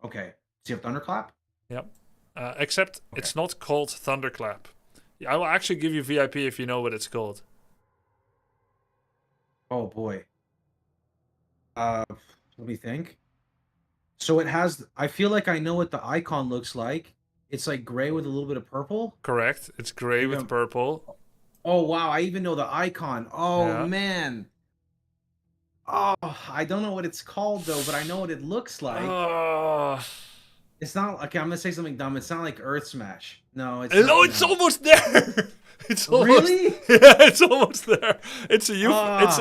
Okay. Does he have Thunderclap? Yep. Except it's not called Thunderclap. I will actually give you VIP if you know what it's called. Oh boy. Let me think. So it has. I feel like I know what the icon looks like. It's like gray with a little bit of purple. Correct. It's gray with purple. Oh wow! I even know the icon. Oh man. Oh, I don't know what it's called though, but I know what it looks like. It's not okay. I'm gonna say something dumb. It's not like Earth Smash. No, it's. No, it's almost there. It's almost, really? Yeah, it's almost there. It's a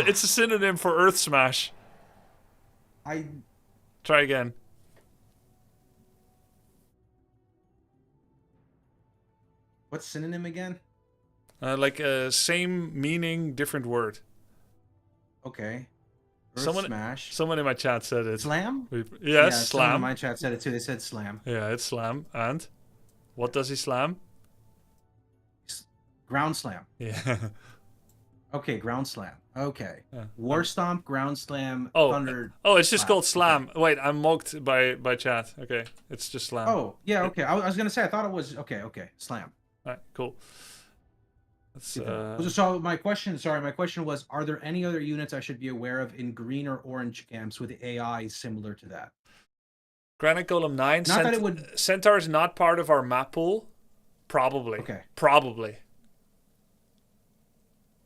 it's a synonym for Earth Smash. Try again. What's synonym again? Like same meaning, different word. Okay. Earth Smash. Someone in my chat said it. Slam? Yes, slam. Someone in my chat said it too. They said slam. Yeah, it's slam. And what does he slam? Ground slam. Yeah. Okay, ground slam. Okay. Yeah. War stomp, ground slam, thunder. Oh, it's just called slam. Okay. Wait, I'm mocked by chat. Okay, it's just slam. Oh, yeah, okay. I was gonna say I thought it was okay, slam. All right, cool. Let's, So my question was, are there any other units I should be aware of in green or orange camps with AI similar to that? Granite Golem 9. Not that it would... Centaur is not part of our map pool. Probably. Okay. Probably.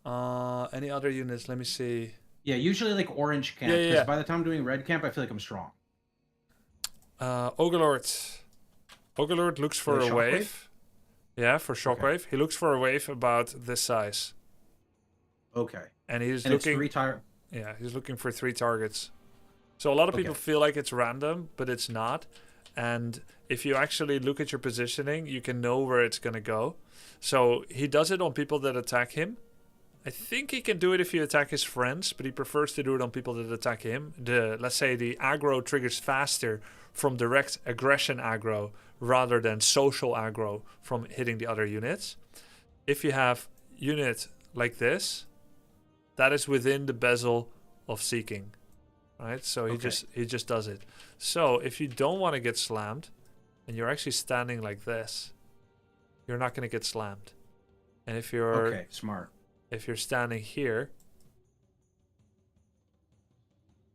Any other units? Let me see. Yeah, usually like orange camp, because by the time I'm doing red camp, I feel like I'm strong. Overlord. Overlord looks for a wave. Yeah, for shockwave. Okay. He looks for a wave about this size. Okay. And he's looking... Yeah, he's looking for 3 targets. So a lot of people feel like it's random, but it's not. And if you actually look at your positioning, you can know where it's going to go. So he does it on people that attack him. I think he can do it if you attack his friends, but he prefers to do it on people that attack him. Let's say the aggro triggers faster from direct aggression aggro rather than social aggro from hitting the other units. If you have unit like this, that is within the bezel of seeking. Right? So he just does it. So if you don't want to get slammed and you're actually standing like this, you're not going to get slammed. And if you're smart. If you're standing here,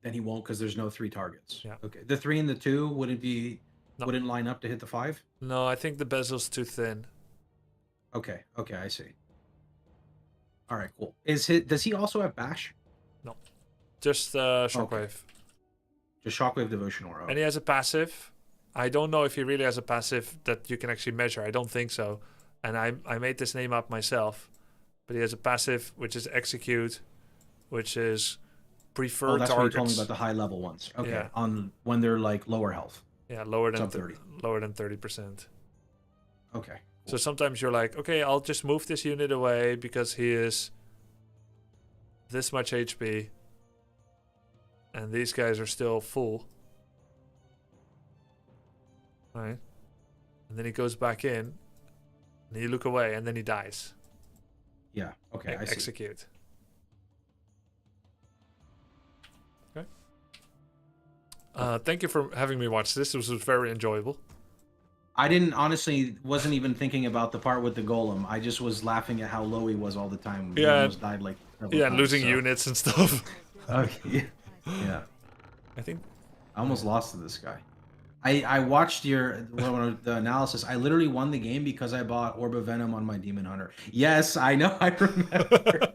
then he won't, because there's no 3 targets. Yeah. Okay. The 3 and the 2 wouldn't line up to hit the 5? No, I think the bezel's too thin. Okay. Okay, I see. All right, cool. Does he also have bash? No. Just shockwave. Okay. Just shockwave devotion aura. And he has a passive. I don't know if he really has a passive that you can actually measure. I don't think so. And I made this name up myself. But he has a passive, which is execute, which is prefer that's targets. what you told me about the high level ones. Okay, yeah. On when they're like lower health. Yeah, lower than 30. Lower than 30%. Okay. Cool. So sometimes you're like, okay, I'll just move this unit away because he is this much HP, and these guys are still full. Right? And then he goes back in, and you look away, and then he dies. Yeah, okay, I see. Execute. Okay. Thank you for having me watch this. This was very enjoyable. I wasn't even thinking about the part with the golem. I just was laughing at how low he was all the time. He almost died like times, losing units and stuff. Okay. Yeah. I think I almost lost to this guy. I watched the analysis. I literally won the game because I bought Orb of Venom on my Demon Hunter. Yes, I know. I remember.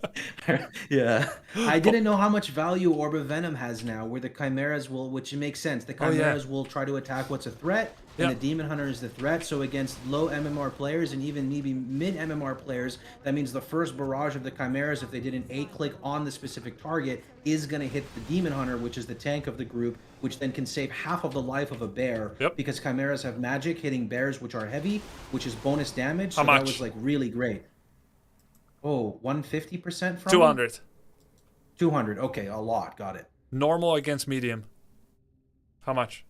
Yeah. I didn't know how much value Orb of Venom has now, where the Chimeras which makes sense. The Chimeras will try to attack what's a threat, and the Demon Hunter is the threat. So against low MMR players and even maybe mid MMR players, that means the first barrage of the Chimeras, if they did an A-click on the specific target, is going to hit the Demon Hunter, which is the tank of the group, which then can save half of the life of a bear, because Chimeras have magic hitting bears, which are heavy, which is bonus damage. So that was like really great. Oh, 150% from 200. 200. Okay, a lot. Got it. Normal against medium. How much?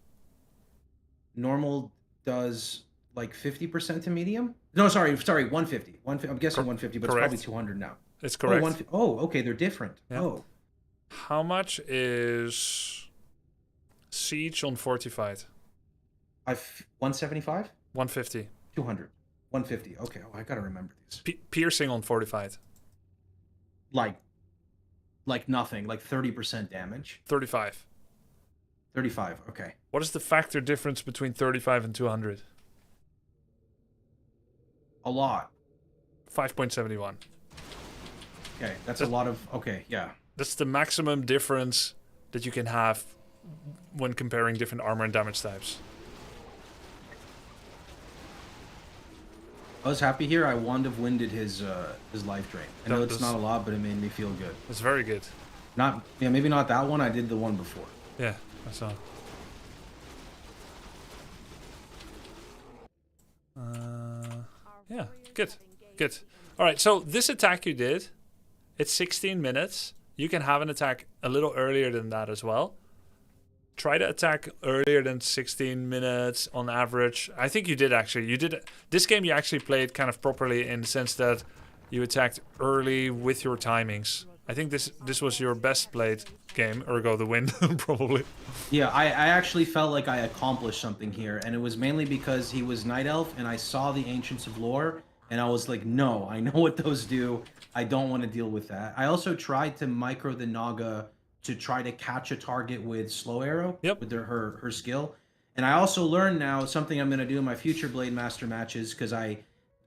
Normal does like 50% to medium? No, sorry, 150. I'm guessing 150, but correct. It's probably 200 now. It's correct. Okay, they're different. Yeah. Oh. How much is Siege on Fortified? 175? 150. 200. 150. Okay, I gotta remember these. Piercing on Fortified? Like nothing, like 30% damage. 35. 35, okay. What is the factor difference between 35 and 200? A lot. 5.71. Okay, that's a lot of... Okay, yeah. That's the maximum difference that you can have when comparing different armor and damage types. I was happy here. I wand of winded his life drain. I know it's not a lot, but it made me feel good. It's very good. Maybe not that one. I did the one before. Yeah, I saw. Yeah, good. All right, so this attack you did, it's 16 minutes. You can have an attack a little earlier than that as well. Try to attack earlier than 16 minutes on average. I think you did actually. This game you actually played kind of properly in the sense that you attacked early with your timings. I think this was your best played game, ergo the win, probably. Yeah, I actually felt like I accomplished something here, and it was mainly because he was Night Elf, and I saw the Ancients of Lore, And I was like, no, I know what those do. I don't want to deal with that. I also tried to micro the Naga to try to catch a target with slow arrow with her skill. And I also learned now something I'm going to do in my future Blade Master matches because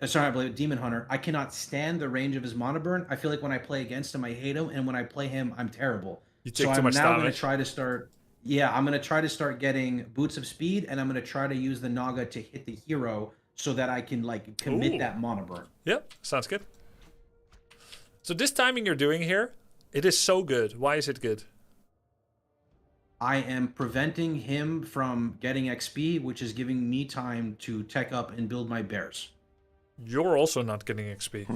sorry, Blade Demon Hunter. I cannot stand the range of his mana burn. I feel like when I play against him, I hate him, and when I play him, I'm terrible. You take so too I'm much now going damage. to try to start. Yeah, I'm going to try to start getting Boots of Speed, and I'm going to try to use the Naga to hit the hero so that I can like commit that mana burn. Yep, sounds good. So this timing you're doing here, it is so good. Why is it good? I am preventing him from getting XP, which is giving me time to tech up and build my bears. You're also not getting XP.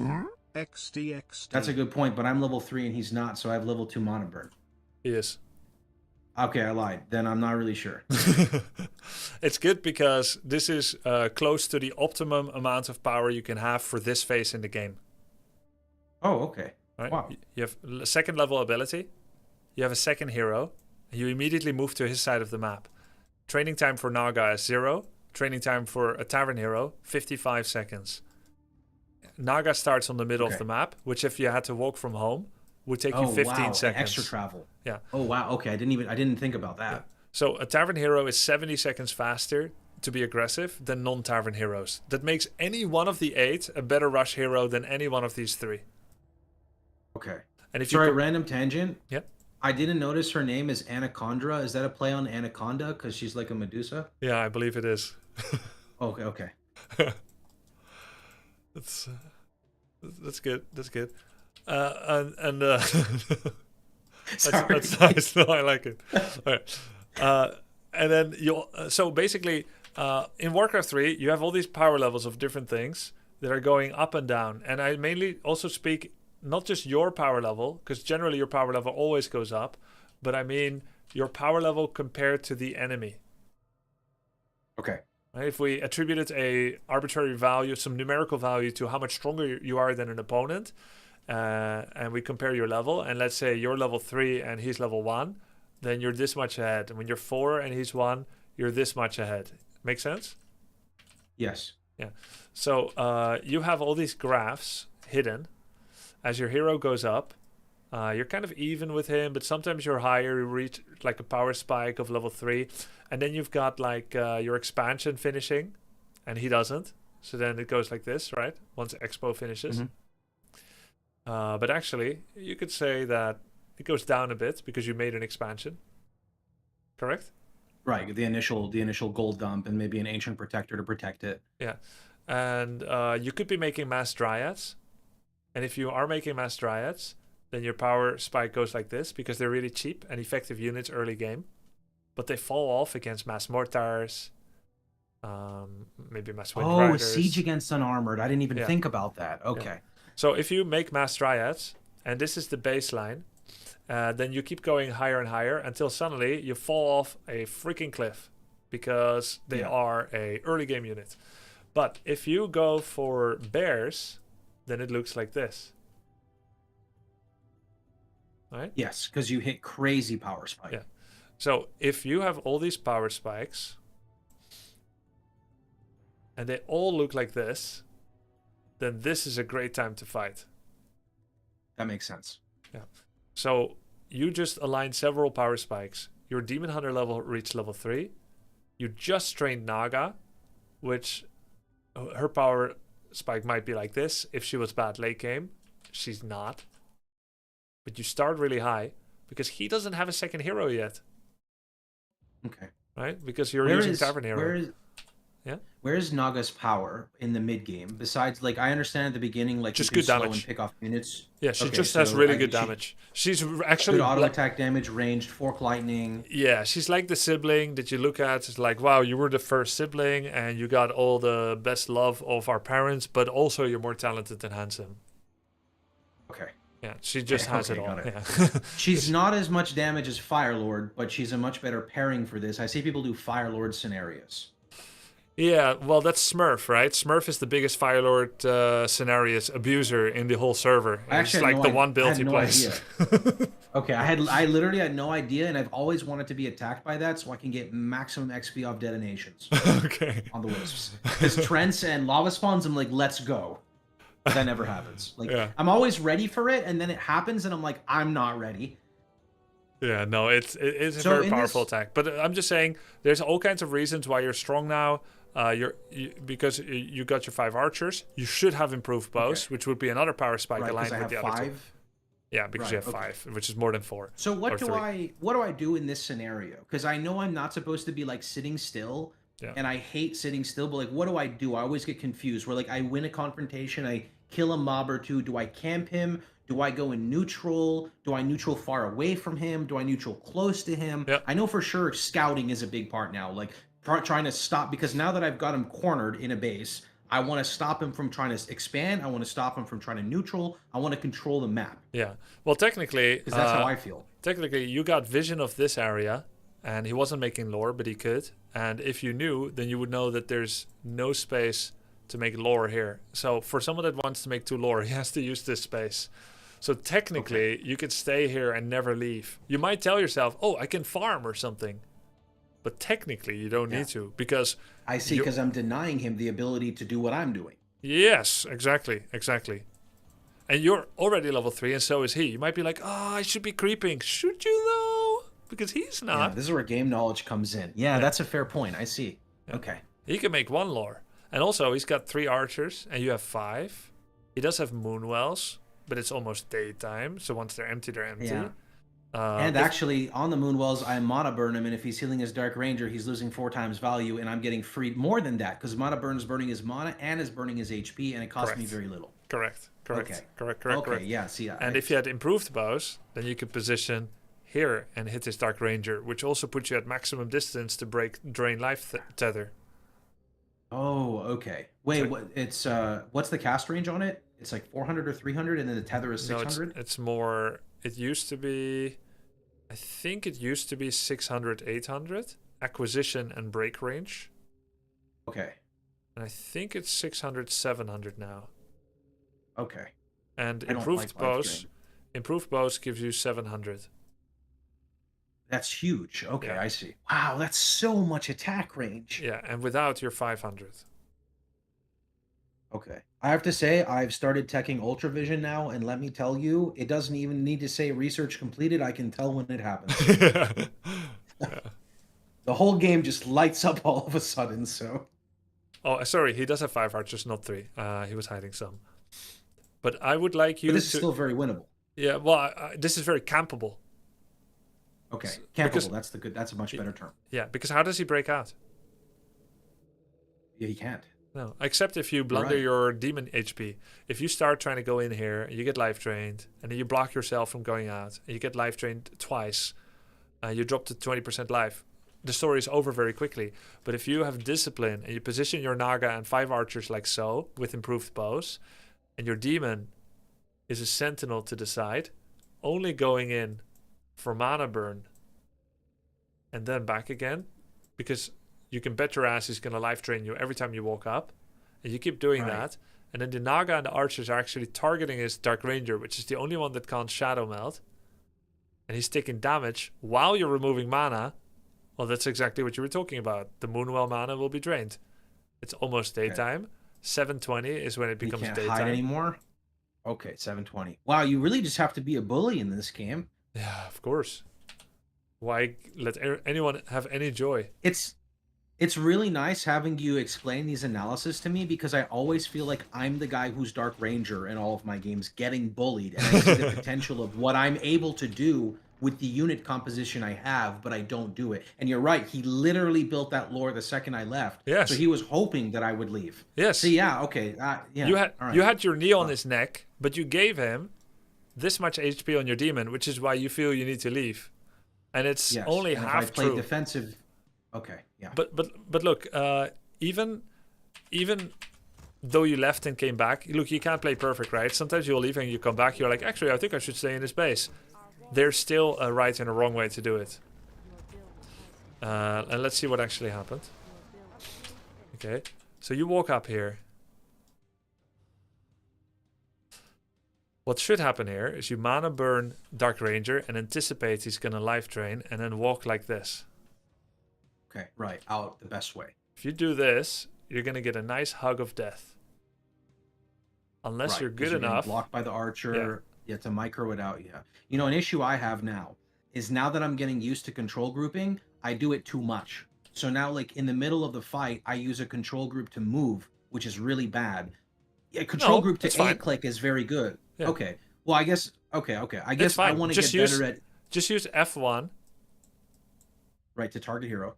XD. That's a good point, but I'm level 3 and he's not, so I have level 2 mana burn. He is. Okay, I lied. Then I'm not really sure. It's good because this is close to the optimum amount of power you can have for this phase in the game. Oh, okay. Right? Wow. You have a second level ability. You have a second hero. You immediately move to his side of the map. Training time for Naga is 0. Training time for a Tavern hero, 55 seconds. Naga starts on the middle of the map, which if you had to walk from home, would take you 15 seconds. Extra travel. Yeah. Oh wow. Okay, I didn't think about that. Yeah. So a Tavern hero is 70 seconds faster to be aggressive than non-Tavern heroes. That makes any one of the 8 a better rush hero than any one of these 3. Okay. And if Sorry, you random tangent. Yep. I didn't notice her name is Anaconda. Is that a play on Anaconda because she's like a Medusa? Yeah, I believe it is. Okay. That's good. That's good. That's nice. No, I like it. All right. And then so basically, in Warcraft 3, you have all these power levels of different things that are going up and down. And I mainly also speak not just your power level, because generally your power level always goes up, but I mean your power level compared to the enemy. Okay. Right? If we attributed a arbitrary value, some numerical value to how much stronger you are than an opponent, and we compare your level, and let's say you're level 3 and he's level 1, then you're this much ahead. And when you're 4 and he's 1, you're this much ahead. Make sense? Yes. Yeah. So you have all these graphs hidden. As your hero goes up, you're kind of even with him, but sometimes you're higher. You reach like a power spike of level 3. And then you've got like your expansion finishing, and he doesn't. So then it goes like this, right? Once Expo finishes. Mm-hmm. But actually, you could say that it goes down a bit because you made an expansion. Correct? Right. The initial gold dump and maybe an ancient protector to protect it. Yeah. And you could be making mass dryads. And if you are making mass dryads, then your power spike goes like this because they're really cheap and effective units early game. But they fall off against mass mortars, maybe mass wind riders. Siege against unarmored. I didn't even think about that. Okay. Yeah. So if you make mass dryads, and this is the baseline, then you keep going higher and higher until suddenly you fall off a freaking cliff because they are a early game unit. But if you go for bears, then it looks like this. Right? Yes, because you hit crazy power spike. Yeah. So if you have all these power spikes and they all look like this, then this is a great time to fight. That makes sense. Yeah. So you just align several power spikes. Your Demon Hunter level reached level 3. You just trained Naga, which her power spike might be like this. If she was bad late game, she's not. But you start really high because he doesn't have a second hero yet. Okay. Right? Because you're using Tavern Hero. Where's Naga's power in the mid game? Besides, like, I understand at the beginning, like, just you can good slow damage and pick off units. Yeah, she just has really good damage. She's actually good auto attack damage, ranged, fork lightning. Yeah, she's like the sibling that you look at. It's like, wow, you were the first sibling and you got all the best love of our parents, but also you're more talented and handsome. Okay. Yeah, she just has it all. Yeah. She's not as much damage as Firelord, but she's a much better pairing for this. I see people do Firelord scenarios. Yeah, well, that's Smurf, right? Smurf is the biggest Firelord scenarios abuser in the whole server. It's like the one build he plays. Okay, I literally had no idea, and I've always wanted to be attacked by that so I can get maximum XP off detonations. Okay. On the wisps. Because Trents and Lava Spawns, I'm like, let's go. But that never happens. Like Yeah. I'm always ready for it, and then it happens, and I'm like, I'm not ready. Yeah, no, it's a So very in powerful this- attack. But I'm just saying, there's all kinds of reasons why you're strong now. Because you got your 5 archers, you should have improved bows, which would be another power spike Right, aligned because I with have the other 2. 5. Yeah, because you have Right, 5, which is more than 4. So or what do 3. I do in this scenario? Because I know I'm not supposed to be like sitting still, Yeah. and I hate sitting still. But like, what do? I always get confused. Where like I win a confrontation, I kill a mob or 2. Do I camp him? Do I go in neutral? Do I neutral far away from him? Do I neutral close to him? Yep. I know for sure scouting is a big part now. Like trying to stop, because now that I've got him cornered in a base, I want to stop him from trying to expand. I want to stop him from trying to neutral. I want to control the map. Yeah. Well, technically, Because that's how I feel. Technically, you got vision of this area, and he wasn't making lore, but he could. And if you knew, then you would know that there's no space to make lore here. So for someone that wants to make 2 lore, he has to use this space. So technically, you could stay here and never leave. You might tell yourself, oh, I can farm or something. But technically, you don't need to, because... I see, because I'm denying him the ability to do what I'm doing. Yes, exactly. And you're already level 3, and so is he. You might be like, oh, I should be creeping. Should you, though? Because he's not. Yeah, this is where game knowledge comes in. Yeah, that's a fair point. I see. Yeah. Okay. He can make 1 lore. And also, he's got 3 archers, and you have 5. He does have moonwells, but it's almost daytime, so once they're empty, they're empty. Yeah. And actually, on the Moonwells, I mana burn him, and if he's healing his Dark Ranger, he's losing 4 times value, and I'm getting freed more than that, because mana burn is burning his mana and is burning his HP, and it costs me very little. Correct. Okay. Correct. Yeah, see. And if you had improved bows, then you could position here and hit his Dark Ranger, which also puts you at maximum distance to drain life tether. Oh, okay. Wait, So- what's the cast range on it? It's like 400 or 300, and then the tether is 600? No, it's more... It used to be... I think it used to be 600, 800. Acquisition and break range. Okay. And I think it's 600, 700 now. Okay. And I don't improved like life bows... drain. Improved bows gives you 700. That's huge. Okay, Yeah. I see. Wow, that's so much attack range. Yeah, and without your 500. Okay. I have to say, I've started teching Ultravision now, and let me tell you, it doesn't even need to say research completed. I can tell when it happens. The whole game just lights up all of a sudden, so... Oh, sorry, he does have 5 archers, not 3. He was hiding some. But I would like you But this to... is still very winnable. Yeah, well, this is very campable. Okay, Because- campable, that's a much better term. Yeah, because how does he break out? Yeah, he can't. No, except if you blunder right. your demon HP. If you start trying to go in here, you get life drained, and then you block yourself from going out, and you get life drained twice, you drop to 20% life. The story is over very quickly. But if you have discipline, and you position your Naga and 5 archers like so, with improved bows, and your demon is a sentinel to the side, only going in for mana burn, and then back again, because you can bet your ass he's going to life drain you every time you walk up. And you keep doing that. And then the Naga and the archers are actually targeting his Dark Ranger, which is the only one that can't shadow melt. And he's taking damage while you're removing mana. Well, that's exactly what you were talking about. The Moonwell mana will be drained. It's almost daytime. 7:20 is when it You becomes can't daytime. hide anymore? Okay, 720. Wow, you really just have to be a bully in this game. Yeah, of course. Why let anyone have any joy? It's really nice having you explain these analysis to me, because I always feel like I'm the guy who's Dark Ranger in all of my games getting bullied, and I see the potential of what I'm able to do with the unit composition I have, but I don't do it. And you're right, he literally built that lore the second I left. Yes. So he was hoping that I would leave. Yes. So yeah, okay. Yeah. You had all right. you had your knee on his neck, but you gave him this much HP on your demon, which is why you feel you need to leave. And it's Yes, only and half if I play true. defensive. Okay, yeah. But look, even though you left and came back, look, you can't play perfect, right? Sometimes you'll leave and you come back, you're like, actually, I think I should stay in this base. There's still a right and a wrong way to do it. And let's see what actually happened. Okay, so you walk up here. What should happen here is you mana burn Dark Ranger and anticipate he's gonna life drain, and then walk like this. Okay, right, out the best way. If you do this, you're gonna get a nice hug of death. Unless Right, you're 'cause good getting enough. blocked by the archer. Yeah, to micro it out. Yeah. You know, an issue I have now is now that I'm getting used to control grouping, I do it too much. So now, like in the middle of the fight, I use a control group to move, which is really bad. Yeah, control No, group to it's A fine. click is very good. Yeah. Okay. Well, I guess. Okay. I It's guess I fine. want to Just get use better at just use F1 right to target hero.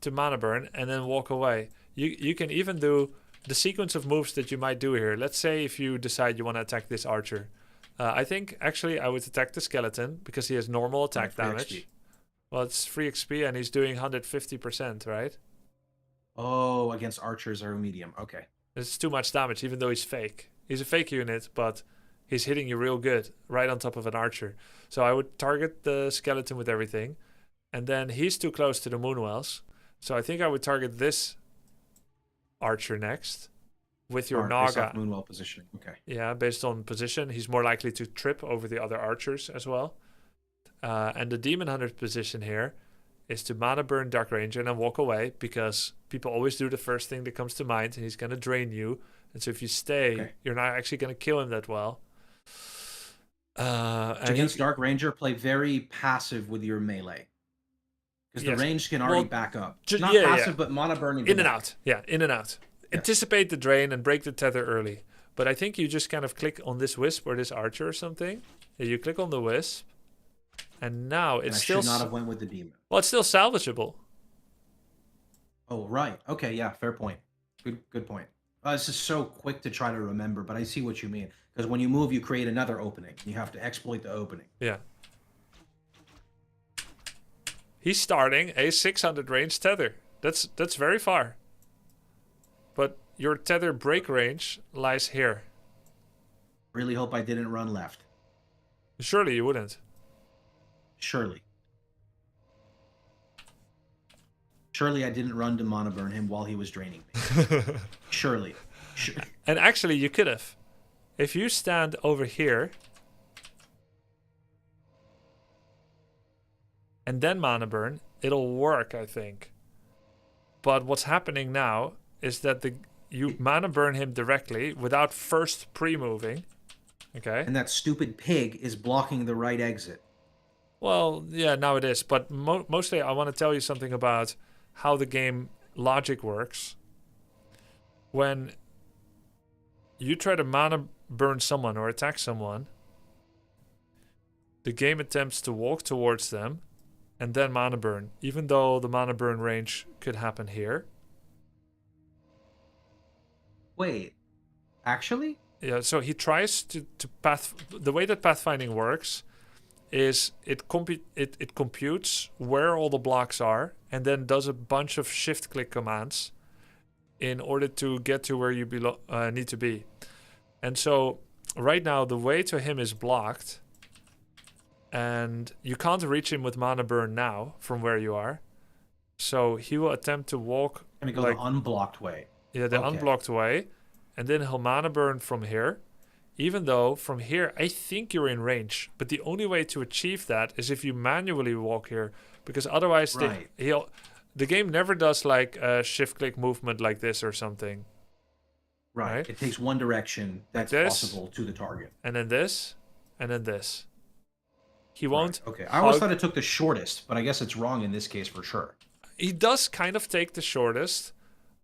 to mana burn and then walk away. You can even do the sequence of moves that you might do here. Let's say if you decide you want to attack this archer. I think actually I would attack the skeleton because he has normal attack free damage. XP. Well, it's free XP and he's doing 150%, right? Oh, against archers or medium. Okay. It's too much damage, even though he's fake. He's a fake unit, but he's hitting you real good right on top of an archer. So I would target the skeleton with everything. And then he's too close to the moonwells. So I think I would target this archer next with your Based Naga. off Moonwell positioning. Okay. Yeah, based on position. He's more likely to trip over the other archers as well. And the Demon Hunter's position here is to mana burn Dark Ranger and then walk away, because people always do the first thing that comes to mind, and he's going to drain you. And so if you stay, you're not actually going to kill him that well. And Against Dark Ranger, play very passive with your melee. Because the range can already back up. Not passive, but mana burning. In and out. Yeah, in and out. Yeah. Anticipate the drain and break the tether early. But I think you just kind of click on this wisp or this archer or something. Yeah, you click on the wisp. And now it's still... I should not have went with the demon. Well, it's still salvageable. Oh, right. Okay, yeah, fair point. Good point. This is so quick to try to remember, but I see what you mean. Because when you move, you create another opening. You have to exploit the opening. Yeah. He's starting a 600 range tether. That's very far. But your tether break range lies here. Really hope I didn't run left. Surely you wouldn't. Surely I didn't run to mana burn him while he was draining me. Surely. And actually, you could have. If you stand over here and then mana burn, it'll work, I think. But what's happening now is that you mana burn him directly without first pre-moving. Okay. And that stupid pig is blocking the right exit. Well, yeah, now it is. But mostly I want to tell you something about how the game logic works. When you try to mana burn someone or attack someone, the game attempts to walk towards them and then mana burn, even though the mana burn range could happen here. Wait, actually? Yeah, so he tries to path... The way that pathfinding works is it computes where all the blocks are and then does a bunch of shift-click commands in order to get to where you need to be. And so right now the way to him is blocked, and you can't reach him with mana burn now from where you are. So he will attempt to walk... Gonna go the unblocked way. Yeah, the unblocked way. And then he'll mana burn from here. Even though from here, I think you're in range. But the only way to achieve that is if you manually walk here. Because otherwise, the game never does like a shift-click movement like this or something. Right. It takes one direction that's like possible to the target. And then this. And then this. He won't... Right. Okay. I always thought it took the shortest. But I guess it's wrong in this case for sure. He does kind of take the shortest.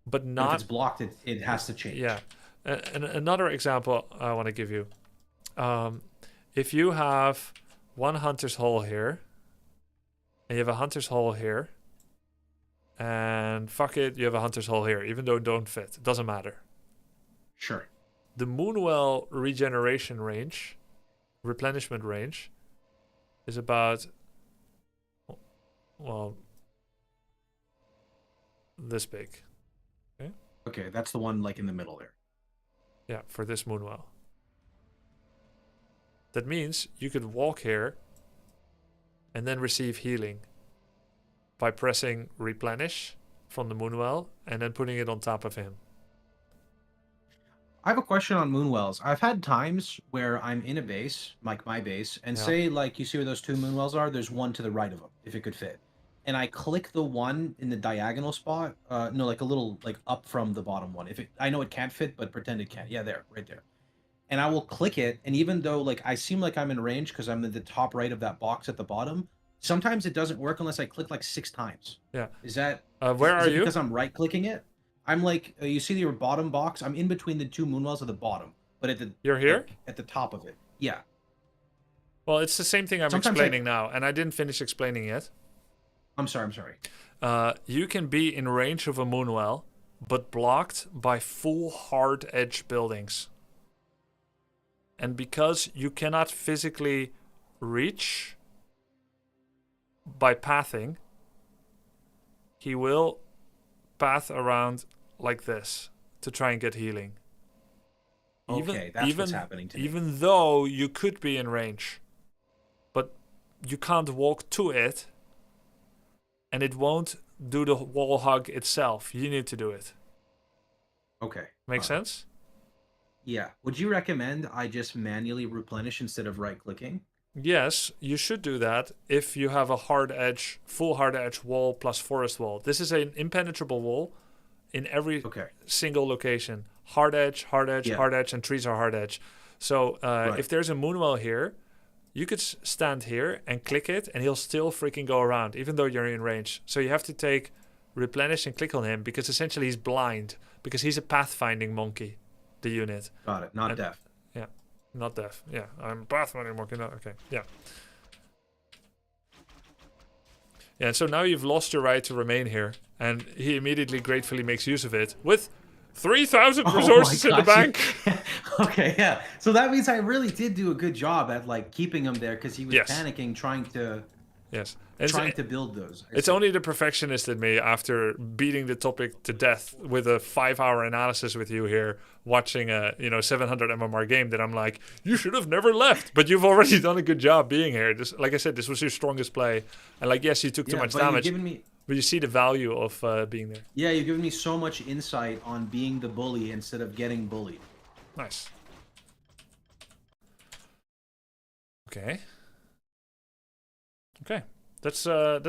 But not... If it's blocked, it has to change. Yeah. And another example I want to give you. If you have one hunter's hole here, and you have a hunter's hole here, and fuck it, you have a hunter's hole here, even though it don't fit. It doesn't matter. Sure. The Moonwell regeneration range, replenishment range, is about, well, this big. Okay? Okay, that's the one like in the middle there. Yeah, for this Moonwell. That means you could walk here and then receive healing by pressing replenish from the Moonwell and then putting it on top of him. I have a question on Moonwells. I've had times where I'm in a base, like my base, and say like you see where those two Moonwells are, there's one to the right of them, if it could fit. And I click the one in the diagonal spot, no, like a little like up from the bottom one. I know it can't fit, but pretend it can. Yeah, there, right there. and I will click it, and even though like I seem like I'm in range because I'm in the top right of that box at the bottom, sometimes it doesn't work unless I click like 6 times. Yeah. Is that Where is are it you? because I'm right clicking it? I'm like you see your bottom box. I'm in between the 2 moonwells at the bottom, but at the You're here? like, at the top of it. Yeah. Well, it's the same thing I'm Sometimes explaining now, and I didn't finish explaining yet. I'm sorry. You can be in range of a moonwell, but blocked by full hard edge buildings. And because you cannot physically reach by pathing, he will path around like this to try and get healing. Okay, that's what's happening to me. Even though you could be in range, but you can't walk to it, and it won't do the wall hug itself. You need to do it. Okay. Make sense? Yeah. Would you recommend I just manually replenish instead of right clicking? Yes, you should do that if you have a hard edge, full hard edge wall plus forest wall. This is an impenetrable wall in every single location. Hard edge, hard edge, and trees are hard edge. So if there's a moonwell here, you could stand here and click it, and he'll still freaking go around, even though you're in range. So you have to take replenish and click on him, because essentially he's blind, because he's a pathfinding monkey, the unit. Got it. Not deaf. Yeah, not deaf. Yeah, I'm a pathfinding monkey. No, okay, yeah. Yeah, and so now you've lost your right to remain here, and he immediately gratefully makes use of it with 3,000 resources in the bank. Okay, yeah. So that means I really did do a good job at like keeping him there, because he was panicking, trying to build those. It's only the perfectionist in me, after beating the topic to death with a 5-hour analysis with you here, watching a 700 MMR game, that I'm like, you should have never left, but you've already done a good job being here. This, like I said, this was your strongest play, and like, yes, you took too much damage, but you see the value of being there. Yeah, you've given me so much insight on being the bully instead of getting bullied. Nice. Okay. That's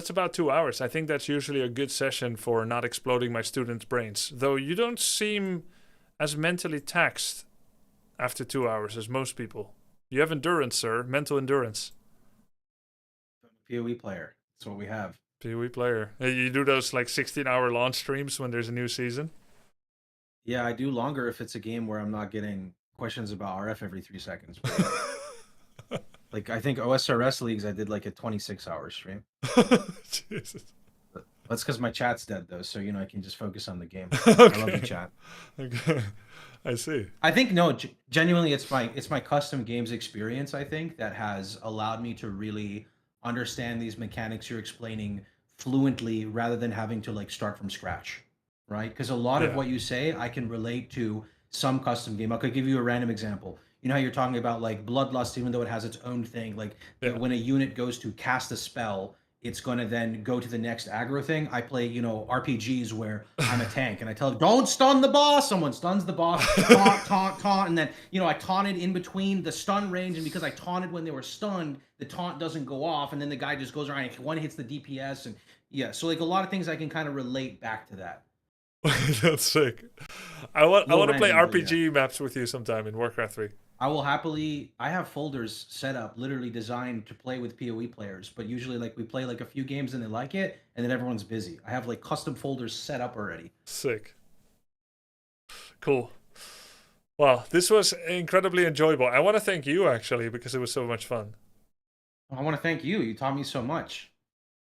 about 2 hours. I think that's usually a good session for not exploding my students' brains. Though you don't seem as mentally taxed after 2 hours as most people. You have endurance, sir. Mental endurance. PoE player. That's what we have. PoE player. You do those like 16-hour launch streams when there's a new season? Yeah, I do longer if it's a game where I'm not getting questions about RF every 3 seconds. Like, I think OSRS leagues, I did like a 26-hour stream. Jesus. That's because my chat's dead, though, so, I can just focus on the game. I love you, chat. Okay. I see. I think, no, genuinely, it's my custom games experience, I think, that has allowed me to really understand these mechanics you're explaining fluently, rather than having to, like, start from scratch, right? Because a lot of what you say, I can relate to some custom game. I could give you a random example. You know how you're talking about like Bloodlust, even though it has its own thing, like when a unit goes to cast a spell, it's going to then go to the next aggro thing. I play, RPGs where I'm a tank and I tell them, don't stun the boss. Someone stuns the boss, taunt. And then, I taunted in between the stun range. And because I taunted when they were stunned, the taunt doesn't go off. And then the guy just goes around and one hits the DPS. And so like a lot of things I can kind of relate back to that. That's sick. I want to play RPG maps with you sometime in Warcraft 3. I will I have folders set up, literally designed to play with PoE players, but usually like we play like a few games and they like it, and then everyone's busy. I have like custom folders set up already. Sick. Cool. Wow, this was incredibly enjoyable. I want to thank you, actually, because it was so much fun. I want to thank you. You taught me so much.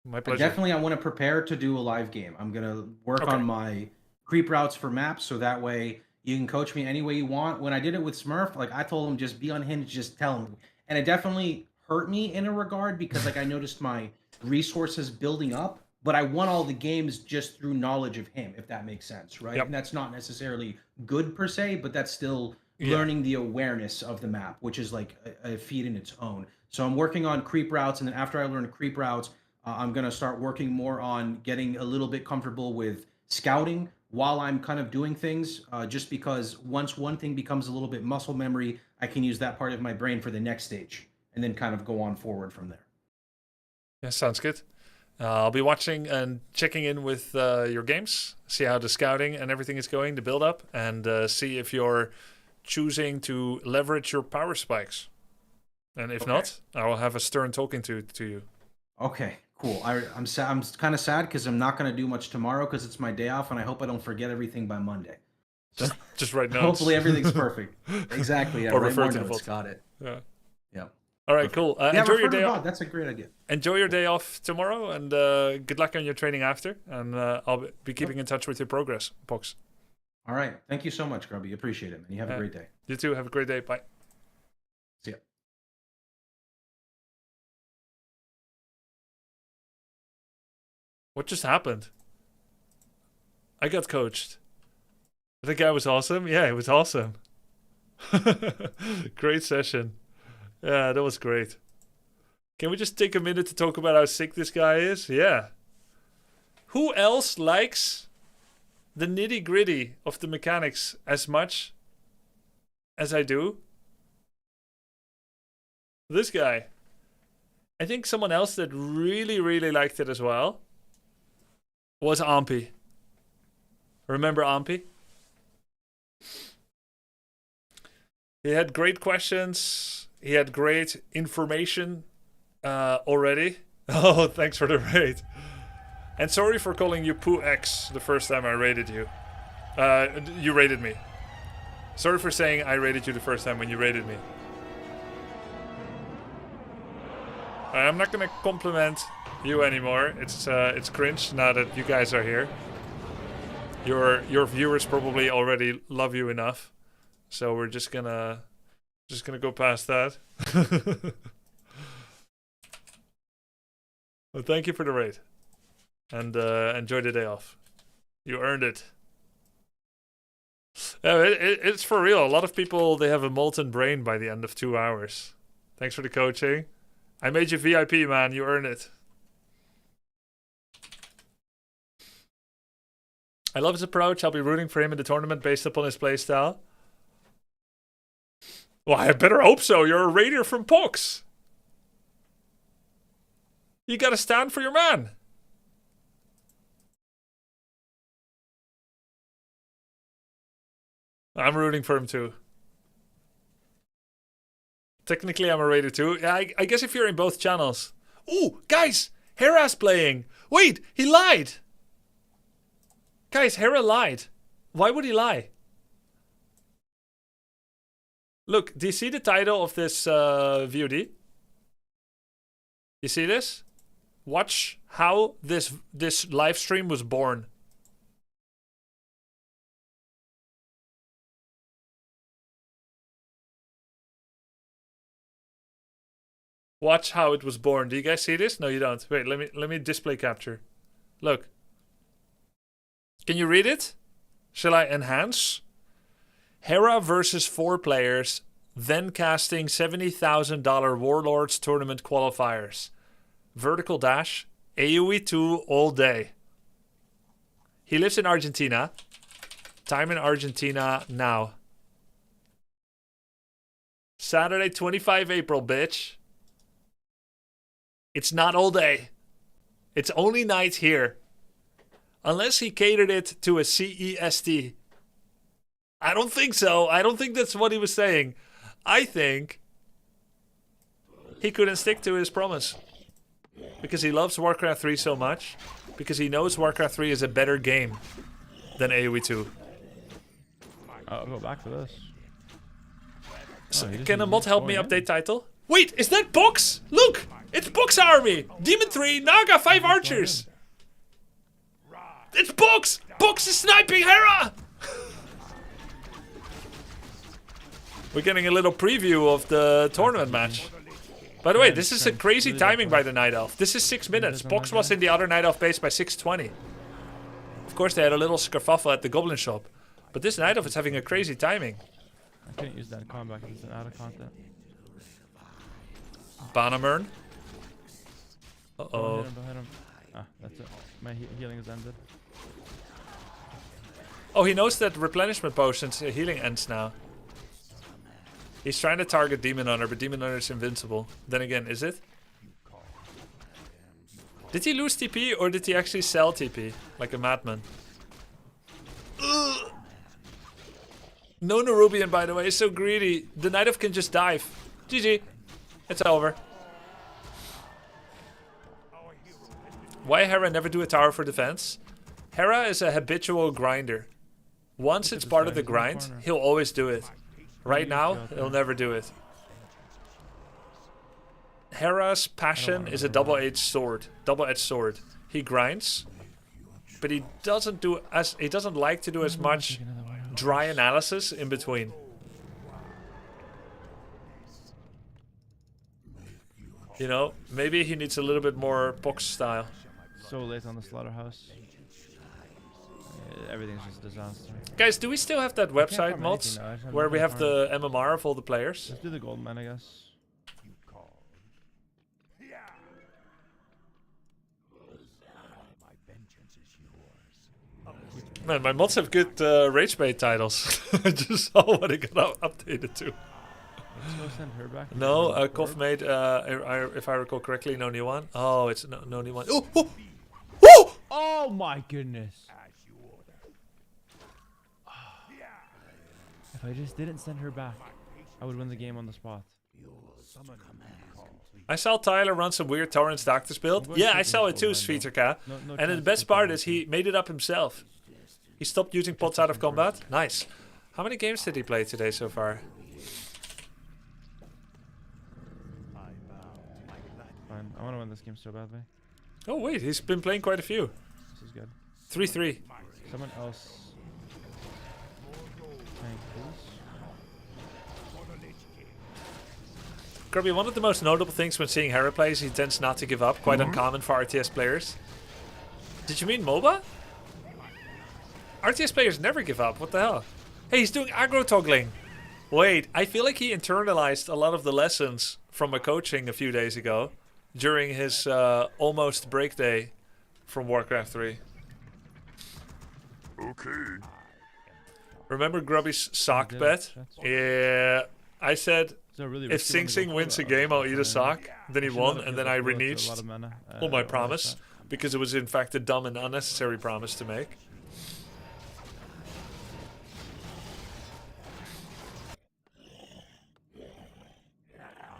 My pleasure. I want to prepare to do a live game. I'm going to work on my creep routes for maps, so that way you can coach me any way you want. When I did it with Smurf, like I told him, just be unhinged, just tell him. And it definitely hurt me in a regard, because like I noticed my resources building up, but I won all the games just through knowledge of him, if that makes sense, right? And that's not necessarily good per se, but that's still learning the awareness of the map, which is like a feat in its own. So I'm working on creep routes, and then after I learn creep routes, I'm going to start working more on getting a little bit comfortable with scouting while I'm kind of doing things, just because once one thing becomes a little bit muscle memory, I can use that part of my brain for the next stage and then kind of go on forward from there. Yeah, sounds good. I'll be watching and checking in with your games, see how the scouting and everything is going, the build up, and see if your choosing to leverage your power spikes. And if not, I will have a stern talking to you. Okay, cool. I'm kind of sad because I'm not going to do much tomorrow because it's my day off, and I hope I don't forget everything by Monday. Just write notes. Hopefully everything's perfect. Exactly. Yeah, Or write refer more to the notes. VOD. Got it. Yeah. Yeah. All right, cool. Yeah, Enjoy refer your to day the off. VOD. That's a great idea. Enjoy your day off tomorrow, and good luck on your training after. And I'll be keeping in touch with your progress, Pox. All right. Thank you so much, Grubby. Appreciate it, man. You have a great day. You too. Have a great day. Bye. See ya. What just happened? I got coached. The guy was awesome. Yeah, it was awesome. Great session. Yeah, that was great. Can we just take a minute to talk about how sick this guy is? Yeah. Who else likes the nitty-gritty of the mechanics as much as I do? This guy. I think someone else that really, really liked it as well was Ampy. Remember Ampy? He had great questions. He had great information already. Oh, thanks for the raid. And sorry for calling you Poo X the first time I raided you. You raided me. Sorry for saying I raided you the first time when you raided me. I'm not gonna compliment you anymore. It's cringe now that you guys are here. Your viewers probably already love you enough, so we're just gonna go past that. Well, thank you for the raid, and enjoy the day off. You earned it. It's for real. A lot of people, they have a molten brain by the end of 2 hours. Thanks for the coaching. I made you VIP, man. You earned it. I love his approach. I'll be rooting for him in the tournament based upon his playstyle. Well, I better hope so. You're a raider from Pox. You gotta stand for your man. I'm rooting for him too. Technically, I'm a raider too. Yeah, I guess if you're in both channels. Ooh, guys! Hera's playing. Wait, he lied. Guys, Hera lied. Why would he lie? Look, do you see the title of this VOD? You see this? Watch how this live stream was born. Watch how it was born. Do you guys see this? No, you don't. Wait, let me display capture. Look. Can you read it? Shall I enhance? Hera versus 4 players, then casting $70,000 Warlords Tournament qualifiers. Vertical dash, AoE 2 all day. He lives in Argentina. Time in Argentina now. Saturday, 25 April, bitch. It's not all day. It's only night here. Unless he catered it to a CEST. I don't think so. I don't think that's what he was saying. I think he couldn't stick to his promise. Because he loves Warcraft 3 so much. Because he knows Warcraft 3 is a better game than AoE 2. I'll go back for this. So, can a mod help me update title? Wait, is that Box? Look! It's Box Army! Demon 3, Naga, 5 archers! It's Box! Box is sniping Hera! We're getting a little preview of the tournament match. By the way, this is a crazy timing by the Night Elf. This is 6 minutes. Box was in the other Night Elf base by 6:20. Of course, they had a little skerfuffle at the Goblin Shop. But this Night Elf is having a crazy timing. I couldn't use that in combat because it's out of content. Banamern. Uh-oh. Don't hit him. Ah, that's it. My healing is ended. Oh, he knows that replenishment potions healing ends now. He's trying to target Demon Hunter, but Demon Hunter is invincible. Then again, is it? Did he lose TP or did he actually sell TP? Like a madman. Ugh. No Nerubian, by the way, is so greedy. The Night Elf can just dive. GG. It's over. Why Hera never do a tower for defense? Hera is a habitual grinder. Once it's part of the grind, he'll always do it. Right now, he'll never do it. Hera's passion is a double-edged sword. Double-edged sword. He grinds, but he doesn't like to do as much dry analysis in between. You know, maybe he needs a little bit more box style. So late on the slaughterhouse. Everything's just a disaster. Guys, do we still have that website farm mods anything now, where we have the MMR of all the players? Let's do the gold mine, I guess. Man, my mods have good rage bait titles. I just saw what it got updated to. Let's go send her back. No, Kof made, if I recall correctly, no new one. Oh, it's no new one. Oh, oh, oh! Oh my goodness. If I just didn't send her back, I would win the game on the spot. I saw Tyler run some weird Torrents Doctor's build. Yeah, I saw it too, Sviterka. And the best part is he made it up himself. He stopped using pots out of combat. Nice. How many games did he play today so far? Fine. I want to win this game so badly. Oh wait, he's been playing quite a few. This is good. 3-3. Someone else. Tank, please. Grubby, one of the most notable things when seeing Hera play is he tends not to give up. Quite uncommon for RTS players. Did you mean MOBA? RTS players never give up. What the hell? Hey, he's doing aggro toggling. Wait, I feel like he internalized a lot of the lessons from a coaching a few days ago during his almost break day from Warcraft 3. Okay. Remember Grubby's sock bet? Yeah, I said if Sing Sing wins a game, I'll eat a sock. Then he won, and then I reneged on my promise because it was in fact a dumb and unnecessary promise to make.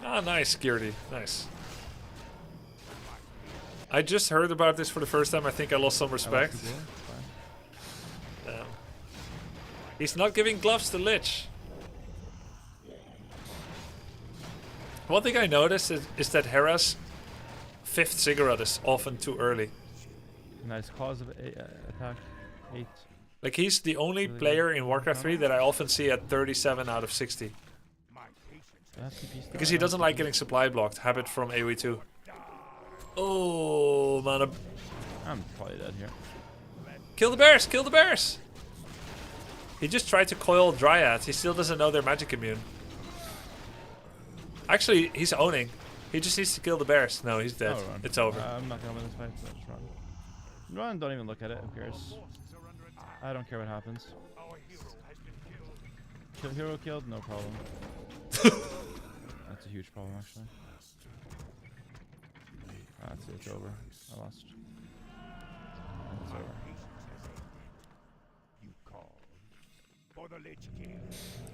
Ah, nice, Geardy. Nice. I just heard about this for the first time. I think I lost some respect. Damn. He's not giving gloves to Lich. One thing I noticed is that Hera's 5th cigarette is often too early. Nice cause of attack. 8. Like, he's the only player in Warcraft 3 that I often see at 37 out of 60. Because he doesn't like getting supply blocked. Habit from AoE 2. Oh, man. I'm probably dead here. Kill the bears! Kill the bears! He just tried to coil Dryads. He still doesn't know they're magic immune. Actually, he's owning. He just needs to kill the bears. No, he's dead. Oh, it's over. I'm not gonna win this fight, so just run. Run, don't even look at it. Who cares? I don't care what happens. Hero killed? No problem. That's a huge problem, actually. That's it. It's over. I lost. It's over.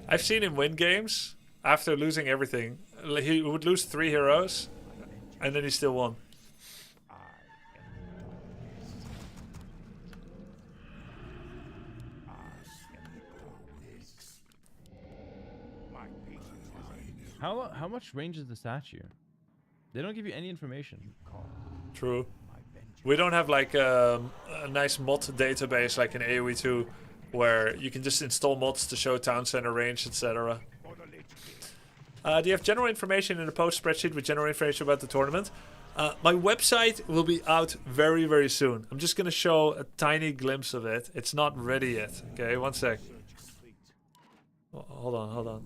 I've seen him win games after losing everything. He would lose 3 heroes, and then he still won. How much range is the statue? They don't give you any information. True. We don't have like a nice mod database like in AoE 2 where you can just install mods to show town center range, etc. Do you have general information in a post spreadsheet with general information about the tournament? My website will be out very, very soon. I'm just going to show a tiny glimpse of it. It's not ready yet. Okay, one sec. Hold on, hold on.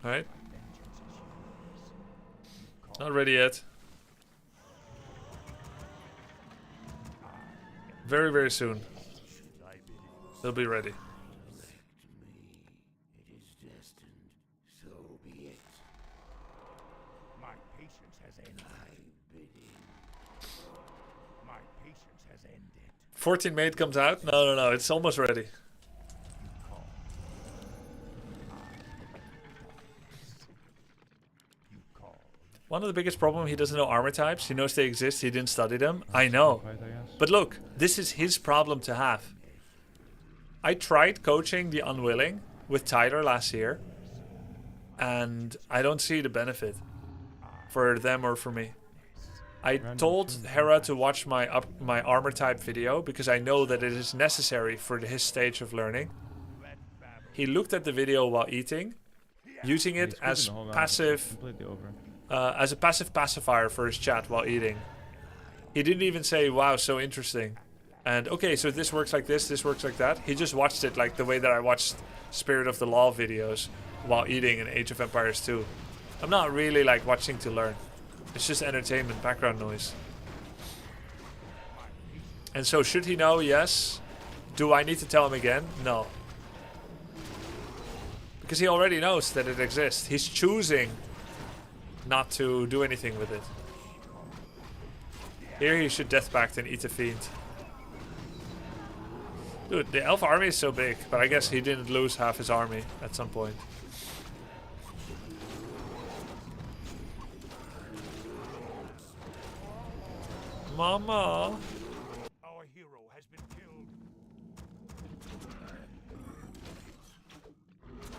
Alright. Not ready yet. Very, very soon. They'll be ready. 14 May it comes out? No. It's almost ready. One of the biggest problems, he doesn't know armor types. He knows they exist. He didn't study them. I know. But look, this is his problem to have. I tried coaching the unwilling with Tyler last year. And I don't see the benefit for them or for me. I told Hera to watch my armor type video because I know that it is necessary for his stage of learning. He looked at the video while eating, using it as passive, as a passive pacifier for his chat while eating. He didn't even say, "Wow, so interesting," and okay, so this works like this works like that. He just watched it like the way that I watched Spirit of the Law videos while eating in Age of Empires 2. I'm not really like watching to learn. It's just entertainment, background noise. And so should he know? Yes. Do I need to tell him again? No. Because he already knows that it exists. He's choosing not to do anything with it. Here he should Death Pact and eat a Fiend. Dude, the elf army is so big, but I guess he didn't lose half his army at some point. Mama. Our hero has been killed.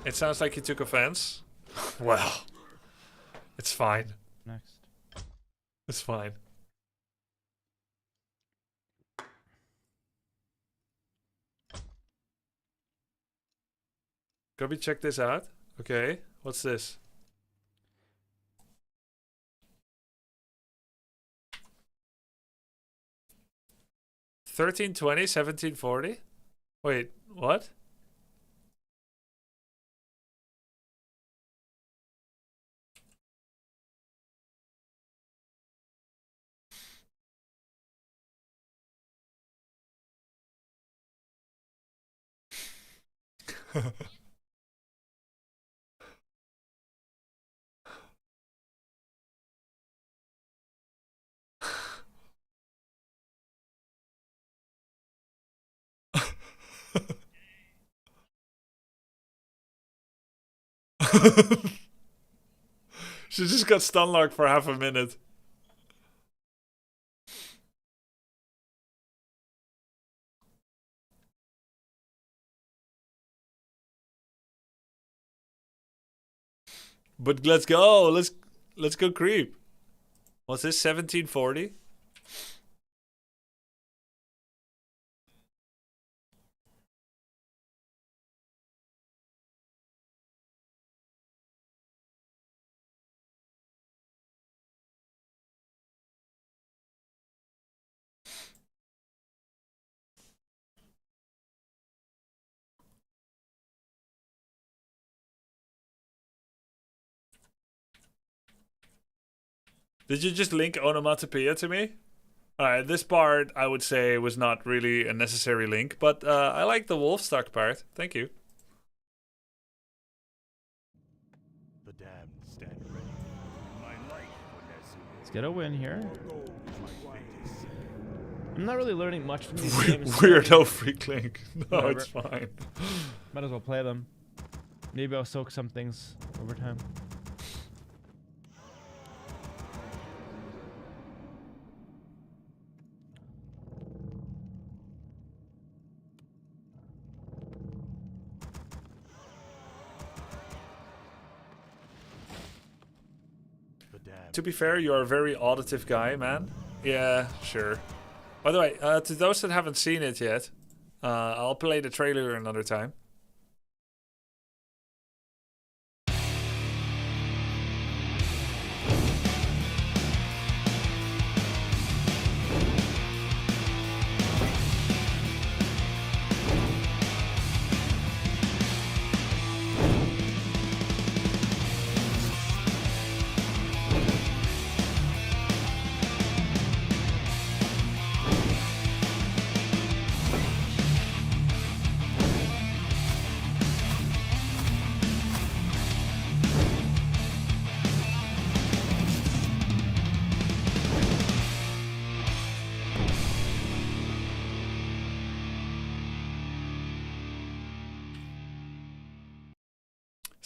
It sounds like he took offense. Well, it's fine. Next. It's fine. Grubby, check this out. Okay, what's this? $13.20, $17.40? Wait, what? She just got stun locked for half a minute. But let's go. Let's go creep. What's this? 1740? Did you just link onomatopoeia to me? Alright, this part I would say was not really a necessary link, but I like the wolf stock part. Thank you. The damned stand ready. My life Let's get a win here. I'm not really learning much from these games. Weirdo freak link. No, Whatever. it's fine. Might as well play them. Maybe I'll soak some things over time. To be fair, you're a very auditive guy, man. Yeah, sure. By the way, to those that haven't seen it yet, I'll play the trailer another time.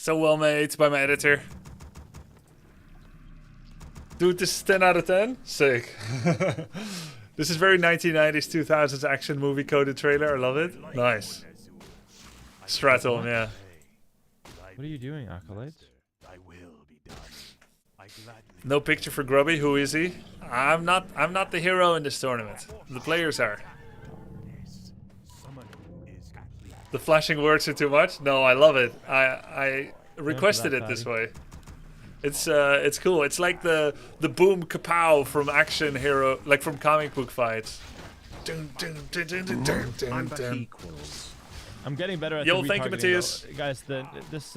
So well made by my editor. Dude, this is 10 out of 10. Sick. This is very 1990s, 2000s action movie coded trailer. I love it. Nice. Stratum, yeah. What are you doing, Acolyte? No picture for Grubby. Who is he? I'm not the hero in this tournament. The players are. The flashing words are too much? No, I love it. I requested it this way. It's cool. It's like the boom kapow from action hero, like from comic book fights. I'm getting better at Yo, the thank you, retargeting, Matthias. though. Guys, this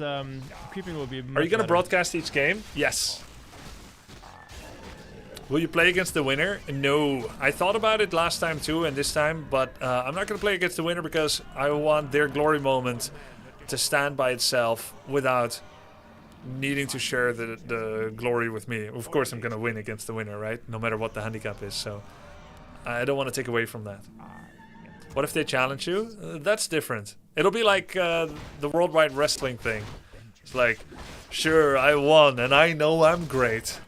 creeping will be much Are you gonna better. broadcast each game? Yes. Will you play against the winner? No. I thought about it last time too and this time, but I'm not gonna play against the winner because I want their glory moment to stand by itself without needing to share the glory with me. Of course I'm gonna win against the winner, right? No matter what the handicap is, so I don't want to take away from that. What if they challenge you? That's different. It'll be like the worldwide wrestling thing. It's like, sure, I won and I know I'm great,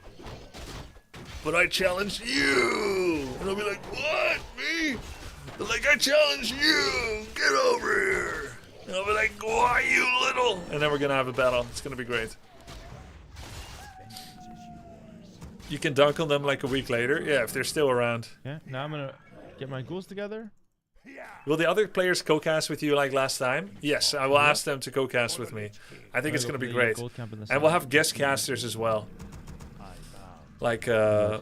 but I challenge you. And I'll be like, what? Me? Like, I challenge you. Get over here. And I'll be like, why, you little? And then we're gonna have a battle. It's gonna be great. You can dunk on them like a week later. Yeah, if they're still around. Yeah, now I'm gonna get my ghouls together. Will the other players co-cast with you like last time? Yes, I will ask them to co-cast with me. I think it's going to be great. And we'll have guest casters as well. Like, I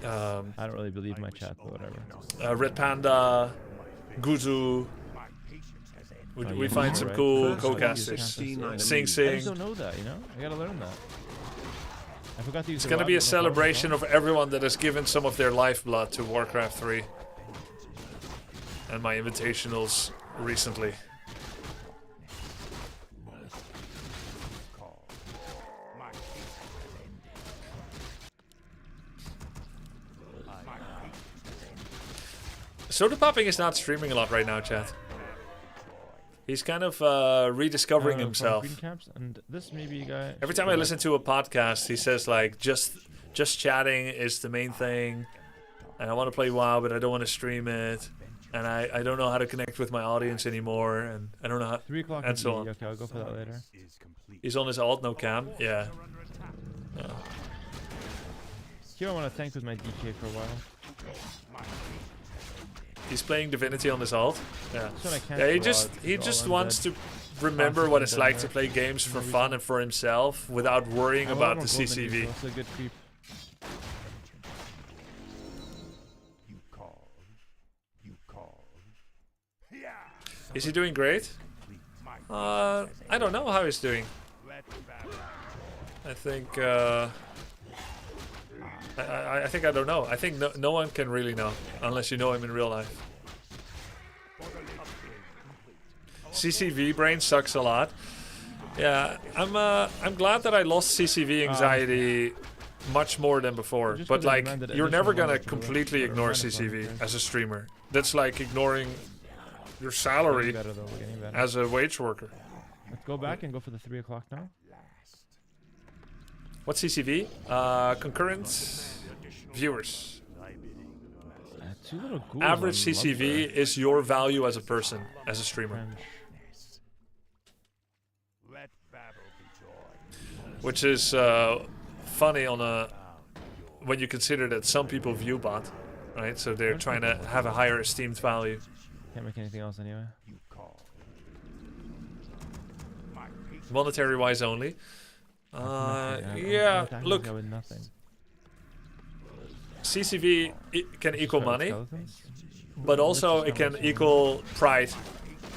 don't really believe my chat, but whatever. Red Panda, Guzu. We find some cool co-casters. Sing Sing. I just don't know that, you know? I gotta learn that. I forgot to use It's going to be a celebration of everyone that has given some of their lifeblood to Warcraft 3. And my invitationals recently. Soda Popping is not streaming a lot right now, chat. He's kind of rediscovering himself. And this maybe guy Every time I listen to a podcast, he says like, just chatting is the main thing. And I want to play WoW, but I don't want to stream it. And I don't know how to connect with my audience anymore, and I don't know how, 3 o'clock and so on. Okay, I'll go for that later. He's on his alt, no cam. Yeah. Here I want to thank with my DK for a while. He's playing Divinity on his alt. Yeah. So I can't Yeah. He go just out, wants to remember what it's like to play games for fun and for himself without worrying about the CCV. That's a good creep. Is he doing great? I don't know how he's doing. I think I think I don't know. I think no one can really know unless you know him in real life. CCV brain sucks a lot. Yeah, I'm glad that I lost CCV anxiety much more than before. But like, you're never gonna completely ignore CCV as a streamer. That's like ignoring your salary as a wage worker. Let's go back and go for the 3 o'clock now. What's CCV? Concurrent viewers. Average CCV is your value as a person, as a streamer. Which is funny on when you consider that some people view bot, right? So they're trying to have a higher esteemed value. Can't make anything else anyway. Monetary wise only. Yeah, look. CCV can equal money, but also it can equal pride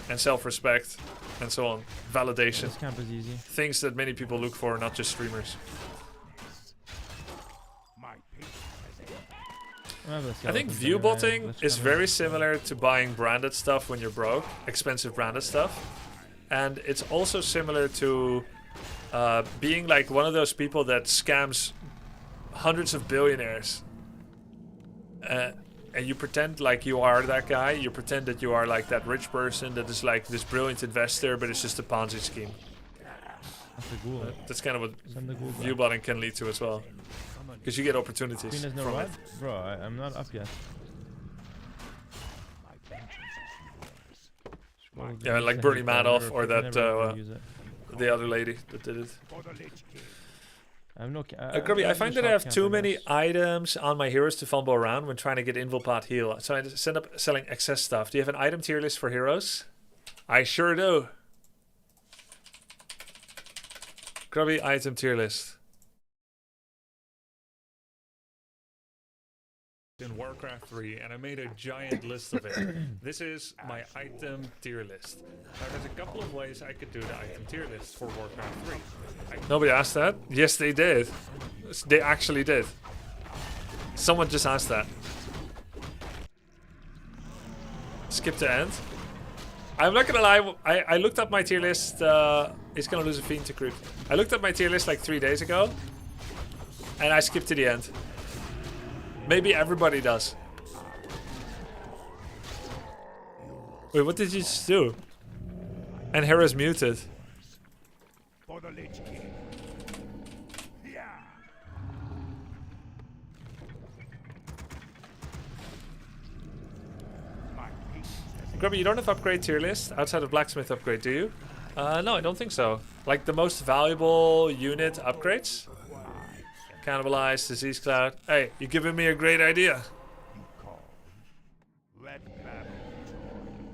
and self-respect and so on. Validation. This camp is easy. Things that many people look for, not just streamers. I think view botting is very similar to buying branded stuff when you're broke, expensive branded stuff. And it's also similar to being like one of those people that scams hundreds of billionaires. And you pretend like you are that guy. You pretend that you are like that rich person that is like this brilliant investor, but it's just a Ponzi scheme. That's the ghoul. That's kind of what Send the ghoul back. view botting can lead to as well. Because you get opportunities Queen has no from what? it. Bro, I'm not up yet. Scroll Yeah, down, like use the Bernie hate button, Madoff or pick that whenever I use it. the other lady that did it. I have no. Grubby, I find that I have too many items. items on my heroes to fumble around when trying to get Invulpot heal. So I just end up selling excess stuff. Do you have an item tier list for heroes? I sure do. Grubby item tier list. In Warcraft 3, and I made a giant list of it. This is my item tier list. Now, there's a couple of ways I could do the item tier list for Warcraft 3. Nobody asked that? Yes, they did. They actually did. Someone just asked that. Skip to end. I'm not gonna lie, I looked up my tier list. He's gonna lose a fiend to creep. I looked up my tier list like 3 days ago, and I skipped to the end. Maybe everybody does. Wait, what did you just do? And Hera's muted. For the Lich King. Yeah. Grubby, you don't have upgrade tier list outside of blacksmith upgrade, do you? No, I don't think so. Like the most valuable unit upgrades? Cannibalize, disease cloud. Hey, you're giving me a great idea. Let battle join.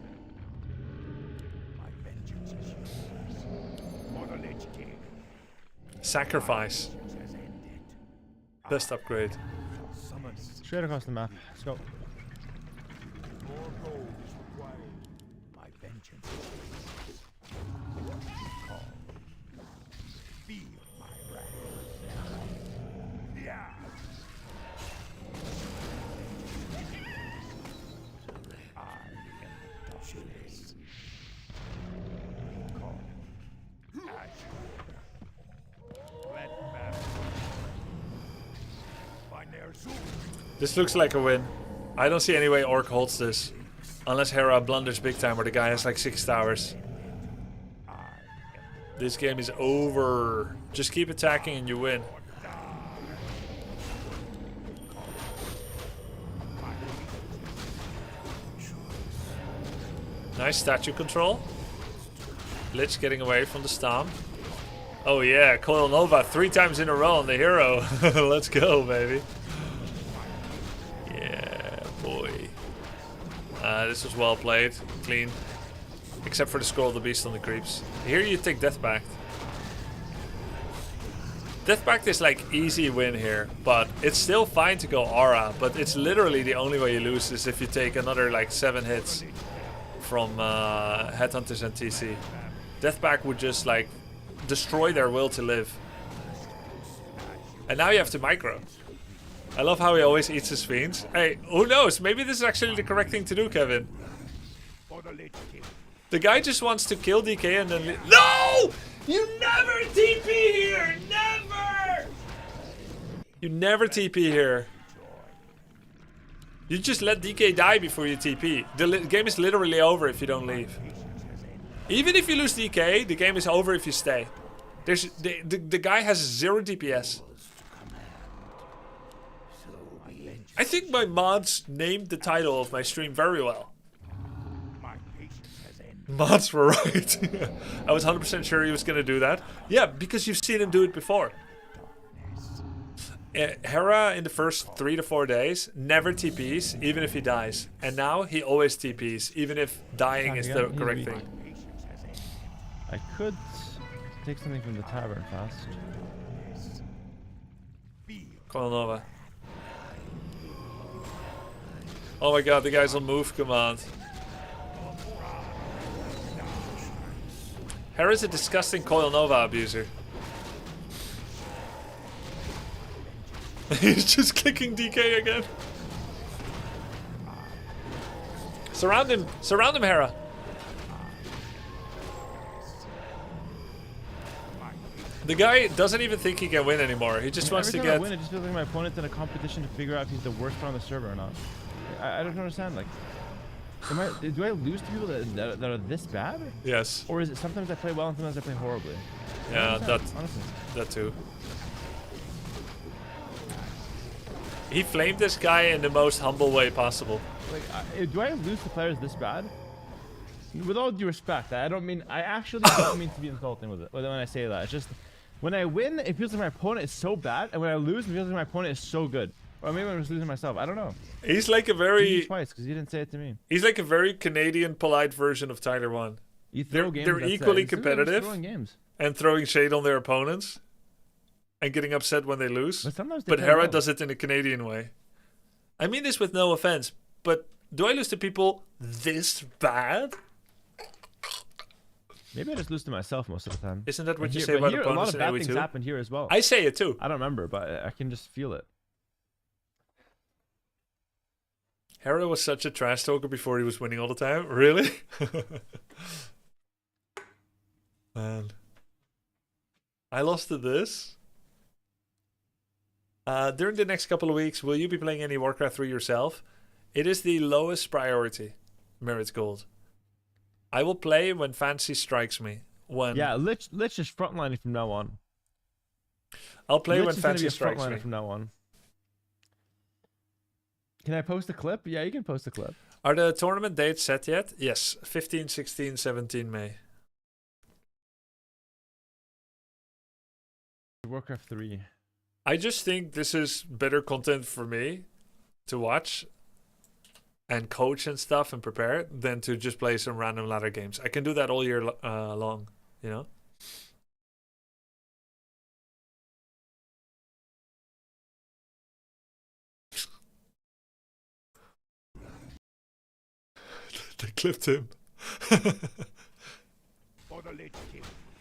My vengeance is yours. For the Lich King. Sacrifice. Has ended. Best upgrade. Summon. Straight across the map. Let's go. More gold is required. My vengeance is yours. Call. Feel my wrath. Yeah. I am the darkness. Call. Let battle. Find their zoom. This looks like a win. I don't see any way Orc holds this. Unless Hera blunders big time or the guy has like 6 towers. This game is over. Just keep attacking and you win. Nice statue control. Lich getting away from the stomp. Oh yeah, Coil Nova 3 times in a row on the hero. Let's go, baby. Yeah, boy. This was well played. Clean. Except for the Scroll of the Beast on the creeps. Here you take Death Pact. Death Pact is like easy win here, but it's still fine to go Aura, but it's literally the only way you lose is if you take another like 7 hits from Headhunters and TC. Death Pact would just like destroy their will to live. And now you have to micro. I love how he always eats his fiends. Hey, who knows? Maybe this is actually the correct thing to do, Kevin. The guy just wants to kill DK and then... No! You never TP here! Never! You never TP here. You just let DK die before you TP. The game is literally over if you don't leave. Even if you lose DK, the game is over if you stay. There's the guy has 0 DPS. I think my mods named the title of my stream very well. Mods were right. I was 100% sure he was going to do that. Yeah, because you've seen him do it before. Hera in the first 3 to 4 days never TPs, even if he dies. And now he always TPs, even if dying is the correct thing. I could take something from the tavern fast. Coil Nova. Oh my god, the guy's on move command. Hera's a disgusting Coil Nova abuser. He's just kicking DK again. Surround him, Hera. The guy doesn't even think he can win anymore. He just wants to Every time get... I win, it just feels like my opponent's in a competition to figure out if he's the worst player on the server or not. I don't understand. Like, do I lose to people that are this bad? Yes. Or is it sometimes I play well and sometimes I play horribly? Yeah, that honestly. that too. He flamed this guy in the most humble way possible. Like, do I lose to players this bad? With all due respect, I actually don't mean to be insulting with it when I say that. It's just, when I win, it feels like my opponent is so bad, and when I lose, it feels like my opponent is so good. Or maybe I'm just losing myself. I don't know. He's like a very... Twice, because you didn't say it to me. He's like a very Canadian, polite version of Tyler 1. They're equally competitive and throwing shade on their opponents and getting upset when they lose. But Hera does it in a Canadian way. I mean this with no offense, but do I lose to people this bad? Maybe I just lose to myself most of the time. Isn't that what you say about opponents in AoE2? A lot of bad things happened here as well. I say it too. I don't remember, but I can just feel it. Hera was such a trash talker before he was winning all the time. Really? Man. I lost to this. During the next couple of weeks, will you be playing any Warcraft 3 yourself? It is the lowest priority, Merit Gold. I will play when fancy strikes me. Yeah, let's just frontline it from now on. I'll play when fancy strikes me. From now on. Can I post a clip? Yeah, you can post a clip. Are the tournament dates set yet? Yes, 15, 16, 17 May. Warcraft 3. I just think this is better content for me to watch and coach and stuff and prepare than to just play some random ladder games. I can do that all year long, you know? They clipped him.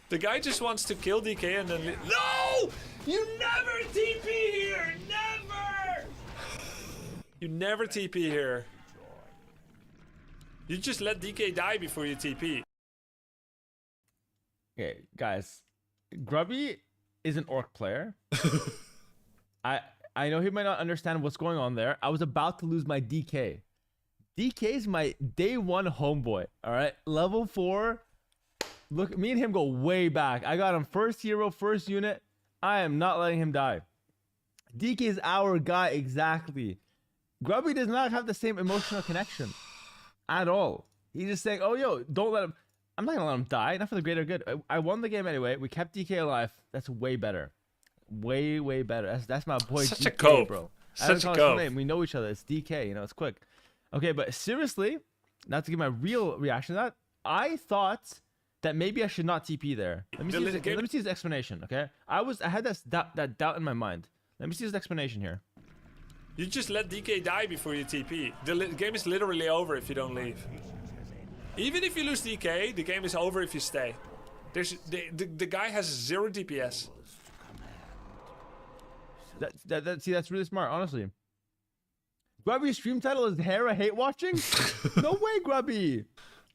The guy just wants to kill DK and then... No! You never TP here! Never! You never TP here. You just let DK die before you TP. Okay, guys. Grubby is an orc player. I know he might not understand what's going on there. I was about to lose my DK. DK's my day one homeboy. All right, level 4. Look, me and him go way back. I got him first hero, first unit. I am not letting him die. DK is our guy exactly. Grubby does not have the same emotional connection at all. He's just saying, "Oh, yo, don't let him." I'm not gonna let him die. Not for the greater good. I won the game anyway. We kept DK alive. That's way better. Way better. That's my boy. Such DK, a cope, bro. Such a cope. We know each other. It's DK. You know, it's quick. Okay, but seriously, not to give my real reaction to that, I thought that maybe I should not TP there. Let me see his explanation, okay? I had that doubt in my mind. Let me see his explanation here. You just let DK die before you TP. The game is literally over if you don't leave. Even if you lose DK, the game is over if you stay. The guy has 0 DPS. See, that's really smart, honestly. Grubby's stream title is Hera Hate Watching? No way, Grubby!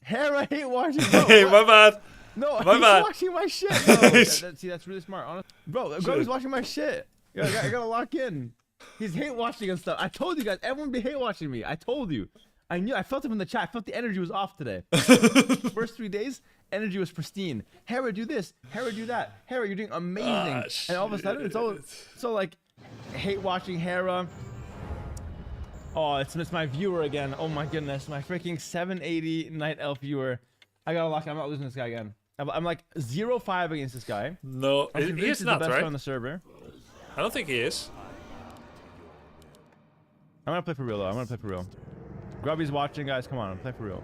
Hera Hate Watching. Bro, hey, my bad. No, my he's bad. watching my shit. No, see, that's really smart, honestly. Bro, Grubby's watching my shit. I gotta lock in. He's hate watching and stuff. I told you guys, everyone be hate watching me. I told you. I knew. I felt it from the chat. I felt the energy was off today. First 3 days, energy was pristine. Hera, do this. Hera, do that. Hera, you're doing amazing. And all of a sudden, it's all like hate watching Hera. Oh, it's my viewer again. Oh my goodness, my freaking 780 Night Elf viewer. I gotta lock. I'm not losing this guy again. I'm like 0-5 against this guy. No, he is not, the best right? on the server. I don't think he is. I'm gonna play for real though. I'm gonna play for real. Grubby's watching, guys. Come on, play for real.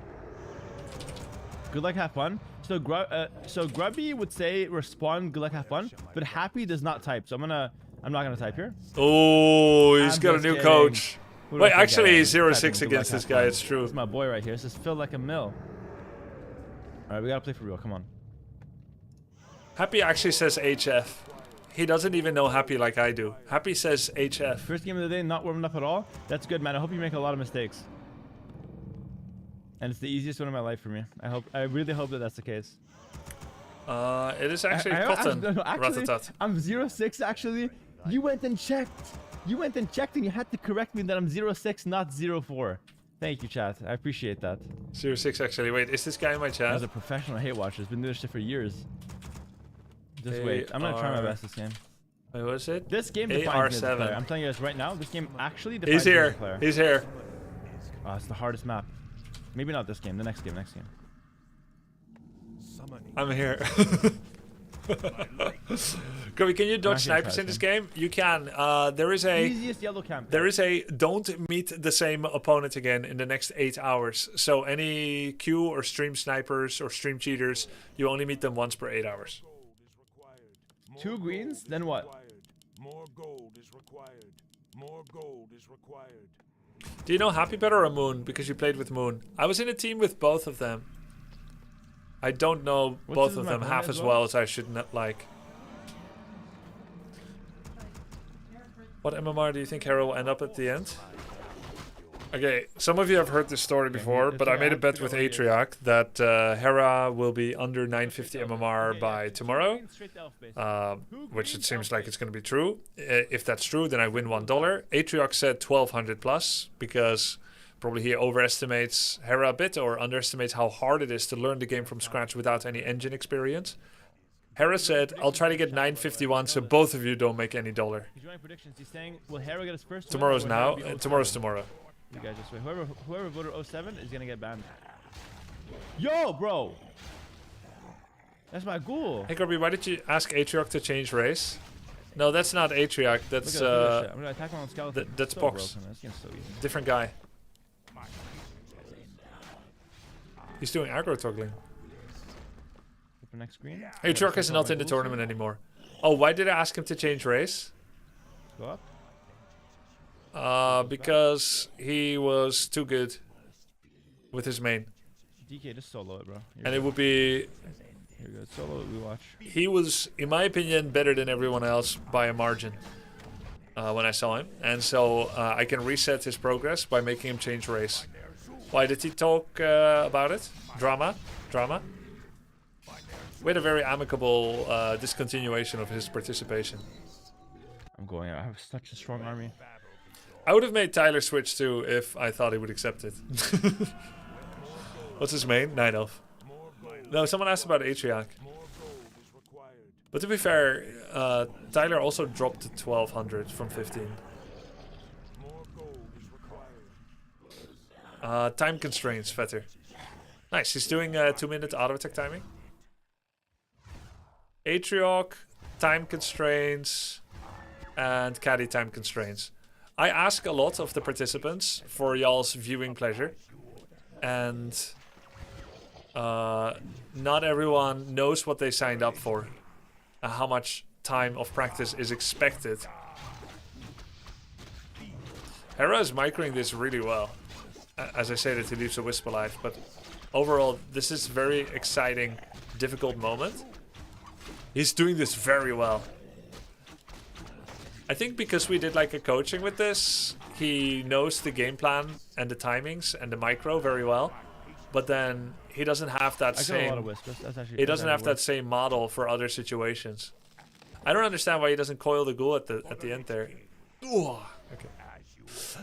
Good luck, have fun. So Grubby would say respawn, good luck, have fun, but Happy does not type. So I'm not gonna type here. Oh, he's got a new coach. Wait, actually, he's 0-6 against against this guy. It's true. It's my boy right here. This is Phil like a mill. All right, we gotta play for real. Come on. Happy actually says HF. He doesn't even know Happy like I do. Happy says HF. First game of the day, not warming up at all. That's good, man. I hope you make a lot of mistakes. And it's the easiest one in my life for me. I really hope that that's the case. It is actually Cotton. Actually, I'm 0-6 actually. You went and checked. You went and checked and you had to correct me that I'm 0-6, not 0-4. Thank you, chat. I appreciate that. 0-6 actually. Wait, is this guy in my chat? As a professional hate watcher, has been doing this shit for years. Just wait. I'm gonna try my best this game. Wait, what is it? This game defines me as a player. AR7. I'm telling you guys right now, this game actually defines He's me as a here. player. He's here. Oh, it's the hardest map. Maybe not this game. The next game. Next game. I'm here. Grubby, can you dodge snipers in this game? You can. There is a Easiest yellow camp. There is a don't meet the same opponent again in the next 8 hours. So any queue or stream snipers or stream cheaters, you only meet them once per 8 hours. 2 greens, then what? More gold is required. More gold is required. Do you know Happy Better or Moon? Because you played with Moon. I was in a team with both of them. I don't know both of them half as well as I should like. What MMR do you think Hera will end up at the end? Okay, some of you have heard this story before, but I made a bet with Atrioc that Hera will be under 950 MMR by tomorrow, which it seems like it's going to be true. If that's true, then I win $1. Atrioc said 1200 plus, because probably he overestimates Hera a bit or underestimates how hard it is to learn the game from scratch without any engine experience. Hera said, I'll try to get 951 so both of you don't make any dollar. He's running predictions. He's saying, will Hera get his first Tomorrow's now, tomorrow's tomorrow. You guys just wait. Whoever voted 07 is gonna get banned. Yo, bro! That's my ghoul. Hey Grubby, why did you ask Atrioc to change race? No, that's not Atrioc, that's I'm gonna attack him on skeleton. That's so Box. broken, this game's so easy. Different guy. He's doing aggro toggling. Next screen. Atrioc is not in the tournament anymore. Oh, why did I ask him to change race? Go up. Because he was too good with his main. DK, just solo it, bro. And it would be... Here we go. Solo it, we watch. He was, in my opinion, better than everyone else by a margin when I saw him. And so I can reset his progress by making him change race. Why did he talk about it? Drama? Drama? We had a very amicable discontinuation of his participation. I'm going out. I have such a strong army. I would have made Tyler switch too if I thought he would accept it. What's his main? Night Elf. No, someone asked about Atrioc. But to be fair, Tyler also dropped to 1200 from 15. Time constraints, Vetter. Nice, he's doing 2-minute auto attack timing. Atrioc, time constraints, and Caddy time constraints. I ask a lot of the participants for y'all's viewing pleasure, and not everyone knows what they signed up for, how much time of practice is expected. Hera is microing this really well. As I say that he leaves a wisp alive, but overall this is very exciting, difficult moment. He's doing this very well. I think because we did like a coaching with this, he knows the game plan and the timings and the micro very well. But then he doesn't have that same. He doesn't have that same model for other situations. I don't understand why he doesn't coil the ghoul at the end there. Ooh, okay.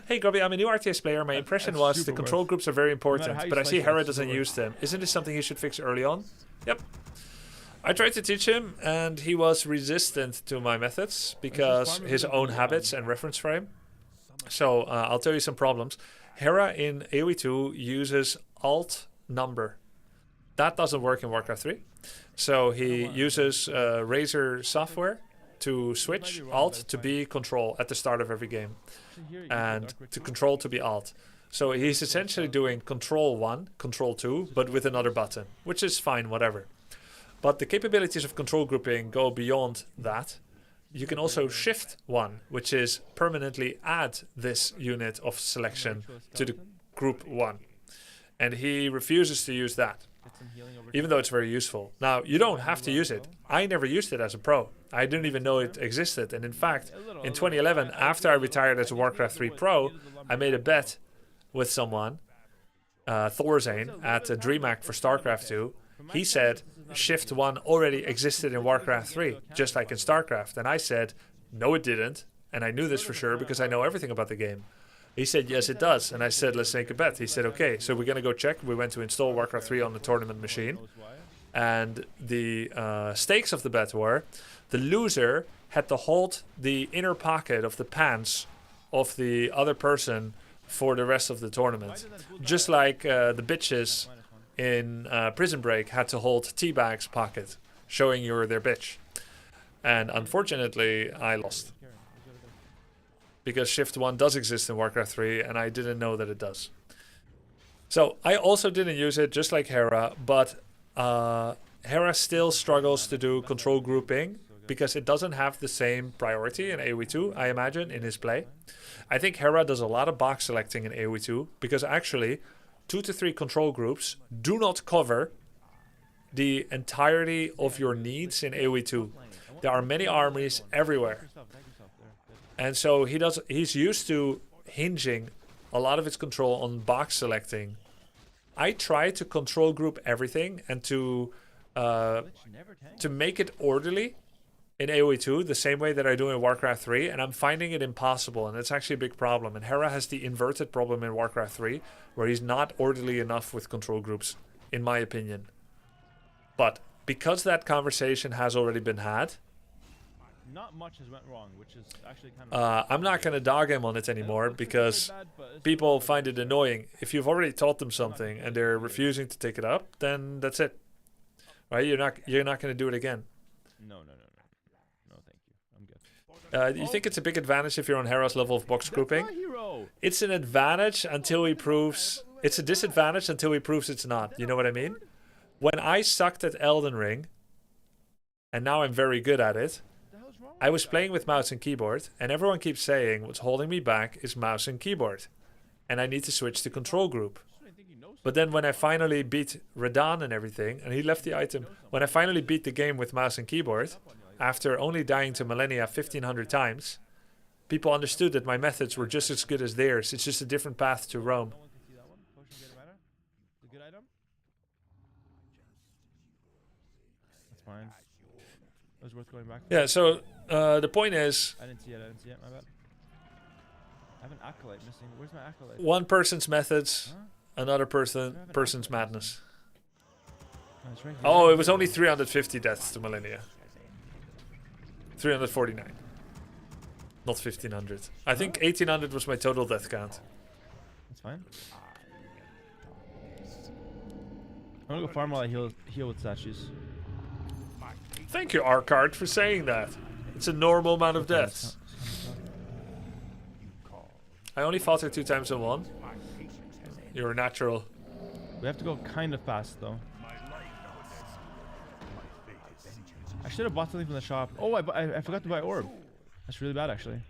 Hey Grubby, I'm a new RTS player. My impression was the control groups are very important, but I see Hera doesn't use them. Isn't this something he should fix early on? Yep. I tried to teach him, and he was resistant to my methods because his own habits and reference frame. So I'll tell you some problems. Hera in AoE 2 uses alt number. That doesn't work in Warcraft 3. So he uses Razer software to switch alt to be control at the start of every game, and to control to be alt. So he's essentially doing control 1, control 2, but with another button, which is fine, whatever. But the capabilities of control grouping go beyond that. You can also shift 1, which is permanently add this unit of selection to the group 1. And he refuses to use that, even though it's very useful. Now, you don't have to use it. I never used it as a pro. I didn't even know it existed. And in fact, in 2011, after I retired as a Warcraft 3 pro, I made a bet with someone, Thorzane, at DreamHack for StarCraft 2. He said Shift 1 already existed in Warcraft 3, just like in StarCraft. And I said, no it didn't. And I knew this for sure because I know everything about the game. He said, yes it does. And I said, let's make a bet. He said, okay. So we're going to go check. We went to install Warcraft 3 on the tournament machine. And the stakes of the bet were the loser had to hold the inner pocket of the pants of the other person for the rest of the tournament. Just like the bitches in Prison Break had to hold Teabag's pocket, showing you're their bitch. And unfortunately, I lost. Because Shift 1 does exist in Warcraft 3, and I didn't know that it does. So I also didn't use it, just like Hera, but Hera still struggles to do control grouping because it doesn't have the same priority in AoE 2, I imagine, in his play. I think Hera does a lot of box selecting in AoE 2 because actually 2 to 3 control groups do not cover the entirety of your needs in AoE 2. There are many armies everywhere. And so he's used to hinging a lot of his control on box selecting. I try to control group everything and to make it orderly in AoE 2 the same way that I do in Warcraft 3, and I'm finding it impossible, and it's actually a big problem. And Hera has the inverted problem in Warcraft 3, where he's not orderly enough with control groups, in my opinion. But because that conversation has already been had, not much has went wrong, which is actually kind of... I'm not going to dog him on it anymore because people find it annoying. If you've already taught them something and they're refusing to take it up, then that's it. Right? You're not going to do it again. No, thank you. I'm good. You think it's a big advantage if you're on Hera's level of box grouping? It's an advantage until he proves... It's a disadvantage until he proves it's not. You know what I mean? When I sucked at Elden Ring, and now I'm very good at it, I was playing with mouse and keyboard, and everyone keeps saying what's holding me back is mouse and keyboard. And I need to switch to control group. But then when I finally beat Radahn and everything, and he left the item, when I finally beat the game with mouse and keyboard, after only dying to Millennia 1500 times, people understood that my methods were just as good as theirs. It's just a different path to Rome. That's fine. It was worth going back. Yeah, so the point is... I didn't see it, my bad. I have an acolyte missing. Where's my acolyte? One person's methods, another person's madness. Oh, it was only 350 deaths to Millennia. 349. Not 1500. I think 1800 was my total death count. That's fine. I'm gonna go farm while I heal with statues. Thank you, Arkard, for saying that. It's a normal amount of deaths. I only fought her 2 times in 1. You're a natural. We have to go kind of fast, though. I should have bought something from the shop. Oh, I forgot to buy orb. That's really bad, actually.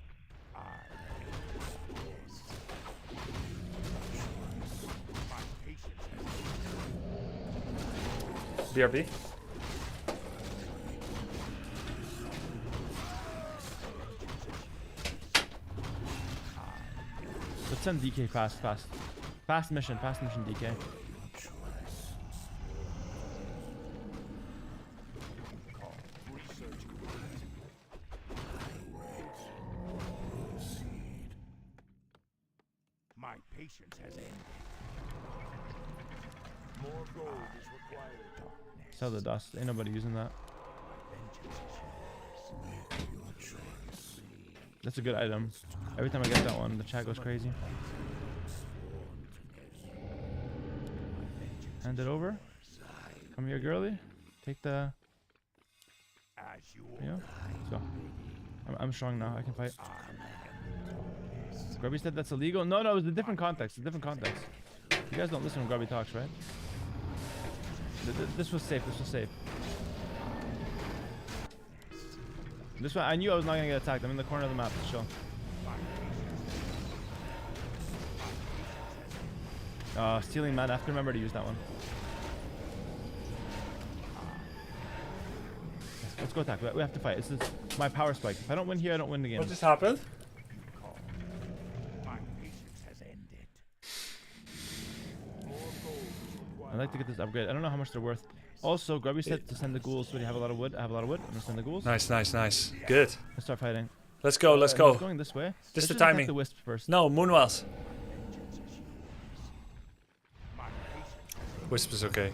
BRB. Let's send DK fast. Fast mission, DK. My patience has ended. More gold is required. Sell the dust. Ain't nobody using that. That's a good item. Every time I get that one, the chat goes crazy. Hand it over. Come here, girly. Take the... Yeah. Let's go. I'm strong now. I can fight. Grubby said that's illegal? No, it was a different context. You guys don't listen when Grubby talks, right? This was safe. This one, I knew I was not gonna get attacked. I'm in the corner of the map. Chill. Stealing man. I have to remember to use that one. Let's go attack. We have to fight. This is my power spike. If I don't win here, I don't win the game. What just happened? I'd like to get this upgrade. I don't know how much they're worth. Also, Grubby said to send the ghouls. So you have a lot of wood. I have a lot of wood. I'm gonna send the ghouls. Nice. Good. Let's start fighting. Let's go. He's going this way. This is the Let's just attack timing. the wisp first. No, Moonwells. Wisp is okay.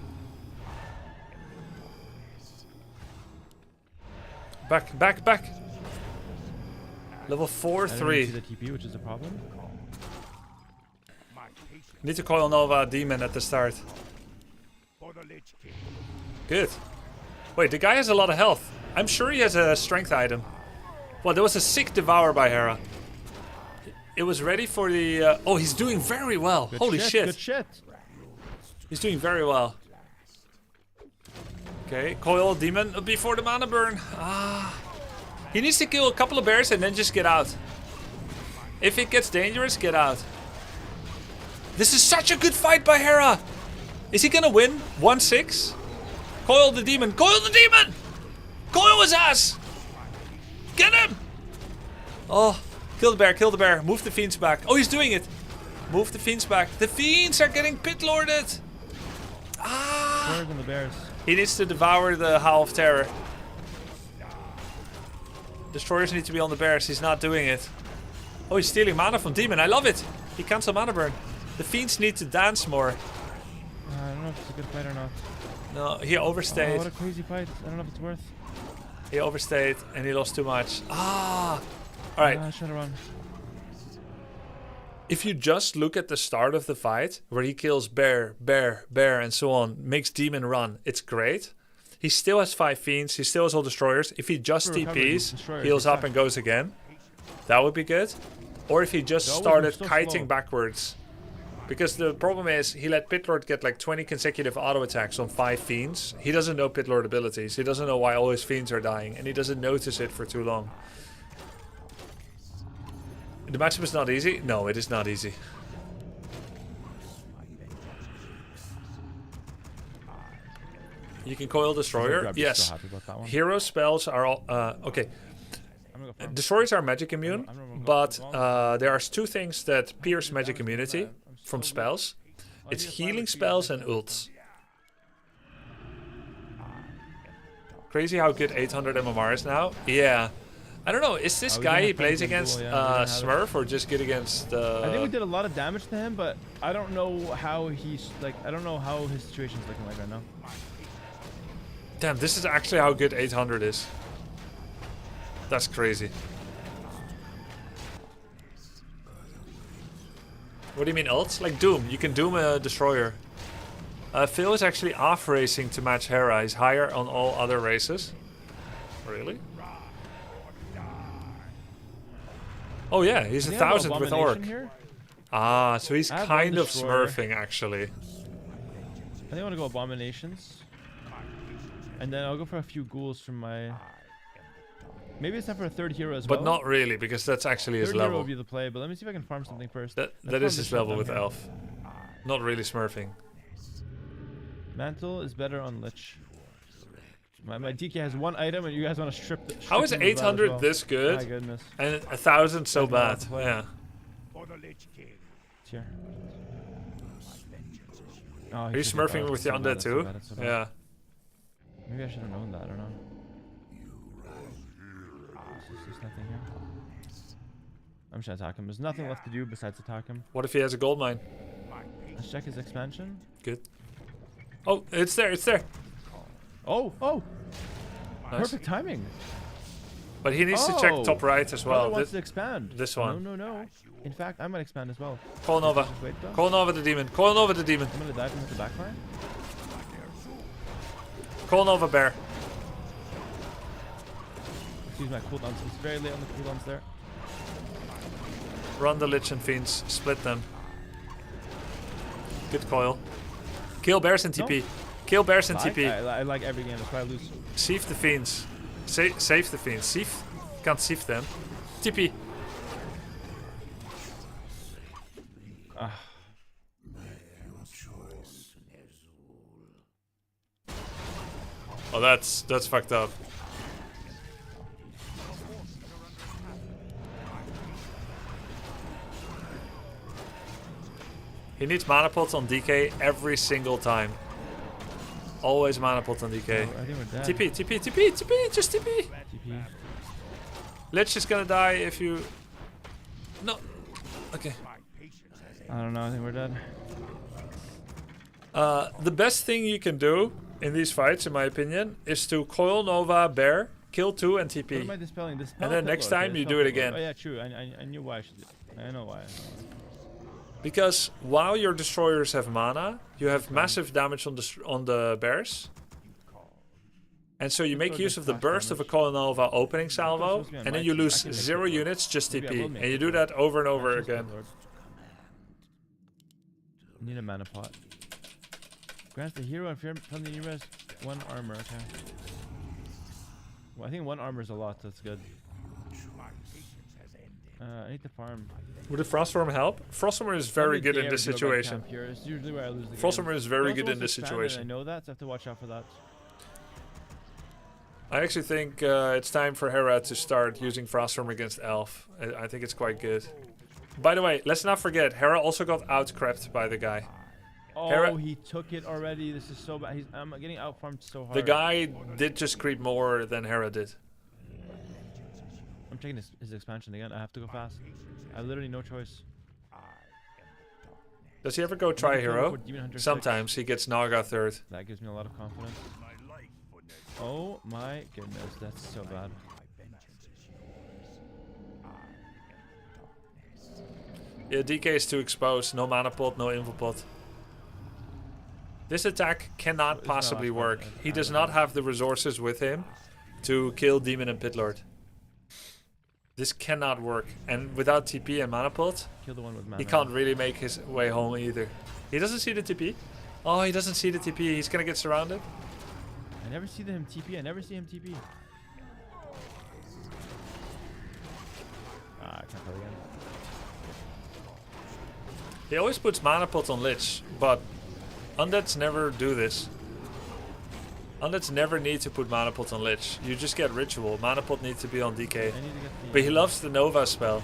Back, back, back. Level 4, I didn't 3. see the TP, which is a problem. Need to coil Nova Demon at the start. Good. Wait, the guy has a lot of health. I'm sure he has a strength item. Well, there was a sick Devour by Hera. It was ready for the... oh, he's doing very well. Good Holy shit. Good shit. He's doing very well. Okay, coil Demon before the mana burn. Ah. He needs to kill a couple of bears and then just get out. If it gets dangerous, get out. This is such a good fight by Hera. Is he gonna win? 1-6? Coil the demon. Coil the demon! Coil his ass! Get him! Oh, kill the bear, kill the bear. Move the fiends back. Oh, he's doing it. Move the fiends back. The fiends are getting pit-lorded. Ah! Bears and the bears. He needs to devour the Howl of Terror. Destroyers need to be on the bears. He's not doing it. Oh, he's stealing mana from demon. I love it. He cancelled mana burn. The fiends need to dance more. I don't know if it's a good fight or not. No, he overstayed. Oh, what a crazy fight. I don't know if it's worth. He overstayed and he lost too much. Ah! Alright. I should have run. If you just look at the start of the fight, where he kills bear, bear, bear, and so on, makes demon run, it's great. He still has 5 fiends, he still has all destroyers. If he just TPs, heals up and goes again, that would be good. Or if he just started kiting backwards. Because the problem is, he let Pitlord get like 20 consecutive auto attacks on 5 fiends. He doesn't know Pitlord abilities, he doesn't know why all his fiends are dying, and he doesn't notice it for too long. The matchup is not easy? No, it is not easy. You can coil Destroyer? Yes. Hero spells are all... okay. Destroyers are magic immune, but there are 2 things that pierce magic immunity from spells. It's healing spells and ults. Crazy how good 800 MMR is now. Yeah. I don't know, is this guy he plays against Smurf or just good against... I think we did a lot of damage to him, but I don't know how he's... like, I don't know how his situation's looking like right now. Damn, this is actually how good 800 is. That's crazy. What do you mean ults? Like Doom. You can Doom a Destroyer. Phil is actually off racing to match Hera. He's higher on all other races. Really? Oh yeah, he's 1,000 with Orc. Here? Ah, so he's kind of smurfing actually. I think I want to go Abominations. And then I'll go for a few ghouls from my... Maybe it's time for a 3rd hero as well. But not really, because that's actually his level. 3rd hero would be the play, but let me see if I can farm something first. That is his level with Elf. Not really smurfing. Mantle is better on Lich. My DK has 1 item and you guys want to strip the... How is 800 this good? My goodness. And 1,000 so bad? Yeah. Here. Oh, are you smurfing with the undead too? Yeah. Maybe I should have known that, I don't know. There's nothing here. I'm just gonna attack him. There's nothing left to do besides attack him. What if he has a gold mine? Let's check his expansion. Good. Oh, it's there, it's there. Oh, oh! Nice. Perfect timing. But he needs to check top right as well. Wants to expand. This one. No, no, no. In fact, I might expand as well. Call Nova. Call Nova the demon. Call Nova the demon. I'm gonna dive him with the backline. Call Nova bear. Excuse my cooldowns. It's very late on the cooldowns there. Run the Lich and Fiends. Split them. Good coil. Kill bears and TP. No. Kill bears and TP. I like every game. That's why I lose. Sieve the Fiends. Save the Fiends. Sieve. Can't sieve them. TP. Oh, that's fucked up. He needs mana pots on DK every single time. Always mana pot on DK. I think we're dead. TP, just TP. TP. Lich is gonna die if you... No. Okay. I don't know, I think we're dead. The best thing you can do in these fights, in my opinion, is to coil Nova Bear kill 2 and What am TP. I dispelling? Dispel And then Pit next Lord. time Okay, you dispel do it Pit Lord. again. Oh yeah, true. I knew why I should do it. I know why. Because while your destroyers have mana, you have massive damage on the bears. And so you make use of the burst of a Colonova opening salvo, and then you lose 0 units just TP. And you do that over and over again. Need a mana pot. Grants the hero and from the res 1 armor. Okay. Well, I think 1 armor is a lot. That's good. I need to farm. Would the Froststorm help? Froststorm is very good in this situation. It's usually where I lose the Froststorm is very good in this I situation. know that, so I have to watch out for that. I actually think it's time for Hera to start using Froststorm against Elf. I think it's quite good. By the way, let's not forget, Hera also got out-crept by the guy. Oh, Hera, he took it already. This is so bad. I'm getting out-farmed so hard. the guy did just creep more than Hera did. I'm taking his expansion again. I have to go fast. I have literally no choice. Does he ever go tri-hero? Sometimes he gets Naga 3rd. That gives me a lot of confidence. Oh my goodness, that's so bad. Yeah, DK is too exposed. No mana pot, no info pot. This attack cannot possibly work. He does not have the resources with him to kill Demon and Pitlord. This cannot work. And without TP and mana pot, Kill the one with mana. he can't really make his way home either. He doesn't see the TP. Oh, he doesn't see the TP. He's gonna get surrounded. I never see him TP. I never see him TP. Ah, I can't play again. He always puts mana pot on Lich, but undeads never do this. Undeads never need to put mana pot on Lich. You just get ritual. Mana pot needs to be on DK. But he loves the Nova spell.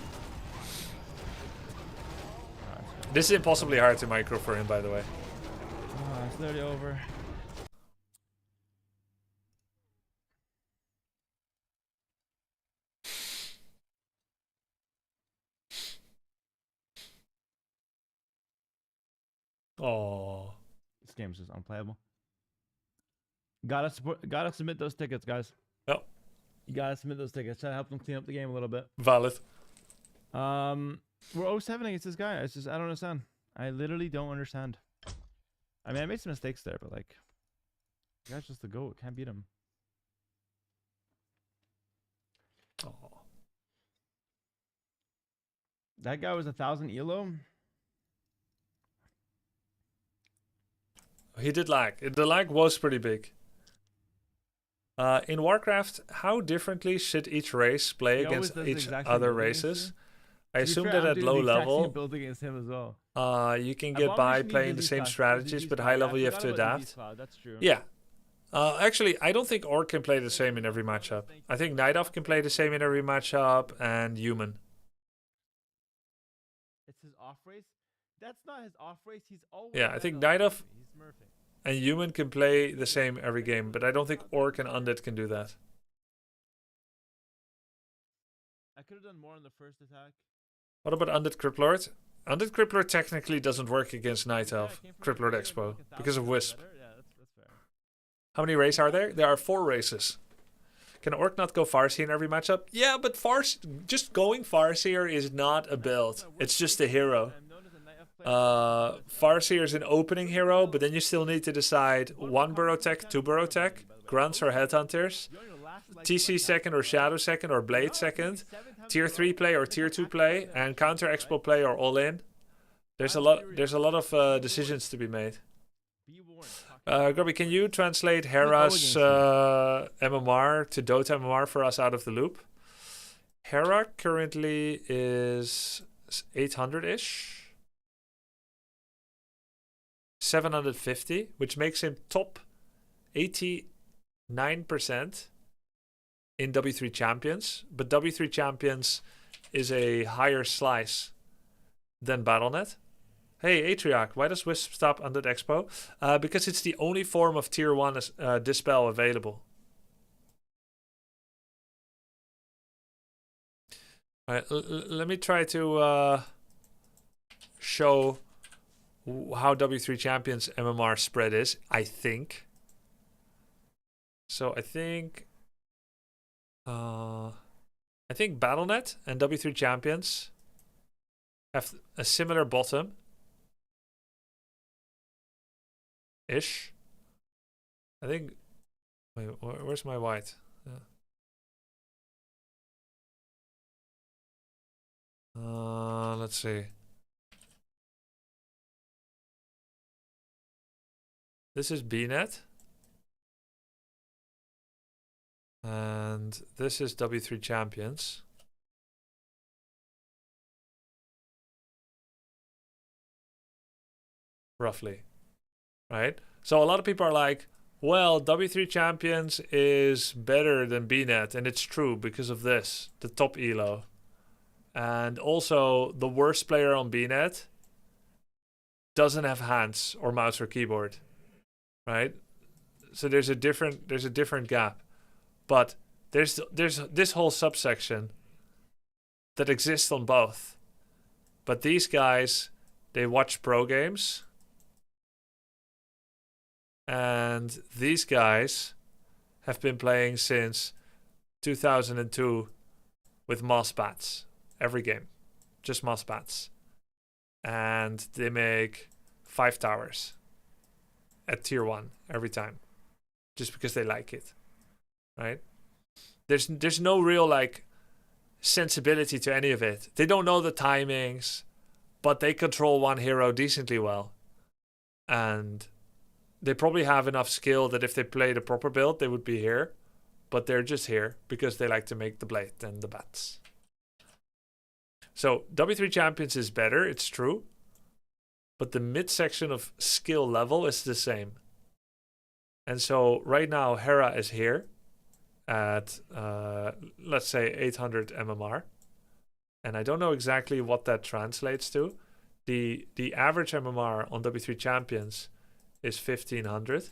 This is impossibly hard to micro for him, by the way. Ah, it's literally over. Oh, This game's just unplayable. Gotta submit those tickets, guys. Yep. You gotta submit those tickets. Try to help them clean up the game a little bit. Valid. We're 0-7 against this guy. It's just I don't understand. I literally don't understand. I mean, I made some mistakes there, but like, the guy's just the GOAT. Can't beat him. Oh. That guy was 1,000 elo. He did lag. The lag was pretty big. In Warcraft, how differently should each race play against each other races? I assume that at low level, build against him as well. you can get by playing the same strategies, but high level you have to adapt. That's true. Yeah. Actually, I don't think Orc can play the same in every matchup. I think Night Elf can play the same in every matchup, and Human. It's his off race. That's not his off race. He's always. Yeah, I think Night Elf He's smurfing. and Human can play the same every game, but I don't think Orc and Undead can do that. I could have done more on the first attack. What about Undead Criplord? Undead Criplord technically doesn't work against Night Elf, Criplord Expo, because of Wisp. Yeah, that's fair. How many races are there? There are 4 races. Can Orc not go Farseer in every matchup? Yeah, but just going Farseer is not a build. It's just a hero. Farseer is an opening hero, but then you still need to decide 1 burrow tech, 2 burrow tech, grunts or headhunters, TC second or shadow second or blade second, tier 3 play or tier 2 play, and counter expo play or all in. There's a lot of decisions to be made. Grubby, can you translate Hera's MMR to Dota MMR for us out of the loop? Hera currently is 800-ish. 750, which makes him top 89% in W3 Champions. But W3 Champions is a higher slice than Battle.net. Hey, Atriarch, why does Wisp stop Undead Expo? Because it's the only form of Tier 1 Dispel available. Alright, let me try to show how W3 Champions MMR spread is, I think. So I think I think BattleNet and W3 Champions have a similar bottom. Ish. I think. Wait, where's my white? Let's see. This is BNet. And this is W3 Champions. Roughly. Right? So a lot of people are like, well, W3 Champions is better than BNet. And it's true because of this, the top elo. And also, the worst player on BNet doesn't have hands or mouse or keyboard. Right? So there's a different gap. But there's this whole subsection that exists on both. But these guys, they watch pro games. And these guys have been playing since 2002 with mouse bats. Every game. Just mouse bats. And they make 5 towers at tier 1 every time. Just because they like it. Right? There's no real like sensibility to any of it. They don't know the timings, but they control one hero decently well. And they probably have enough skill that if they played a proper build, they would be here. But they're just here because they like to make the blade and the bats. So W3 Champions is better, it's true. But the midsection of skill level is the same. And so right now Hera is here at let's say 800 MMR. And I don't know exactly what that translates to. The average MMR on W3 Champions is 1500.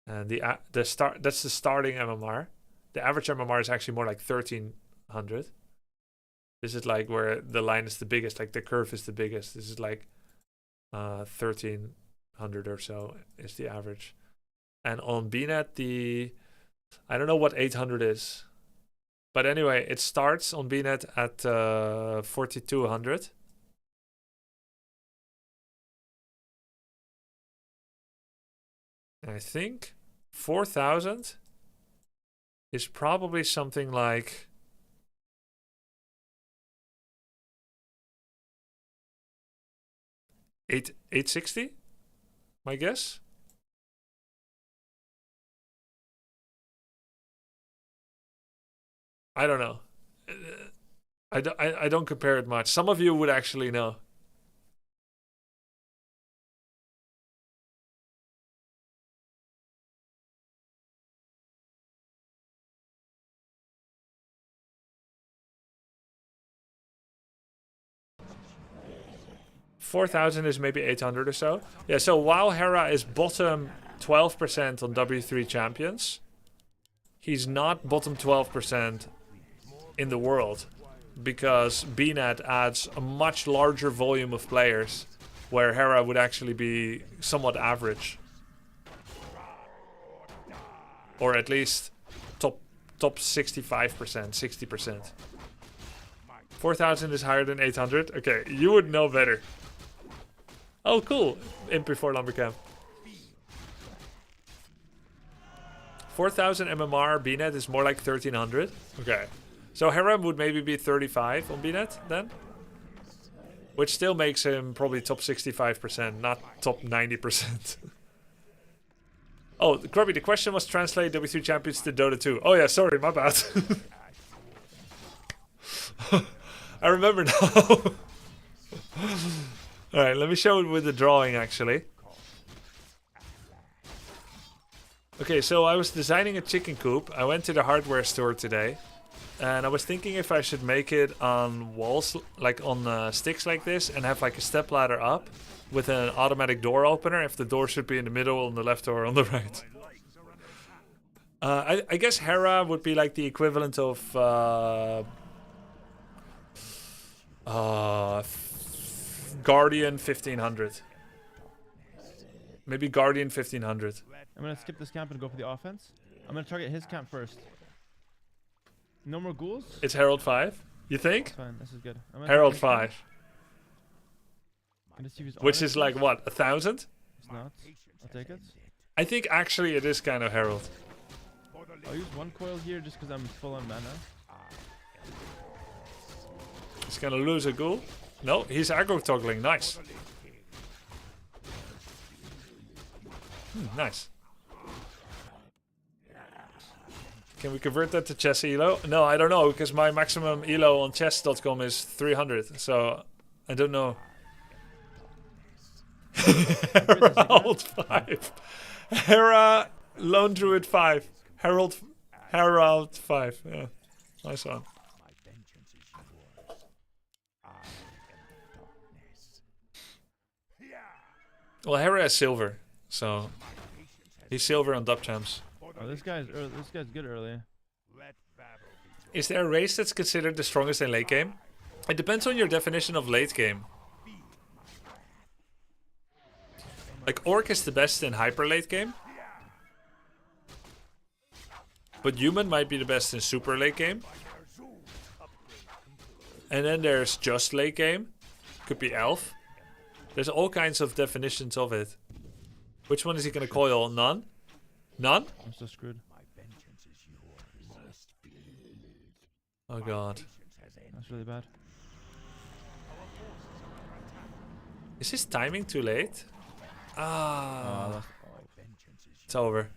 And that's the starting MMR. The average MMR is actually more like 1300. This is like where the line is the biggest, like the curve is the biggest. This is like 1300 or so is the average. And on BNet, I don't know what 800 is. But anyway, it starts on BNet at 4200. And I think 4000 is probably something like 860, my guess. I don't know. I don't compare it much. Some of you would actually know. $4,000 is maybe 800 or so. Yeah, so while Hera is bottom 12% on W3 Champions, he's not bottom 12% in the world because BNet adds a much larger volume of players where Hera would actually be somewhat average. Or at least top 65%, 60%. 4,000 is higher than 800? Okay, you would know better. Oh, cool. MP4 Lumbercamp. 4,000 MMR BNet is more like 1,300. Okay. So Hera would maybe be 35 on BNet then? Which still makes him probably top 65%, not top 90%. Oh, Grubby, the question was translate W3 Champions to Dota 2. Oh yeah, sorry, my bad. I remember now. Alright, let me show it with the drawing actually. Okay, so I was designing a chicken coop. I went to the hardware store today. And I was thinking if I should make it on walls, like on sticks like this, and have like a step ladder up with an automatic door opener, if the door should be in the middle, on the left or on the right. I guess Hera would be like the equivalent of Guardian 1500. Maybe Guardian 1500. I'm gonna skip this camp and go for the offense. I'm gonna target his camp first. No more ghouls? It's Herald 5. You think? Fine, this is good. I'm gonna Herald target his 5. camp. Let's see if he's Which honest. is like what? 1,000? It's not. I'll take it. I think actually it is kind of Herald. I'll use one coil here just because I'm full on mana. He's gonna lose a ghoul. No, he's aggro toggling. Nice. Nice. Can we convert that to chess elo? No, I don't know, because my maximum elo on chess.com is 300, so I don't know. Herald 5. Hera, Lone Druid 5. Herald 5. Yeah, nice one. Well, Hera is silver, so he's silver on dub champs. Oh, this guy's good early. Is there a race that's considered the strongest in late game? It depends on your definition of late game. Like, Orc is the best in hyper late game. But Human might be the best in super late game. And then there's just late game. Could be Elf. There's all kinds of definitions of it. Which one is he gonna coil? None? None? I'm so screwed. Oh god. That's really bad. Is his timing too late? Ah. Oh, It's over.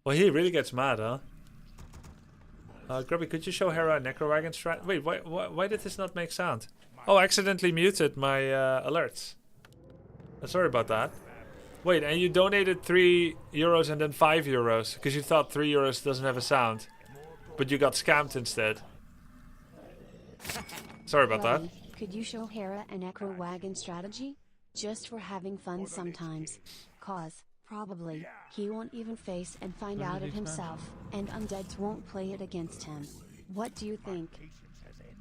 Well, he really gets mad, huh? Grubby, could you show Hera a Necro Wagon strat? Wait, why did this not make sound? Oh, I accidentally muted my alerts. Sorry about that. Wait, and you donated €3 and then €5 because you thought €3 doesn't have a sound, but you got scammed instead. Sorry about that. Could you show Hera an Necro Wagon strategy? Just for having fun sometimes. Cause, probably, he won't even face and find out it himself, and undeads won't play it against him. What do you think?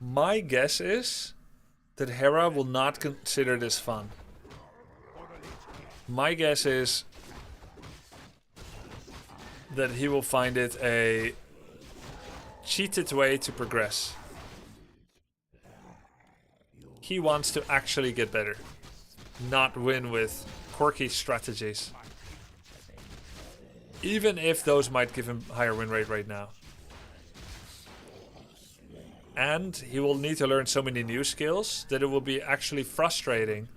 My guess is that Hera will not consider this fun. My guess is that he will find it a cheated way to progress. He wants to actually get better, not win with quirky strategies. Even if those might give him higher win rate right now. And he will need to learn so many new skills that it will be actually frustrating,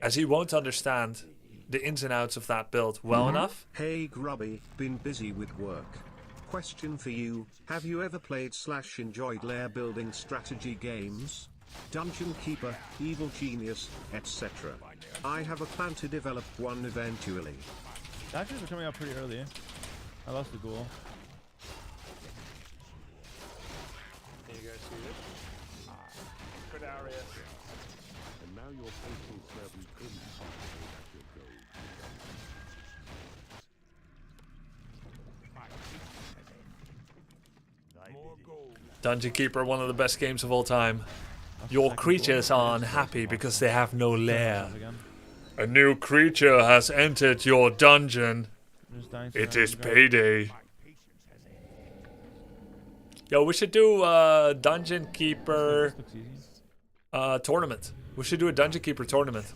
as he won't understand the ins and outs of that build well enough. Hey Grubby, been busy with work. Question for you, have you ever played / enjoyed lair building strategy games? Dungeon Keeper, Evil Genius, etc. I have a plan to develop one eventually. Actions are coming out pretty early. I lost the ghoul. Can you guys see this? Good area. And now your faithful servant couldn't possibly let you go. Dungeon Keeper, one of the best games of all time. Your creatures are unhappy because they have no lair. A new creature has entered your dungeon. It is payday. Yo, we should do a Dungeon Keeper tournament. We should do a Dungeon Keeper tournament.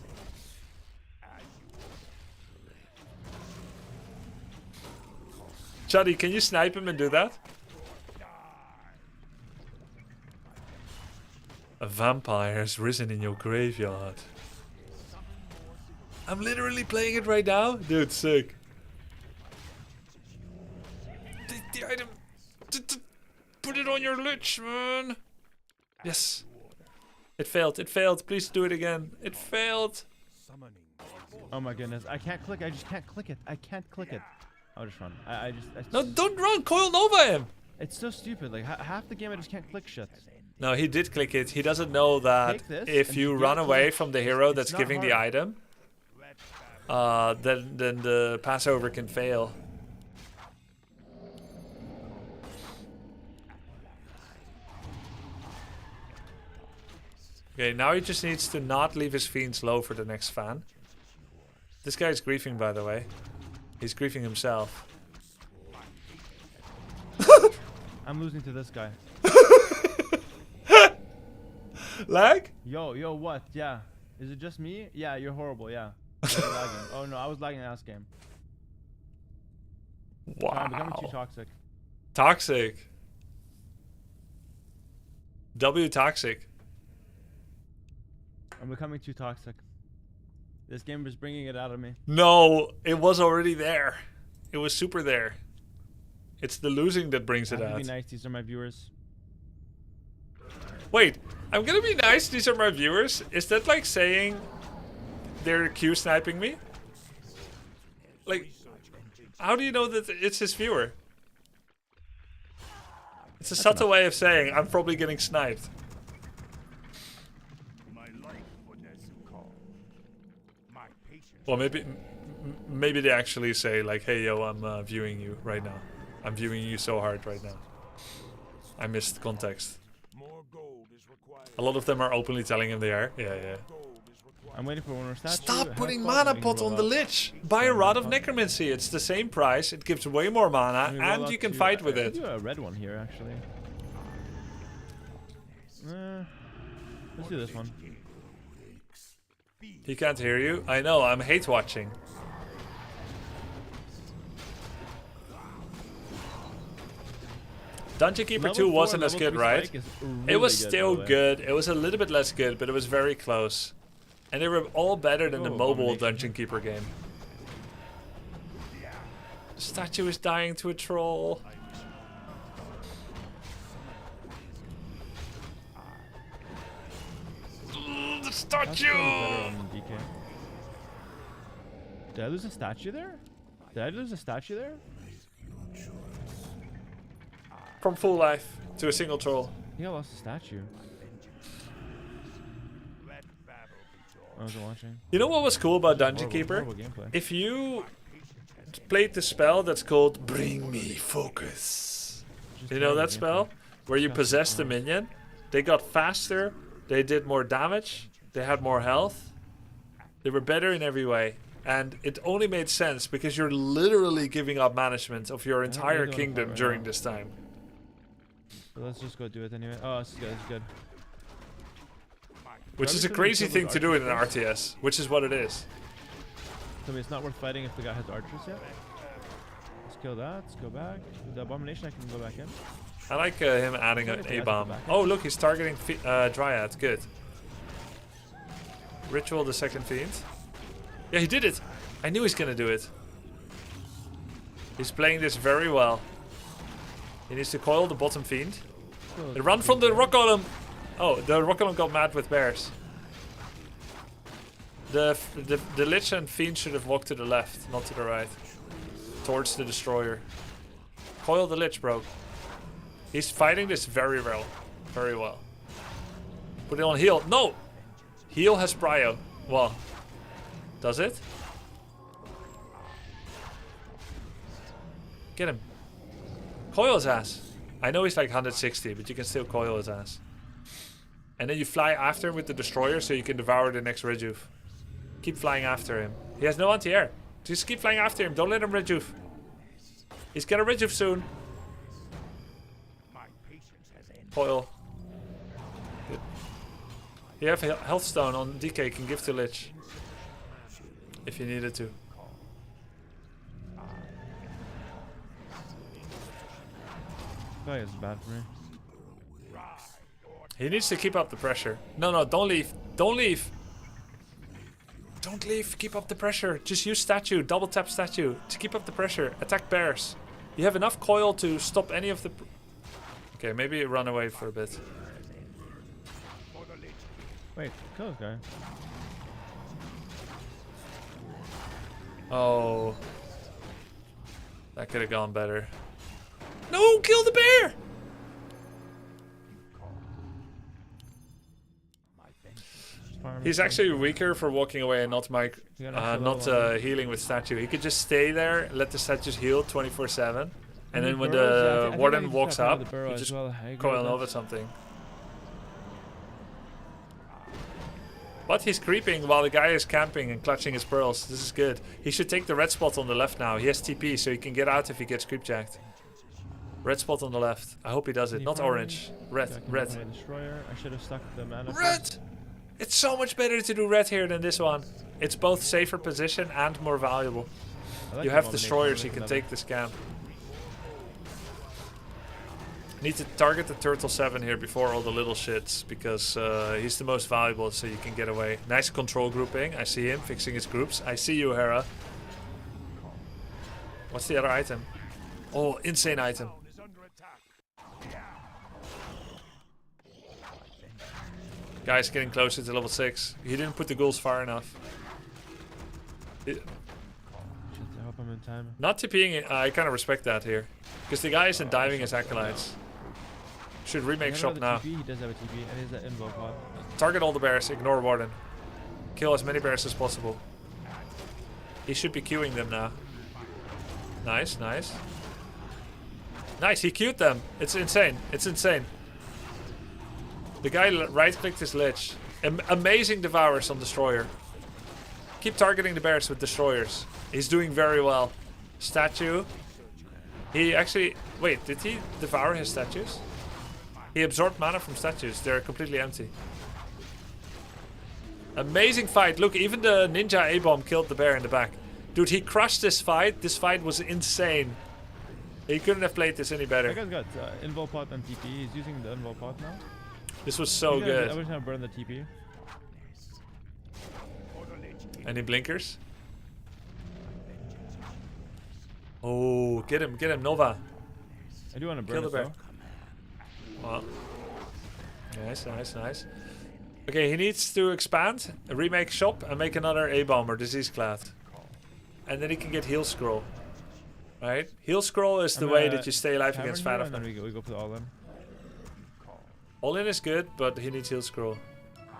Chuddy, can you snipe him and do that? A vampire has risen in your graveyard. I'm literally playing it right now? Dude, sick. The item... Put it on your lich, man. Yes. It failed. It failed. Please do it again. It failed. Oh my goodness. I can't click. I just can't click it. I can't click it. I'll just run. I just... No, don't run. Coil Nova him. It's so stupid. Like, half the game I just can't click shit. No, he did click it. He doesn't know that if you run away from the hero that's giving the item, then the Passover can fail. Okay, now he just needs to not leave his fiends low for the next fan. This guy's griefing, by the way. He's griefing himself. I'm losing to this guy. Lag? Yo, what? Yeah. Is it just me? Yeah, you're horrible, yeah. You're lagging. Oh no, I was lagging last game. Wow. I'm becoming too toxic. Toxic. W toxic. I'm becoming too toxic. This game is bringing it out of me. No, it was already there. It was super there. It's the losing that brings it out. Be nice, these are my viewers. Wait, I'm gonna be nice, these are my viewers? Is that like saying they're Q sniping me? Like, how do you know that it's his viewer? It's a subtle way of saying I'm probably getting sniped. Well, maybe they actually say like, hey yo, I'm viewing you right now. I'm viewing you so hard right now. I missed context. A lot of them are openly telling him they are. Yeah. I'm waiting for one more statue. Stop putting mana pot on the Lich. Buy a Rod of Necromancy. It's the same price. It gives way more mana, and you can fight with it. Do a red one here, actually. Let's do this one. He can't hear you. I know. I'm hate watching. Dungeon Keeper 2 wasn't as good, right? It was still good. It was a little bit less good, but it was very close. And they were all better than the mobile Dungeon Keeper game. The statue is dying to a troll. The statue! Did I lose a statue there? Did I lose a statue there? From full life to a single troll. I think I lost a statue. I wasn't watching. You know what was cool about Dungeon Keeper? If you played the spell that's called Bring Me Focus. You know that spell? Where you possess the minion. They got faster, they did more damage, they had more health. They were better in every way. And it only made sense because you're literally giving up management of your entire kingdom during this time. So let's just go do it anyway. Oh, this is good, this is good. Which is a crazy thing to do in an RTS, which is what it is. Tell me it's not worth fighting if the guy has archers yet? Let's kill that, let's go back. With the abomination I can go back in. I like him adding an A-bomb. Oh look, he's targeting Dryad, good. Ritual the second fiend. Yeah, he did it! I knew he's gonna do it. He's playing this very well. He needs to coil the bottom fiend. They run from the rock golem! Oh, the rock golem got mad with bears. The Lich and Fiend should have walked to the left, not to the right. Towards the Destroyer. Coil the Lich, bro. He's fighting this very well. Very well. Put it on heal. No! Heal has prio. Well. Does it? Get him. Coil his ass. I know he's like 160, but you can still coil his ass. And then you fly after him with the Destroyer so you can devour the next rejuve. Keep flying after him. He has no anti-air. Just keep flying after him. Don't let him rejuve. He's gonna rejuve soon. Coil. Good. You have a health stone on DK, you can give to Lich. If you needed to. Guy is bad for me. He needs to keep up the pressure. No, don't leave. Don't leave. Don't leave. Keep up the pressure. Just use statue. Double tap statue to keep up the pressure. Attack bears. You have enough coil to stop any of the... Okay, maybe run away for a bit. Wait, kill this guy. Oh. That could have gone better. No, kill the bear! He's actually weaker for walking away and not healing with statue. He could just stay there, let the statues heal 24/7, and then when the warden walks up, you just coil over something. But he's creeping while the guy is camping and clutching his pearls. This is good. He should take the red spot on the left now. He has TP, so he can get out if he gets creep jacked. Red spot on the left. I hope he does it. Not orange. Red. Red. Destroyer. I should have stuck the mana. Red! It's so much better to do red here than this one. It's both safer position and more valuable. Like you have destroyers, you can take this camp. Need to target the turtle 7 here before all the little shits, because he's the most valuable, so you can get away. Nice control grouping. I see him fixing his groups. I see you, Hera. What's the other item? Oh, insane item. Guy's getting closer to level 6. He didn't put the goals far enough. I hope I'm in time. Not TPing, I kind of respect that here. Because the guy isn't diving his acolytes. Should remake shop now. TP, he does have a TP, and he has that invo pod. Target all the bears, ignore Warden. Kill as many bears as possible. He should be queuing them now. Nice, nice. Nice, he queued them. It's insane, it's insane. The guy right-clicked his lich. Amazing devours on Destroyer. Keep targeting the bears with Destroyers. He's doing very well. Statue. He actually... Wait, did he devour his statues? He absorbed mana from statues. They're completely empty. Amazing fight. Look, even the ninja A-bomb killed the bear in the back. Dude, he crushed this fight. This fight was insane. He couldn't have played this any better. That guy's got invo pot and TP. He's using the invo pot now. This was so good. I wish I burned the TP. Any blinkers? Oh, get him, Nova. I do want to burn Kill the bear. Well, nice, nice, nice. Okay, he needs to expand, remake shop, and make another A-bomb or disease clad. And then he can get heal scroll. Right? Heal scroll is the way that you stay alive against fat of them. And then we go for the all-in. All-in is good, but he needs heal scroll.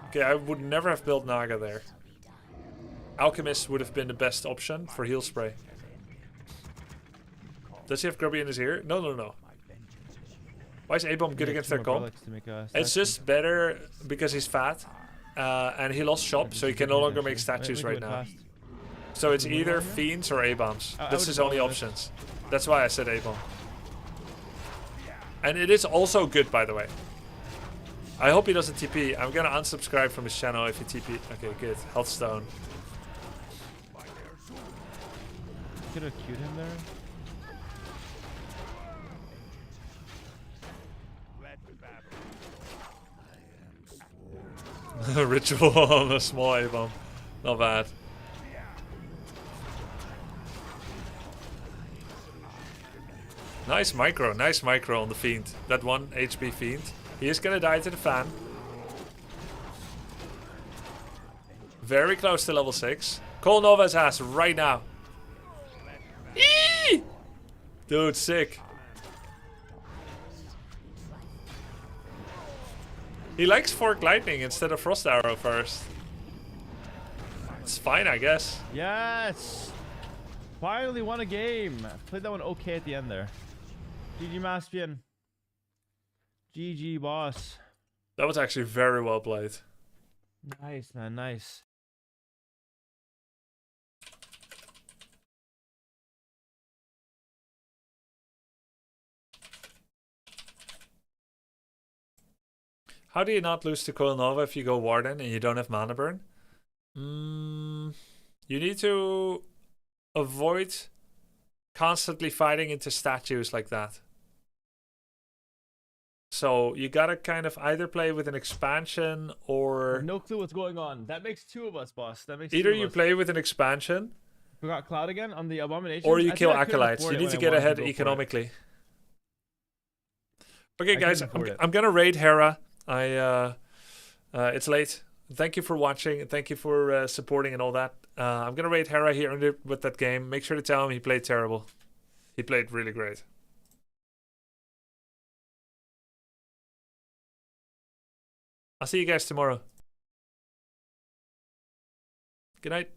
Okay, I would never have built Naga there. Alchemist would have been the best option for heal spray. Does he have Grubby in his ear? No, no, no. Why is A-bomb good against their comp? It's just better because he's fat. And he lost shop, so he can no longer make statues right now. So it's either fiends or A-bombs. That's his only options. That's why I said A-bomb. And it is also good, by the way. I hope he doesn't TP. I'm gonna unsubscribe from his channel if he TP. Okay, good. Healthstone. Could have queued him there. Ritual on a small A-bomb. Not bad. Nice micro on the Fiend. That 1 HP Fiend. He is gonna die to the fan. Very close to level 6. Call Nova's ass right now. Eee! Dude, sick. He likes Fork Lightning instead of Frost Arrow first. It's fine, I guess. Yes! Finally won a game. Played that one okay at the end there. GG Maspian. GG boss. That was actually very well played. Nice, man, nice. How do you not lose to Coil Nova if you go Warden and you don't have mana burn? You need to avoid constantly fighting into statues like that. So you gotta kind of either play with an expansion or... No clue what's going on. That makes 2 of us, boss. That makes either 2 of you us. play with an expansion... We got Cloud again on the Abomination. Or you kill Acolytes. You need to get ahead economically. Okay, guys, I'm gonna raid Hera. It's late. Thank you for watching. Thank you for supporting and all that. I'm gonna raid Hera here with that game. Make sure to tell him he played terrible. He played really great. I'll see you guys tomorrow. Good night.